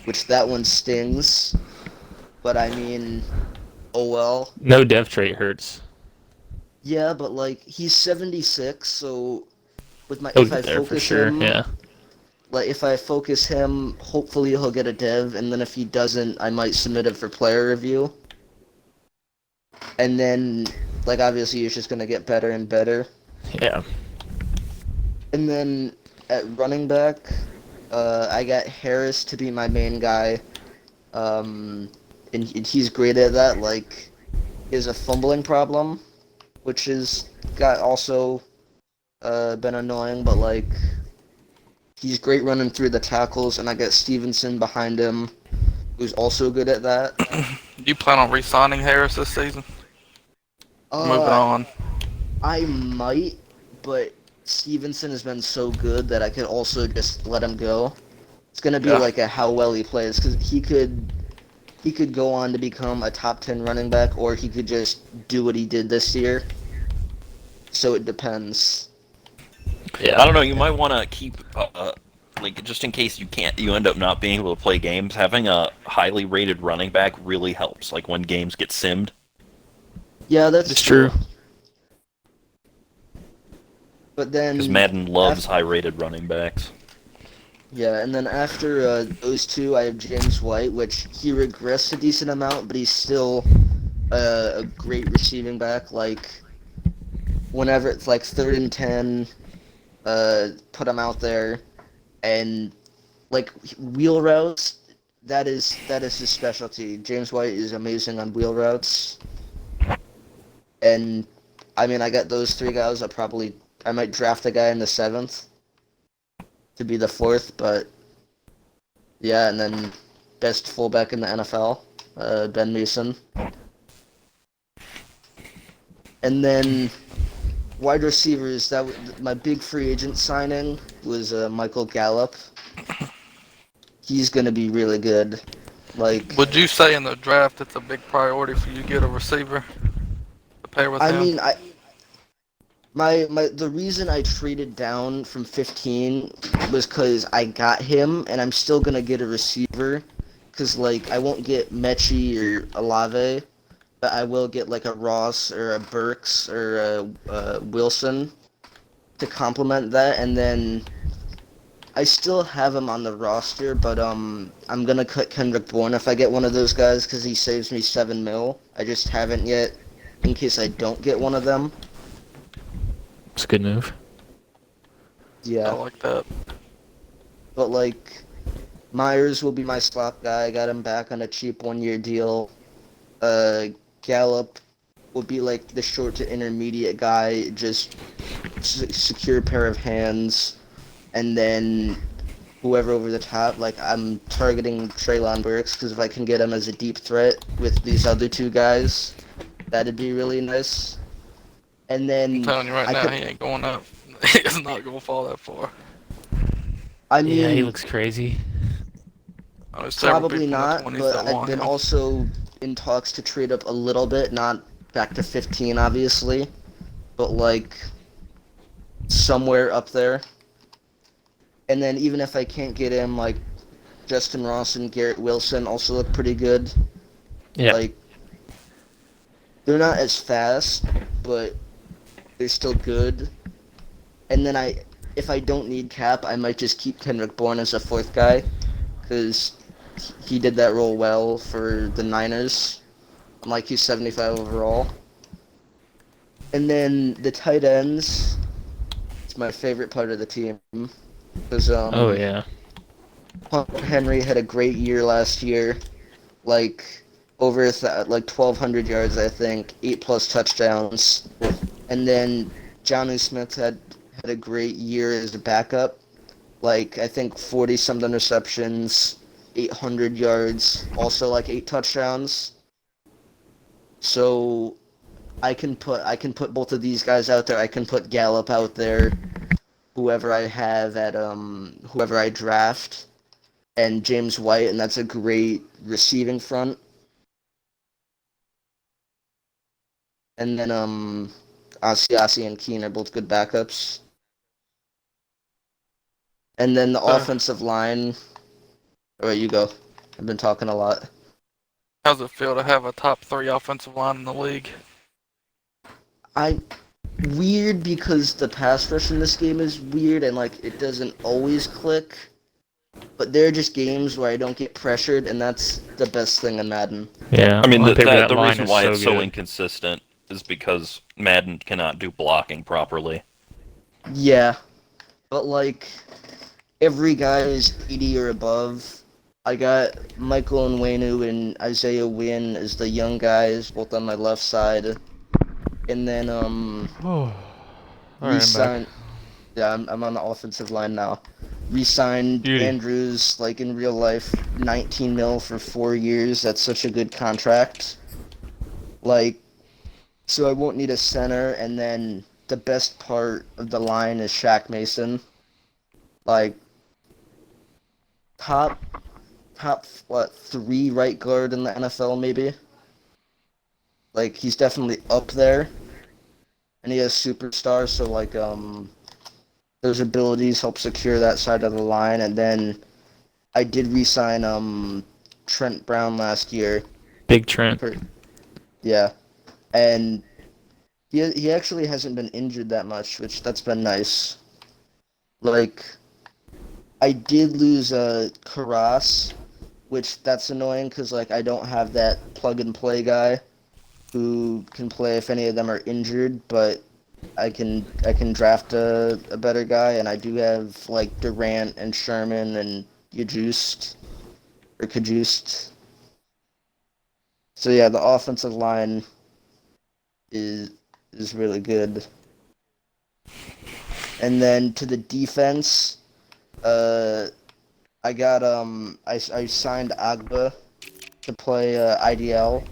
which that one stings. But I mean, oh well. No dev trait hurts. Yeah, but like he's 76, so with my He'll if get I there for focus sure. him, Yeah. like if I focus him, hopefully he'll get a dev, and then if he doesn't, I might submit it for player review. And then like obviously he's just gonna get better and better. Yeah. And then at running back, I got Harris to be my main guy. And he's great at that. Like, he has a fumbling problem, which is got also been annoying, but like he's great running through the tackles, and I got Stevenson behind him, who's also good at that. Do you plan on re-signing Harris this season? Moving Uh, on. I might, but Stevenson has been so good that I could also just let him go. It's gonna be Yeah. like a how well he plays, because he could go on to become a top 10 running back, or he could just do what he did this year. So it depends. Yeah. I don't know. You might want to keep, like, just in case you end up not being able to play games. Having a highly rated running back really helps. Like when games get simmed. Yeah, that's It's true. But then Because Madden loves after, high-rated running backs. yeah, and then after those two, I have James White, which he regressed a decent amount, but he's still a great receiving back. Like whenever it's like 3rd and 10, put him out there, and like wheel routes. That is his specialty. James White is amazing on wheel routes, and I mean I got those three guys. I might draft a guy in the 7th to be the 4th, but yeah, and then best fullback in the NFL, Ben Mason, and then wide receivers. My big free agent signing was Michael Gallup. He's gonna be really good. Like, Would you say in the draft it's a big priority for you to get a receiver to pair with I him? mean, the reason I traded down from 15 was because I got him, and I'm still gonna get a receiver. Cause like I won't get Mechie or Alave, but I will get like a Ross or a Burks or a Wilson to complement that, and then I still have him on the roster, but I'm gonna cut Kendrick Bourne if I get one of those guys because he saves me 7 mil. I just haven't yet, in case I don't get one of them. It's a good move. I Yeah, like that. but like Myers will be my slot guy. I got him back on a cheap 1-year deal. Gallup will be like the short to intermediate guy, just secure pair of hands, and then whoever over the top. Like I'm targeting Traylon Burks because if I can get him as a deep threat with these other two guys, that'd be really nice. And I'm then telling you right I now, could, he ain't going up. He's not going to fall that far. I Yeah, he mean, looks crazy. There's several probably people in the not, 20s but that I've want been him. also in talks to trade up a little bit, not back to 15, obviously, but like somewhere up there. And then even if I can't get him, like Justin Ross and Garrett Wilson also look pretty good. Yeah. Like they're not as fast, but they're still good. And then if I don't need cap, I might just keep Kendrick Bourne as a 4th guy, because he did that role well for the Niners. Like he's 75 overall. And then the tight ends, it's my favorite part of the team. Because Oh yeah. Henry had a great year last year. like over like 1,200 yards, I think, 8+ touchdowns, and then Jonnu Smith had a great year as a backup. Like I think 40 something receptions, 800 yards, also like 8 touchdowns. So I can put both of these guys out there. I can put Gallup out there, whoever I draft, and James White, and that's a great receiving front. And then Asiasi and Keene are both good backups. And then the So, offensive line. All right, you go. I've been talking a lot. how's it feel to have a top 3 offensive line in the league? I weird because the pass rush in this game is weird and like it doesn't always click. But there are just games where I don't get pressured, and that's the best thing in Madden. Yeah. I mean, On paper, that the line reason is why so it's so good. inconsistent is because Madden cannot do blocking properly. Yeah, but like every guy is 80 or above. I got Michael Onwenu and Isaiah Wynn as the young guys, both on my left side, and then Oh. All right, I'm back. re-signed. Yeah, I'm on the offensive line now. Re-signed Beauty. Andrews like in real life, 19 mil for 4 years. That's such a good contract. Like, so I won't need a center, and then the best part of the line is Shaq Mason. Like, top what 3 right guard in the NFL maybe. Like he's definitely up there, and he has superstars. So like those abilities help secure that side of the line. And then I did re-sign Trent Brown last year. Big Trent. Yeah, and he actually hasn't been injured that much, which that's been nice. Like I did lose Karras, which that's annoying because like I don't have that plug and play guy who can play if any of them are injured, but I can draft a better guy, and I do have like Durant and Sherman and Kajust. So yeah, the offensive line is is really good. And then to the defense, uh, I signed Agba to play IDL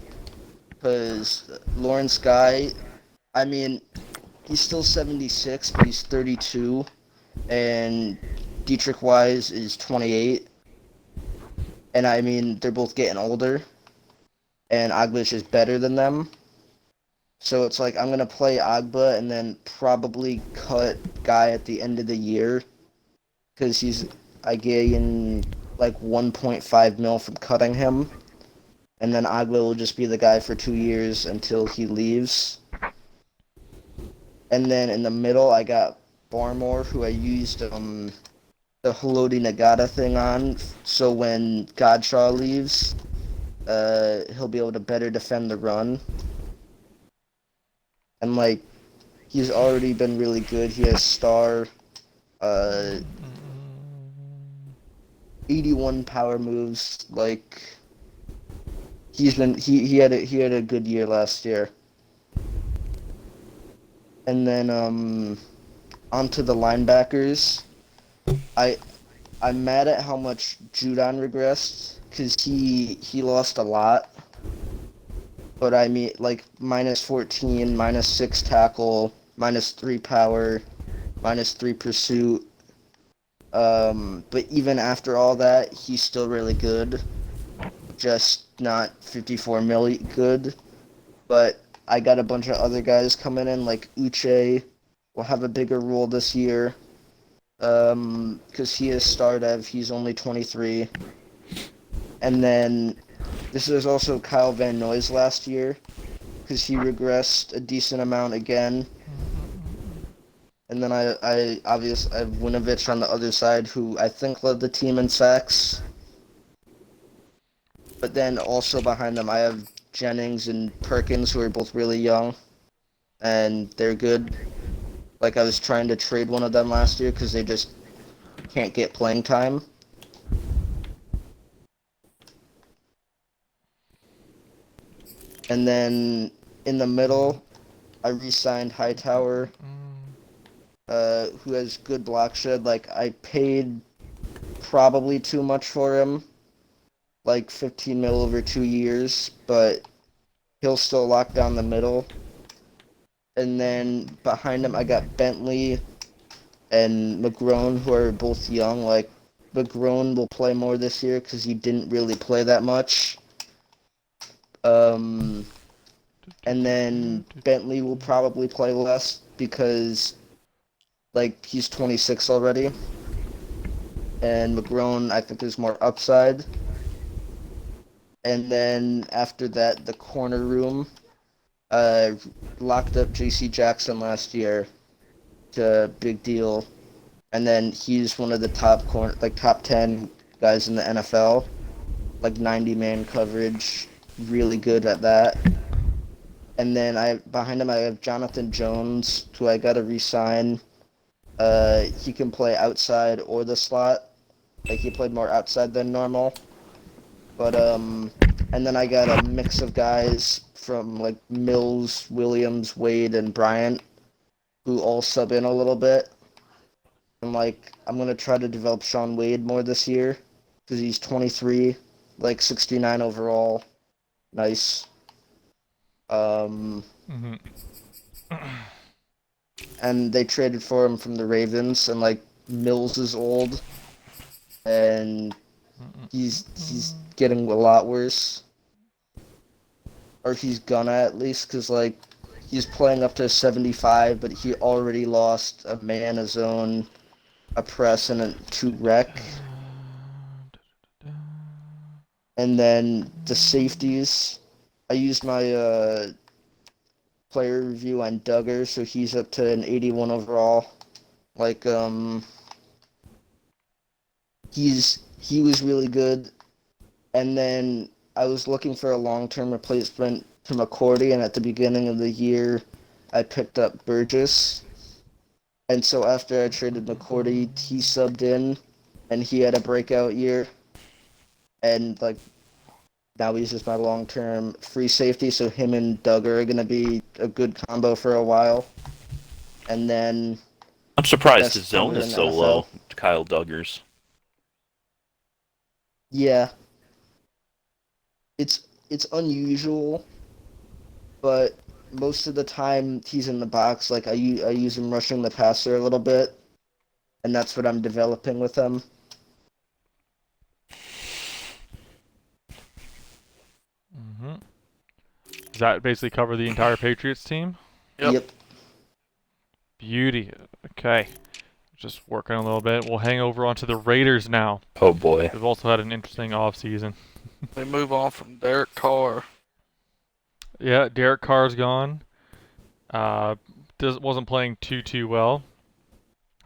because Lawrence Guy. I mean, he's still 76, but he's 32, and Dietrich Wise is 28. And I mean, they're both getting older, and Agba's just better than them. So it's like I'm gonna play Agba and then probably cut Guy at the end of the year because I gain like 1.5 mil from cutting him, and then Agba will just be the guy for 2 years until he leaves. And then in the middle, I got Barmore, who I used the Haloti Nagata thing on, so when Godshaw leaves, he'll be able to better defend the run. And like he's already been really good. He has uh 81 power moves. Like he had a good year last year. And then onto the linebackers. I I'm mad at how much Judon regressed because he lost a lot. But I mean, like minus 14, minus 6 tackle, minus 3 power, minus 3 pursuit. But even after all that, he's still really good. Just not 54 milli good. But I got a bunch of other guys coming in, like Uche will have a bigger role this year. Because he is Stardev, he's only 23. And then this is also Kyle Van Noy's last year, because he regressed a decent amount again. And then I have Winovich on the other side, who I think led the team in sacks. But then also behind them, I have Jennings and Perkins, who are both really young, and they're good. Like I was trying to trade one of them last year because they just can't get playing time. And then in the middle, I re-signed Hightower, who has good block shed. Like, I paid probably too much for him, like 15 mil over 2 years, but he'll still lock down the middle. And then behind him, I got Bentley and McGrone, who are both young. Like, McGrone will play more this year because he didn't really play that much. And then Bentley will probably play less because, like, he's 26 already. And McGrone, I think, there's more upside. And then after that, the corner room locked up J.C. Jackson last year. A big deal. And then he's one of the top 10 guys in the NFL. Like 90-man coverage, really good at that. And then behind him I have Jonathan Jones, who I gotta re-sign. He can play outside or the slot. Like, he played more outside than normal. But and then I got a mix of guys from like Mills, Williams, Wade, and Bryant, who all sub in a little bit. And like, I'm gonna try to develop Sean Wade more this year because he's 23, like 69 overall. Nice. Mm-hmm. And they traded for him from the Ravens, and like, Mills is old, and he's getting a lot worse, or he's gonna at least, because like, he's playing up to 75, but he already lost a man, a zone, a press, and a 2 rec. And then the safeties, I used my player review on Duggar, so he's up to an 81 overall. Like, he was really good. And then I was looking for a long-term replacement for McCourty, and at the beginning of the year, I picked up Burgess. And so after I traded McCourty, he subbed in, and he had a breakout year. And like, now he's just my long-term free safety, so him and Duggar are going to be a good combo for a while. And then I'm surprised best his zone corner is in so NFL. low, Kyle Duggars. Yeah. It's unusual, but most of the time he's in the box. Like, I use him rushing the passer a little bit, and that's what I'm developing with him. Mm-hmm. Does that basically cover the entire Patriots team? Yep. Beauty. Okay. Just working a little bit. We'll hang over onto the Raiders now. Oh boy. They've also had an interesting offseason. They move on from Derek Carr. Yeah, Derek Carr's gone. Wasn't playing too well.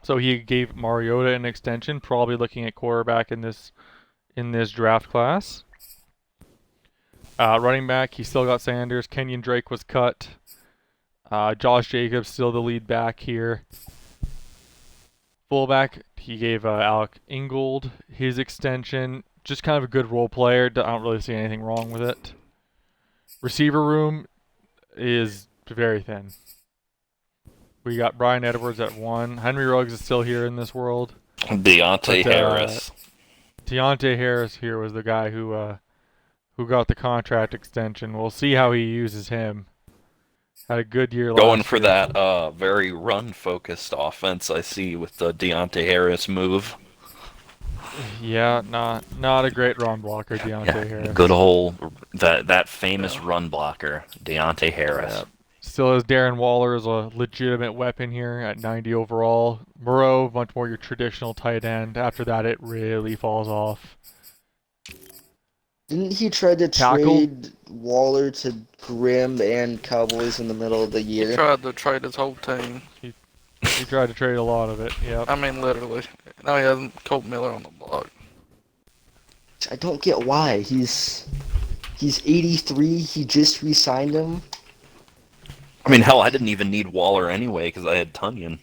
So he gave Mariota an extension, probably looking at quarterback in this draft class. Running back, he still got Sanders. Kenyon Drake was cut. Josh Jacobs still the lead back here. Fullback, he gave Alec Ingold his extension. Just kind of a good role player. I don't really see anything wrong with it. Receiver room is very thin. We got Brian Edwards at 1. Henry Ruggs is still here in this world. Deontay Harris. Deontay Harris here was the guy who got the contract extension. We'll see how he uses him. Had a good year last Going for year. that very run-focused offense I see with the Deontay Harris move. Yeah, not a great run blocker, Deontay Harris. Good old that famous run blocker, Deontay Harris. Yeah. Still has Darren Waller as a legitimate weapon here at 90 overall. Moreau, much more your traditional tight end. After that, it really falls off. Didn't he try to Tackle? trade Waller to Grimm and Cowboys in the middle of the He year? tried to trade his whole team. He tried to trade a lot of it. Yep. I mean, literally. Now he has Colt Miller on the block. I don't get why. He's 83. He just re-signed him. I mean, hell, I didn't even need Waller anyway because I had Tunyon.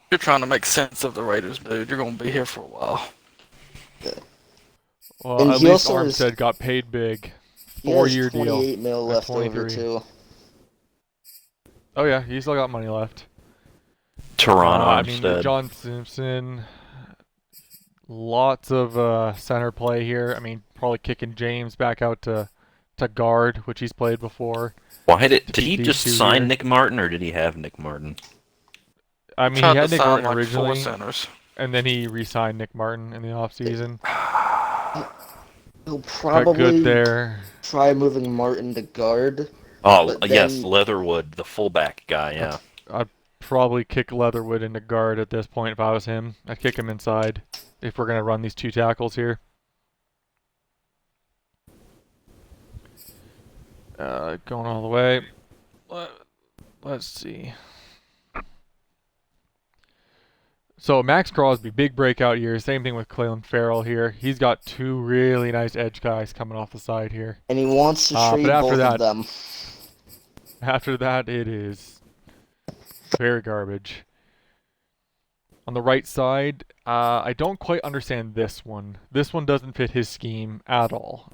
You're trying to make sense of the Raiders, dude. You're going to be here for a while. Well, And at he least also is- Armstead got paid big. He has 4-year deal 28 mil at left over 23. too. Oh yeah, he's still got money left. Toronto I mean, instead. John Simpson, lots of center play here. I mean, probably kicking James back out to guard, which he's played before. Why did keep he these just two sign here. Nick Martin, or did he have Nick Martin? I mean, he Tried to had Nick sign Martin like originally, 4 centers. and then he re-signed Nick Martin in the offseason. He'll Got good probably there. try moving Martin to guard. Oh, But yes, then- Leatherwood, the fullback guy, yeah. I'd probably kick Leatherwood into guard at this point if I was him. I'd kick him inside if we're going to run these 2 tackles here. Going all the way. Let's see. So Max Crosby, big breakout year. Same thing with Clayton Farrell here. He's got 2 really nice edge guys coming off the side here. And he wants to trade but after both that- of them. After that, it is very garbage. On the right side, I don't quite understand this one. This one doesn't fit his scheme at all.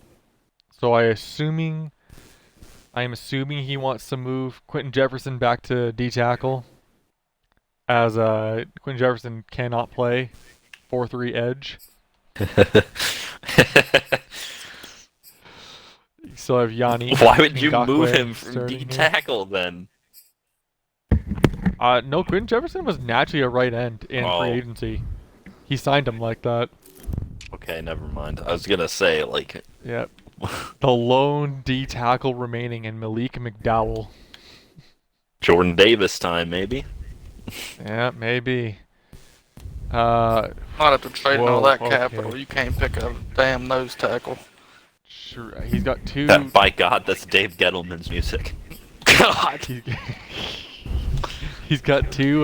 So I am assuming he wants to move Quentin Jefferson back to D tackle, as Quentin Jefferson cannot play 4-3 edge. You still have Yanni. Why would you Ngakoue move him from starting D here. tackle then? No, Quentin Jefferson was naturally a right end in Oh. free agency. He signed him like that. Okay, never mind. I was gonna say, like, Yep. The lone D tackle remaining in Malik McDowell. Jordan Davis time, maybe? Yeah, maybe. Not after trading all Whoa, that capital, okay. you can't pick a damn nose tackle. Sure, he's got 2. By God, that's Dave Gettleman's music. God. He's got 2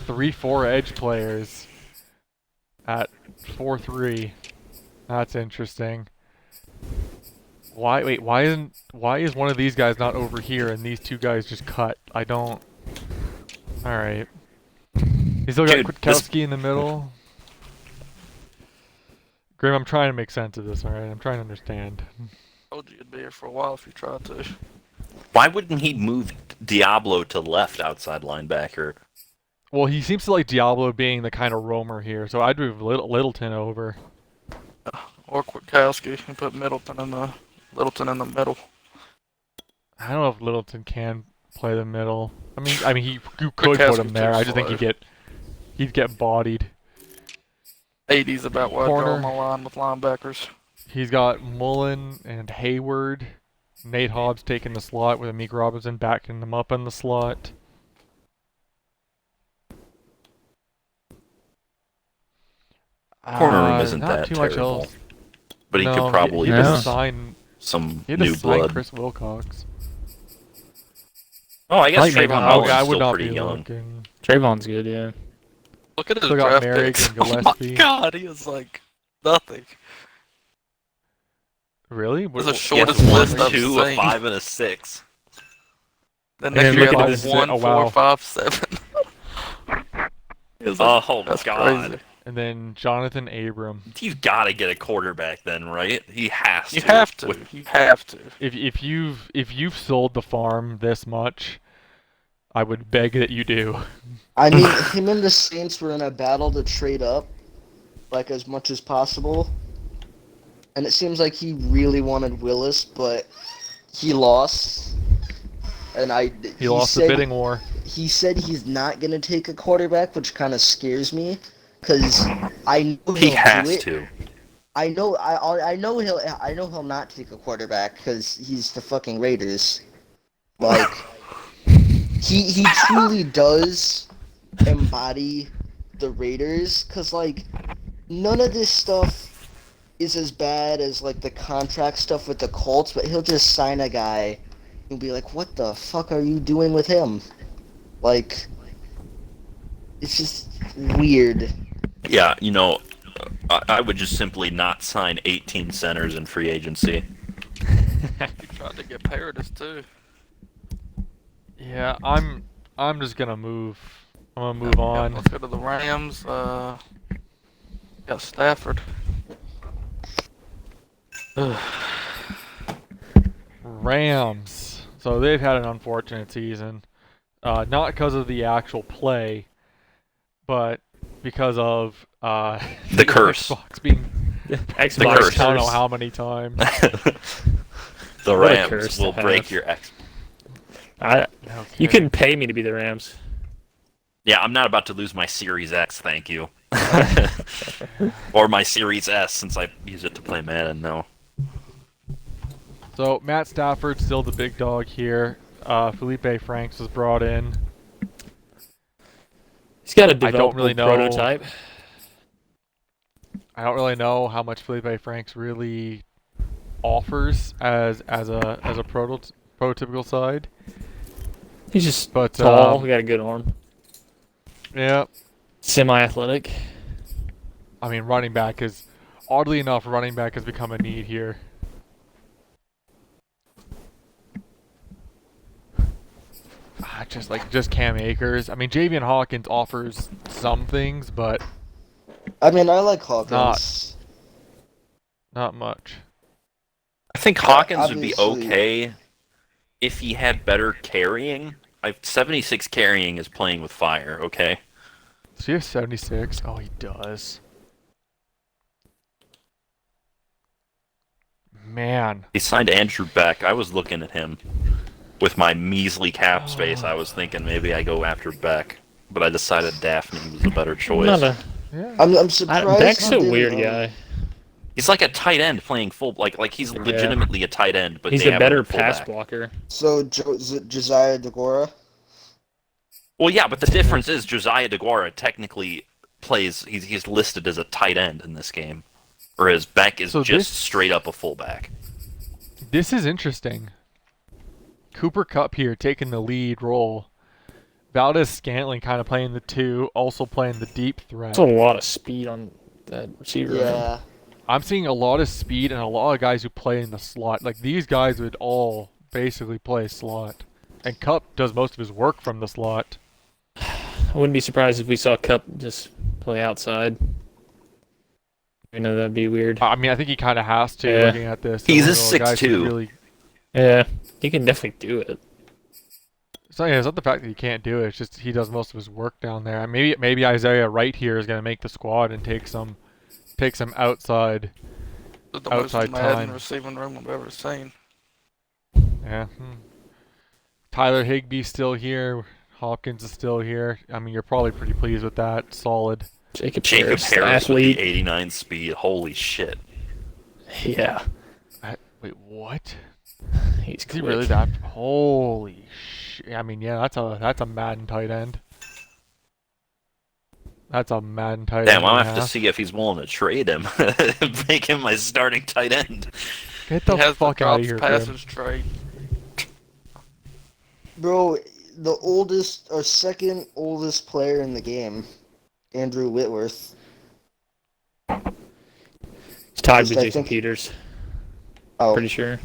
3-4 edge players at 4-3. That's interesting. Why is one of these guys not over here and these 2 guys just cut? I don't. All right. He's still got Dude, Kwiatkowski in the middle. Grim, I'm trying to make sense of this. All right, I'm trying to understand. Told you you'd be here for a while if you tried to. Why wouldn't he move Diablo to left outside linebacker? Well, he seems to like Diablo being the kind of roamer here, so I'd move Littleton over. Or Kwiatkowski and put Littleton in the middle. I don't know if Littleton can play the middle. I mean, you could put him there. I just think he'd get bodied. 80's about what I Corner. draw my line with linebackers. He's got Mullen and Hayward. Nate Hobbs taking the slot with Amik Robinson backing them up in the slot. Corner room isn't not that too much terrible. else. But he No, could probably he had to Yeah. use sign. some He had to new sign blood. Chris Wilcox. Oh, I guess like Trayvon Trayvon Mullen's I would still not pretty be young. looking. Trayvon's good, yeah. Look at his Still got draft Merrick picks. and Oh my Gillespie. God, he is like nothing. Really? This is the He shortest has list 1, I've 2, a seen. 5, and a 6. Then And next then year look he at had his- 1, oh, 4, wow. 5, 7. Oh, That's God. crazy. And then Jonathan Abram. You've got to get a quarterback then, right? He has to. You have to. With- You have to. If you've sold the farm this much, I would beg that you do. I mean, him and the Saints were in a battle to trade up, like, as much as possible. And it seems like he really wanted Willis, but he lost. And He lost the bidding war. He said he's not gonna take a quarterback, which kind of scares me, because I know he he'll has do it. to. I know he'll not take a quarterback because he's the fucking Raiders. Like, he truly does embody the Raiders, because, like, none of this stuff is as bad as, like, the contract stuff with the Colts, but he'll just sign a guy and be like, what the fuck are you doing with him? Like, it's just weird. Yeah, I would just simply not sign 18 centers in free agency. He tried to get Paradis too. Yeah, I'm just gonna move. I'm gonna move on. Let's go to the Rams. Got Stafford. Rams. So they've had an unfortunate season. Not because of the actual play, but because of The curse. Xbox being Xbox curse. I don't know curse. how many times. The What a Rams curse will to break have. your X. You Okay. couldn't pay me to be the Rams. Yeah, I'm not about to lose my Series X, thank you. Or my Series S, since I use it to play Madden. No. So Matt Stafford's still the big dog here. Felipe Franks was brought in. He's got a I don't developable really know. prototype. I don't really know how much Felipe Franks really offers as a prototypical side. He's just But tall. He got a good arm. yeah, Semi-athletic. I mean running back is oddly enough running back has become a need here. Just Cam Akers. I mean Javian Hawkins offers some things, but I mean, I like Hawkins. not much. I think Hawkins would be obviously- okay if he had better carrying. 76 carrying is playing with fire, okay? So he has 76. Oh, he does. Man. He signed Andrew Beck. I was looking at him with my measly cap space. I was thinking maybe I go after Beck, but I decided Daphne was a better choice. Not a, Yeah. I'm surprised. Beck's he a didn't, weird guy. He's like a tight end playing full, like he's legitimately a tight end, but He's they a have better him at pass fullback. blocker. So Josiah DeGora. Well, yeah, but the difference is Josiah DeGuara technically plays. He's listed as a tight end in this game, whereas Beck is So just this- straight up a fullback. This is interesting. Cooper Kupp here taking the lead role. Valdez Scantling kind of playing the 2, also playing the deep threat. There's a lot of speed on that receiver. Yeah. I'm seeing a lot of speed and a lot of guys who play in the slot. Like these guys would all basically play slot. And Kupp does most of his work from the slot. I wouldn't be surprised if we saw Cup just play outside. You know, that'd be weird. I mean, I think he kind of has to, Yeah. looking at this. He's One a of the guys who 6'2". Really, Yeah, he can definitely do it. it's not the fact that he can't do it. It's just he does most of his work down there. And maybe Isaiah Wright here is going to make the squad and take some outside. The most Outside Madden time. receiving room I've ever seen. Yeah. Tyler Higbee's still here. Hawkins is still here. I mean, you're probably pretty pleased with that. Solid. Jacob Jacob Harris, Harris with athlete. the 89 speed. Holy shit! Yeah, Wait, what? he's Is quick. he really that? Holy shit! I mean, yeah, that's a Madden tight end. That's a Madden tight Damn, end. I'll and a have to half. see if he's willing to trade him, make him my starting tight end. Get the He has fuck the out of drops here, Grim. passes trait. Bro, the oldest or second oldest player in the game, Andrew Whitworth. He's tied with I Jason think- Peters. Oh, Pretty sure.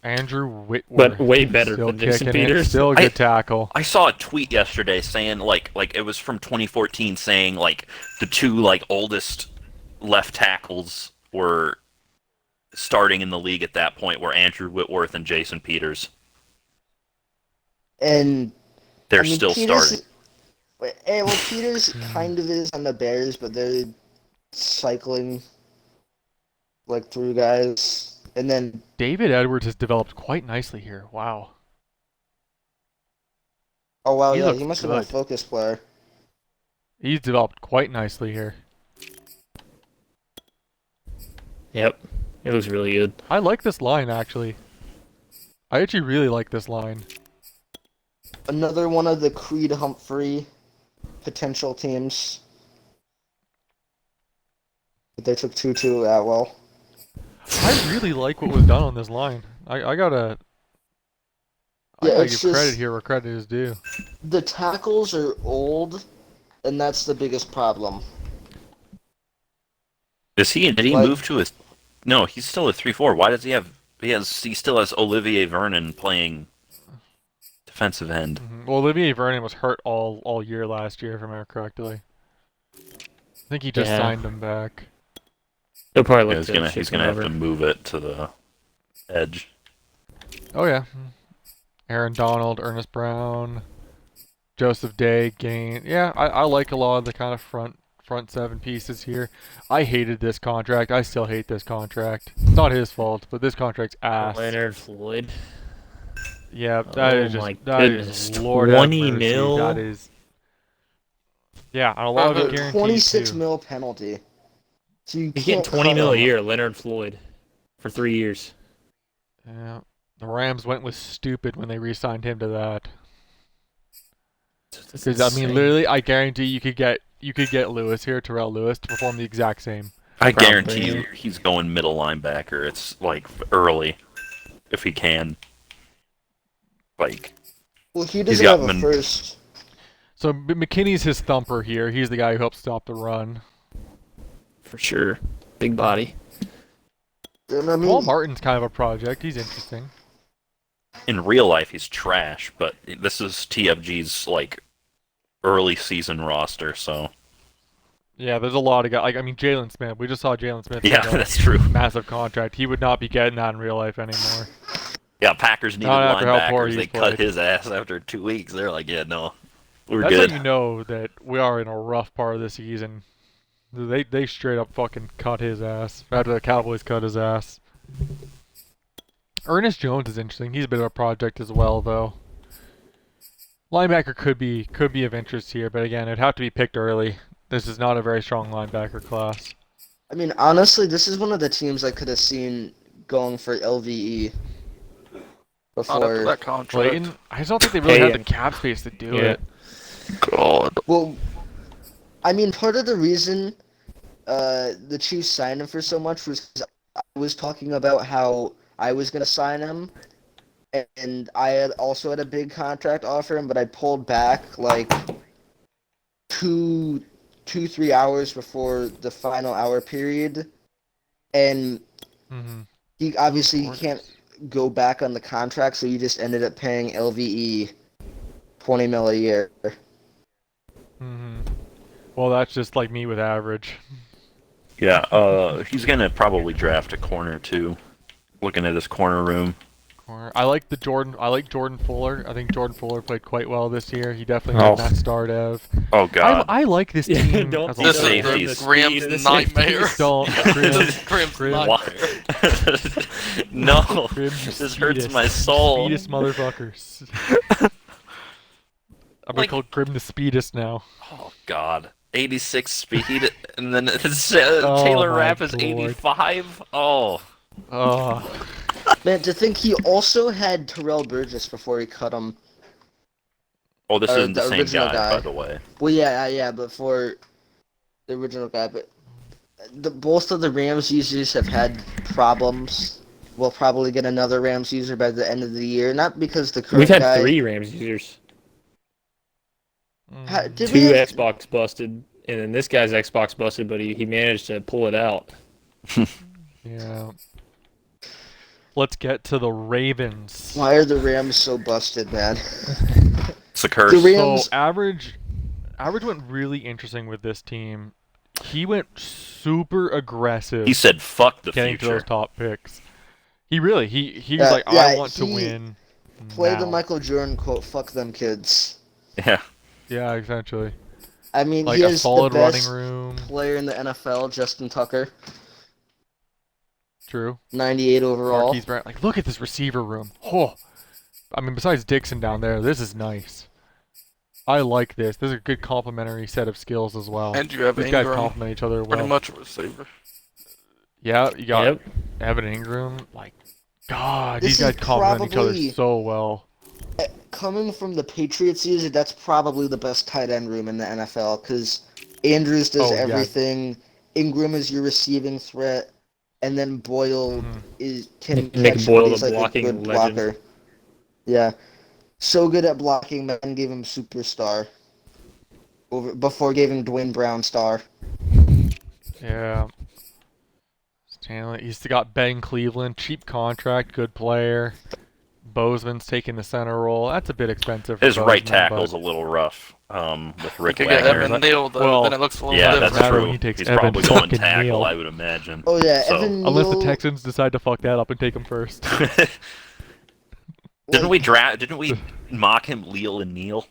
Andrew Whitworth. But way better Still than Jason kicking it. Peters. Still a good tackle. I saw a tweet yesterday saying like it was from 2014 saying like the two like oldest left tackles were starting in the league at that point were Andrew Whitworth and Jason Peters. and They're I mean, still Peters, starting. Well, Peters kind of is on the Bears, but they're cycling like through guys, and then David Edwards has developed quite nicely here. Wow. oh wow, He yeah, looks he must have been a good. focus player. He's developed quite nicely here. Yep, it looks really good. I like this line, actually. I actually really like this line. Another one of the Creed Humphrey potential teams. But they took Tutu Atwell. I really like what was done on this line. I gotta Yeah, give it's credit just- here where credit is due. The tackles are old, and that's the biggest problem. Did he Like- move to his? No, he's still a 3-4. Why does he have? He still has Olivier Vernon playing defensive end. Well, Olivier Vernon was hurt all year last year, if I remember correctly. I think he just Yeah. signed him back. He'll probably Yeah, look he's gonna shift have him to move it to the edge. Oh yeah, Aaron Donald, Ernest Brown, Joseph Day, Gain. Yeah, I like a lot of the kind of front seven pieces here. I hated this contract. I still hate this contract. It's not his fault, but this contract's ass. Leonard Floyd. Yeah, Oh my that goodness, is Lord have 20 mercy. mil? That is. Yeah, and a lot of it guaranteed 26 too. mil penalty. So you He's getting can't 20 cut mil a him. year, Leonard Floyd, for 3 years. Yeah, the Rams went with stupid when they re-signed him to that. That's Because I mean, insane. literally, I guarantee you could get Lewis here, Terrell Lewis, to perform the exact same. I Probably. guarantee you he's going middle linebacker. It's like early, if he can. Like, Well, he He's doesn't got have a min- first. So McKinney's his thumper here. He's the guy who helps stop the run. For sure. Big body. And I mean, Paul Martin's kind of a project. He's interesting. in real life, he's trash, but this is TFG's like early season roster, so Yeah, there's a lot of guys. Like I mean, Jalen Smith. We just saw Jalen Smith yeah, get a that's true. massive contract. He would not be getting that in real life anymore. Yeah, Packers needed Not after how poor linebackers. he's They cut played. his ass after 2 weeks. They're like, yeah, no, we're That's good. how you know that we are in a rough part of the season. They straight up fucking cut his ass after the Cowboys cut his ass. Ernest Jones is interesting. He's a bit of a project as well, though. Linebacker could be of interest here, but again, it'd have to be picked early. This is not a very strong linebacker class. I mean, honestly, this is one of the teams I could have seen going for LVE Not after before. that contract. Clayton, I just don't think they really Hey, have the cap space to do yeah. it. God. Well, I mean, part of the reason the Chiefs signed him for so much was 'cause I was talking about how I was going to sign him, and I had also had a big contract offer him, but I pulled back like 3 hours before the final hour period, and Mm-hmm. he obviously can't go back on the contract, so you just ended up paying LVE 20 mil a year. Mm-hmm. Well, that's just like me with average. Yeah, he's gonna probably draft a corner too. Looking at his corner room. I like Jordan Fuller. I think Jordan Fuller played quite well this year. He definitely had that start of. Oh God. I like this Yeah, team. don't as a This whole. is safeties. the Rams' Speed, the nightmare. safeties. Don't This is Grim's Grim. nightmare. No, Grim's this hurts speedest- my soul. Speedest motherfuckers. I'm gonna Like- call Grim the speedest now. Oh God. 86 speed, and then Oh, Taylor my Rapp is Lord. 85. Oh, Oh, Man, to think he also had Terrell Burgess before he cut him. oh, this isn't the the same original guy, guy. by the way. Well, yeah, but for the original guy, but both of the Rams users have had problems. We'll probably get another Rams user by the end of the year, not because the current We've had guy. 3 Rams users. Did 2 we have- Xbox busted, and then this guy's Xbox busted, but he managed to pull it out. yeah. Let's get to the Ravens. Why are the Rams so busted, man? It's a curse. The Rams- So average went really interesting with this team. He went super aggressive He said, "Fuck the getting to future." those top picks. He was Yeah, like, yeah, I want to he win. Play the now." Michael Jordan quote, "Fuck them kids." Yeah. Yeah, essentially. I mean, Like he a is the solid running best room. player in the NFL, Justin Tucker, True. 98 overall. Marquise Brown. Like, look at this receiver room. Oh, I mean, besides Dixon down there, this is nice. I like this. This is a good complementary set of skills as well. And you have These guys Ingram, complement each other pretty well. much a receiver. Yeah, you got Yep. Evan Ingram. Like, God, This these guys is complement each other probably- so well. Coming from the Patriots user, that's probably the best tight end room in the NFL because Andrews does Oh, yeah. everything. Ingram is your receiving threat, and then Boyle Mhm. can Make catch, Boyle but he's the like a blocking good legend. blocker. Yeah, so good at blocking. Man gave him superstar before giving Dwayne Brown star. Yeah. Stanley. He's got Ben Cleveland. Cheap contract. Good player. Bozeman's taking the center role. That's a bit expensive. For His right Bozeman, tackle's a little rough. With Rick If you get Wagner. Evan Neal, though, Well, then it looks a little Yeah, different. that's Matter when true. he takes He's Evan probably going fucking tackle, Neal. I would imagine. Oh yeah, So- Evan Unless the Neal- Texans decide to fuck that up and take him first. Didn't like, we draft? Didn't we mock him, Leal and Neal?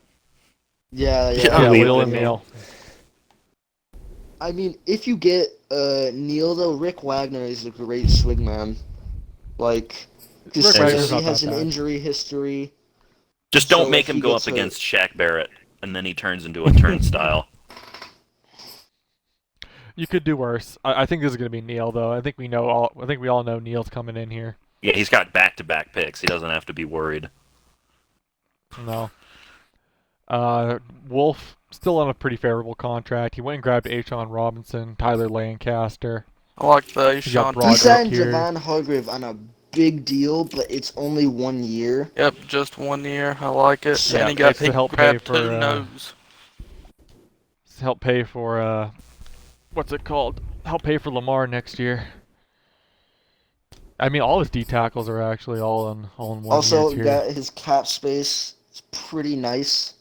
yeah, Yeah, Yeah, Leo Leo and and Neil. I mean, if you get Neil though, Rick Wagner is a great swingman. Like, Rick Wagner's because not he that has an bad. injury history. Just So don't make if him he go gets up hurt- against Shaq Barrett, and then he turns into a turnstile. You could do worse. I think this is gonna be Neil though. I think we all know Neil's coming in here. Yeah, he's got back-to-back picks. He doesn't have to be worried. No. Wolf still on a pretty favorable contract. He went and grabbed Ashawn Robinson, Tyler Lancaster. I like the He got Sean. He Broderick signed here. Javon Hargrave on a big deal, but it's only 1 year. Yep, just 1 year. I like it. Yeah, And he it's to help pay grabbed for, 2 no's. Help pay for what's it called? Help pay for Lamar next year. I mean, all his D tackles are actually all in 1 Also, year tier. his cap space is pretty nice.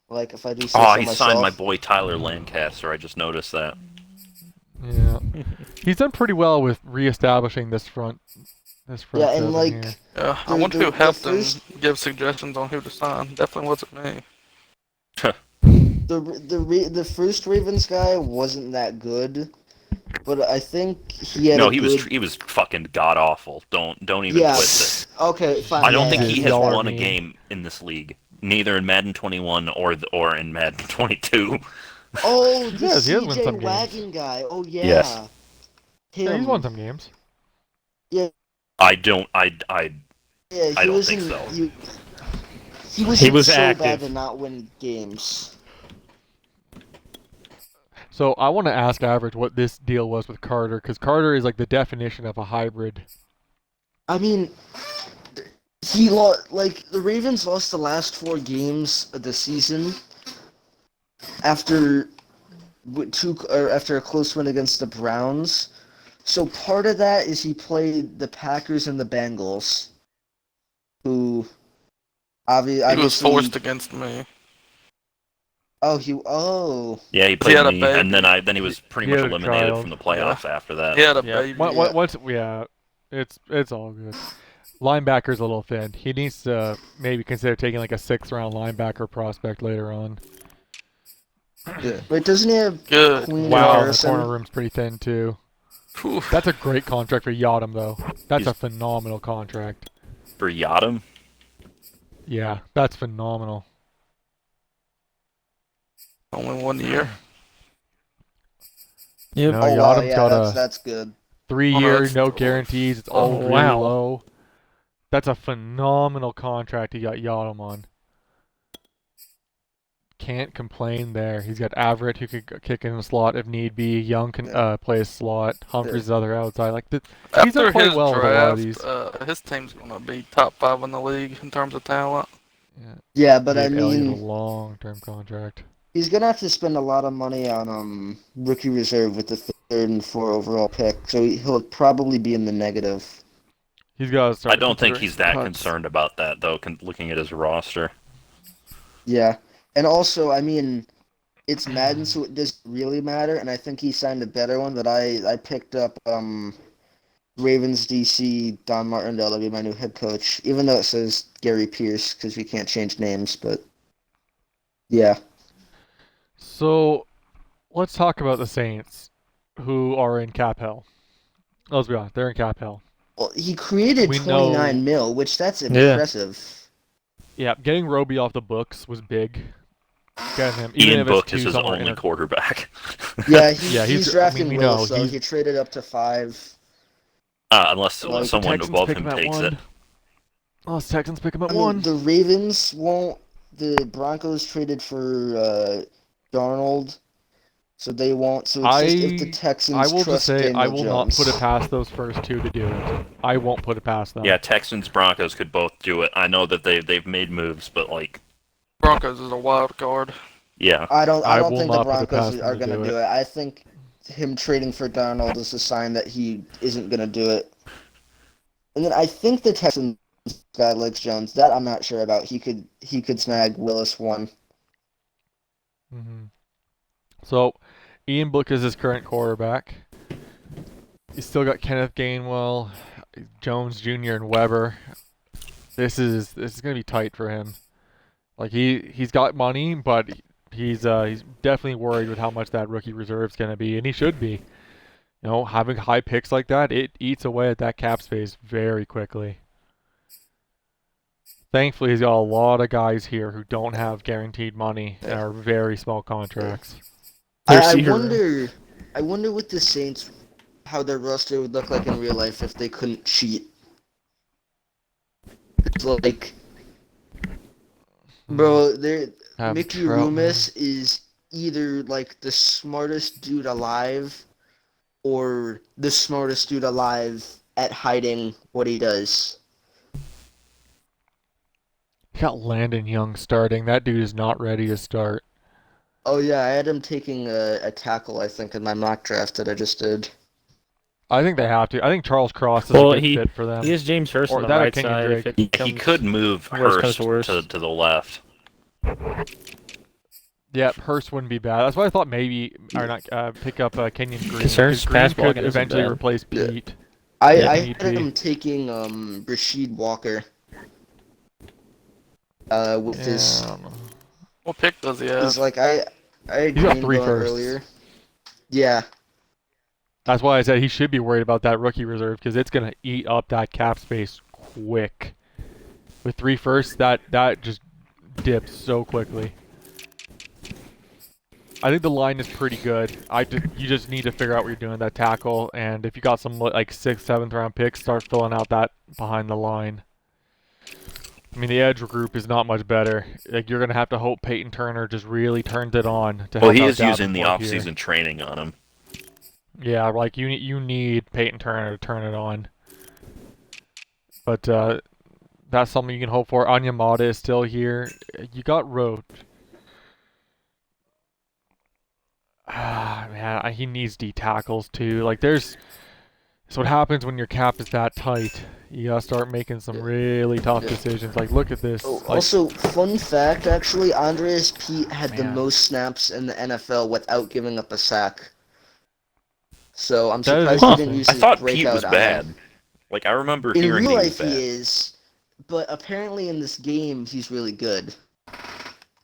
Like, if I do say Oh, so he myself. signed my boy Tyler Lancaster. I just noticed that. Yeah, he's done pretty well with reestablishing this front. Yeah, and seven like, here. Yeah, I The- wonder the- who the helped him first- give suggestions on who to sign. Definitely wasn't me. the first Ravens guy wasn't that good, but I think he had No, a he good. was fucking god awful. Don't even Yeah. twist it. Okay, fine. I don't yeah, think yeah, he he's has Y'all are won a mean. game in this league, neither in Madden 21 or in Madden 22. Oh, the Yes, he has won CJ some games. Wagon guy. Oh yeah. Yes. Him. Yeah, he's won some games. I don't. I Yeah, he I don't was think in, so. He was He was so bad active. to not win games. So I want to ask Average what this deal was with Carter, because Carter is like the definition of a hybrid. I mean, like the Ravens lost the last 4 games of the season after after a close win against the Browns. So part of that is he played the Packers and the Bengals, who obviously He was forced against me. Oh yeah, he played had a me, baby. and then he was pretty He much had a eliminated child. from the playoffs after that. He had a Yeah, baby. it's all good. Linebacker's a little thin. He needs to maybe consider taking like a 6th-round linebacker prospect later on. yeah. Wait, doesn't he have Good. Queen Wow, the Harrison? corner room's pretty thin too. Whew. That's a great contract for Yadam though. That's a He's- phenomenal contract. For Yadam, Yeah, that's phenomenal. Only 1 year. Yep. No, Oh wow, Yadam's yeah, got that's good. 3-year, that's no cool. guarantees. It's all Oh, really wow. low. That's a phenomenal contract he got Yadam on. Can't complain there. He's got Averett who could kick in the slot if need be. Young can play a slot. Humphries is other outside. He's done After quite his well with a lot of these. draft, his team's gonna be top 5 in the league in terms of talent. Yeah, Yeah, but I gave Elliott a mean, long-term contract. he's gonna have to spend a lot of money on rookie reserve with the 3rd and 4th overall pick, so he'll probably be in the negative. He's got to start I don't think considering he's that cuts. concerned about that though. Looking at his roster, Yeah, and also, I mean, it's Madden, so it doesn't really matter. And I think he signed a better one. But I picked up Ravens DC Don Martindale to be my new head coach, even though it says Gary Pierce because we can't change names. But yeah, So, let's talk about the Saints, who are in cap hell. Let's be honest, they're in cap hell. well, he created We 29 know- mil, which that's Yeah. impressive. Yeah, getting Roby off the books was big. Getting him, Ian if it's Book two is his somewhere only quarterback. Yeah, Yeah, he's I drafting mean, we well, know, so he's- he traded up to 5. Unless Like, someone Texans above pick him at takes 1. it. Oh, Texans pick him at I mean, 1. the Ravens won't. The Broncos traded for Darnold, so they won't. So it's just if the Texans I will trust just say Daniel I will not Jones. put it past those first two to do it. I won't put it past them. Yeah, Texans Broncos could both do it. I know that they've made moves, but like, Broncos is a wild card. yeah, I don't I think will the not put it Broncos past them are to going to do do it. I think him trading for Darnold is a sign that he isn't going to do it. And then I think the Texans guy likes Jones. That I'm not sure about. He could snag Willis 1. hmm So, Ian Book is his current quarterback. He's still got Kenneth Gainwell, Jones Jr., and Weber. this is gonna be tight for him. Like he's got money, but he's definitely worried with how much that rookie reserve's gonna be, and he should be. You know, having high picks like that, it eats away at that cap space very quickly. Thankfully, he's got a lot of guys here who don't have guaranteed money and are very small contracts. I wonder with the Saints how their roster would look like in real life if they couldn't cheat. It's like, bro, Mickey Loomis is either like the smartest dude alive or the smartest dude alive at hiding what he does. You got Landon Young starting. That dude is not ready to start. Oh yeah, I had him taking a tackle, I think, in my mock draft that I just did. I think they have to. I think Charles Cross is a good fit for them. He has James Hurst Or on the that or right Kenyon side. Drake. If it He comes, could move worst comes Hurst to worst. to the left. Yeah, Hurst wouldn't be bad. That's why I thought maybe, or not, pick up Kenyon Green. Because Hurst's Green pass could blocking isn't eventually bad. replace Pete. I if need had be. him taking Rasheed Walker. With his, I don't know. What pick does he have? Cause like I had He's got Green 3 going firsts. earlier. Yeah, That's why I said he should be worried about that rookie reserve because it's gonna eat up that cap space quick. With 3 firsts, that just dips so quickly. I think the line is pretty good. You just need to figure out what you're doing with that tackle, and if you got some like 6th, 7th round picks, start filling out that behind the line. I mean, the edge group is not much better. Like you're gonna have to hope Peyton Turner just really turns it on to Well, help he out is using the Davenport here. off-season training on him. Yeah, like you need Peyton Turner to turn it on. But that's something you can hope for. Anyamata is still here. You got Roach. Ah, man, he needs D tackles too. Like that's what happens when your cap is that tight. You gotta start making some really tough decisions. Like, look at this. Oh, Like, also, fun fact, actually, Andreas Pete had the Man. most snaps in the NFL without giving up a sack. So I'm That is surprised he didn't interesting. use I his thought Pete breakout was on bad. him. Like I remember In hearing real he was life, he bad. is, but apparently in this game, he's really good.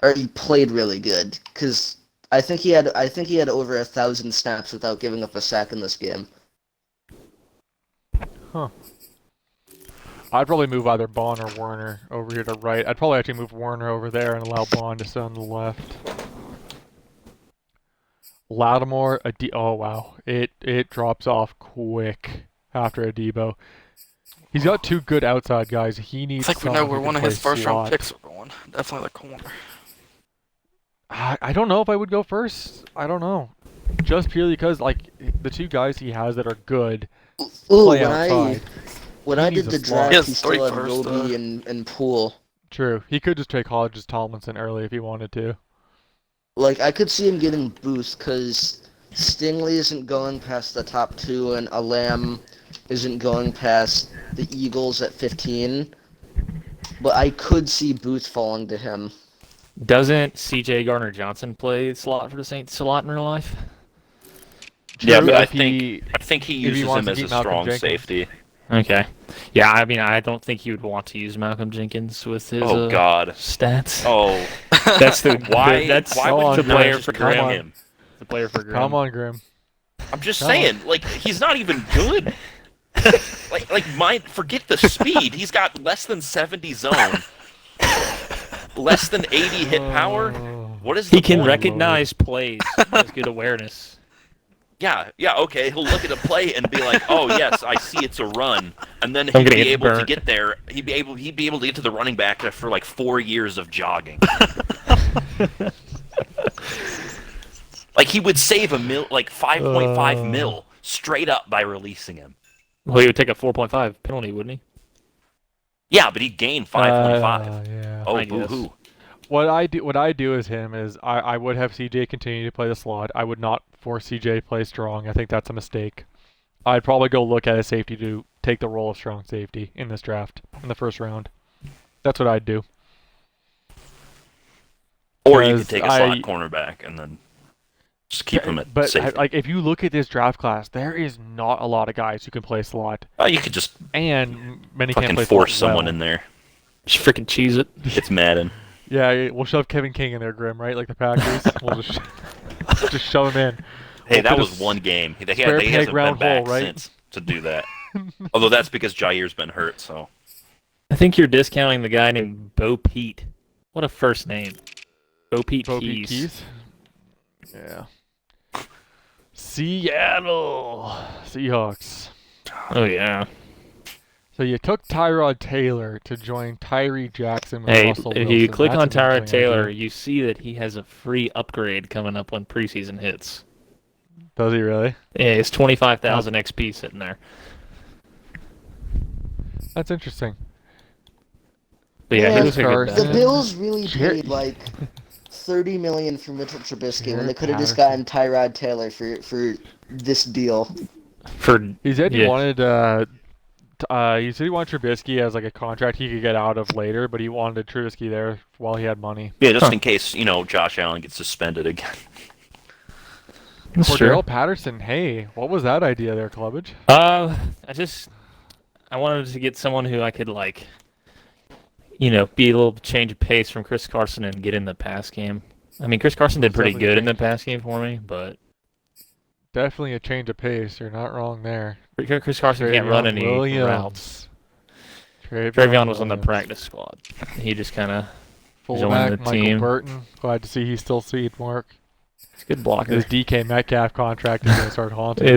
Or he played really good, because I think he had over 1,000 snaps without giving up a sack in this game. huh. I'd probably move either Bond or Warner over here to right. I'd probably actually move Warner over there and allow Bond to sit on the left. Lattimore, oh wow, it drops off quick after a Debo. He's got 2 good outside guys. He needs. I think we know someone where who one can of his play first round slot. picks are going. Definitely the corner. I don't know if I would go first. I don't know, just purely because like the 2 guys he has that are good Ooh, play outside. when He I needs did a the slot. draft, He he has still 3 had first, Roby and Poole. True, he could just take Hodges Tomlinson early if he wanted to. Like, I could see him getting Booth, because Stingley isn't going past the top 2, and Alam isn't going past the Eagles at 15. But I could see Booth falling to him. Doesn't C.J. Gardner-Johnson play slot for the Saints a lot in real life? Yeah, True, but I if think he if he uses wants him to as a keep Malcolm strong Jenkins. safety. Okay. Yeah, I mean, I don't think he would want to use Malcolm Jenkins with his Oh God. stats. Oh, That's the why? That's Why Come would on, you the not player just for grab Grim. him? the player for Grim. Come on, Grim. I'm just Come on. saying, like he's not even good. Forget the speed. He's got less than 70 zone, less than 80 hit power. What is the He can point? recognize plays. He has good awareness. Yeah, okay. He'll look at a play and be like, "Oh yes, I see it's a run," and then I'm he'd gonna be get able to burnt. get there. He'd be able to get to the running back after like 4 years of jogging. Like he would save like 5.5 mil straight up by releasing him. Well, he would take a 4.5 penalty, wouldn't he? Yeah, but he'd gain 5.5. Yeah. Oh, I guess. boo-hoo. What I do as him is I would have CJ continue to play the slot. I would not force CJ to play strong. I think that's a mistake. I'd probably go look at a safety to take the role of strong safety in this draft in the first round. That's what I'd do. Or you could Because take a slot cornerback and then just keep him at But safety. like if you look at this draft class, there is not a lot of guys who can play slot, You could just and many can't fucking play force slot someone well. in there. Just freaking cheese it. It's Madden. Yeah, we'll shove Kevin King in there, Grim, right? Like the Packers. We'll just shove him in. Hey, We'll that fit a was one game. He square hasn't peg been round back hole, right? since to do that. Although that's because Jair's been hurt, so. I think you're discounting the guy named Bo Pete. What a first name. Bo Pete Bo Keys. Peep Keys. Yeah. Seattle Seahawks. Oh, yeah. So you took Tyrod Taylor to join Tyree Jackson with Hey, Russell if Wilson. you click That's on an Tyrod interesting Taylor, idea. you see that he has a free upgrade coming up when preseason hits. Does he really? Yeah, it's 25,000 XP sitting there. That's interesting. But yeah, Yeah, he was a good Carson. The bet. Bills really Jer- paid like $30 million for Mitchell Trubisky when they Jared could have just Patterson. gotten Tyrod Taylor for this deal. He said he Yeah. wanted he said he wanted Trubisky as like a contract he could get out of later, but he wanted Trubisky there while he had money. Yeah, just Huh. in case, Josh Allen gets suspended again. That's true. Cordell Patterson, hey, what was that idea there, Clubbage? I wanted to get someone who I could be a little change of pace from Chris Carson and get in the pass game. I mean, Chris Carson did pretty Definitely good in the change. pass game for me, but Definitely a change of pace. You're not wrong there. Chris Carson can't run Travion any Williams. routes. Travion Travion was on the Williams. practice squad. He just kind of joined Fullback the Michael team. Burton. Glad to see he's still seeing work. He's a good blocker. His DK Metcalf contract is gonna start haunting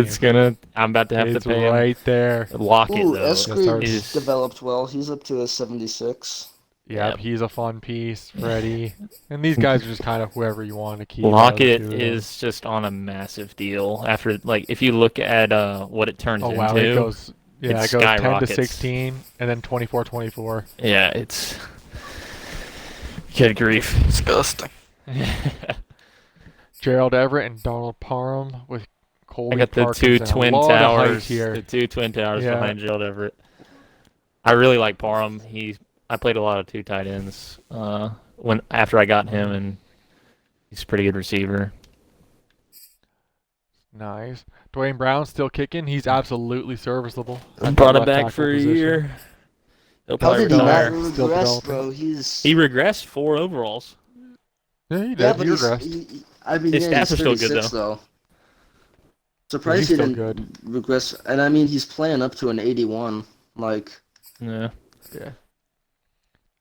I'm about to have you. It's to pay him. right there. Lock it Ooh, though. Eskridge He's- developed well. He's up to a 76. Yep, he's a fun piece. Freddie. And these guys are just kind of whoever you want to keep. out of the Lockett two of them. is just on a massive deal. After if you look at what it turns Oh into, wow, it goes it it goes 10 to skyrockets. 16 and then 24-24. yeah, it's good grief. Disgusting. Gerald Everett and Donald Parham with Colby I got the Parkinson. two A twin lot of height towers. here. The two twin towers Yeah. behind Gerald Everett. I really like Parham. I played a lot of two tight ends after I got him, and he's a pretty good receiver. Nice. Dwayne Brown still kicking. He's absolutely serviceable. at Brought the him left back tackle for a position. year. He'll How probably did he not retire. Still regress, developing. bro? He's He regressed 4 overalls. Yeah, he did. yeah, but he he's, regressed. I mean, His yeah, stats he's are still good, 36, though. Yeah, Surprised he's he still didn't good. regress. And I mean, he's playing up to an 81. Like, Yeah. Yeah.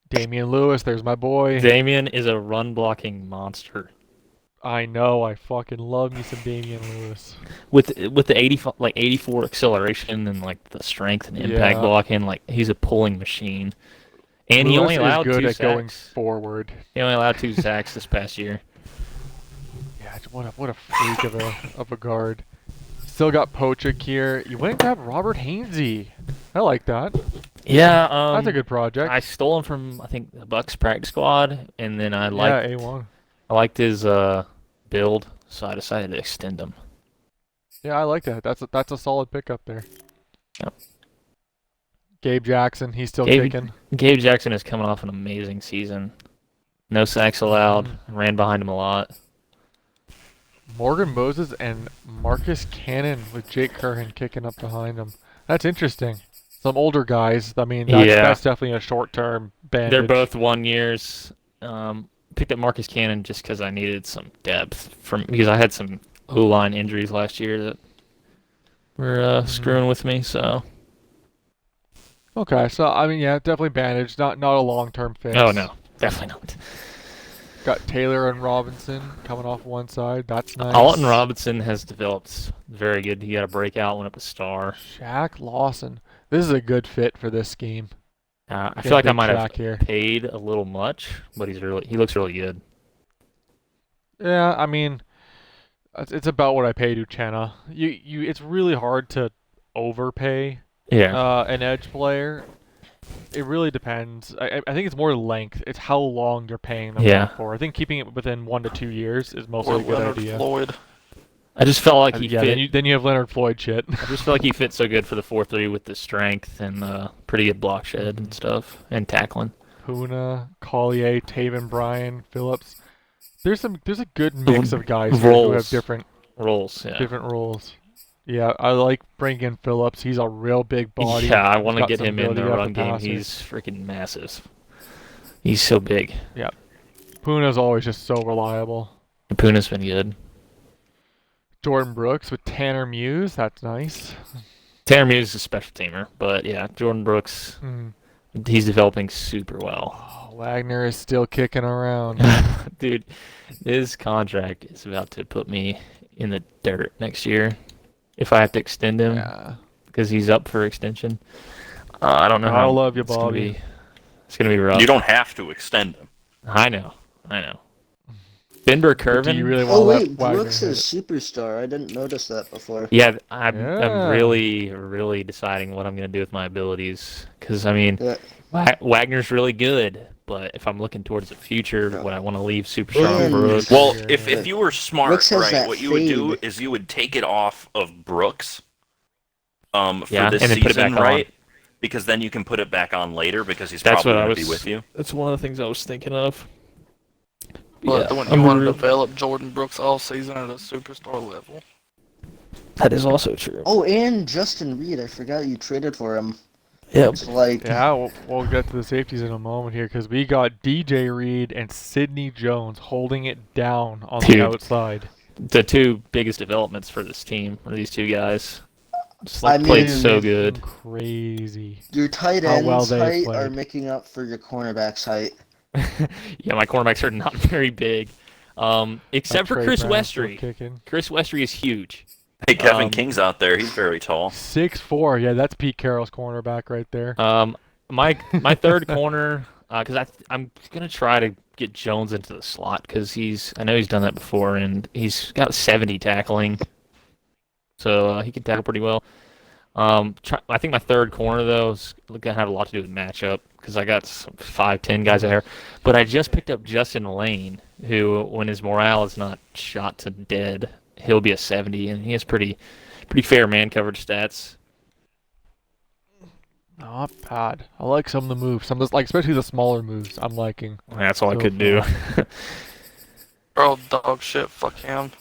Damian Lewis, there's my boy. Damian is a run blocking monster. I know. I fucking love me some Damian Lewis. With the 84 acceleration and the strength and impact Yeah. blocking, he's a pulling machine. And he Lewis only allowed is good 2 at going sacks. forward. He only allowed 2 sacks this past year. Yeah, what a freak of a guard. Still got Pochik here. You went and grabbed Robert Hainsey. I like that. Yeah, That's a good project. I stole him from I think the Bucks practice squad, and then I Yeah, A1. liked his build, so I decided to extend him. Yeah, I like that. That's a solid pickup there. Yep. Gabe Jackson, he's still Gabe- kicking. Gabe Jackson is coming off an amazing season. No sacks allowed. Ran behind him a lot. Morgan Moses and Marcus Cannon with Jake Curran kicking up behind him. That's interesting. Some older guys. I mean, that's definitely a short-term bandage. They're both 1 years. Picked up Marcus Cannon just because I needed some depth because I had some O-line injuries last year that were screwing with me. So Okay, so I mean, yeah, definitely bandaged. Not a long-term fix. oh no, definitely not. Got Taylor and Robinson coming off one side. That's nice. Alton Robinson has developed very good. He got a breakout, went up a star. Shaq Lawson. This is a good fit for this scheme. I feel like I big might have Shaq here. paid a little much, but he looks really good. Yeah, I mean, it's about what I paid Uchenna. It's really hard to overpay Yeah. an edge player. It really depends. I think it's more length. It's how long you're paying them Yeah. for. I think keeping it within 1 to 2 years is mostly Or a good Leonard idea. Floyd. I just felt like he Yeah, fit. then you have Leonard Floyd shit. I just feel like he fit so good for the 4-3 with the strength and pretty good block shed and stuff and tackling. Puna, Collier, Taven Bryan, Phillips. There's a good mix of guys here who have Roles. different Rolls, yeah. roles. Yeah, I like bringing in Phillips. He's a real big body. Yeah, I He's want to got get some him in ability the up run game. passer. He's freaking massive. He's so big. Puna's always just so reliable. Puna's been good. Jordan Brooks with Tanner Muse, that's nice. Tanner Muse is a special teamer, but yeah, Jordan Brooks, Mm. he's developing super well. Oh, Wagner is still kicking around. Dude, his contract is about to put me in the dirt next year if I have to extend him Yeah. because he's up for extension. I don't know I how love you, it's gonna Bobby. be. It's gonna be rough. You don't have to extend him. I know. Denver But do you Curvin. really want Oh to let wait, Wagner Brooks hit? is superstar. I didn't notice that before. Yeah, I'm Yeah. really deciding what I'm gonna do with my abilities because I mean Yeah. Wagner's really good, but if I'm looking towards the future, Yeah. would I want to leave Superstar And- Brooks? Well, Yeah. if you were smart, Brooks has right, that what you would do fade. is you would take it off of Brooks for Yeah, this and then season, put it back on. right? Because then you can put it back on later because he's That's probably what I going to was. be with you. That's one of the things I was thinking of. But when you want to develop Jordan Brooks all season at a superstar level. That is also true. Oh, and Justin Reed. I forgot you traded for him. Yep. It's like Yeah, we'll get to the safeties in a moment here because we got DJ Reed and Sidney Jones holding it down on Dude. the outside. The two biggest developments for this team are these two guys. Just I played mean- so good. Crazy. your tight How ends' well they height played. are making up for your cornerbacks' height. Yeah, my cornerbacks are not very big, except for Trey Chris Brown's still Westry. kicking. Chris Westry is huge. Hey, Kevin Um, King's out there. He's very tall. 6'4". Yeah, that's Pete Carroll's cornerback right there. My third corner, because I'm gonna try to get Jones into the slot because I know he's done that before and he's got 70 tackling, so he can tackle pretty well. I think my third corner though is gonna have a lot to do with matchup because I got some 5'10" guys out here, but I just picked up Justin Lane, who when his morale is not shot to dead, he'll be a 70 and he has pretty fair man coverage stats. Not bad. I like some of the moves. Some of the, like especially the smaller moves. I'm liking. That's all I So could do. Bro, dog shit, fuck him.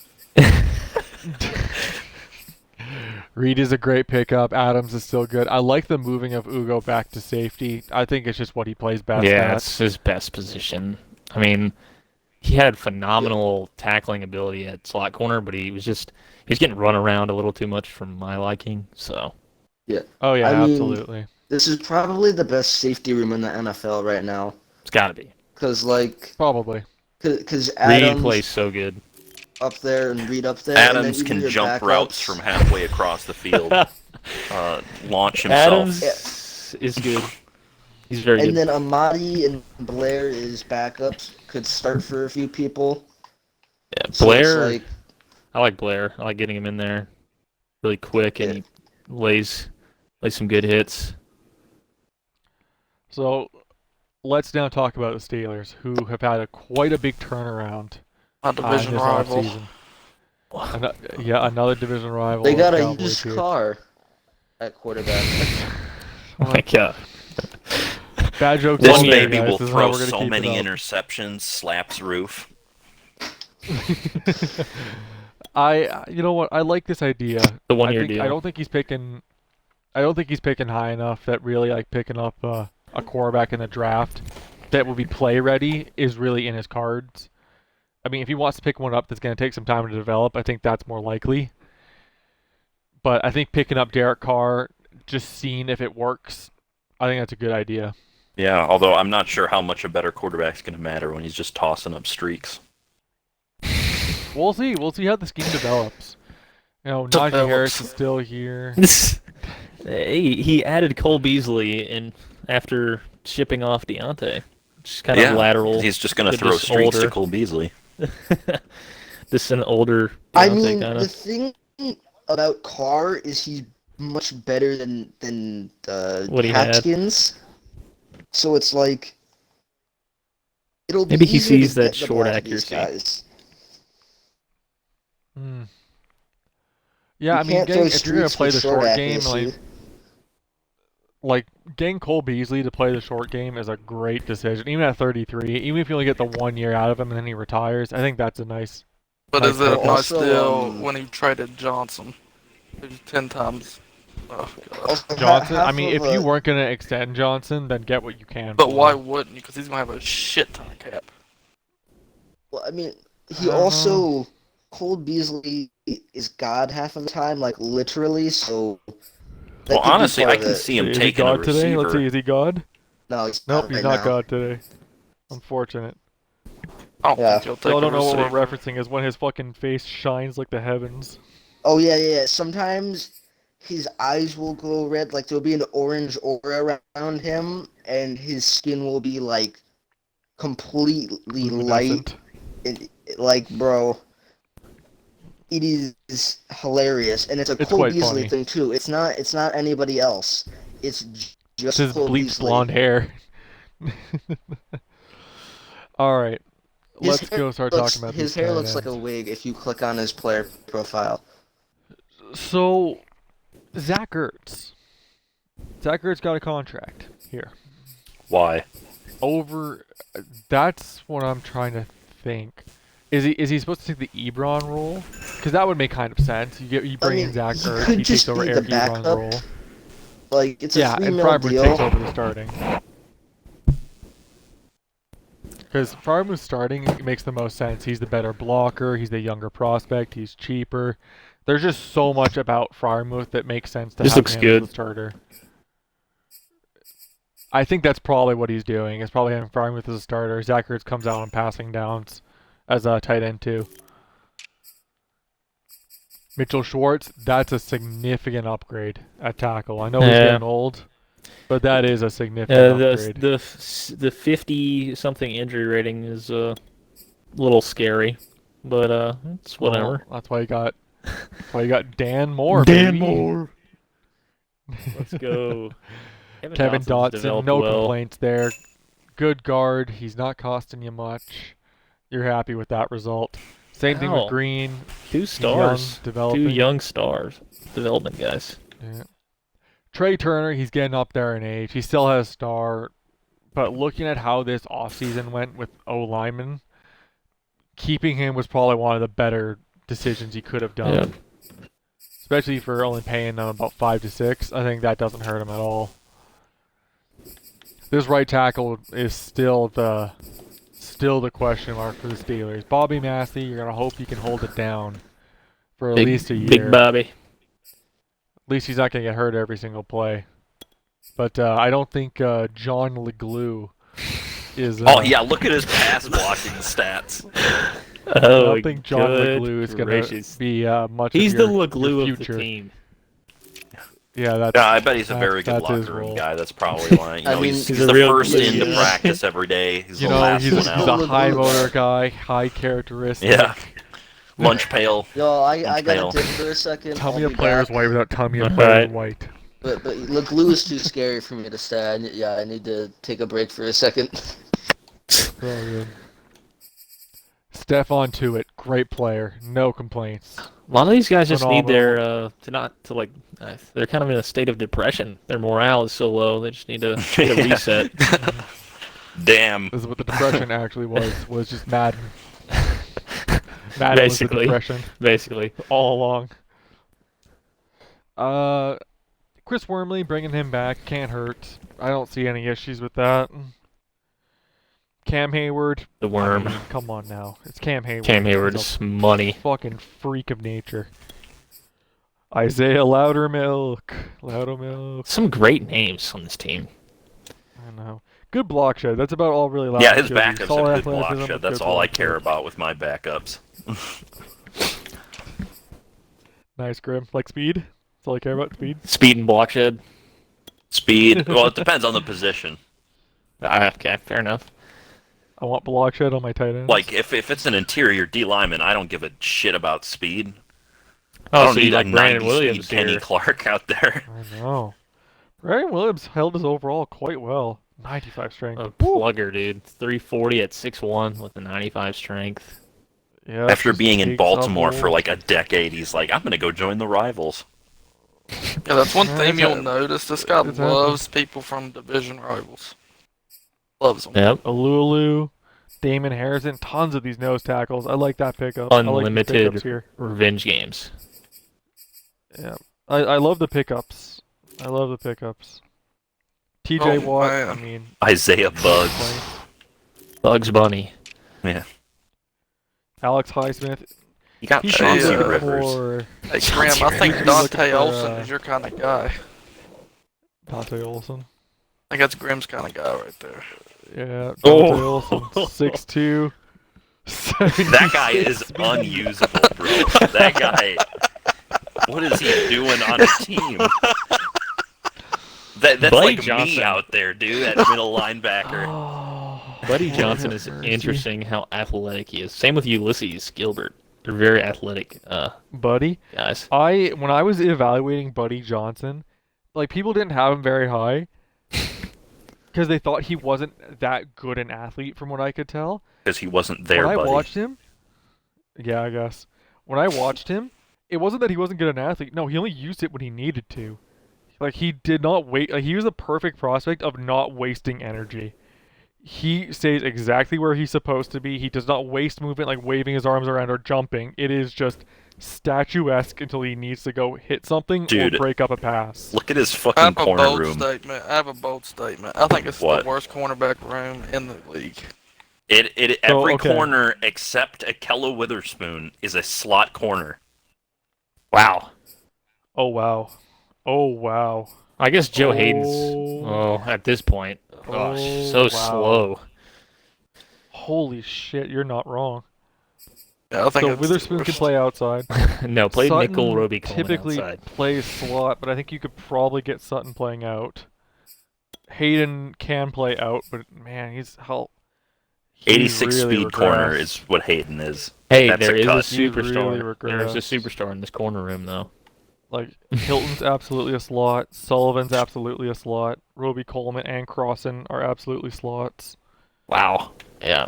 Reed is a great pickup. Adams is still good. I like the moving of Ugo back to safety. I think it's just what he plays best Yeah, at. it's his best position. I mean, he had phenomenal tackling ability at slot corner, but he was getting run around a little too much for my liking. So Oh yeah, I mean- absolutely. This is probably the best safety room in the NFL right now. it's got to be. Cause like, Probably. cause Reed Adams plays so good. up there and Reed up there. and then Adams even can your jump backups. routes from halfway across the field, launch himself. Adams is good. He's very And good. then Amadi and Blair is backups. Could start for a few people. Yeah, So Blair. it's like, I like Blair. I like getting him in there really quick, and he lays some good hits. So let's now talk about the Steelers, who have had quite a big turnaround My division this rival. offseason. Another division rival. they of got a Cowboys used here. car at quarterback. Oh my god. Bad joke. This One year, baby will This is how throw we're gonna so keep many it up. interceptions, slaps roof. You know what? I like this idea. The 1 year deal. I don't think he's picking high enough that really like picking up a quarterback in the draft that will be play ready is really in his cards. I mean, if he wants to pick one up that's going to take some time to develop, I think that's more likely. But I think picking up Derek Carr, just seeing if it works, I think that's a good idea. Yeah, although I'm not sure how much a better quarterback's going to matter when he's just tossing up streaks. We'll see. We'll see how the scheme develops. You know, Najee Develops. Harris is still here. He added Cole Beasley in after shipping off Deontay. Just kind Yeah, of lateral. He's just going to They're throw just streaks older. to Cole Beasley. Just an older I Deontay mean, kind the of. thing about Carr is he's much better than What he had. Haskins. So it's like it'll be Maybe he easier to sees that get the short ball to these accuracy. guys. Hmm. Yeah, You I mean, can't throw if you're going to streaks play with the short short game, accuracy. like getting Cole Beasley to play the short game is a great decision. Even at 33, even if you only get the 1 year out of him and then he retires, I think that's a nice. But Like, is it a nice also, deal when he traded Johnson? Who's 10 times Oh god. Also, Johnson. I half mean, of if you weren't gonna extend Johnson, then get what you can. But for why him. wouldn't you? Because he's gonna have a shit ton of cap. well, I mean, I he don't know. also Cole Beasley is God half of the time, like literally. So Well, that could be honestly, part I of can it. see him Is he taking a God today? Let's see. receiver. Is he God? No, he's Nope, not he's right not now. God today. Unfortunate. I don't Yeah. think he'll take Still a don't know receiver. what we're referencing is when his fucking face shines like the heavens. Oh yeah. Sometimes his eyes will glow red, like there'll be an orange aura around him, and his skin will be like completely light. Luminescent. And, like, bro, it is hilarious, and it's a It's Cole quite Beasley funny. thing too. It's not anybody else. It's It's just his Cole bleached Beasley. blonde hair. Alright. His Let's hair go start talking looks about these his hair tight looks like a ends. wig if you click on his player profile. So, Zach Ertz. Zach Ertz got a contract here. Why? Over. That's what I'm trying to think. Is he supposed to take the Ebron role? Because that would make kind of sense. You bring in Zach he Ertz, could he takes just over be the Eric Ebron's backup. role. Like, it's a Yeah, $3 and million Fryermuth takes deal. over the starting. Because Fryermuth starting makes the most sense. He's the better blocker. He's the younger prospect. He's cheaper. There's just so much about Fryermuth that makes sense to Just have looks him good. as the starter. I think that's probably what he's doing. It's probably having Fryermuth as a starter. Zach Ertz comes out on passing downs as a tight end too. Mitchell Schwartz, that's a significant upgrade at tackle. I know he's Yeah. getting old, but that is a significant upgrade. The 50 something injury rating is a little scary, but it's whatever. Well, that's why you got Dan Moore, baby. Let's go. Kevin Dotson's Dotson, developed no well. complaints there. Good guard. He's not costing you much. You're happy with that result. Same thing with Wow. Green. 2 He's young, stars. developing. 2 young stars. Development guys. Yeah. Trey Turner, he's getting up there in age. He still has star, but looking at how this offseason went with O-Lyman, keeping him was probably one of the better decisions he could have done. Yeah. Especially for only paying them about 5 to 6. I think that doesn't hurt him at all. This right tackle is still the question mark for the Steelers. Bobby Massey, you're gonna hope he can hold it down for at least a year. Big Bobby. At least he's not gonna get hurt every single play. But I don't think John Leglue is. Oh yeah, look at his pass blocking stats. I Oh, don't think John good Leglue is gonna gracious. be much. He's of the your glue of the future. team. Yeah, that's. Yeah, I bet he's a very good that's his locker room role. guy. That's probably why. You I know, mean, he's he's the a real first glue, in to yeah. practice every day. He's You the know, last he's one he's out. a Glue. high motor guy, high characteristic. Yeah. Lunch pail. Yo, I Lunch gotta pail. dip for a second. Tell I'll me a be player's back. white without telling me a All player's right. white. But Leglue is too scary for me to stay. I need to take a break for a second. It's all good. Stephon Tuitt, great player, no complaints. A lot of these guys just need their they're kind of in a state of depression. Their morale is so low. They just need to get a Yeah. reset. Damn. This is what the depression actually was just Madden. Madden was the Basically. depression Basically. all along. Chris Wormley, bringing him back can't hurt. I don't see any issues with that. Cam Hayward, The worm. I mean, come on now, it's Cam Hayward. Cam Hayward He's is money. a fucking freak of nature. Isaiah Loudermilk. Some great names on this team. I know. Good block shed. That's about all really loud. Yeah, his gives you. backups Solid have good block athleticism, shed. good That's all I block care shed. about with my backups. Nice, Grim. Like speed? That's all I care about, speed? Speed and block shed. Speed. Well, it depends on the position. Okay, fair enough. I want block shed on my tight ends. Like, if it's an interior D lineman, I don't give a shit about speed. I Oh, don't so you need like a Brandon 90 Williams speed Kenny here. Clark out there. I know. Ryan Williams held his overall quite well. 95 strength. A Woo! plugger, dude. 340 at 6'1" with a 95 strength. Yeah, After just being in takes Baltimore up for all- like a decade, he's like, I'm gonna go join the rivals. Yeah, that's one Yeah, thing it's you'll a- notice. This guy it's loves people from division rivals. Loves them. Yep. Alulu, Damon Harrison, tons of these nose tackles. I like that pickup. I like these Unlimited pickups here. revenge games. Yeah. I love the pickups. I love the pickups. TJ Oh, Watt. man. I mean, Isaiah Bugs. Bugs Bunny. Yeah. Alex Highsmith. You got He Chauncey should be Rivers. for Hey, Chauncey Grim, I think Rivers. Dante Looking for, Olson is your kind of guy. Dante Olson. I think that's Grim's kind of guy right there. Yeah, Dante Oh. Olson. 6'2". That guy is unusable, bro. That guy. What is he doing on a team? That's Buddy like Johnson. me out there, dude, at middle linebacker. Buddy Johnson is mercy. interesting how athletic he is. Same with Ulysses Gilbert. They're very athletic Buddy. guys. When I was evaluating Buddy Johnson, like people didn't have him very high because they thought he wasn't that good an athlete, from what I could tell. Because he wasn't there, When I buddy. watched him, yeah, I guess. When I watched him, it wasn't that he wasn't good an athlete. No, he only used it when he needed to. Like he did not wait. Like, he was a perfect prospect of not wasting energy. He stays exactly where he's supposed to be. He does not waste movement like waving his arms around or jumping. It is just statuesque until he needs to go hit something Dude. or break up a pass. Look at his I fucking have a corner bold room. statement. I have a bold statement. I think it's What? the worst cornerback room in the league. Every okay. corner except Akella Witherspoon is a slot corner. Wow. Oh wow. Oh wow. I guess Joe Oh. Hayden's at this point. Gosh, so wow. slow. Holy shit, you're not wrong. Yeah, I think So it's Witherspoon the can worst. play outside. No, play Sutton nickel Roby Coleman typically outside. plays slot, but I think you could probably get Sutton playing out. Hayden can play out, but man, he's 86 really speed corner regressed. is what Hayden is. Hey, That's there a is a cut. He's superstar. really There's a regressed. superstar in this corner room, though. Like Hilton's absolutely a slot. Sullivan's absolutely a slot. Roby Coleman and Crossan are absolutely slots. Wow. Yeah.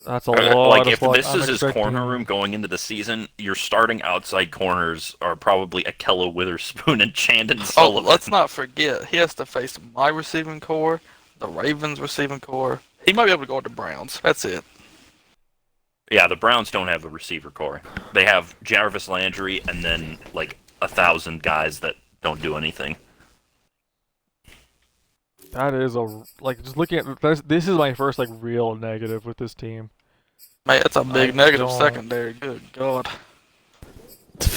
That's a lot Like, of if slots. this I'm is his expecting corner him- room going into the season, your starting outside corners are probably Akella Witherspoon and Chandon Oh, Sullivan. let's not forget, he has to face my receiving core, the Ravens receiving core. He might be able to go with the Browns. That's it. Yeah, the Browns don't have a receiver core. They have Jarvis Landry and then, like, 1,000 guys that don't do anything. That is just looking at this is my first real negative with this team. Man, it's a big I negative don't- secondary. Good God.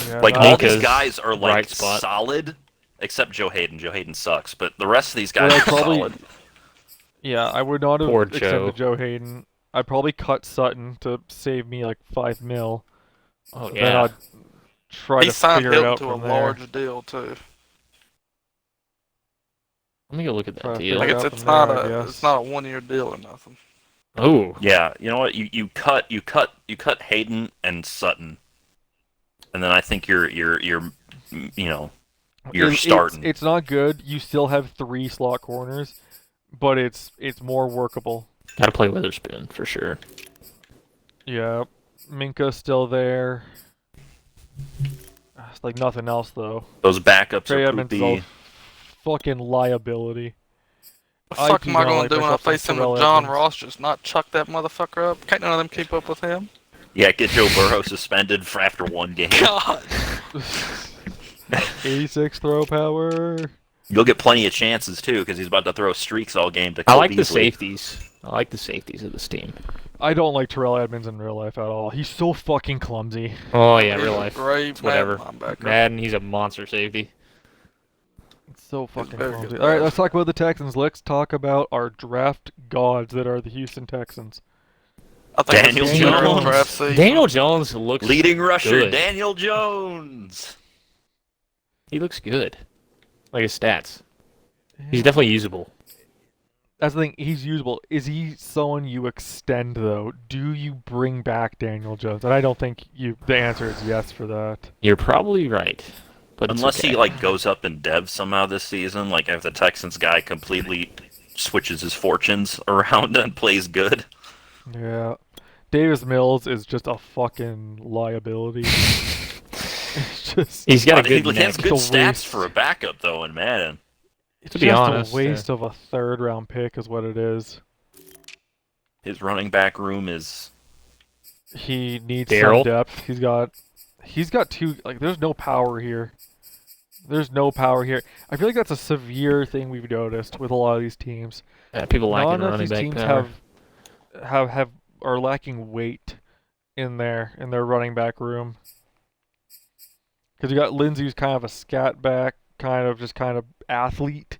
Yeah, Like, that- all Mika's these guys are, like, right spot. solid, except Joe Hayden. Joe Hayden sucks, but the rest of these Well, guys I are probably- solid. Yeah, I would not have Poor extended Joe. Joe Hayden. I'd probably cut Sutton to save me like $5 million. Oh, Then yeah. I'd try He to signed figure it Hilton out to a from there. large deal, too. Let me go look at Try that to deal. Like, figure it it's out not from there, I it's guess. not a 1-year deal or nothing. Oh. Yeah, you know what? You cut Hayden and Sutton, and then I think you're starting. It's not good. You still have 3 slot corners, but it's more workable. Gotta play Witherspoon, for sure. Yeah, Minka's still there. It's like nothing else though. Those backups Trey are Edmonds is poopy. a fucking liability. The I fuck do am I not going like to do when I myself some face him Terrell with John Edmonds. Ross? Just not chuck that motherfucker up? Can't none of them keep up with him? Yeah, get Joe Burrow suspended for after one game. God. 86 throw power. You'll get plenty of chances too, because he's about to throw streaks all game to I Cole like the Beasley. safeties. I like the safeties of this team. I don't like Terrell Edmonds in real life at all. He's so fucking clumsy. Oh, yeah, He's real a life. Great It's whatever. linebacker. Madden, he's a monster safety. It's so fucking very clumsy. good All right, draft. let's talk about the Texans. Let's talk about our draft gods that are the Houston Texans. I think Daniel it's a general Jones. draft season. Daniel Jones looks Leading rusher good. Daniel Jones. He looks good. Like his stats. He's definitely usable. That's the thing. He's usable. Is he someone you extend though? Do you bring back Daniel Jones? And I don't think you. The answer is yes for that. You're probably right. But it's Unless okay. he goes up in dev somehow this season, like if the Texans guy completely switches his fortunes around and plays good. Yeah. Davis Mills is just a fucking liability. It's just. He's got a He good has neck. good It's a stats waste. for a backup though in Madden. It's To be just honest, a waste of a 3rd round pick, is what it is. His running back room is He needs Darryl? some depth. He's got 2. Like, there's no power here. There's no power here. I feel like that's a severe thing we've noticed with a lot of these teams. People Not lacking enough running these back teams power. have are lacking weight in their running back room. Because you got Lindsey, who's kind of a scat back, kind of athlete,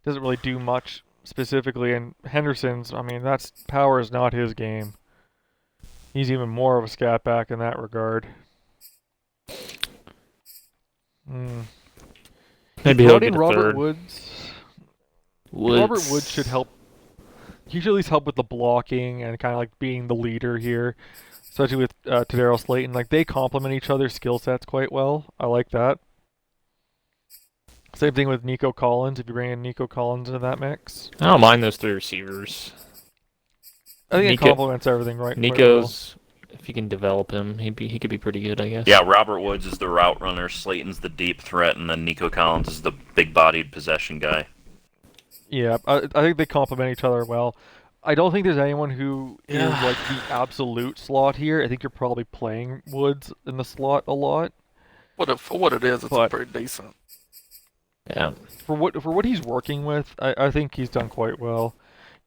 doesn't really do much specifically, and Henderson's, I mean, that's power is not his game. He's even more of a scat back in that regard. Maybe he'll get Running a Robert third. Woods. Woods. Robert Woods should help. He should at least help with the blocking and kind of like being the leader here, especially with Tadaro Slayton. Like they complement each other's skill sets quite well. I like that. Same thing with Nico Collins. If you bring in Nico Collins into that mix, I don't mind those 3 receivers. I think Nico- it complements everything right. Nico's, if you can develop him, he could be pretty good, I guess. Yeah, Robert Woods is the route runner, Slayton's the deep threat, and then Nico Collins is the big-bodied possession guy. Yeah, I think they complement each other well. I don't think there's anyone who is like the absolute slot here. I think you're probably playing Woods in the slot a lot. For what it is, it's But- pretty decent. Yeah. For what he's working with, I think he's done quite well.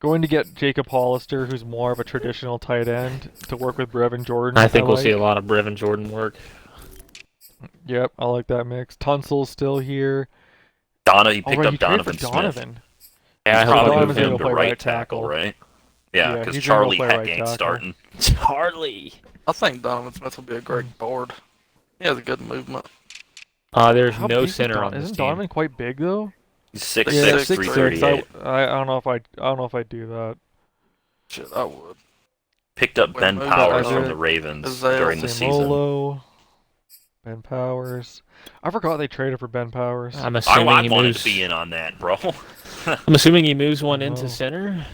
Going to get Jacob Hollister, who's more of a traditional tight end, to work with Brevin Jordan. I think we'll see like. a lot of Brevin Jordan work. Yep, I like that mix. Tunsil's still here. He picked right, up he traded Donovan for Smith. Donovan. Yeah, I He's hope probably Donovan's moving gonna him to play right right tackle, tackle. right? Yeah, Yeah, because he's gonna Charlie play Heck right ain't tackle. starting. Charlie. I think Donovan Smith will be a great board. He has a good movement. There's How no big is center on this Isn't team. Donovan quite big though? He's Yeah, 6'6", 6'6". 338. I don't know if I don't know if I'd do that. Shit, I would. Picked up Wait, Ben moved Powers up from to the Ravens Isaiah during the season. Samolo, Ben Powers. I forgot they traded for Ben Powers. I'm I assuming he wanted moves. to be in on that, bro. I'm assuming he moves one Oh. into center.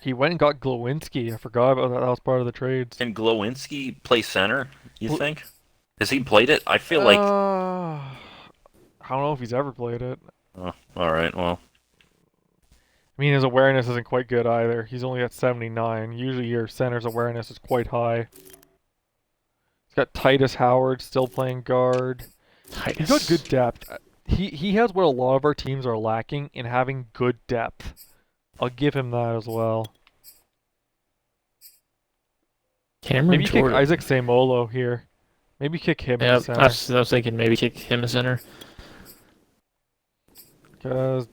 He went and got Glowinski. I forgot about that. That was part of the trades. Can Glowinski play center, you think? Has he played it? I feel like... I don't know if he's ever played it. Oh, alright, well... I mean, his awareness isn't quite good either. He's only at 79. Usually your center's awareness is quite high. He's got Titus Howard still playing guard. He's got good depth. He has what a lot of our teams are lacking in having good depth. I'll give him that as well. Cameron Maybe kick Jordan. Isaac Samolo here. Maybe kick him in Yeah, the center. I was thinking maybe kick him in center. Because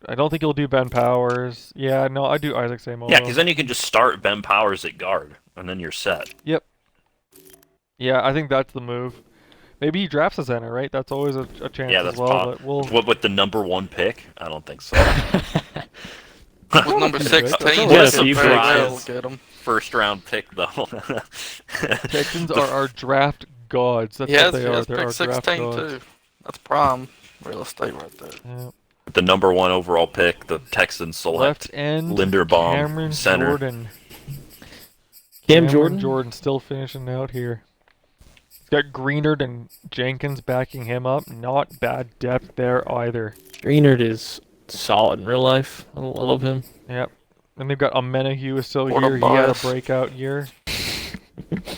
I don't think he'll do Ben Powers. Yeah, no, I do Isaac Samolo. Yeah, because then you can just start Ben Powers at guard, and then you're set. Yeah, I think that's the move. Maybe he drafts a center, right? That's always a chance Yeah, as that's well. But we'll What, with the number 1 pick? I don't think so. With number That's 16, a yes, few very well prizes. get him. First round pick, though. Texans are our draft gods. That's He has, what they he are. has They're pick our draft 16 gods. too. That's prime real estate right there. Yeah. The number 1 overall pick, the Texans select Left end. Linderbaum, Cameron center. Jordan. Cam Cameron Jordan? still finishing out here. He's got Greenard and Jenkins backing him up. Not bad depth there either. Greenard is solid in real life. I love him. Yep. And they've got Amenahue is still What a here. He had a bias. breakout year.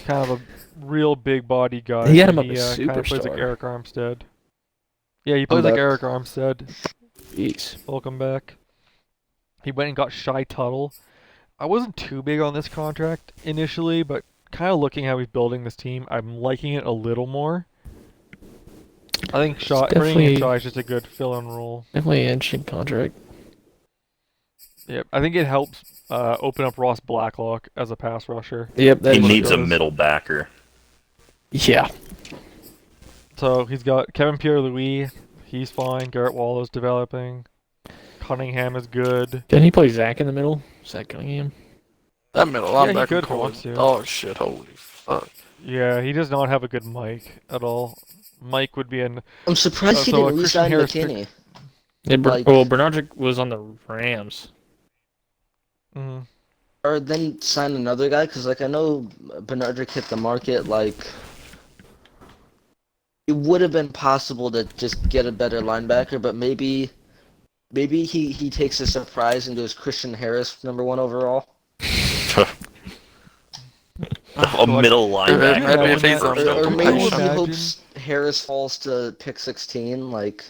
Kind of a real big body guy. He had him up as kind of plays like superstar. Eric Armstead. Yeah, he plays like back. Eric Armstead. Jeez. Welcome back. He went and got Shy Tuttle. I wasn't too big on this contract initially, but kind of looking how he's building this team, I'm liking it a little more. I think bringing in definitely- Shy is just a good fill-in role. Definitely an interesting contract. Yep, I think it helps open up Ross Blacklock as a pass rusher. Yep, that He is- needs a does. middle backer. Yeah. So he's got Kevin Pierre-Louis. He's fine. Garrett Wallow's developing. Cunningham is good. Didn't he play Zach in the middle? Zach Cunningham? That middle Yeah, he linebacker could if he core wants is to. dog shit. Holy fuck. Yeah, he does not have a good mic at all. Mike would be an I'm surprised he so, didn't Christian re-sign Harris McKinney. Yeah, Like- Bernardrick was on the Rams. mhm. Or then sign another guy, because like I know Bernardrick hit the market. Like it would have been possible to just get a better linebacker, but maybe he takes a surprise and goes Christian Harris #1 overall. a middle linebacker. Maybe if going he's first on Or the maybe if patient. he Imagine- hopes Harris falls to pick 16, like.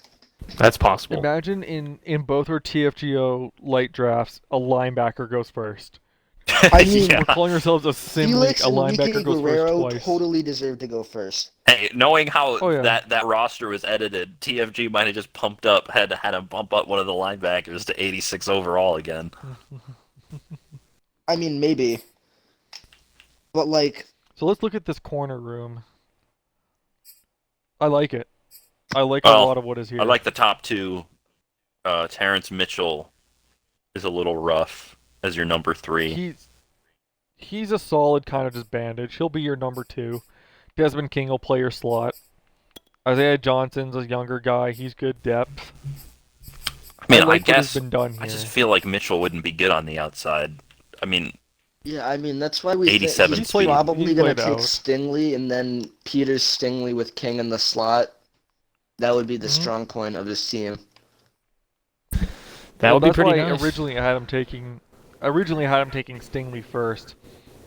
That's possible. Imagine in both our TFGO light drafts, a linebacker goes first. I mean, We're calling ourselves a sim league. Felix A and linebacker Enrique goes first Guerrero twice. totally deserve to go first. Hey, knowing how Oh, yeah. that roster was edited, TFG might have just pumped up, had to bump up one of the linebackers to 86 overall again. I mean, maybe. But, like, So let's look at this corner room. I like it. I like a Well, lot of what is here. I like the top two. Terrence Mitchell is a little rough as your number 3. He's a solid kind of just bandage. He'll be your number 2. Desmond King will play your slot. Isaiah Johnson's a younger guy. He's good depth. I mean, I like what has guess been done here. I just feel like Mitchell wouldn't be good on the outside. I mean, yeah, I mean, that's why we think 87 he's speed. probably He going to played take out. Stingley, and then Peters Stingley with King in the slot. That would be the Mhm. strong point of this team. That would be that's pretty why nice. Originally I had him taking Stingley first.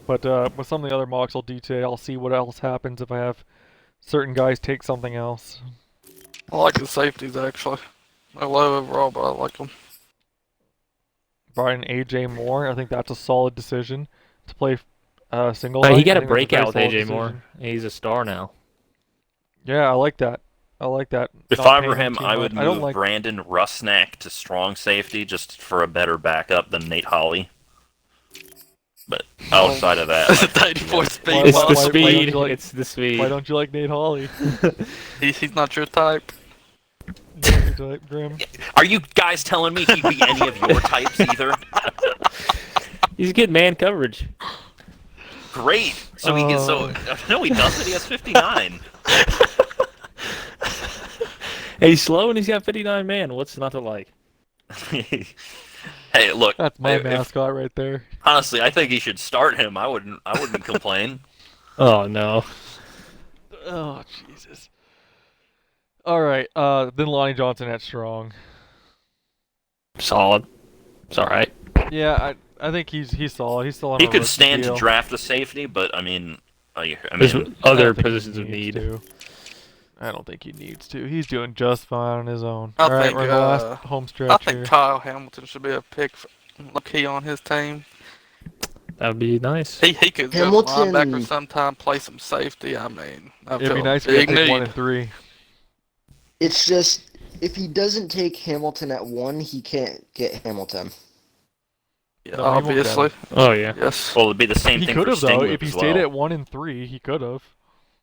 But with some of the other mocks I'll detail, I'll see what else happens if I have certain guys take something else. I like the safeties actually. They're low overall, but I like them. Brought in AJ Moore. I think that's a solid decision to play single. He height. got I a think that's breakout with very AJ solid Moore. decision. He's a star now. Yeah, I like that. I like that. if Not I paying were him, too I much. would I don't move like. Brandon Rusnak to strong safety just for a better backup than Nate Holley. But outside of that, the 84 speed. Why- It's why- the why don't speed. you like- It's the speed. Why don't you like Nate Hawley? He's not your type. Grim. are you guys telling me he'd be any of your types either? He's getting man coverage. Great. So he gets so no, he doesn't. He has 59. Hey, he's slow and he's got 59 man. What's not to like? Hey, look. That's my if- mascot right there. honestly, I think he should start him. I wouldn't complain. Oh no. Oh Jesus. All right. Then Lonnie Johnson at strong. Solid. It's all right. Yeah, I think he's solid. He's still on. He a could rookie stand deal. to draft a safety, but I mean, There's I other don't think he positions of needs need. to. I don't think he needs to. He's doing just fine on his own. I All right, think, we're in the last home I stretch think here. Kyle Hamilton should be a pick. Look, he on his team. That would be nice. He could go Hamilton- linebacker sometime, play some safety. I mean, I It'd feel be a nice if big we take 1 need. and 3. It's just, if he doesn't take Hamilton at 1, he can't get Hamilton. Yeah, No, he won't get obviously. Oh yeah. Yes. well, it'd be the same He thing could for have though. Stingler If he as stayed well. at 1 and 3, he could have.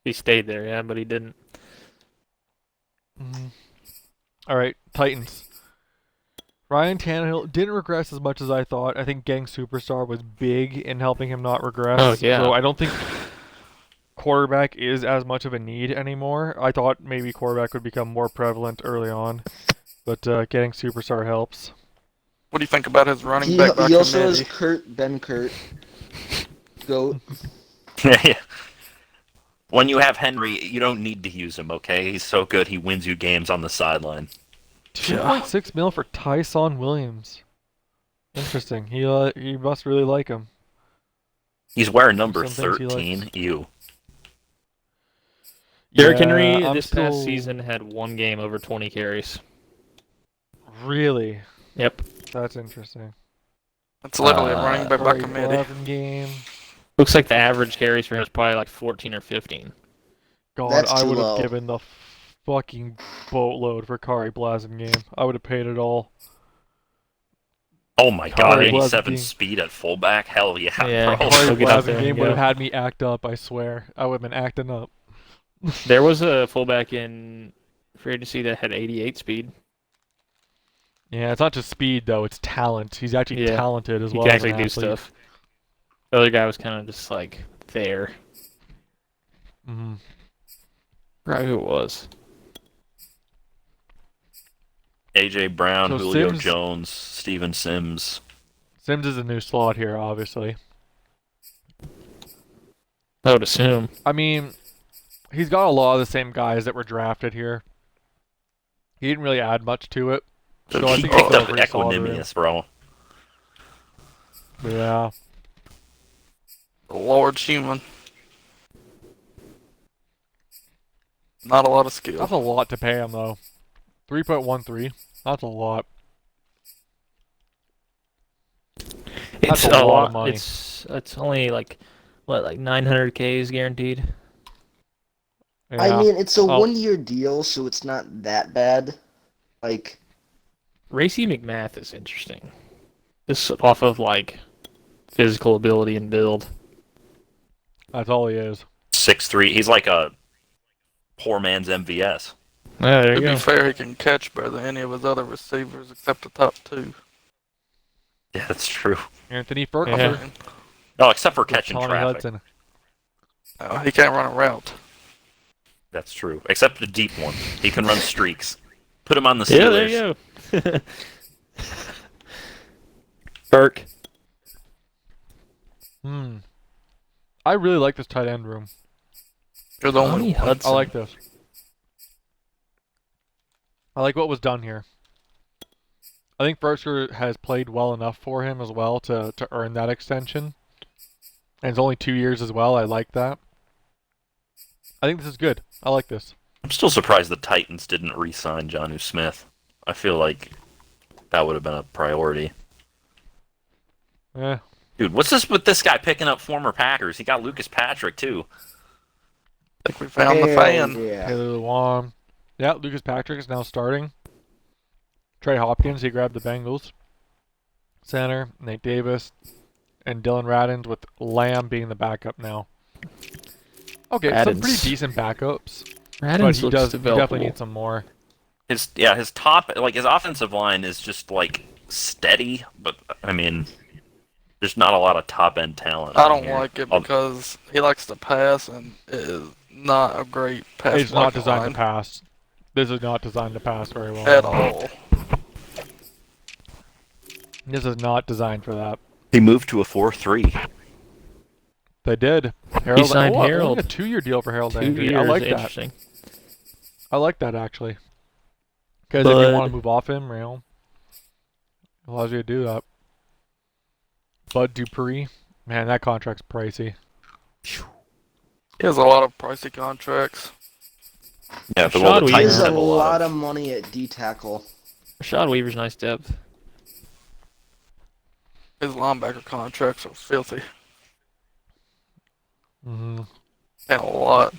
He stayed there, yeah, but he didn't. All right, Titans. Ryan Tannehill didn't regress as much as I thought. I think Gang Superstar was big in helping him not regress. Oh, yeah. So I don't think quarterback is as much of a need anymore. I thought maybe quarterback would become more prevalent early on, but getting Superstar helps. What do you think about his running He, back by he also has committee? Ben Kurt. Goat. Yeah. When you have Henry, you don't need to use him. Okay, he's so good. He wins you games on the sideline. 2.6 mil for Tyson Williams. Interesting. He must really like him. He's wearing number Some things he 13. likes. You. Derrick Yeah, Henry I'm this still... past season had 1 game over 20 carries. Really? Yep. That's interesting. It's literally a running back by Corey committee. Blasen game. Looks like the average carries for him is probably like 14 or 15. God, That's I too would have low. given the fucking boatload for Kari Blasen game. I would have paid it all. Oh my God, Kari 87 Blasen. speed at fullback. Hell yeah, Yeah. bro. Kari He'll get out Blasen there game and would have go. had me act up, I swear. I would have been acting up. There was a fullback in free agency that had 88 speed. Yeah, it's not just speed though, it's talent. He's actually Yeah. talented as He well. can as an actually do athlete. stuff. The other guy was kind of just like there. Mhm. Right, who it was? AJ Brown, So Julio Sims- Jones, Steven Sims. Sims is a new slot here, obviously. I would assume. I mean, he's got a lot of the same guys that were drafted here. He didn't really add much to it. So I he think picked it's up still pretty solid. Equanimous, bro. Yeah. The Lord's human. Not a lot of skill. That's a lot to pay him though. 3.13. That's a lot. It's That's a lot of money. It's only like what, like 900K is guaranteed. Yeah. I mean, it's a Oh. 1-year deal, so it's not that bad. Like, Racy McMath is interesting. Just off of like physical ability and build. That's all he is. 6'3". He's like a poor man's MVS. Yeah, there To you be go. fair, he can catch better than any of his other receivers except the top two. Yeah, that's true. Anthony Ferguson. Yeah. No, except for With catching Tawny traffic. Hudson. He can't run a route. That's true. Except the deep one. He can run streaks. Put him on the Yeah, Steelers. there you go. Burke. I really like this tight end room. You're the only Tawny one. Hudson. I like this. I like what was done here. I think Berkshire has played well enough for him as well to earn that extension. And it's only 2 years as well. I like that. I think this is good. I like this. I'm still surprised the Titans didn't re-sign Jonnu Smith. I feel like that would have been a priority. Yeah. Dude, what's this with this guy picking up former Packers? He got Lucas Patrick, too. I think we found the hell fan. yeah. Taylor Lewan. Yeah, Lucas Patrick is now starting. Trey Hopkins, he grabbed the Bengals. Center, Nate Davis, and Dylan Radins with Lamb being the backup now. Okay, some Radins. pretty decent backups. But Radins he looks definitely developable. needs some more. His top, like, his offensive line is just, like, steady, but, I mean, there's not a lot of top-end talent. I on don't here. like it I'll- because he likes to pass, and it is not a great pass It's not blocking designed line to pass. This is not designed to pass very well. at all. This is not designed for that. He moved to a 4-3. They did. Harold, signed I Harold. think a 2-year deal for Harold 2 Landry. years. I like that. Interesting. I like that actually. Because if you Bud. want to move off him, it allows you to do that. Bud Dupree, man, that contract's pricey. He has a lot of pricey contracts. Yeah, but Rashad well, the Weaver. Titans There's a have a lot of money at D tackle. Rashad Weaver's nice depth. His linebacker contracts are filthy. Mm-hmm. And a lot.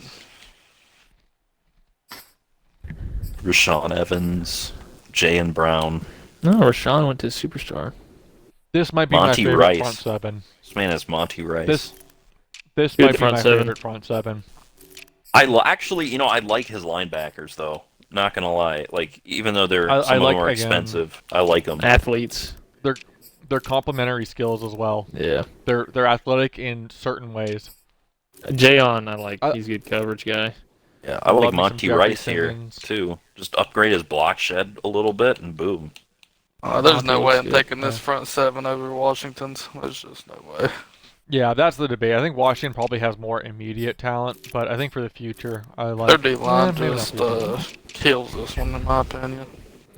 Rashawn Evans, Jay Brown. No, Rashawn went to Superstar. This might be Monty my favorite Rice. front seven. This man is Monty Rice. This Good might be front my seven. favorite front seven. Actually, I like his linebackers though. Not gonna lie, like even though I some of like, them are again, expensive, I like them. Athletes. They're complementary skills as well. Yeah. They're athletic in certain ways. Jayon, I like. I- He's a good coverage guy. Yeah, I like Love me some Monty Jeffrey Rice here Simmons. too. Just upgrade his block shed a little bit, and boom. There's no Monty way looks I'm good, taking this yeah. front seven over Washington's. There's just no way. Yeah, that's the debate. I think Washington probably has more immediate talent, but I think for the future, I like. Their D line maybe not just future. kills this one, in my opinion.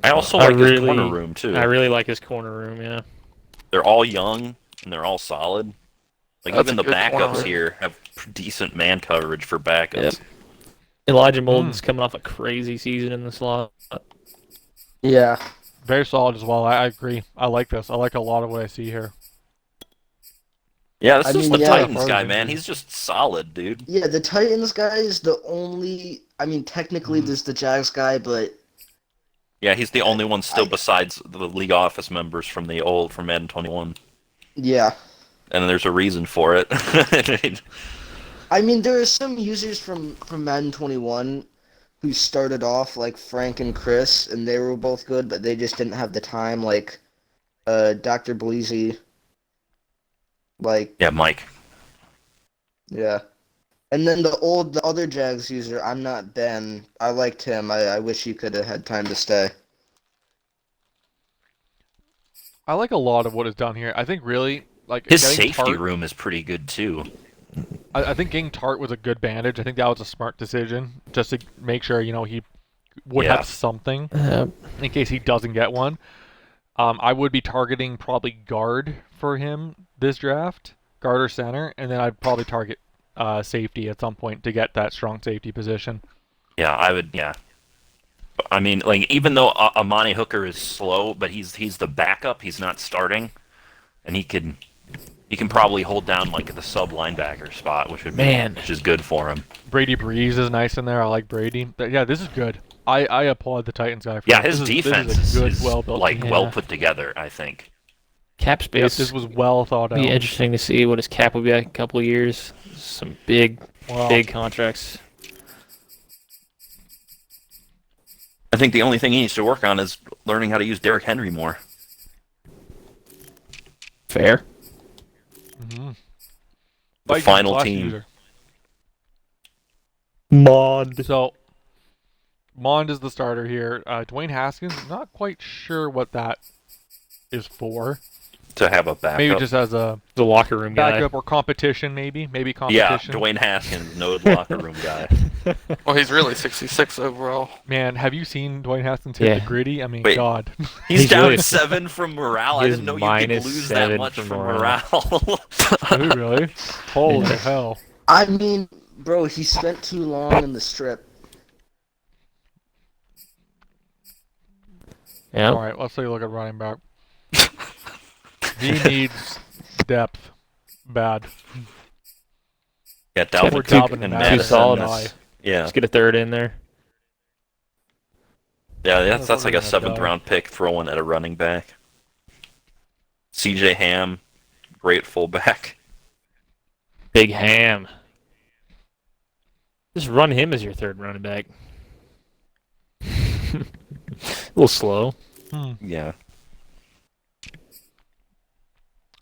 I also I like his really- corner room too. I really like his corner room. Yeah. They're all young and they're all solid. Like That's even a the good corner backups room. here have decent man coverage for backups. Yep. Elijah Molden's coming off a crazy season in the slot. Yeah. Very solid as well. I agree. I like this. I like a lot of what I see here. Yeah, this I is mean, the yeah. Titans guy, man. He's just solid, dude. Yeah, the Titans guy is the only. I mean, technically, there's the Jags guy, but Yeah, he's the only one still I- besides the league office members from Madden 21. yeah. And there's a reason for it. I mean, there are some users from Madden 21 who started off like Frank and Chris, and they were both good, but they just didn't have the time. Like, Dr. Bleezy. Like, Yeah, Mike. yeah. And then the other Jags user, I'm not Ben. I liked him. I wish he could have had time to stay. I like a lot of what is done here. I think really like His getting safety Tart, room is pretty good too. I think getting Tart was a good bandage. I think that was a smart decision just to make sure he would Yeah. have something in case he doesn't get one. I would be targeting probably guard for him this draft, guard or center, and then I'd probably target safety at some point to get that strong safety position. Yeah, I would. Yeah, I mean, like even though Amani Hooker is slow, but he's the backup. He's not starting, and he can probably hold down like the sub linebacker spot, Man. which is good for him. Brady Breeze is nice in there. I like Brady. But yeah, this is good. I applaud the Titans guy for Yeah, this. his This defense is a good, is well-built like team. well put together. I think. Cap Yep, space. this was well thought out. Be interesting to see what his cap will be like in a couple of years. Some big Wow. contracts. I think the only thing he needs to work on is learning how to use Derrick Henry more. Fair. Mm-hmm. The final team. User. Mod. So, Mond is the starter here. Dwayne Haskins, not quite sure what that is for. To have a backup. Maybe just as a The locker room guy. backup or competition, maybe Yeah, competition. Dwayne Haskins, no locker room guy. Well, he's really 66 overall. Man, have you seen Dwayne Haskins hit Yeah. the gritty? I mean, Wait. God. He's down really- 7 from morale. I He's didn't know you could minus lose that 7 much from from morale. morale. Dude, really? Holy Yeah. hell. I mean, bro, he spent too long in the strip. Yeah. All right, let's take a look at running back. He needs depth. Bad. Yeah, Except Dalvin for Cook Dalvin and and Madison. Too solid. that's- Yeah, Let's get a third in there. yeah, That's that's like what a we're 7th gonna round pick throwing at a running back. CJ Ham, great fullback. Big Ham. Just run him as your third running back. A little slow. Yeah,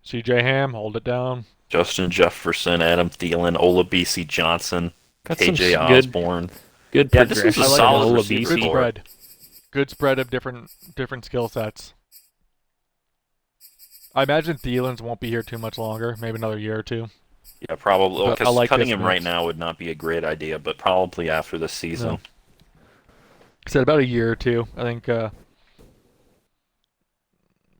CJ Ham, hold it down. Justin Jefferson, Adam Thielen, Olabisi Johnson, Got some KJ good, Osborne. good Yeah, this was a progression. solid on receiver Good Olabisi. core. spread. Good spread of different skill sets. I imagine Thielen's won't be here too much longer. Maybe another year or two. Yeah, probably. But I Because like cutting this him right mix. now would not be a great idea, but probably after this season. No. Said about a year or two. I think.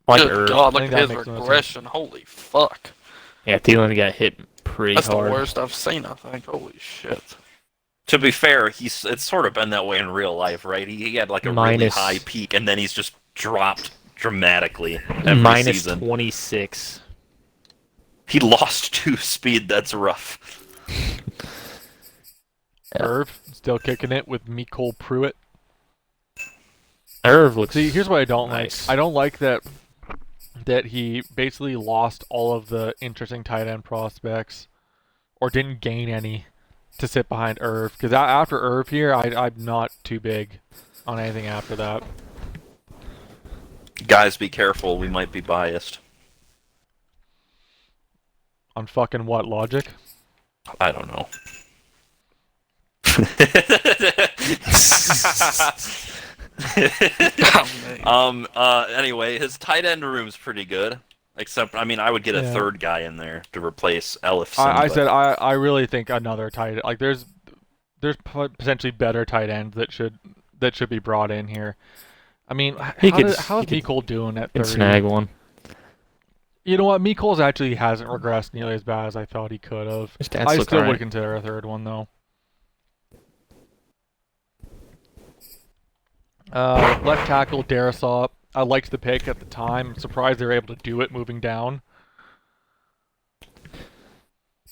Like Good Irv. God, look I think at that his makes no sense. regression. Holy fuck. Yeah, Thielen got hit pretty That's hard. the worst I've seen, I think. Holy shit. To be fair, it's sort of been that way in real life, right? He had like a really Minus- high peak, and then he's just dropped dramatically every Minus season. 26. He lost 2 speed. That's rough. Yeah. Irv still kicking it with Mecole Pruitt. Irv looks. See, here's what I don't nice. like. I don't like that he basically lost all of the interesting tight end prospects, or didn't gain any, to sit behind Irv. Because after Irv here, I'm not too big on anything after that. Guys, be careful. We might be biased. On fucking what logic? I don't know. Anyway, his tight end room's pretty good. Except, I mean, I would get a Yeah. third guy in there to replace Ellefson. I but- said I really think another tight like there's potentially better tight ends that should be brought in here. I mean, how's Mecole doing at Can 30? snag one. You know what? Mecole's actually hasn't regressed nearly as bad as I thought he could have. His stats I look still would alright. consider a third one though. Left tackle Darisaw. I liked the pick at the time. I'm surprised they were able to do it moving down.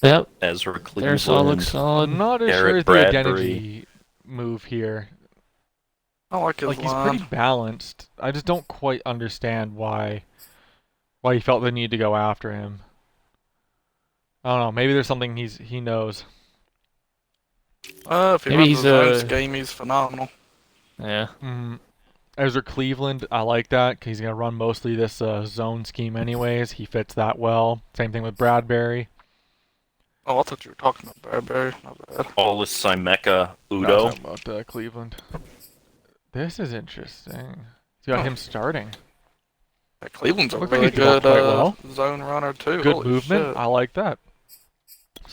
Yep. Ezra There's Cleveland. all looks solid. I'm not as Garrett sure it's Bradbury. the identity move here. I like his Like he's line. pretty balanced. I just don't quite understand why he felt the need to go after him. I don't know. Maybe there's something he knows. If he Maybe runs he's his own a- scheme, he's phenomenal. Yeah. Ezra Cleveland, I like that because he's gonna run mostly this zone scheme anyways. He fits that well. Same thing with Bradbury. Oh, I thought you were talking about Bradbury. My bad. Paulus Simeka Not Udo. talking about Cleveland. This is interesting. You got him starting. Yeah, Cleveland's a Looks like really he's doing good quite well. zone runner, too. Good Holy movement. shit. I like that.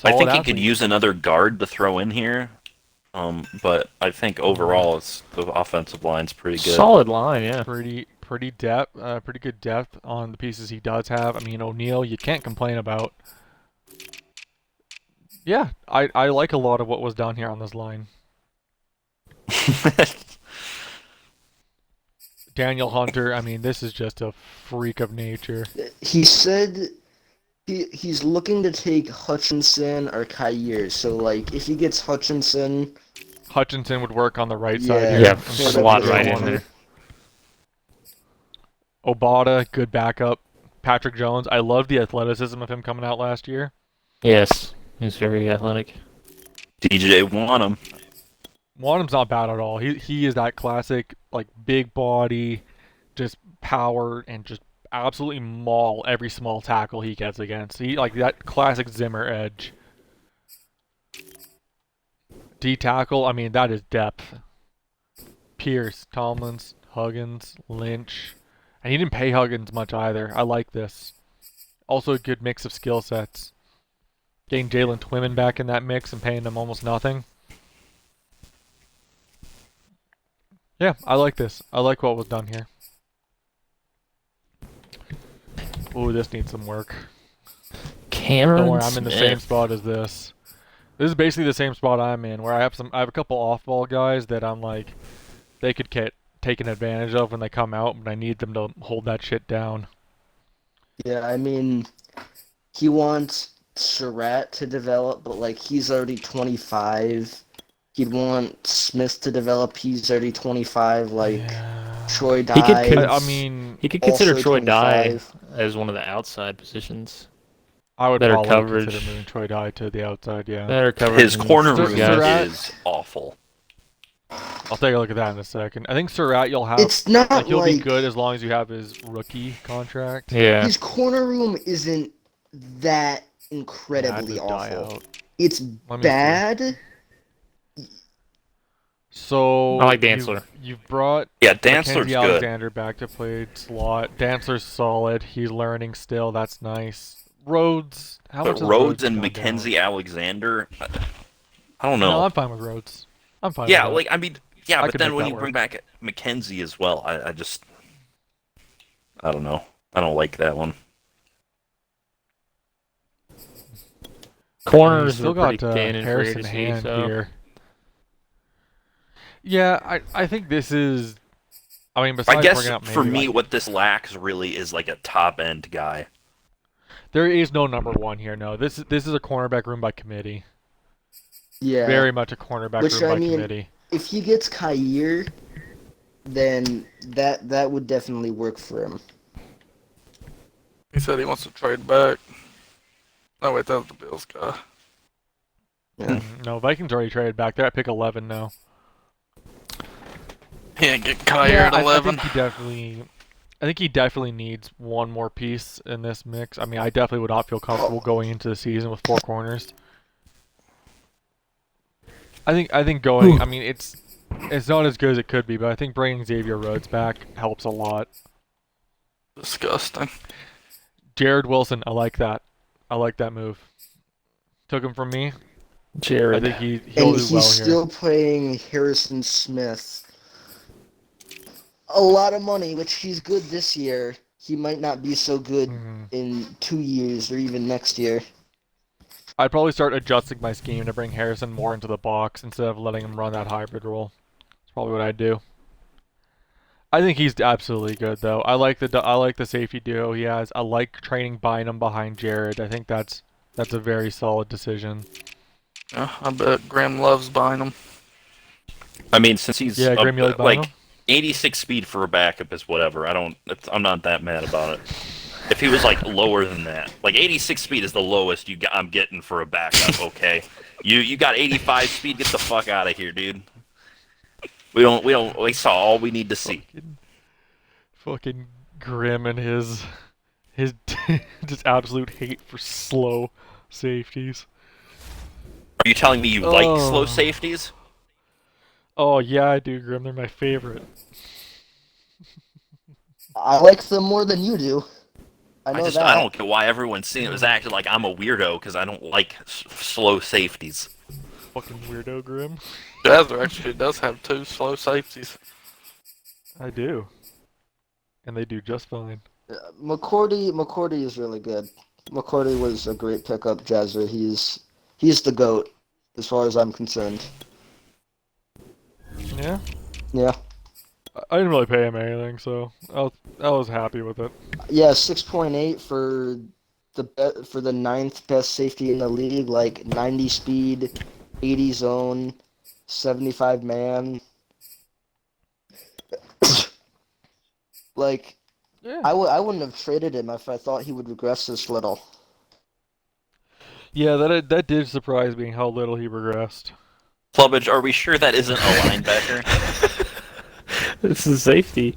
I think Solid he could athlete. use another guard to throw in here. But I think overall, the offensive line's pretty good. Solid line, yeah. pretty good depth on the pieces he does have. I mean, O'Neal, you can't complain about. Yeah, I like a lot of what was done here on this line. Daniel Hunter, I mean, this is just a freak of nature. He said he's looking to take Hutchinson or Kyer. So like, if he gets Hutchinson, Hutchinson would work on the right side yeah, here Yeah, in pair front it of up slot with right TJ in Warner. there. Obata, good backup. Patrick Jones, I love the athleticism of him coming out last year. Yes, he's very athletic. DJ won him. Wanham's not bad at all. He is that classic like big body, just power and just absolutely maul every small tackle he gets against. He like that classic Zimmer edge. D tackle, I mean that is depth. Pierce, Tomlins, Huggins, Lynch. And he didn't pay Huggins much either. I like this. Also a good mix of skill sets. Getting Jalen Twimmen back in that mix and paying him almost nothing. Yeah, I like this. I like what was done here. Ooh, this needs some work. Cameron Don't worry, I'm in the same Smith. spot as this. This is basically the same spot I'm in, where I have a couple off-ball guys that I'm like, they could get taken advantage of when they come out, but I need them to hold that shit down. yeah, I mean, he wants Surratt to develop, but like he's already 25. He'd want Smith to develop. He's already 25. Like Yeah. Troy He could Dye. I mean, He could consider also Troy Dye 25. as one of the outside positions. I would Better probably coverage. consider moving Troy Dye to the outside, yeah. Better coverage. His than corner these room guys. Surratt- is awful. I'll take a look at that in a second. I think Surratt you'll have, It's not like, he'll be like good as long as you have his rookie contract. Yeah. his corner room isn't that Yeah, incredibly just die awful. out. It's Let me see. bad. So I like Dantzler. You've brought Yeah, Dantzler's Mackenzie good. Alexander back to play slot. Dantzler's solid. He's learning still. That's nice. Rhodes. How much But has Rhodes and gone Mackenzie Alexander, I don't down? No, know. I'm fine with Rhodes. I'm fine Yeah, with like I mean, yeah, I but could then make when that you bring work. back Mackenzie as well, I just, I don't know. I don't like that one. that. Corners Still are pretty got thin and free Harrison to see, Hand so. here. Yeah, I think this is. I mean, I besides guess bringing up for maybe, me, like, what this lacks really is like a top end guy. there is no number one here. No, this is a cornerback room by committee. Yeah. Very much a cornerback Which, room I by mean, committee. If he gets Kyer, then that would definitely work for him. He said he wants to trade back. Oh wait, that was the Bills guy. Yeah. No, Vikings already traded back. They're at pick 11 now. He ain't getting Kyer Yeah, at I 11. think he definitely needs one more piece in this mix. I mean, I definitely would not feel comfortable going into the season with four corners. I think going. I mean, it's not as good as it could be, but I think bringing Xavier Rhodes back helps a lot. Disgusting. Jared Wilson, I like that. I like that move. Took him from me. I Jared. think he'll And do he's well here. still playing Harrison Smith. A lot of money, which he's good this year. He might not be so good Mhm. in 2 years or even next year. I'd probably start adjusting my scheme to bring Harrison more into the box instead of letting him run that hybrid role. That's probably what I'd do. I think he's absolutely good though. I like the safety duo he has. I like training Bynum behind Jared. I think that's a very solid decision. Yeah, I bet Graham loves buying them. I mean, since he's Yeah, Grim, you like Bynum? like 86 speed for a backup is whatever. I'm not that mad about it. If he was like lower than that, like 86 speed is the lowest I'm getting for a backup. Okay, you got 85 speed. Get the fuck out of here, dude. We saw all we need to see. Fucking Grim and his just absolute hate for slow safeties. Are you telling me you like Oh. slow safeties? Oh yeah, I do, Grim. They're my favorite. I like them more than you do. I know that. I don't get why everyone's seeing it was acting like I'm a weirdo because I don't like slow safeties. Fucking weirdo, Grim. Jazzer actually does have 2 slow safeties. I do, and they do just fine. McCourty is really good. McCourty was a great pickup, Jazzer. He's the GOAT, as far as I'm concerned. Yeah. Yeah. I didn't really pay him anything, so I was happy with it. Yeah, 6.8 for for the ninth best safety in the league, like 90 speed, 80 zone, 75 man. Like Yeah. I wouldn't have traded him if I thought he would regress this little. Yeah, that did surprise me how little he regressed. Clubbage, are we sure that isn't a linebacker? This is safety.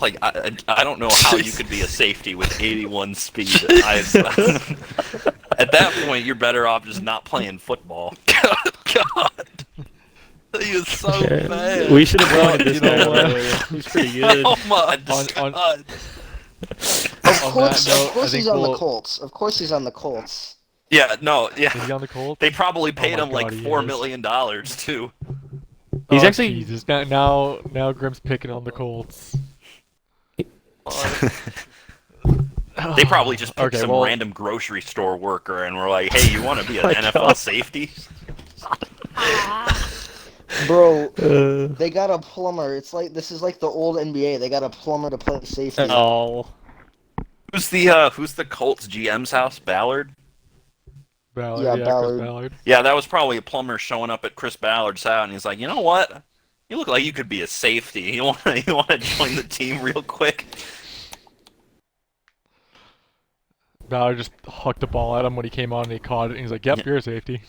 Like, I don't know how you could be a safety with 81 speed. At that point, you're better off just not playing football. God. He is so bad. We should have brought this you know guy what? earlier. He's pretty good. Oh my On- God. Of On course, that note, of course I he's think on the we'll- Colts. Of course he's on the Colts. Yeah, no, Is he yeah. on the Colts? They probably paid my him like God, he $4 is. million too. He's Oh, actually- Jesus. Now Grim's picking on the Colts. They probably just picked Okay, some well- random grocery store worker and were like, "Hey, you want to be an My NFL God. safety?" Bro, Uh, they got a plumber. It's like this is like the old NBA. They got a plumber to play safety. oh. Who's the Colts GM's house? Ballard. Ballard, Yeah, Chris Ballard. Ballard. Yeah, that was probably a plumber showing up at Chris Ballard's house, and he's like, "You know what? You look like you could be a safety. You want to join the team real quick?" Ballard just hucked the ball at him when he came on and he caught it, and he's like, "Yep, Yeah. you're a safety."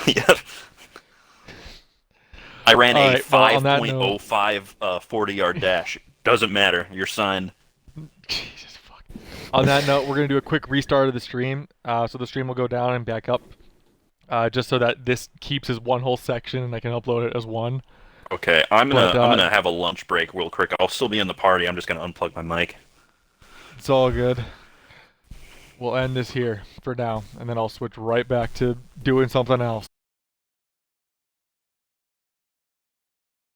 Yep. I ran All a right, well, on that note- 5.05 40-yard dash. Doesn't matter. You're signed. Jesus fuck. On that note, we're gonna do a quick restart of the stream. So the stream will go down and back up, just so that this keeps as one whole section and I can upload it as one. Okay, I'm But, gonna have a lunch break real quick. I'll still be in the party. I'm just gonna unplug my mic. It's all good. We'll end this here for now, and then I'll switch right back to doing something else.